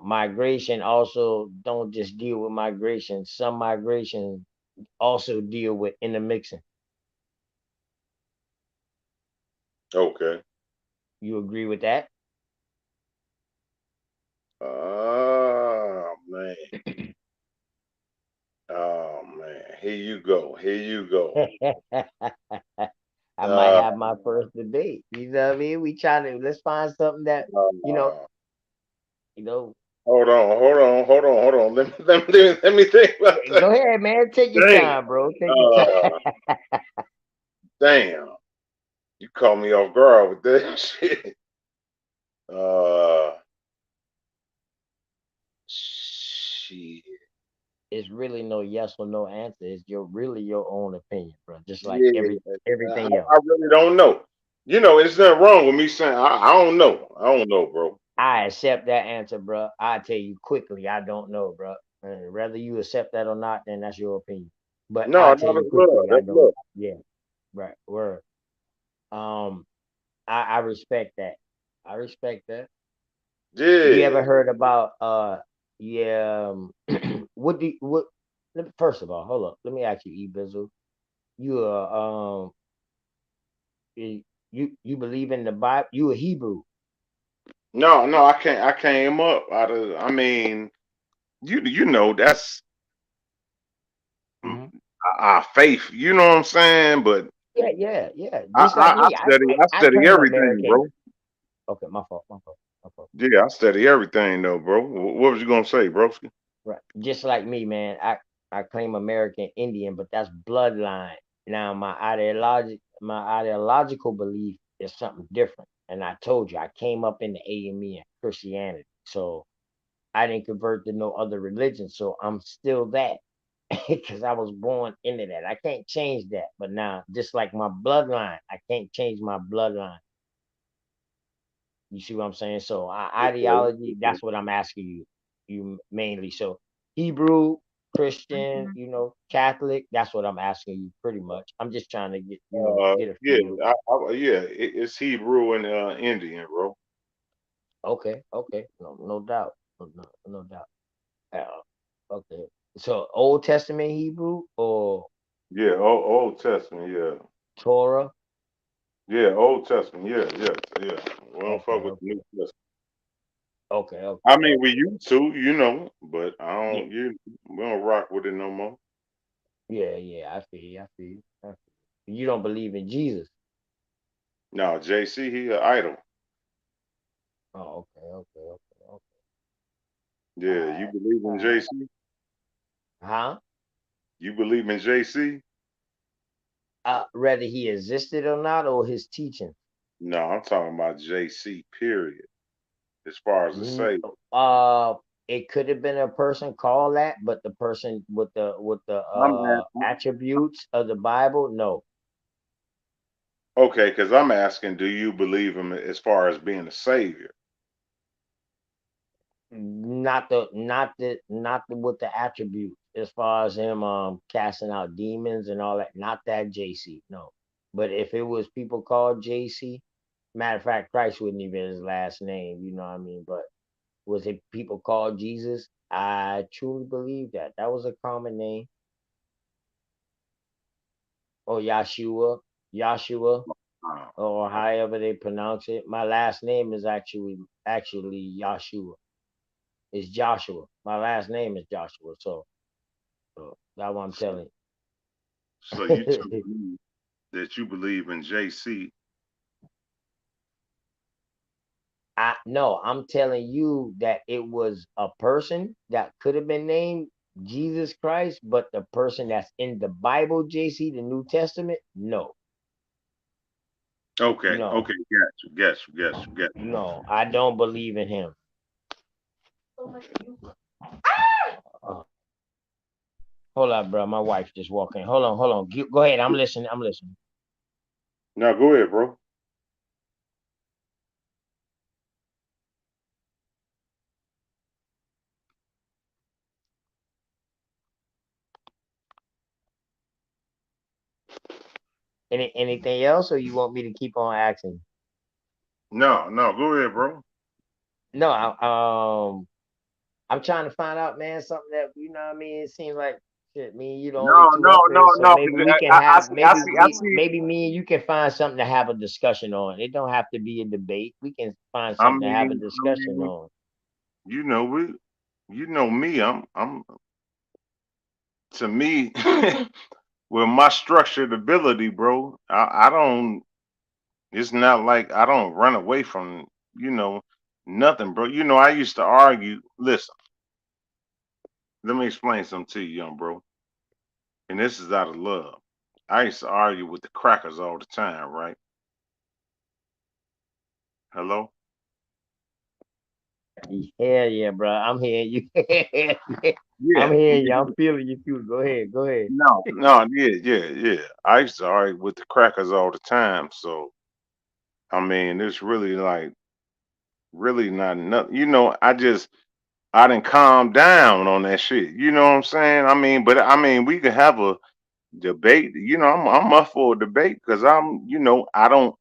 Migration also don't just deal with migration. Some migration also deal with intermixing. Okay. You agree with that? Oh man. Oh man. Here you go. Here you go. I might Uh, have my first debate. You know what I mean? We trying to let's find something that you know, uh, you know. hold on. Let me think about that. Go ahead, man. Take your Damn. time, bro. Take your Uh, time. damn. You caught me off guard with that shit. Uh, shit. It's really no yes or no answer. It's really your own opinion, bro. Just like Yeah, everything else. I really don't know. There's nothing wrong with me saying I don't know. I don't know, bro. I accept that answer, bro. I tell you quickly, I don't know, bro. And whether you accept that or not, then that's your opinion. But No, I tell no, you that's love. quickly, I That's don't. love. Yeah, right. Word. Um, I respect that. I respect that. You Yeah. ever heard about yeah what first of all, hold up. Let me ask you, E Bizzle. You y- you believe in the Bible? You a Hebrew. No, no, I can't. I came up out of. I mean, you know that's Hmm. our faith. You know what I'm saying? But Yeah. Just like me. I I study claim everything, American. bro. Okay, my fault. Yeah, I study everything though, bro. What was you gonna say, broski? Right. Just like me, man. I claim American Indian, but that's bloodline. Now my ideological belief is something different. And I told you I came up in the AME and Christianity. So I didn't convert to no other religion. So I'm still that. Because I was born into that. I can't change that. But now, just like my bloodline, I can't change my bloodline. You see what I'm saying? So Okay. ideology, that's what I'm asking you mainly. So Hebrew, Christian, Catholic, that's what I'm asking you pretty much. I'm just trying to get a Yeah, feel. it's Hebrew and Indian, bro. Okay. No doubt. No doubt. Okay. So Old Testament Hebrew or Yeah, Old Testament, yeah. Torah? Yeah, Old Testament, yeah. We don't fuck with Okay. the New Testament. Okay, okay, I mean, we okay. used to, but I Yeah, don't. We don't rock with it no more. yeah, yeah. I feel you. I feel you. I feel you. You don't believe in Jesus. No, JC, he an idol. Oh, okay, okay, okay, okay. All Yeah, you right, believe in all right. JC? Huh? You believe in JC? Whether he existed or not, or his teaching. No, I'm talking about JC. Period. As far as the N- say, Uh, it could have been a person called that, but the person with the I'm attributes of the Bible, no. okay, because I'm asking, do you believe him as far as being a savior? Not the with the attributes as far as him casting out demons and all that. Not that JC, no. But if it was people called JC, matter of fact, Christ wouldn't even his last name. You know what I mean? But was it people called Jesus? I truly believe that that was a common name. Or Yahshua, Uh, or however they pronounce it. My last name is actually Yahshua. It's Joshua. My last name is Joshua. So that's what I'm telling so you tell you. me that you believe in JC? I no, I'm telling you that it was a person that could have been named Jesus Christ, but the person that's in the Bible, JC, the New Testament, no, Okay, no, okay, got you. no. I don't believe in him. Uh, Hold up, bro. My wife just walking. Hold on, hold on. Go ahead. I'm listening. I'm listening. Now go ahead, bro. Anything else, or you want me to keep on asking? No, no, go ahead, bro. No, I'm trying to find out, man, something that what I mean. It seems like shit. Me and you the only No, two no, up no, here, so no. maybe 'Cause we can I have see, I see, I see. maybe me and you can find something to have a discussion on. It don't have to be a debate. We can find I something to have a mean, I discussion mean, on. you know, we, you know me. I'm. To me, with my structured ability, bro, I don't. It's not like I don't run away from, you know, nothing, bro. I used to argue. Listen, let me explain something to you, young bro. And this is out of love. I used to argue with the crackers all the time, right? Hello? Yeah, yeah, bro. I'm hearing you. Yeah, I'm hearing you. yeah, I'm feeling you too. Go ahead. Go ahead. no, no, yeah. I used to argue with the crackers all the time. So, I mean, it's really like, really not nothing. I didn't calm down on that shit. You know what I'm saying? I mean, but I mean, we could have a debate. I'm up for a debate because I don't,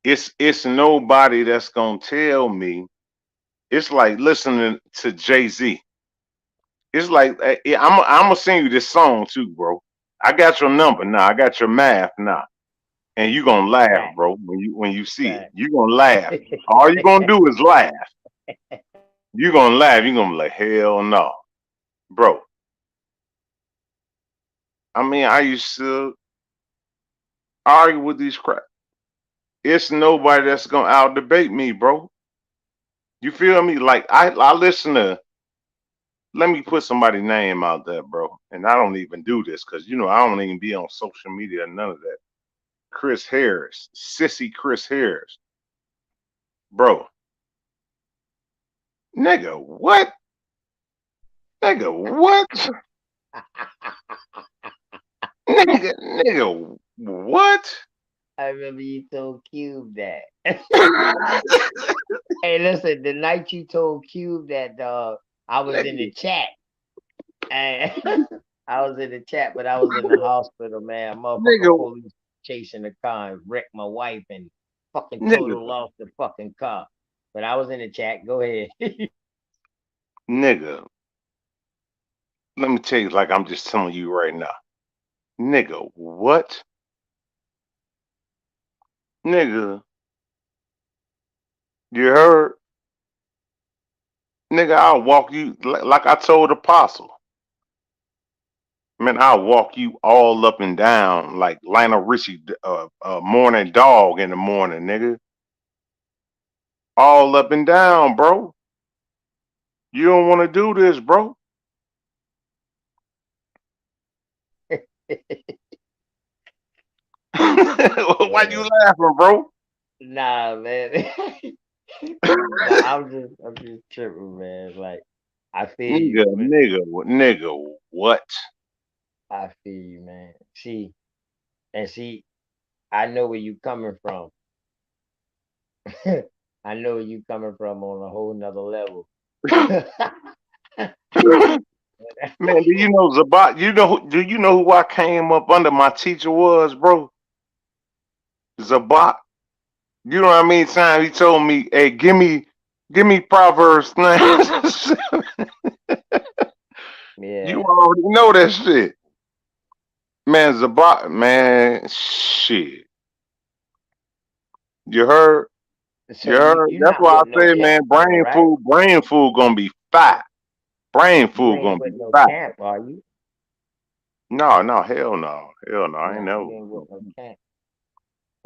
it's nobody that's going to tell me. It's like listening to Jay-Z. It's like I'm gonna sing you this song too, bro. I got your number now. I got your math now, and you gonna laugh, Fact, bro. When you see it, fact. you gonna laugh. All you gonna do is laugh. You gonna laugh. You gonna be like, hell no, bro. I mean, I used to argue with these crap. It's nobody that's gonna out debate me, bro. You feel me? Like I listen to. Let me put somebody's name out there, bro. And I don't even do this because I don't even be on social media or none of that. Chris Harris, sissy Chris Harris, bro. Nigga, what? Nigga, what? Nigga, what? I remember you told Cube that. Hey, listen, the night you told Cube that, dog, I was in the Nigga, chat. And I was in the chat, but I was in the hospital, man. nigga, Motherfucking police chasing the car and wrecked my wife and fucking nigga, total lost the fucking car. But I was in the chat. Go ahead. nigga. Let me tell you, like I'm just telling you right now, nigga, what? Nigga, you heard? Nigga, I'll walk you like I told Apostle. Man, I'll walk you all up and down like Lionel Richie, morning dog in the morning, nigga. All up and down, bro. You don't want to do this, bro. Why you Yeah. laughing, bro? Nah, man. Nah, I'm just tripping, man. Like, I feel Nigga, you, man. nigga, what? I feel you, man. See, I know where you coming from. I know where you coming from on a whole nother level. Man, do you know Zabat? Do you know who I came up under my teacher was, bro? Zabat. You know what I mean? Time he told me, "Hey, give me Proverbs 9." You Yeah. already know that shit, man. Zabat, man, shit. You heard? So You heard? you That's not why with I no say, man, camp then, right? brain food gonna be fat. Brain You food ain't gonna with be no fat. camp, are you? No, no, hell no, hell no. I ain't No, never. you ain't with no camp.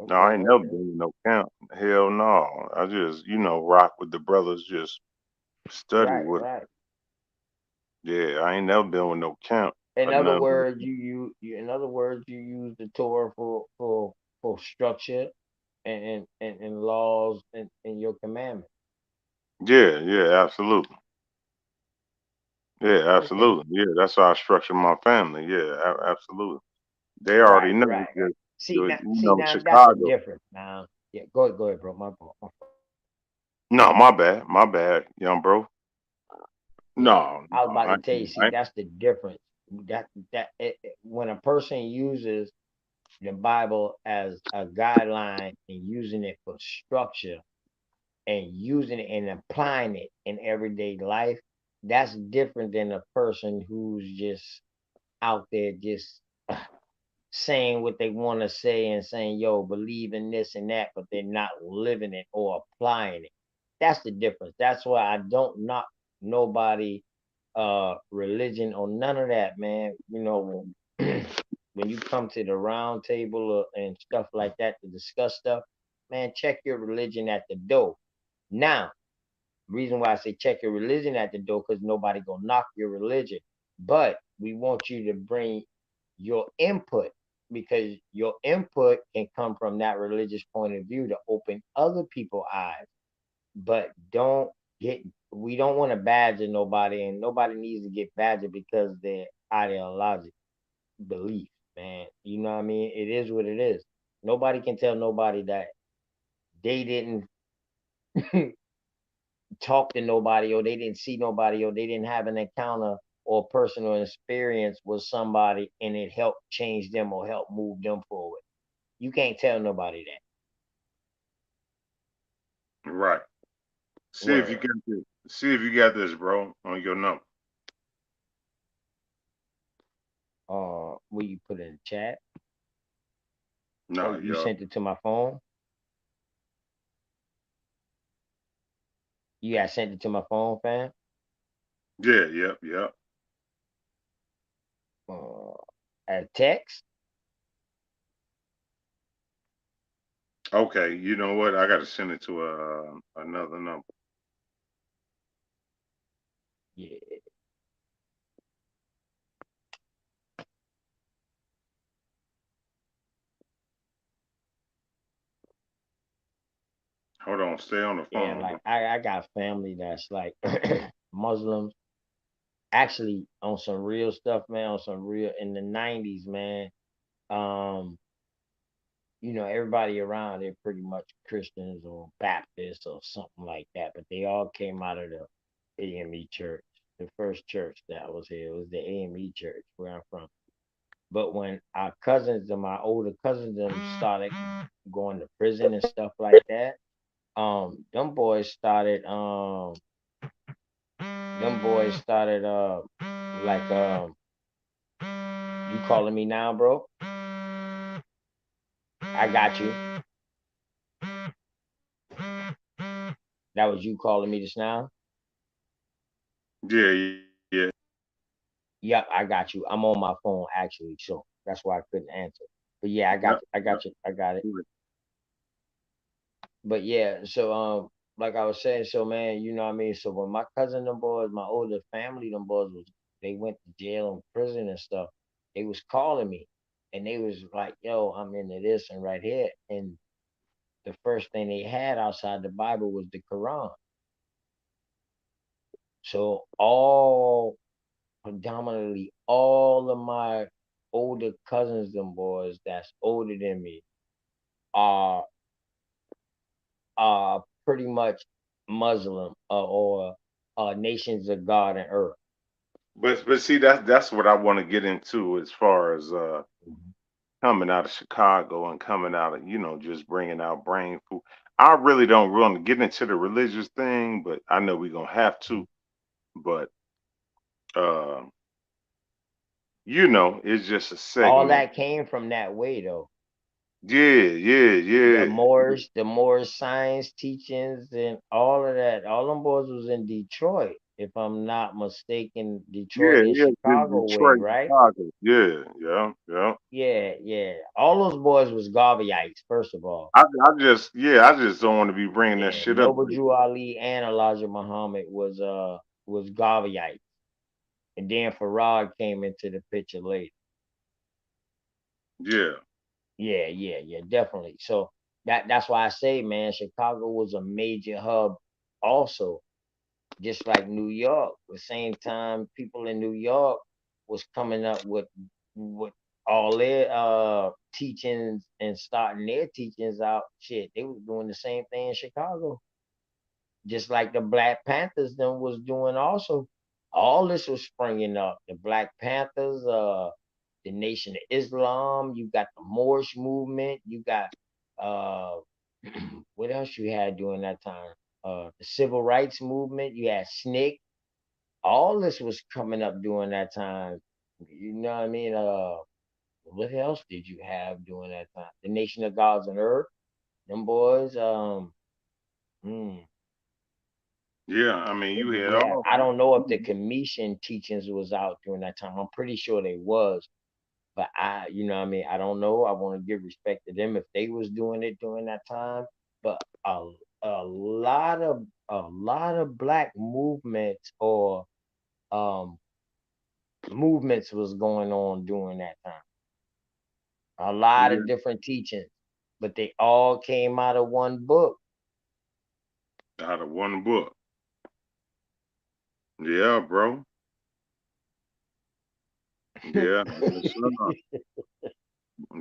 No, I Okay, ain't never okay. been in no camp. Hell no. I just, rock with the brothers, just study Right, with 'em. right. Yeah, I ain't never been with no camp In or other nothing like words, that. in other words, you use the Torah for structure and laws and your commandments. Yeah, yeah, absolutely. Yeah, Okay. absolutely. Yeah, that's how I structure my family. Yeah, absolutely. They already Right, know right, right. because, See now that's the Chicago. difference now. Yeah, go ahead, bro. My fault. No, my bad, young bro. Yeah, No, I was no, about to tell you. See, I that's the difference. When a person uses the Bible as a guideline and using it for structure and using it and applying it in everyday life, that's different than a person who's just out there just saying what they want to say and saying, yo, believe in this and that, but they're not living it or applying it. That's the difference. That's why I don't knock nobody religion or none of that, man. When you come to the round table and stuff like that to discuss stuff, man, check your religion at the door. Now, reason why I say check your religion at the door, because nobody gonna knock your religion. But we want you to bring your input because your input can come from that religious point of view to open other people's eyes. But get we don't want to badger nobody, and nobody needs to get badgered because their ideological belief, man. You know what I mean? It is what it is. Nobody can tell nobody that they didn't talk to nobody or they didn't see nobody or they didn't have an encounter or personal experience with somebody and it helped change them or help move them forward. You can't tell nobody that. right. Word. See if you got this, bro, on your number. Will you put it in the chat? Oh, No, you yo. sent it to my phone? You got sent it to my phone, fam? Yeah, yep, yep. Uh, a text? Okay, you know what? I gotta send it to another number. Yeah. Hold on, stay on the Yeah, phone, bro. like I got family that's like Muslims, actually on some real stuff, man, on some real in the 90s, man. Um, everybody around they're pretty much Christians or Baptists or something like that, but they all came out of the AME church. The first church that was here was the AME church where I'm from. But when our cousins and my older cousins them started going to prison and stuff like that, them boys started like you calling me now, bro? I got you. That was you calling me just now? Yeah, yeah. Yep, I got you. I'm on my phone actually, so that's why I couldn't answer. But yeah, I got Yep. you. I Yep. got you. I got it. But yeah, so like I was saying, so man, you know what I mean. So when my cousin them boys, my older family them boys was they went to jail and prison and stuff, they was calling me, and they was like, "Yo, I'm into this and right here." And the first thing they had outside the Bible was the Quran. So all predominantly all of my older cousins, them boys that's older than me, are pretty much Muslim or nations of God and earth. But see, that's what I want to get into as far as coming out of Chicago and coming out of, just bringing out brain food. I really don't want to get into the religious thing, but I know we're gonna have to. But uh, it's just a All segment. that came from that way though. Yeah, yeah, The yeah, Moorish, the Moorish science teachings and all of that. All them boys was in Detroit, if I'm not mistaken. yeah, Detroit and yeah. Chicago way, Detroit, right? Chicago. Yeah, yeah, yeah. Yeah, yeah. All those boys was Garveyites, first of all. I just don't want to be bringing that Yeah, shit up. Noble Drew Ali and Elijah Muhammad was Garveyites. And then Farad came into the picture later. Yeah, Yeah, yeah, yeah, definitely. So that's why I say, man, Chicago was a major hub also, just like New York. The same time people in New York was coming up with all their teachings and starting their teachings out, shit, they was doing the same thing in Chicago. Just like the Black Panthers then was doing also. All this was springing up. The Black Panthers, the Nation of Islam. You got the Moorish movement. You got uh, what else you had during that time? The Civil Rights Movement. You had SNCC. All this was coming up during that time. You know what I mean? What else did you have during that time? The Nation of Gods and Earth. Them boys. Hmm. yeah. I mean, What you did had you have? all. I don't know if the Commission teachings was out during that time. I'm pretty sure they was, but you know what I mean? I don't know. I want to give respect to them if they was doing it during that time. But a lot of black movements or um movements was going on during that time. A lot of Yeah, different teachings, but they all came out of one book. out of one book. Yeah, bro. Yeah, yes, sir.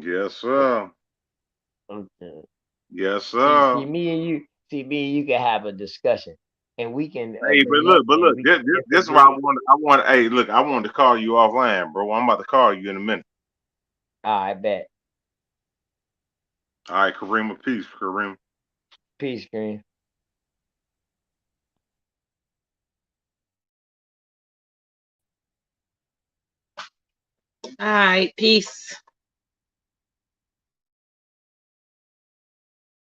Yes, sir. Okay. Yes, See, sir. me and you can have a discussion, and we can Hey, connect, but and look, we this, can this, this is why I disagree. want. Hey, look, I wanted to call you offline, bro. I'm about to call you in a minute. I bet. All right, Kareem, peace, Kareem. Peace, Green. All right, peace.